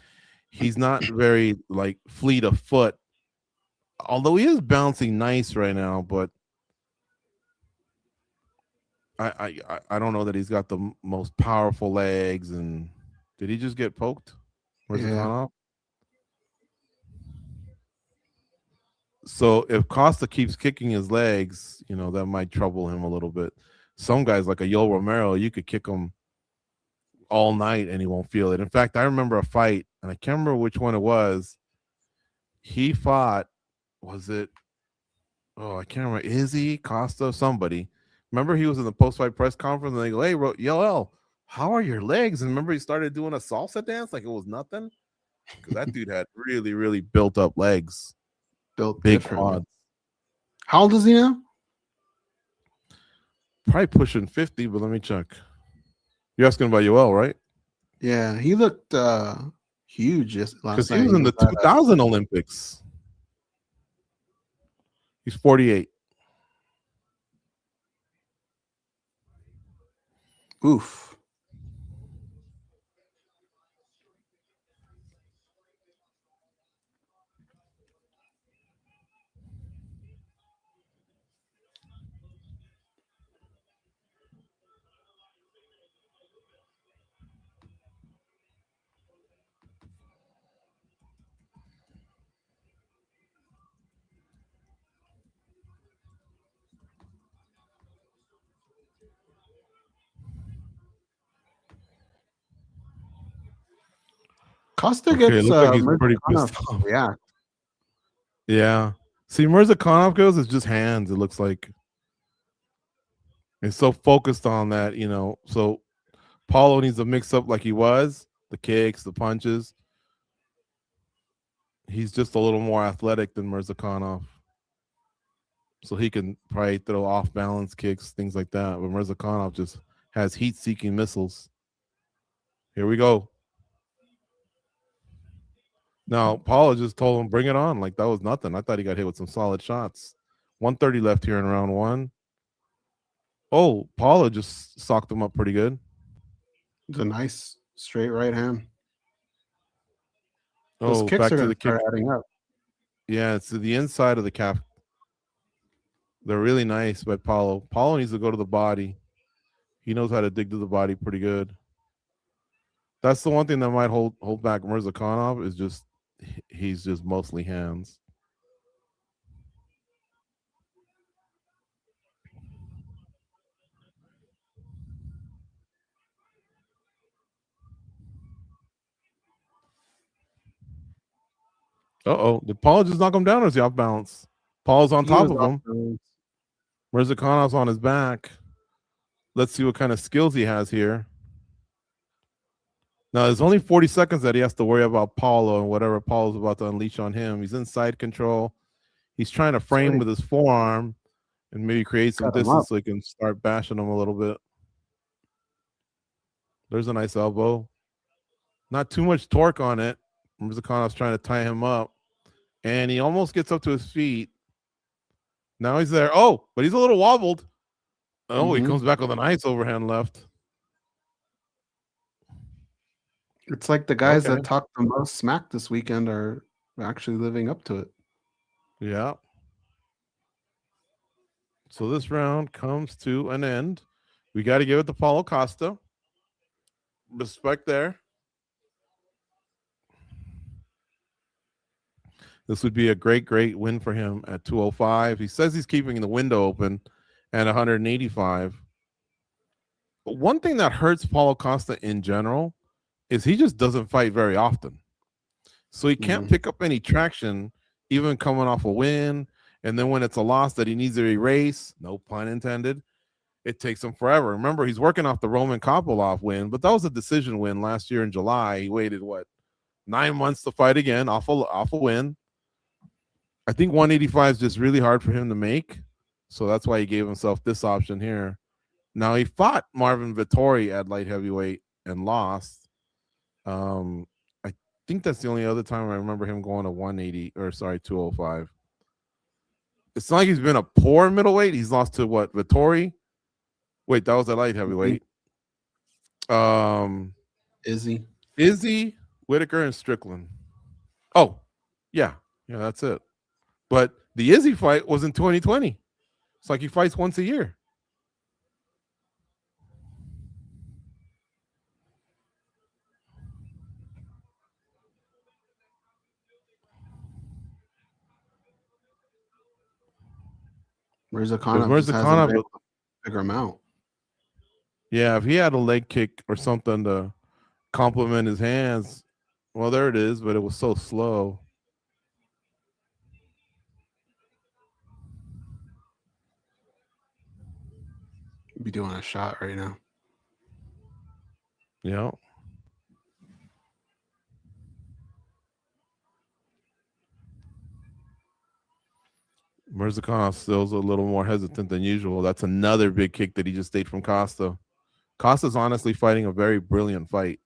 he's not very, fleet of foot. Although he is bouncing nice right now, but I don't know that he's got the most powerful legs. And did he just get poked? Merzakonov? So if Costa keeps kicking his legs, that might trouble him a little bit. Some guys like a Yo Romero, you could kick him all night and he won't feel it. In fact, I remember a fight, and I can't remember which one it was. He fought, was it? Oh, I can't remember. Izzy, Costa, somebody. Remember he was in the post-fight press conference and they go, hey, Yoel, how are your legs? And remember he started doing a salsa dance like it was nothing? Because that dude had really, really built up legs. Built big different. quads. How old is he now? Probably pushing 50, but let me check. You're asking about Yoel, right? Yeah, he looked huge last night. Because he was in the 2000 Olympics. He's 48. Oof. Costa gets looks like he's pretty pissed off. Yeah. Yeah. See, Merzakonov goes, it's just hands, it looks like. It's so focused on that, So Paulo needs to mix up like he was, the kicks, the punches. He's just a little more athletic than Merzakonov. So he can probably throw off-balance kicks, things like that. But Merzakonov just has heat-seeking missiles. Here we go. Now, Paulo just told him, bring it on. Like, that was nothing. I thought he got hit with some solid shots. 130 left here in round one. Oh, Paulo just socked him up pretty good. It's a nice straight right hand. Those kicks back to the kick. Adding up. Yeah, it's to the inside of the calf. They're really nice by Paulo. Paulo needs to go to the body. He knows how to dig to the body pretty good. That's the one thing that might hold back Merzakonov is just he's just mostly hands. Did Paul just knock him down or is he off balance? Paul's on top of him. Merzakonov's on his back. Let's see what kind of skills he has here. Now, there's only 40 seconds that he has to worry about Paulo and whatever Paulo's about to unleash on him. He's in side control. He's trying to frame with his forearm and maybe create some distance so he can start bashing him a little bit. There's a nice elbow. Not too much torque on it. Merzakonov's trying to tie him up. And he almost gets up to his feet. Now he's there. Oh, but he's a little wobbled. Oh, he comes back with a nice overhand left. It's like the guys that talk the most smack this weekend are actually living up to it. Yeah. So this round comes to an end. We got to give it to Paulo Costa. Respect there. This would be a great, great win for him at 205. He says he's keeping the window open at 185. But one thing that hurts Paulo Costa in general is he just doesn't fight very often. So he can't pick up any traction, even coming off a win. And then when it's a loss that he needs to erase, no pun intended, it takes him forever. Remember, he's working off the Roman Kopylov win, but that was a decision win last year in July. He waited, 9 months to fight again off a win. I think 185 is just really hard for him to make. So that's why he gave himself this option here. Now, he fought Marvin Vettori at light heavyweight and lost. I think that's the only other time I remember him going to 205. It's not like he's been a poor middleweight. He's lost to what? Vettori? Wait, that was a light heavyweight. Izzy, Whitaker, and Strickland. Oh, yeah. Yeah, that's it. But the Izzy fight was in 2020. It's like he fights once a year. Merzakonov just hasn't Merzakonov, been able to figure him out. yeah, if he had a leg kick or something to complement his hands, well, there it is, but it was so slow. Be doing a shot right now. Yeah. Merzakonov still's a little more hesitant than usual. That's another big kick that he just ate from Costa. Costa's honestly fighting a very brilliant fight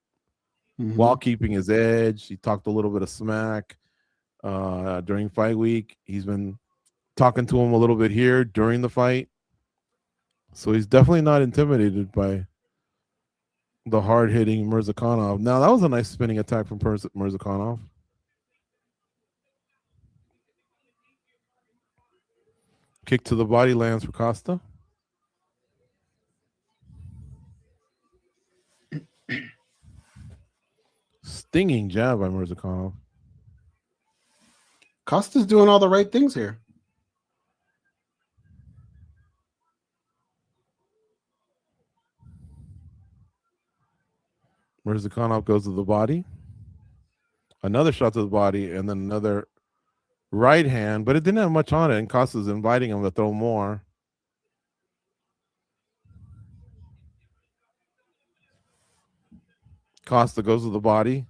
while keeping his edge. He talked a little bit of smack during fight week. He's been talking to him a little bit here during the fight. So he's definitely not intimidated by the hard-hitting Merzakonov. Now, that was a nice spinning attack from Merzakonov. Kick to the body lands for Costa. Stinging jab by Merzakonov. Costa's doing all the right things here. Merzakonov goes to the body. Another shot to the body, and then another right hand, but it didn't have much on it, and Costa's inviting him to throw more. Costa goes to the body.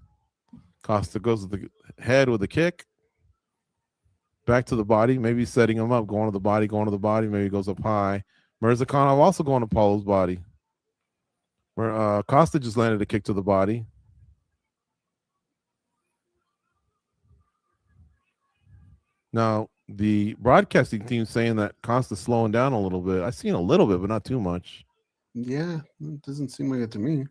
Costa goes to the head with a kick. Back to the body, maybe setting him up, going to the body, maybe goes up high. Merzakonov also going to Paulo's body. Where Costa just landed a kick to the body. Now, the broadcasting team saying that Costa's slowing down a little bit. I've seen a little bit, but not too much. Yeah, it doesn't seem like it to me.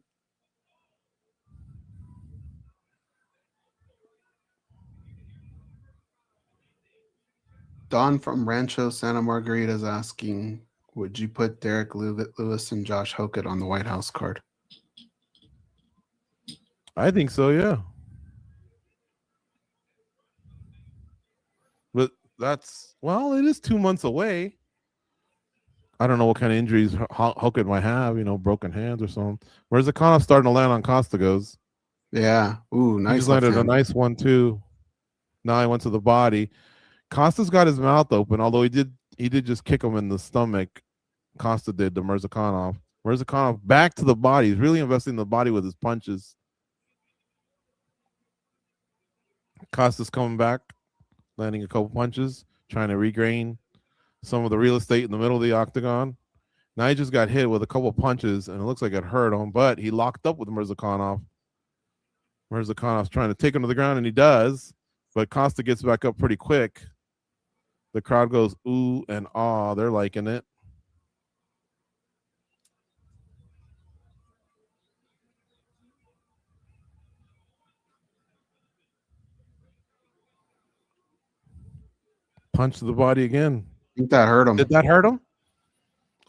Don from Rancho Santa Margarita is asking, would you put Derek Lewis and Josh Hokett on the White House card? I think so, yeah. But that's, well, it is 2 months away. I don't know what kind of injuries Hokett might have, broken hands or something. Where's the Merzakonov starting to land on Costa goes? Yeah. Ooh, nice. He just landed a nice one, too. Now he went to the body. Costa's got his mouth open, although he did just kick him in the stomach. Costa did to Merzakonov. Merzakonov back to the body. He's really investing in the body with his punches. Costa's coming back, landing a couple punches, trying to regain some of the real estate in the middle of the octagon. Now he just got hit with a couple punches, and it looks like it hurt him, but he locked up with Merzakonov. Merzakonov's trying to take him to the ground, and he does, but Costa gets back up pretty quick. The crowd goes ooh and ah. They're liking it. Punch to the body again. I think that hurt him. Did that hurt him?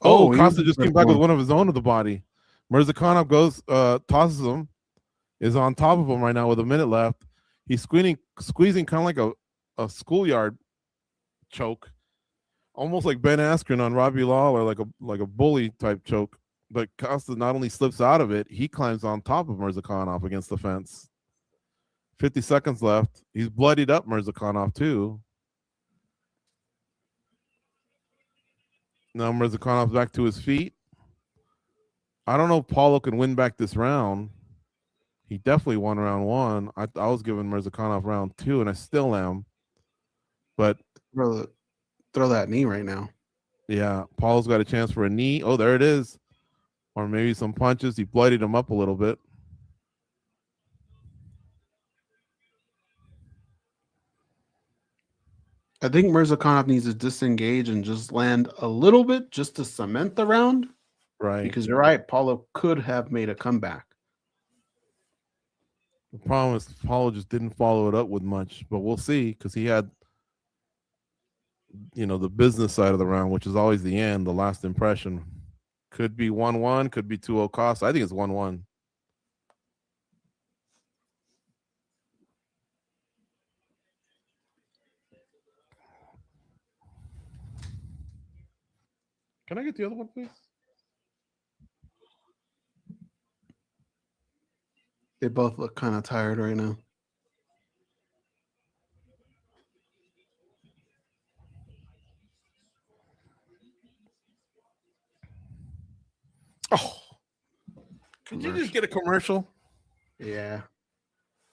Oh, Costa just came back with one of his own to the body. Merzakonov goes, tosses him, is on top of him right now with a minute left. He's squeezing kind of like a schoolyard choke, almost like Ben Askren on Robbie Lawler, like a bully type choke. But Costa not only slips out of it, he climbs on top of Merzakonov against the fence. 50 seconds left. He's bloodied up Merzakonov too. Now Merzakonov's back to his feet. I don't know if Paulo can win back this round. He definitely won round one. I was giving Merzakonov round two, and I still am. But throw that knee right now. Yeah, Paulo's got a chance for a knee. Oh, there it is. Or maybe some punches. He bloodied him up a little bit. I think Merzakonov needs to disengage and just land a little bit just to cement the round. Right. Because you're right, Paulo could have made a comeback. The problem is Paulo just didn't follow it up with much, but we'll see because he had, the business side of the round, which is always the end, the last impression. Could be 1-1, could be 2-0 cost. I think it's 1-1. Can I get the other one, please? They both look kind of tired right now. Oh, could you just get a commercial? Yeah.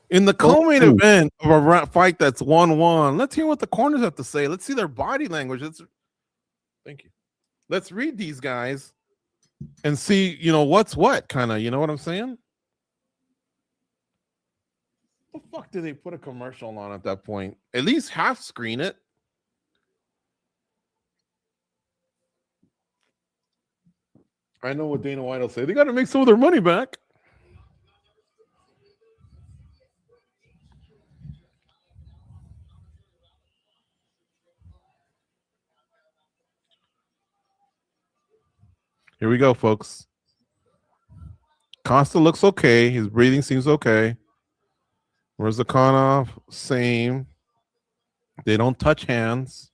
In the co-main event of a fight that's 1-1, let's hear what the corners have to say. Let's see their body language. Thank you. Let's read these guys and see, what's what, kind of. You know what I'm saying? The fuck did they put a commercial on at that point? At least half screen it. I know what Dana White will say. They got to make some of their money back. Here we go, folks. Costa looks okay. His breathing seems okay. Merzakonov, same. They don't touch hands.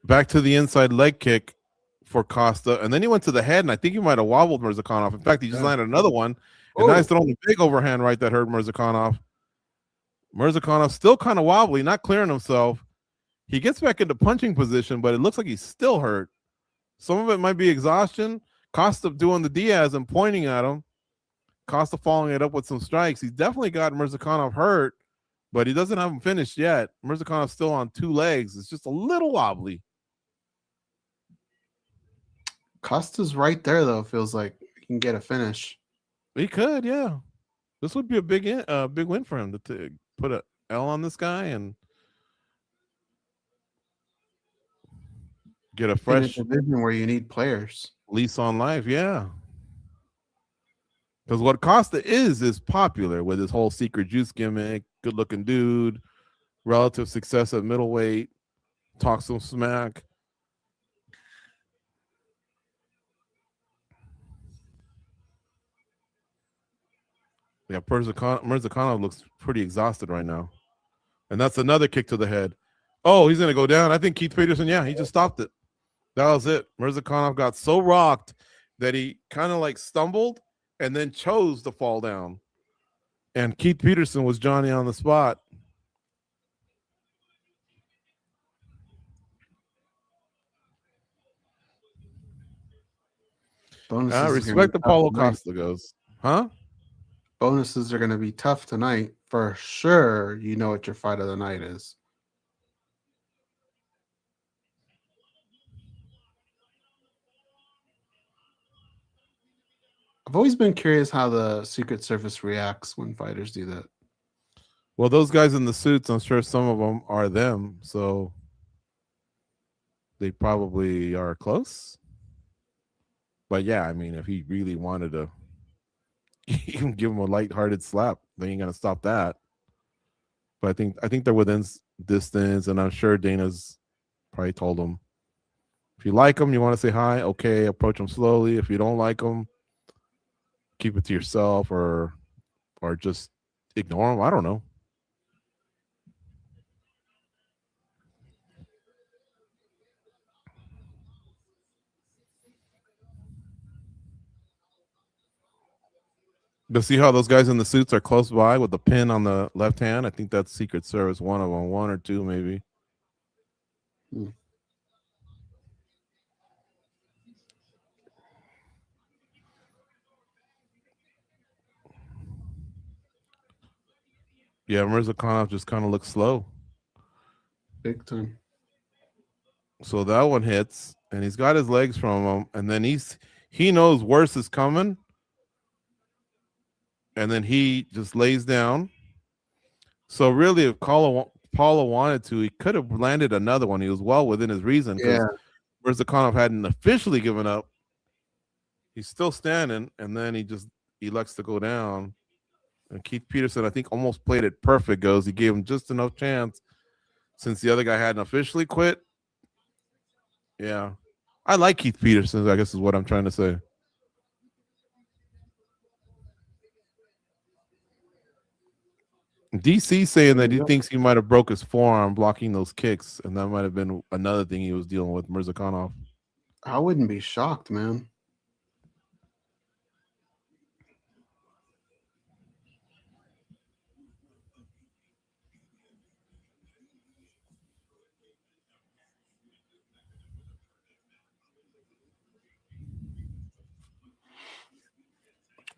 Back to the inside leg kick for Costa. And then he went to the head, and I think he might have wobbled Merzakonov. In fact, he just landed another one. And now he's throwing the big overhand right that hurt Merzakonov. Merzakonov still kind of wobbly, not clearing himself. He gets back into punching position, but it looks like he's still hurt. Some of it might be exhaustion. Costa doing the Diaz and pointing at him. Costa following it up with some strikes. He's definitely got Merzakonov hurt, but he doesn't have him finished yet. Merzakanov's still on two legs. It's just a little wobbly. Costa's right there, though. Feels like he can get a finish. He could, yeah. This would be a big win for him to put a L on this guy and get a fresh division where you need players. Lease on life, yeah. Because what Costa is popular with his whole secret juice gimmick, good-looking dude, relative success at middleweight, talks some smack. Yeah, Merzakonov looks pretty exhausted right now. And that's another kick to the head. Oh, he's going to go down. I think Keith Peterson, he just stopped it. That was it. Merzakonov got so rocked that he kind of like stumbled and then chose to fall down. And Keith Peterson was Johnny on the spot. I respect the Paulo Costa goes. Huh? Bonuses are going to be tough tonight. For sure, you know what your fight of the night is. I've always been curious how the Secret Service reacts when fighters do that. Well, those guys in the suits, I'm sure some of them are them, so they probably are close. But yeah, I mean, if he really wanted to even give him a lighthearted slap, they ain't gonna stop that. But I think they're within distance, and I'm sure Dana's probably told him, if you like him, you want to say hi, okay, approach him slowly. If you don't like him, keep it to yourself or just ignore him. I don't know. But see how those guys in the suits are close by with the pin on the left hand? I think that's Secret Service, one of them, one or two maybe. Yeah, Merzakonov just kind of looks slow. Big time. So that one hits, and he's got his legs from him, and then he knows worse is coming. And then he just lays down. So really, if Paulo wanted to, he could have landed another one. He was well within his reason. Yeah. Merzakonov hadn't officially given up. He's still standing, and then he just elects to go down. And Keith Peterson, I think, almost played it perfect. He gave him just enough chance since the other guy hadn't officially quit. Yeah. I like Keith Peterson, I guess is what I'm trying to say. DC saying that he Yep. thinks he might have broke his forearm blocking those kicks, and that might have been another thing he was dealing with, Merzakonov. I wouldn't be shocked, man.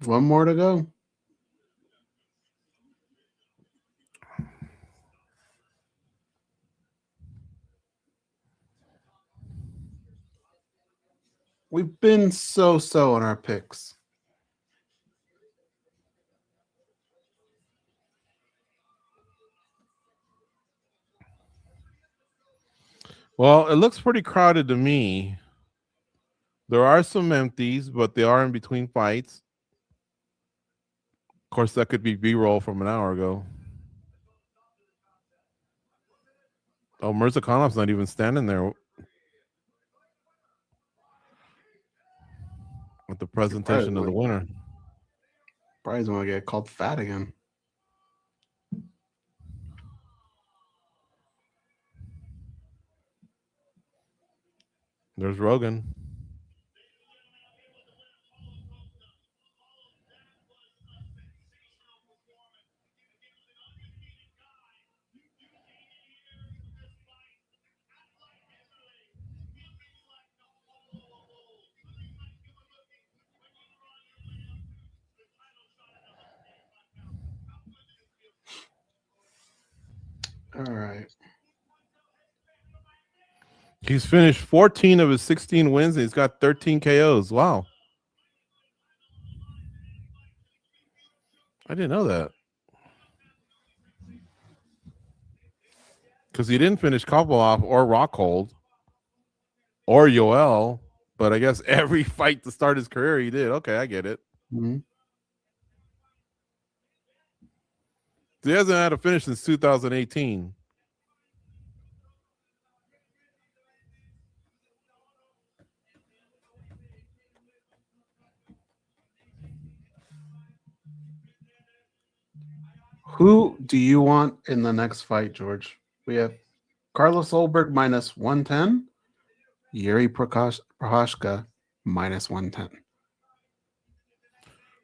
One more to go. We've been so on our picks. Well, it looks pretty crowded to me. There are some empties, but they are in between fights. Of course, that could be B-roll from an hour ago. Oh, Merzakonov's not even standing there with the presentation of the winner. Probably want to get called fat again. There's Rogan. All right. He's finished 14 of his 16 wins, and he's got 13 KOs. Wow. I didn't know that. Because he didn't finish Kopylov or Rockhold or Yoel, but I guess every fight to start his career he did. Okay, I get it. Mm-hmm. He hasn't had a finish since 2018. Who do you want in the next fight, George? We have Carlos Ulberg minus 110, Jiri Prochazka minus 110.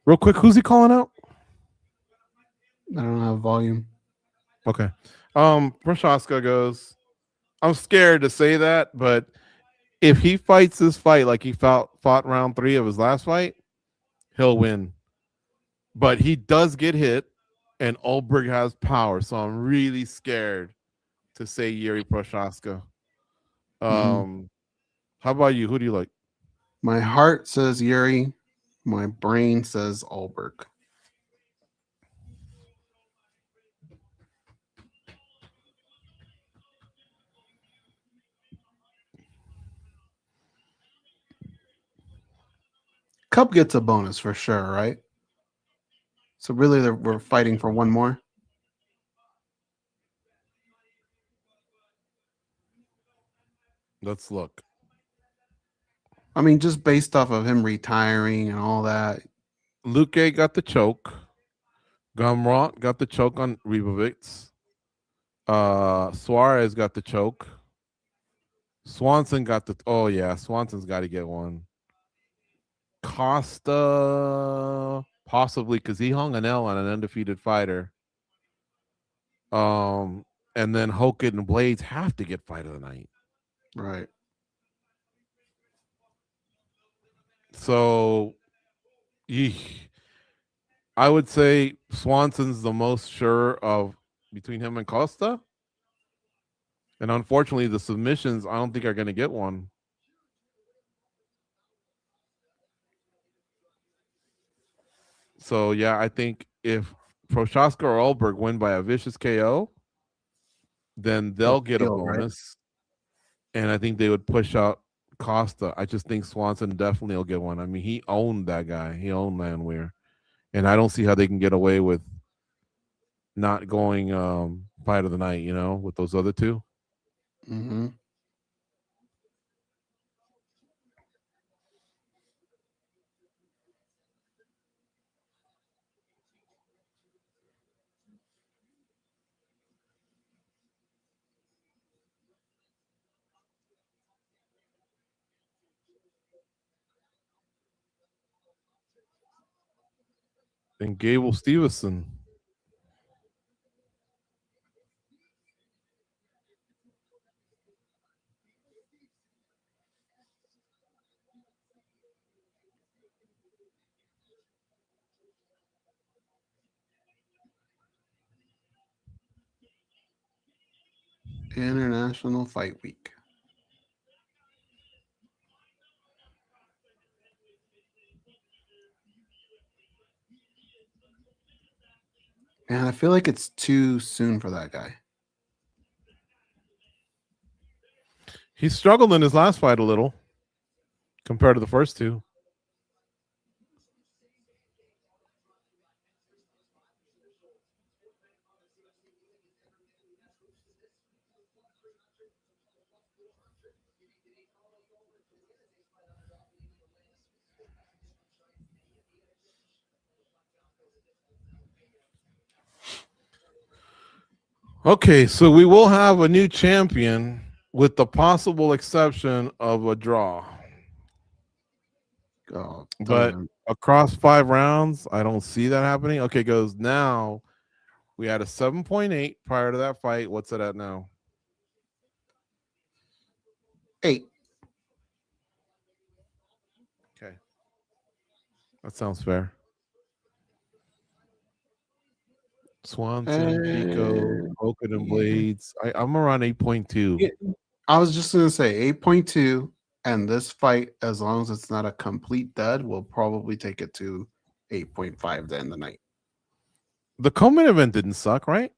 Real quick, who's he calling out? I don't have volume. Okay. Prochazka goes, I'm scared to say that, but if he fights this fight like he fought round 3 of his last fight, he'll win. But he does get hit, and Ulberg has power, so I'm really scared to say Jiri Prochazka. How about you? Who do you like? My heart says Jiri. My brain says Ulberg. Cup gets a bonus for sure, right? So really, we're fighting for one more. Let's look. I mean, just based off of him retiring and all that. Luque got the choke. Gamrot got the choke on Reabix. Suarez got the choke. Swanson got the. Oh yeah, Swanson's got to get one. Costa possibly because he hung an L on an undefeated fighter. And then Hoken and Blades have to get fight of the night. Right. So, I would say Swanson's the most sure of between him and Costa. And unfortunately, the submissions, I don't think are going to get one. So, yeah, I think if Prochazka or Ulberg win by a vicious KO, then they'll get a bonus. Right? And I think they would push out Costa. I just think Swanson definitely will get one. I mean, he owned that guy. He owned Lanwir. And I don't see how they can get away with not going fight of the night, with those other two. Mm-hmm. and Gable Stevenson. International Fight Week. Man, I feel like it's too soon for that guy. He struggled in his last fight a little compared to the first two. Okay, so we will have a new champion with the possible exception of a draw. Oh, But across 5 rounds, I don't see that happening. Okay, goes now. We had a 7.8 prior to that fight. What's it at now? 8. Okay. That sounds fair. Swanson, Pico, Oaken and Blades. I'm around 8.2. Yeah, I was just going to say 8.2. And this fight, as long as it's not a complete dud, we'll probably take it to 8.5 to end the night. The co-main event didn't suck, right?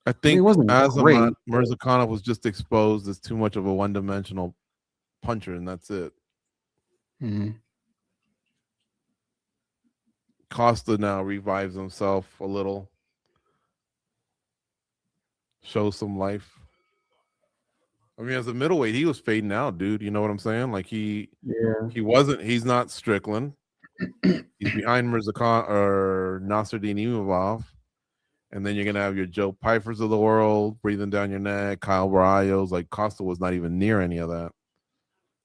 I think it wasn't great. Merzakonov was just exposed as too much of a one-dimensional puncher, and that's it. Mm-hmm. Costa now revives himself a little. Shows some life. I mean, as a middleweight, he was fading out, dude. You know what I'm saying? Like he's not Strickland. He's behind Merzakonov or Nasruddin Imavov. And then you're going to have your Joe Pfeiffers of the world breathing down your neck, Kyle Barrios. Like Costa was not even near any of that.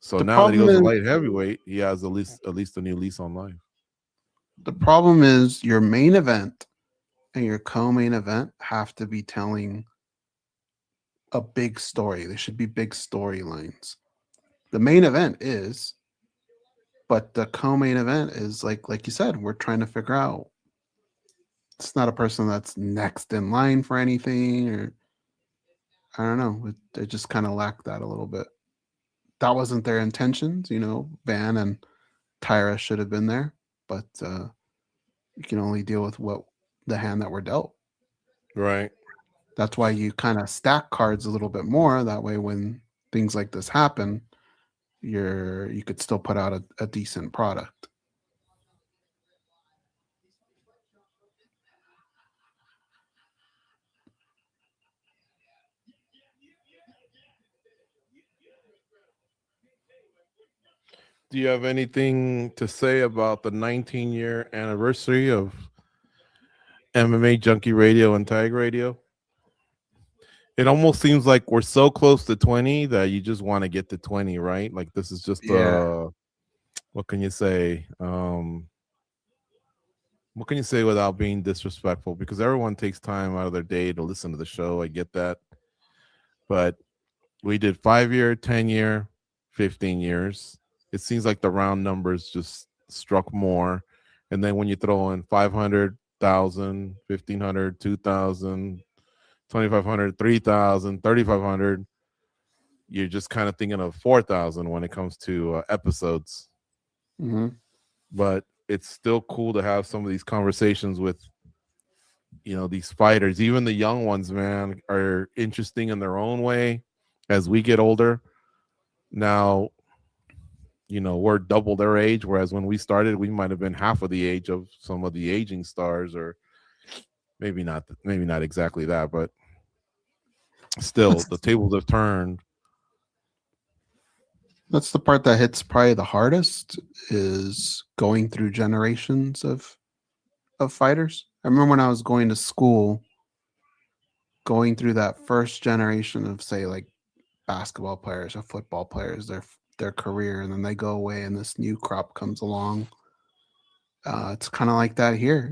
So now that he goes to light heavyweight, he has at least a new lease on life. The problem is your main event and your co-main event have to be telling a big story. There should be big storylines. The main event is, but the co-main event is like you said, we're trying to figure out. It's not a person that's next in line for anything, or I don't know. They just kind of lack that a little bit. That wasn't their intentions, Van and Tyra should have been there, but you can only deal with what the hand that we're dealt. Right. That's why you kind of stack cards a little bit more. That way, when things like this happen, you could still put out a decent product. Do you have anything to say about the 19-year anniversary of MMA Junkie Radio and Tag Radio? It almost seems like we're so close to 20 that you just want to get to 20, right? Like this is just what can you say? What can you say without being disrespectful? Because everyone takes time out of their day to listen to the show. I get that. But we did 5-year, 10-year, 15 years. It seems like the round numbers just struck more. And then when you throw in 500, 1,000, 1,500, 2,000, 2,500, 3,000, 3,500, you're just kind of thinking of 4,000 when it comes to episodes. Mm-hmm. But it's still cool to have some of these conversations with, these fighters. Even the young ones, man, are interesting in their own way as we get older. Now, we're double their age, whereas when we started, we might have been half of the age of some of the aging stars, or maybe not exactly that, but still the tables have turned. That's the part that hits probably the hardest, is going through generations of fighters. I remember when I was going to school, going through that first generation of, say, like basketball players or football players, their career, and then they go away and this new crop comes along. It's kind of like that here.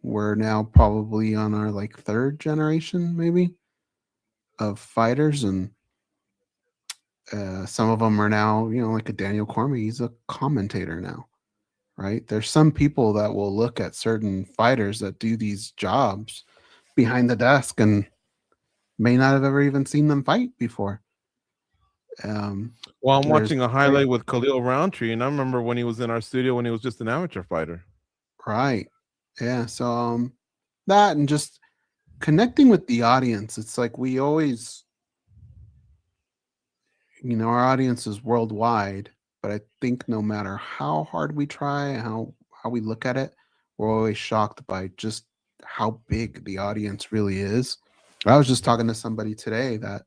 We're now probably on our like third generation, maybe, of fighters, and some of them are now, like a Daniel Cormier. He's a commentator now, right? There's some people that will look at certain fighters that do these jobs behind the desk and may not have ever even seen them fight before. Well, I'm There's watching a highlight with Khalil Roundtree, and I remember when he was in our studio when he was just an amateur fighter. right, yeah. So that, and just connecting with the audience. It's like we always, our audience is worldwide, but I think no matter how hard we try, how we look at it, we're always shocked by just how big the audience really is. I was just talking to somebody today that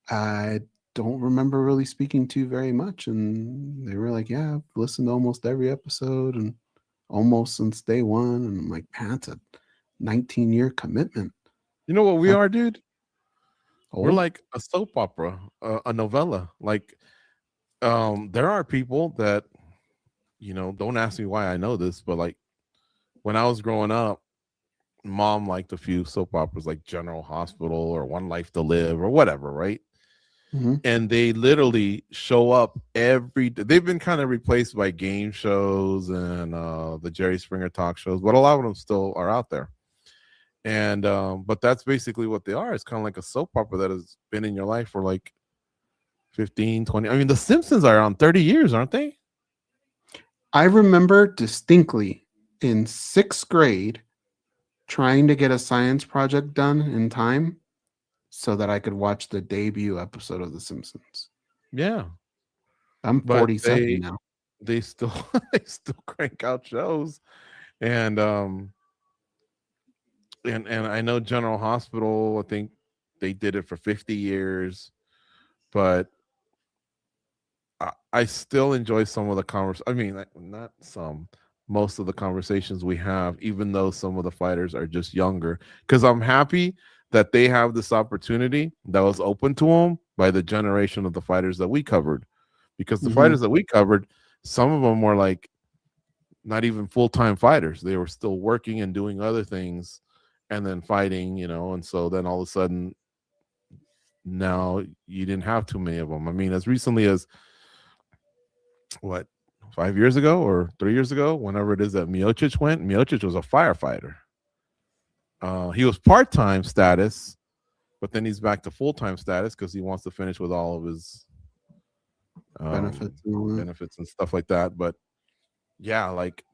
I don't remember really speaking to very much, and they were like, "Yeah, I've listened to almost every episode and almost since day one." And I'm like, "Man, it's a 19-year commitment." You know what we are, dude? We're Oh, like a soap opera, a novella. Like, there are people that, don't ask me why I know this, but like when I was growing up, mom liked a few soap operas like General Hospital or One Life to Live or whatever, right? mhm. And they literally show up they've been kind of replaced by game shows and the Jerry Springer talk shows, but a lot of them still are out there. And but that's basically what they are. It's kind of like a soap opera that has been in your life for like 15, 20. I mean, the Simpsons are on 30 years, aren't they? I remember distinctly in 6th grade trying to get a science project done in time so that I could watch the debut episode of The Simpsons. Yeah, I'm but 47 now. they still they still crank out shows. And and I know General Hospital, I think they did it for 50 years, but I still enjoy some of the conversations. I mean, not some, most of the conversations we have, even though some of the fighters are just younger, because I'm happy that they have this opportunity that was open to them by the generation of the fighters that we covered. Because the Mhm. fighters that we covered, some of them were like not even full-time fighters. They were still working and doing other things and then fighting, and so then all of a sudden now you didn't have too many of them. I mean, as recently as what, 5 years ago or 3 years ago, whenever it is that Miocic went, Miocic was a firefighter. He was part-time status, but then he's back to full-time status because he wants to finish with all of his Benefits and all that. benefits and stuff like that. But yeah, like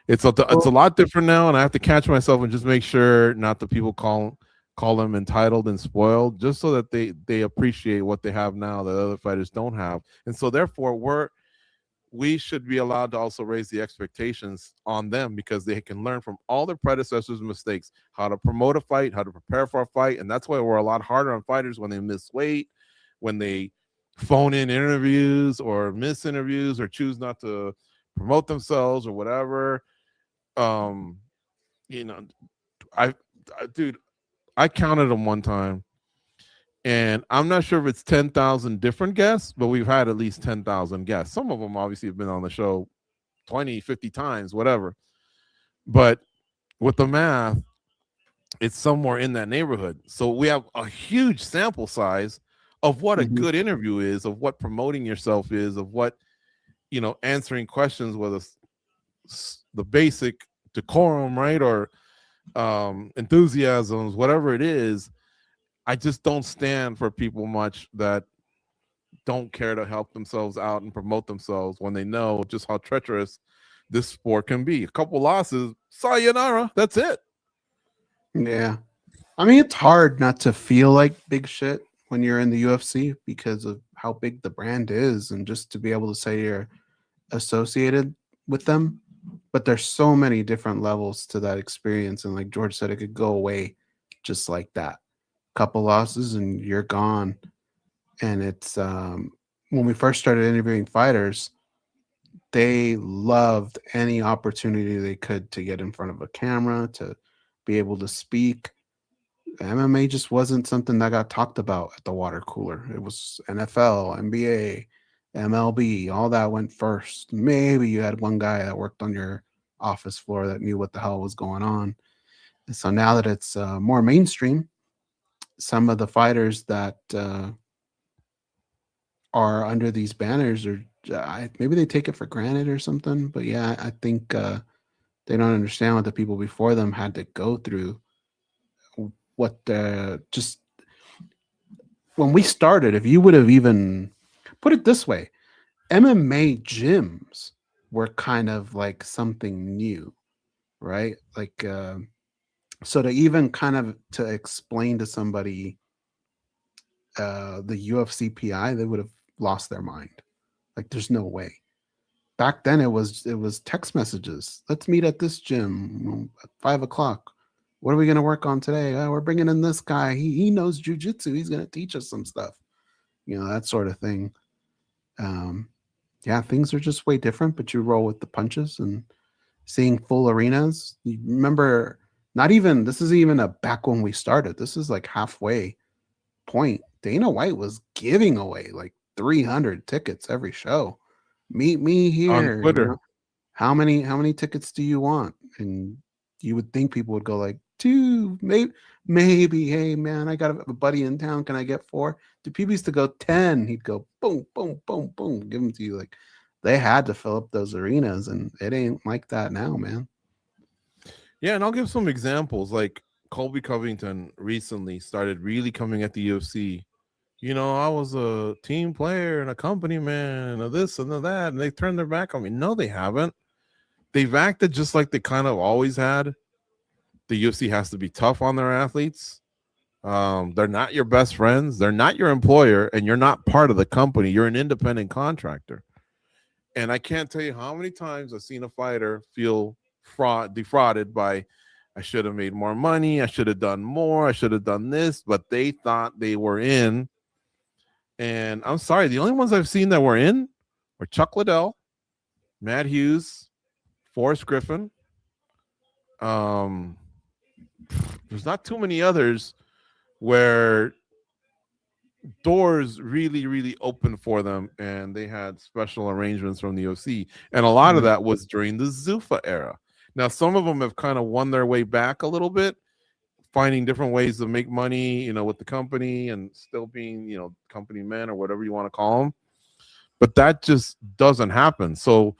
it's a Well, lot different now, and I have to catch myself and just make sure not the people call them entitled and spoiled, just so that they appreciate what they have now that other fighters don't have, and so therefore we should be allowed to also raise the expectations on them because they can learn from all their predecessors' mistakes, how to promote a fight, how to prepare for a fight. And that's why we're a lot harder on fighters when they miss weight, when they phone in interviews or miss interviews or choose not to promote themselves or whatever. Um, you know, dude, I counted them one time. And I'm not sure if it's 10,000 different guests, but we've had at least 10,000 guests. Some of them obviously have been on the show 20, 50 times, whatever. But with the math, it's somewhere in that neighborhood. So we have a huge sample size of what a mhm. good interview is, of what promoting yourself is, of what, answering questions with the basic decorum, right? Or enthusiasms, whatever it is. I just don't stand for people much that don't care to help themselves out and promote themselves when they know just how treacherous this sport can be. A couple losses, sayonara, that's it. Yeah. I mean, it's hard not to feel like big shit when you're in the UFC because of how big the brand is, and just to be able to say you're associated with them. But there's so many different levels to that experience. And like George said, it could go away just like that. Couple losses and you're gone. And it's when we first started interviewing fighters, they loved any opportunity they could to get in front of a camera, to be able to speak. MMA just wasn't something that got talked about at the water cooler. It was NFL, NBA, MLB, all that went first. Maybe you had one guy that worked on your office floor that knew what the hell was going on. And so now that it's more mainstream, some of the fighters that are under these banners are maybe they take it for granted or something. But yeah, I think they don't understand what the people before them had to go through. What just when we started, if you would have even put it this way, MMA gyms were kind of like something new, right? Like, so to even kind of to explain to somebody the UFC PI, they would have lost their mind. Like, there's no way. Back then, it was text messages. Let's meet at this gym at 5:00. What are we going to work on today? We're bringing in this guy. He knows jujitsu. He's going to teach us some stuff. You know, that sort of thing. Yeah, things are just way different, but you roll with the punches and seeing full arenas. You remember, this isn't even a back when we started. This is like halfway point. Dana White was giving away like 300 tickets every show. Meet me here on Twitter. You know, how many tickets do you want? And you would think people would go like 2, maybe. Hey man, I got a buddy in town. Can I get 4? Do people used to go 10? He'd go boom, boom, boom, boom, give them to you. Like, they had to fill up those arenas, and it ain't like that now, man. Yeah, and I'll give some examples. Like Colby Covington recently started really coming at the UFC. You know, I was a team player and a company man and this and that, and they turned their back on me. No, they haven't. They've acted just like they kind of always had. The UFC has to be tough on their athletes. They're not your best friends. They're not your employer, and you're not part of the company. You're an independent contractor. And I can't tell you how many times I've seen a fighter feel defrauded by, I should have made more money. I should have done more. I should have done this, but they thought they were in. And I'm sorry, the only ones I've seen that were in were Chuck Liddell, Matt Hughes, Forrest Griffin. There's not too many others where doors really, really open for them, and they had special arrangements from the UFC. And a lot of that was during the Zuffa era. Now, some of them have kind of won their way back a little bit, finding different ways to make money, you know, with the company and still being, you know, company men or whatever you want to call them. But that just doesn't happen. So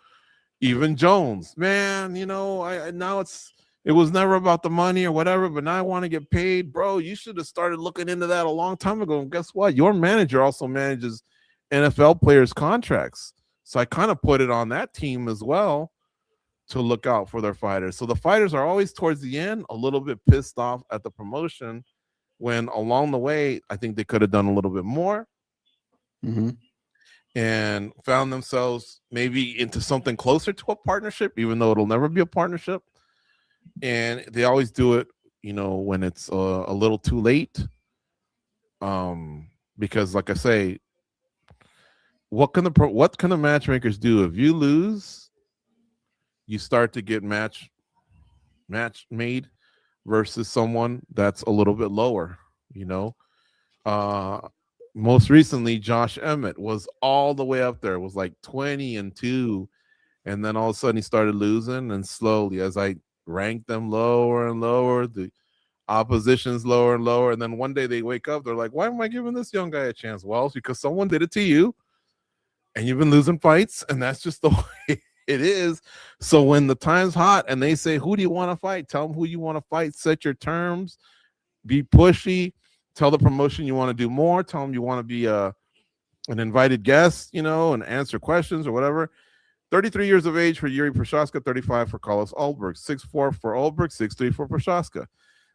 even Jones, man, you know, it was never about the money or whatever, but now I want to get paid. Bro, you should have started looking into that a long time ago. And guess what? Your manager also manages NFL players' contracts. So I kind of put it on that team as well to look out for their fighters. So the fighters are always towards the end a little bit pissed off at the promotion, when along the way, I think they could have done a little bit more and found themselves maybe into something closer to a partnership, even though it'll never be a partnership. And they always do it, you know, when it's a little too late. Because like I say, what can the matchmakers do? If you lose, you start to get match made versus someone that's a little bit lower, you know. Most recently, Josh Emmett was all the way up there. It was like 20-2, and then all of a sudden he started losing, and slowly, as I ranked them lower and lower, the opposition's lower and lower, and then one day they wake up, they're like, why am I giving this young guy a chance? Well, it's because someone did it to you, and you've been losing fights, and that's just the way it is. So when the time's hot and they say, who do you want to fight? Tell them who you want to fight. Set your terms. Be pushy. Tell the promotion you want to do more. Tell them you want to be an invited guest, you know, and answer questions or whatever. 33 years of age for Jiri Prochazka, 35 for Carlos Ulberg, 6'4" for Ulberg, 6'3" for Prochazka.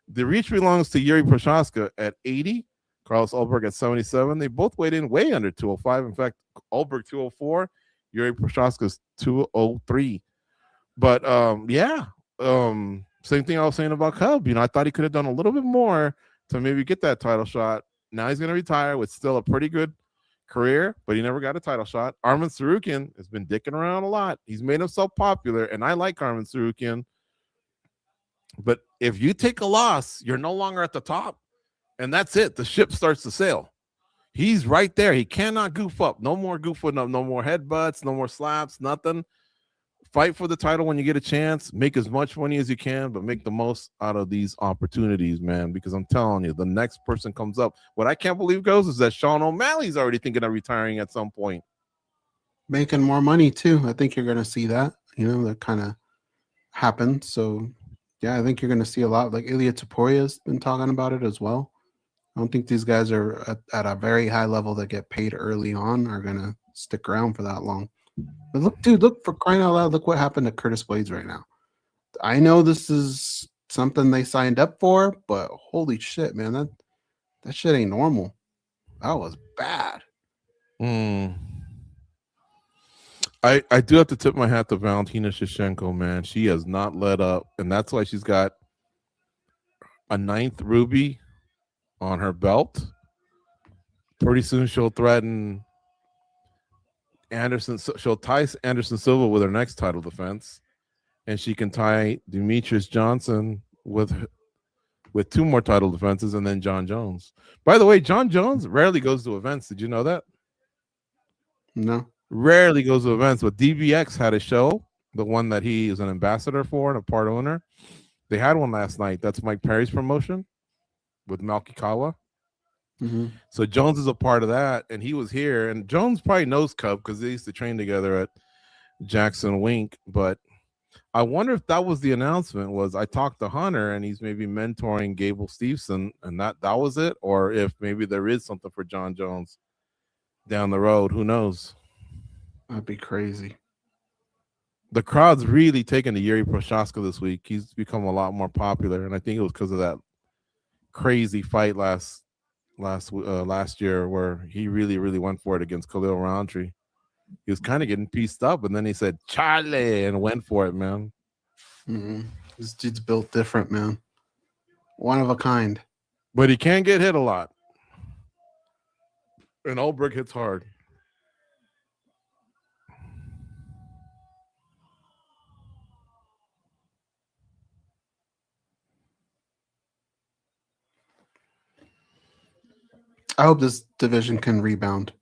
The reach belongs to Jiri Prochazka at 80, Carlos Ulberg at 77. They both weighed in way under 205. In fact, Ulberg 204, Jiri Prochazka's 203. But same thing I was saying about Cub. You know, I thought he could have done a little bit more to maybe get that title shot. Now he's going to retire with still a pretty good career, but he never got a title shot. Arman Tsarukyan has been dicking around a lot. He's made himself popular, and I like Arman Tsarukyan. But if you take a loss, you're no longer at the top, and that's it. The ship starts to sail. He's right there. He cannot goof up. No more goofing up. No more headbutts. No more slaps. Nothing. Fight for the title when you get a chance. Make as much money as you can, but make the most out of these opportunities, man. Because I'm telling you, the next person comes up. What I can't believe goes is that Sean O'Malley's already thinking of retiring at some point. Making more money too. I think you're going to see that. That kind of happened. So, yeah, I think you're going to see a lot. Like Ilya Taporia's been talking about it as well. I don't think these guys are at a very high level that get paid early on are going to stick around for that long. But look, dude, look, for crying out loud, look what happened to Curtis Blades right now. I know this is something they signed up for, but holy shit, man, that shit ain't normal. That was bad. I do have to tip my hat to Valentina Shevchenko, man. She has not let up, and that's why she's got a 9th ruby on her belt. Pretty soon she'll threaten Anderson. She'll tie Anderson Silva with her next title defense, and she can tie Demetrius Johnson with 2 more title defenses, and then John Jones. By the way, John Jones rarely goes to events. Did you know that? No. Rarely goes to events, but DBX had a show, the one that he is an ambassador for and a part owner. They had one last night. That's Mike Perry's promotion with Malkikawa. Mm-hmm. So Jones is a part of that, and he was here. And Jones probably knows Cub because they used to train together at Jackson Wink. But I wonder if that was the announcement. Was I talked to Hunter and he's maybe mentoring Gable Steveson, and that was it, or if maybe there is something for John Jones down the road. Who knows? That'd be crazy. The crowd's really taken to Jiri Prochazka this week. He's become a lot more popular, and I think it was because of that crazy fight last year where he really went for it against Khalil Roundtree. He was kind of getting pieced up, and then he said Charlie and went for it, man. Mm-hmm. This dude's built different, man. One of a kind. But he can get hit a lot, and Ulberg hits hard. I hope this division can rebound.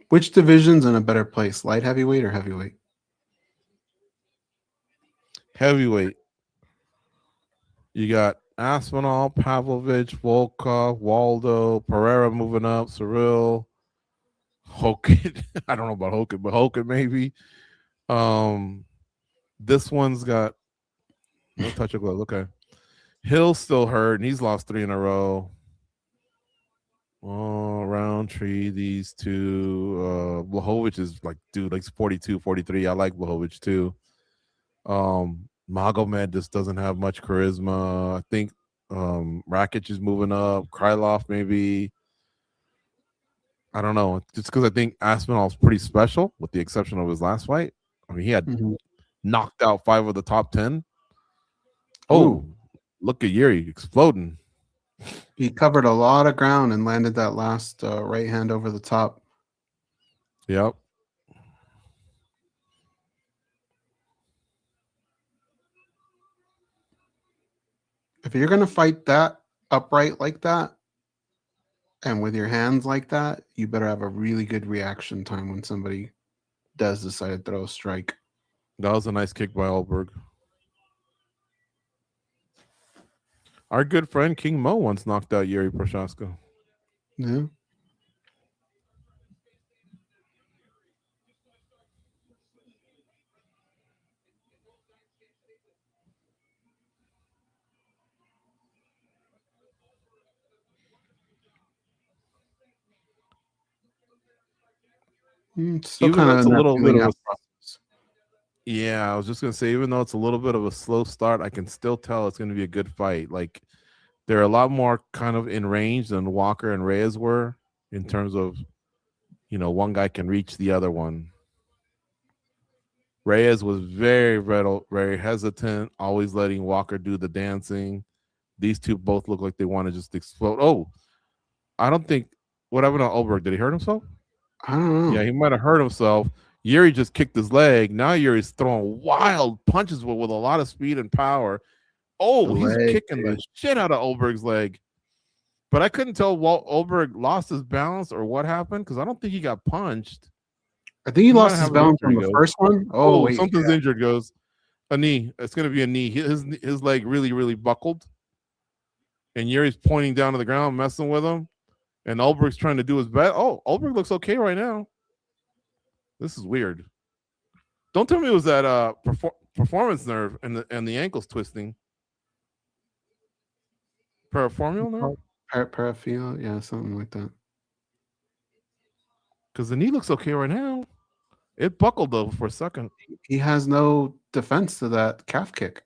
Which division's in a better place, light heavyweight or heavyweight? Heavyweight. You got Aspinall, Pavlovich, Volkov, Waldo, Pereira moving up, Cyril, Hogan. I don't know about Hogan, but Hogan maybe. This one's got no touch of glove. Okay. Hill's still hurt, and he's lost 3 in a row. Oh, Roundtree, these two. Blachowicz is like 42, 43. I like Blachowicz too. Magomed just doesn't have much charisma. I think Rakic is moving up. Krylov maybe. I don't know. Just because I think Aspinall's pretty special, with the exception of his last fight. I mean, he had knocked out 5 of the top 10. Oh, look at Jiri exploding. He covered a lot of ground and landed that last right hand over the top. Yep. If you're going to fight that upright like that and with your hands like that, you better have a really good reaction time when somebody does decide to throw a strike. That was a nice kick by Ulberg. Our good friend King Mo once knocked out Jiri Prochazka. Yeah. Still kind of a little bit of a process. Yeah, I was just gonna say, even though it's a little bit of a slow start, I can still tell it's gonna be a good fight. Like, they're a lot more kind of in range than Walker and Reyes were in terms of, one guy can reach the other one. Reyes was very hesitant, always letting Walker do the dancing. These two both look like they want to just explode. Oh, I don't think, what happened to Ulberg? Did he hurt himself? I don't know. Yeah, he might have hurt himself. Jiri just kicked his leg. Now Yuri's throwing wild punches with a lot of speed and power. Oh, he's kicking the shit out of Ulberg's leg. But I couldn't tell Ulberg lost his balance or what happened because I don't think he got punched. I think he lost his balance from the first one. Oh, wait, something's injured, Goes. A knee. It's going to be a knee. His leg really, really buckled. And Yuri's pointing down to the ground, messing with him. And Ulberg's trying to do his best. Oh, Ulberg looks okay right now. This is weird. Don't tell me it was that performance nerve and the ankles twisting. Paraformal nerve? Paraphial, yeah, something like that. Because the knee looks okay right now. It buckled though for a second. He has no defense to that calf kick.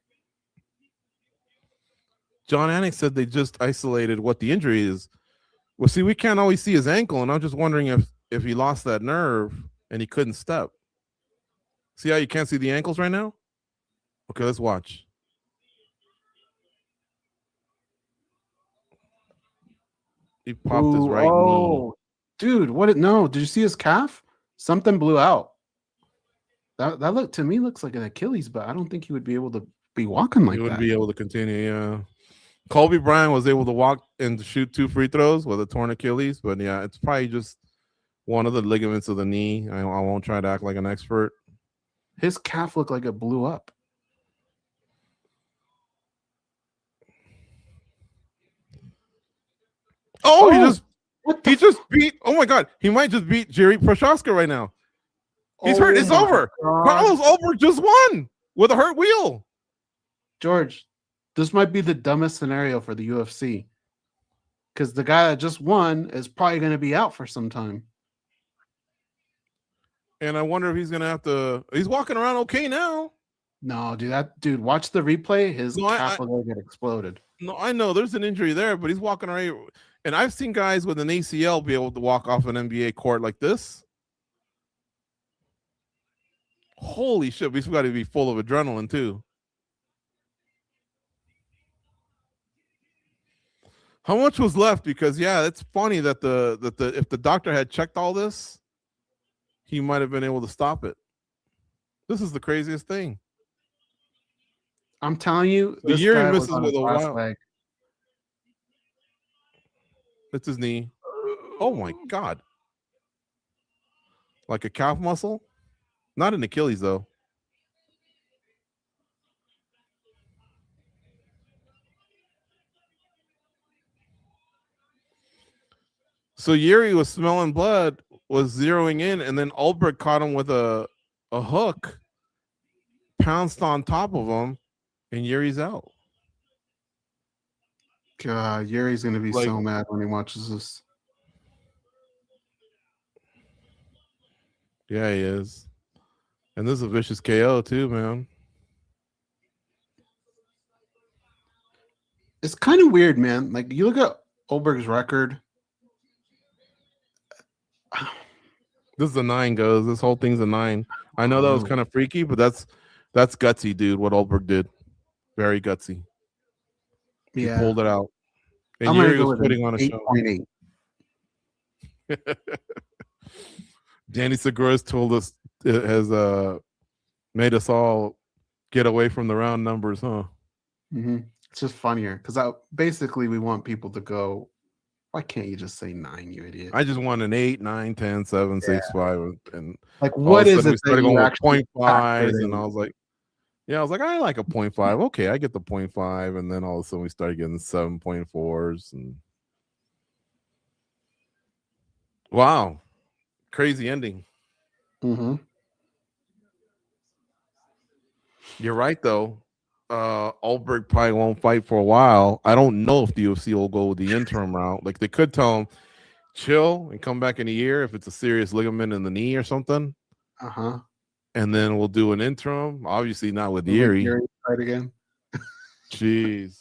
John Anik said they just isolated what the injury is. Well, see, we can't always see his ankle, and I'm just wondering if he lost that nerve and he couldn't step. See how you can't see the ankles right now? Okay, let's watch. He popped his right knee. Dude, no, did you see his calf? Something blew out. That look to me looks like an Achilles, but I don't think he would be able to be walking like that. He wouldn't be able to continue, yeah. Colby Bryant was able to walk and shoot 2 free throws with a torn Achilles, but yeah, it's probably just one of the ligaments of the knee. I won't try to act like an expert. His calf looked like it blew up. Oh, he just beat. Oh my God, he might just beat Jiri Prochazka right now. He's hurt. It's over. God. Carlos Ulberg just won with a hurt wheel. George, this might be the dumbest scenario for the UFC because the guy that just won is probably going to be out for some time. And I wonder if he's going to have to. He's walking around okay now. No, dude, watch the replay. His calf will get exploded. No, I know there's an injury there, but he's walking around. And I've seen guys with an ACL be able to walk off an NBA court like this. Holy shit, we've got to be full of adrenaline too. How much was left? Because yeah, it's funny that if the doctor had checked all this, he might have been able to stop it. This is the craziest thing. I'm telling you, the Jiri misses with a wild leg. It's his knee. Oh my God. Like a calf muscle? Not an Achilles though. So Jiri was smelling blood, was zeroing in, and then Ulberg caught him with a hook, pounced on top of him, and Yuri's out. God, Yuri's gonna be so mad when he watches this. Yeah, he is. And this is a vicious KO too, man. It's kind of weird, man. Like you look at Ulberg's record. This is a 9, Goes. This whole thing's a 9. I know that was kind of freaky, but that's gutsy, dude. What Ulberg did, very gutsy. Yeah, he pulled it out. And I'm Jiri go was putting on a 8.8. show. Danny Segura told us it has made us all get away from the round numbers, huh? Mm-hmm. It's just funnier because basically we want people to go. Why can't you just say 9, you idiot? I just want an 8, 9, 10, 7, 6, 5, and like what is it? We started going with 0.5s, and I was like, I like a 0.5. Okay, I get the 0.5, and then all of a sudden we started getting 7.4s, and wow, crazy ending. Mm-hmm. You're right, though. Ulberg probably won't fight for a while. I don't know if the UFC will go with the interim route. Like they could tell him, chill and come back in a year if it's a serious ligament in the knee or something. Uh-huh. And then we'll do an interim. Obviously not with Jiri. Fight again. Jeez.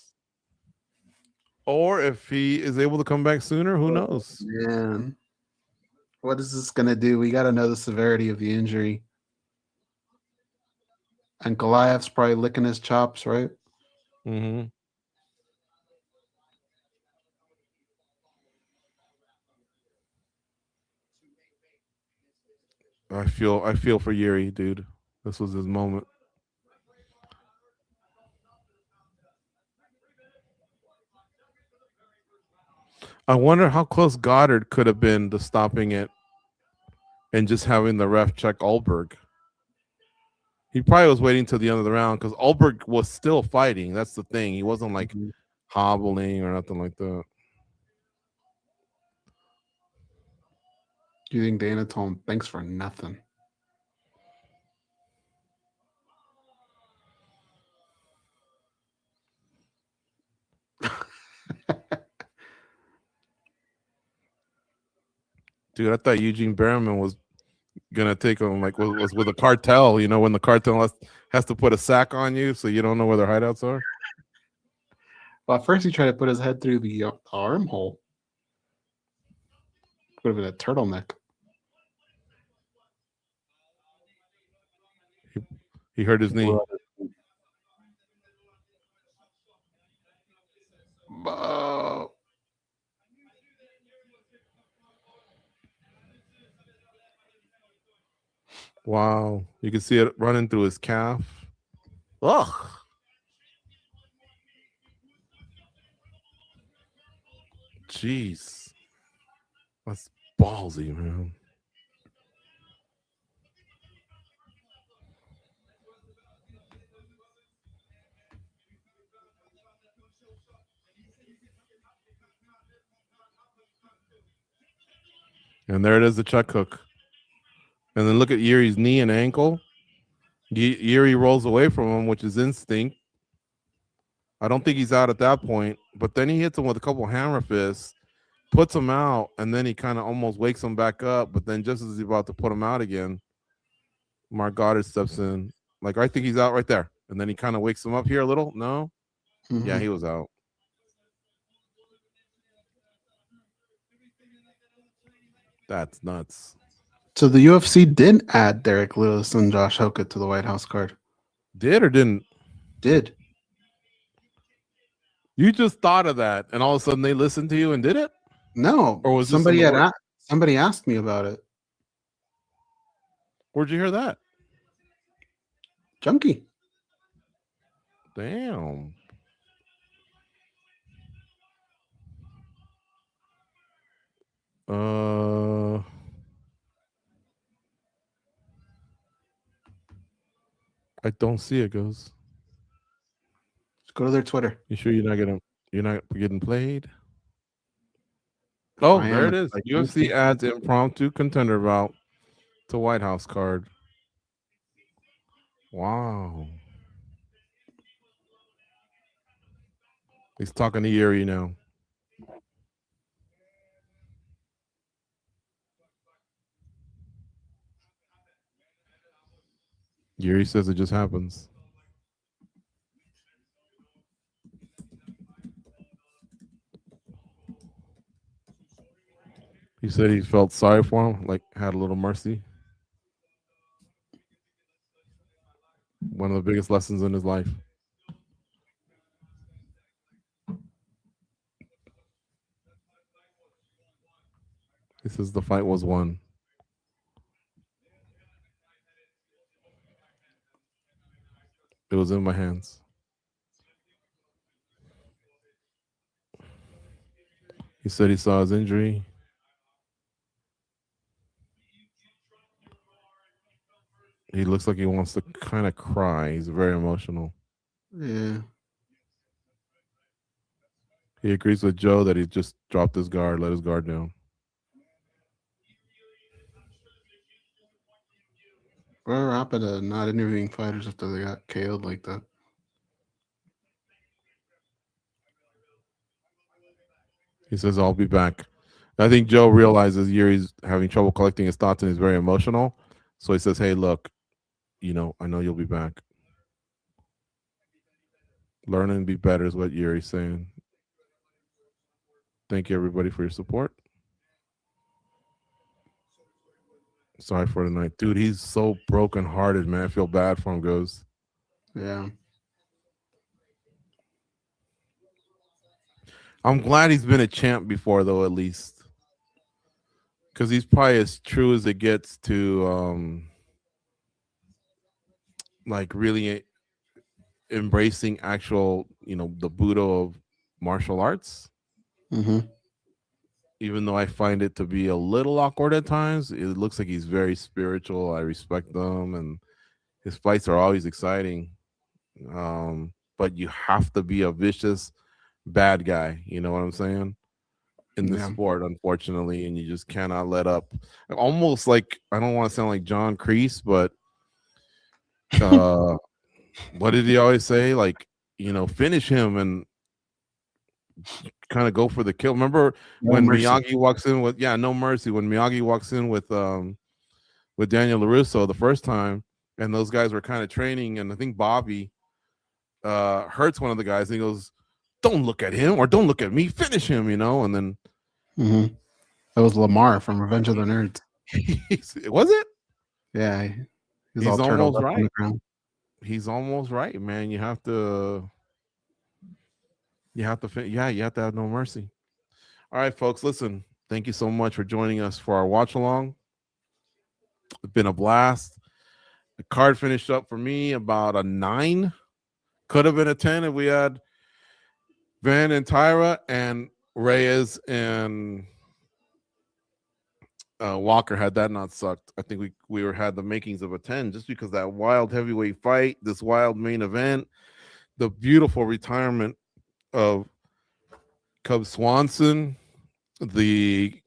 Or if he is able to come back sooner, who knows? Man. What is this gonna do? We gotta know the severity of the injury. And Goliath's probably licking his chops, right? Mm-hmm. I feel for Jiri, dude. This was his moment. I wonder how close Goddard could have been to stopping it and just having the ref check Ulberg. He probably was waiting till the end of the round because Ulberg was still fighting. That's the thing. He wasn't like hobbling or nothing like that. You think Dana told him thanks for nothing? Dude, I thought Eugene Berriman was gonna take him like was with a cartel. You know, when the cartel has to put a sack on you, so you don't know where their hideouts are. Well, at first he tried to put his head through the armhole. Would have been a turtleneck. He hurt his knee. Wow, you can see it running through his calf. Ugh. Jeez. That's ballsy, man. And there it is, the check hook. And then look at Jiri's knee and ankle. Jiri rolls away from him, which is instinct. I don't think he's out at that point, but then he hits him with a couple hammer fists, puts him out, and then he kind of almost wakes him back up. But then just as he's about to put him out again, Mark Goddard steps in. Like, I think he's out right there. And then he kind of wakes him up here a little. No? Mm-hmm. Yeah, he was out. That's nuts. So the UFC did add Derek Lewis and Josh Hoka to the White House card. Did or didn't? Did. You just thought of that, and all of a sudden they listened to you and did it? No. Or was somebody somebody asked me about it. Where'd you hear that? Junkie. Damn. I don't see it, Goze. Just go to their Twitter. You sure you're not getting played? Oh, there it is. UFC adds impromptu contender bout to White House card. Wow. He's talking to Jiri now. Jiri says it just happens. He said he felt sorry for him, like had a little mercy. One of the biggest lessons in his life. He says the fight was won. It was in my hands. He said he saw his injury. He looks like he wants to kind of cry. He's very emotional. Yeah. He agrees with Joe that he just dropped his guard, let his guard down. We're rapid at not interviewing fighters after they got KO'd like that. He says, I'll be back. I think Joe realizes Jiri's having trouble collecting his thoughts and he's very emotional. So he says, hey, look, I know you'll be back. Learn and be better is what Jiri's saying. Thank you, everybody, for your support. Sorry for tonight. Dude, he's so brokenhearted, man. I feel bad for him, Goze. Yeah. I'm glad he's been a champ before, though, at least. because he's probably as true as it gets to like really embracing actual, the Budo of martial arts. Mm-hmm. Even though I find it to be a little awkward at times, it looks like he's very spiritual. I respect them, and his fights are always exciting. But you have to be a vicious bad guy. You know what I'm saying? In this sport, unfortunately, and you just cannot let up. Almost like, I don't want to sound like John Kreese, but what did he always say? Like, finish him and kind of go for the kill. Remember when Miyagi walks in with no mercy. When Miyagi walks in with Daniel LaRusso the first time, and those guys were kind of training, and I think Bobby hurts one of the guys, and he goes, "Don't look at him, or don't look at me. Finish him," and then that was Lamar from Revenge of the Nerds. Was it? Yeah, he's all almost right. He's almost right, man. You have to have no mercy. All right, folks, listen, thank you so much for joining us for our watch along. It's been a blast. The card finished up for me about a 9. Could have been a 10 if we had Van and Tyra and Reyes and Walker. Had that not sucked, I think we had the makings of a 10, just because that wild heavyweight fight, this wild main event, the beautiful retirement of Cub Swanson, the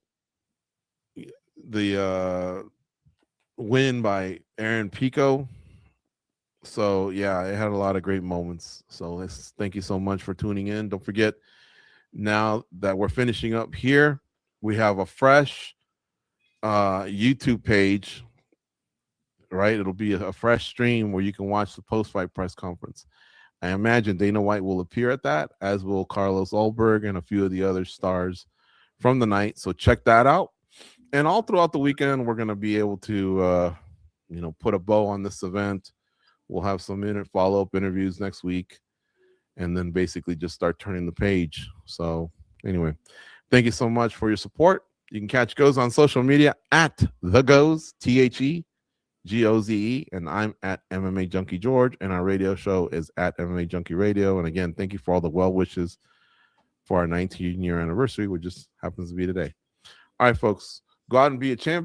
win by Aaron Pico. So yeah, it had a lot of great moments. So thank you so much for tuning in. Don't forget, now that we're finishing up here, we have a fresh YouTube page, right? It'll be a fresh stream where you can watch the post-fight press conference. I imagine Dana White will appear at that, as will Carlos Ulberg and a few of the other stars from the night. So check that out. And all throughout the weekend, we're going to be able to, put a bow on this event. We'll have some follow-up interviews next week, and then basically just start turning the page. So anyway, thank you so much for your support. You can catch Goze on social media at the Goze, TheGoze, and I'm at MMA Junkie George, and our radio show is at MMA Junkie Radio. And again, thank you for all the well wishes for our 19-year anniversary, which just happens to be today. All right, folks, go out and be a champion.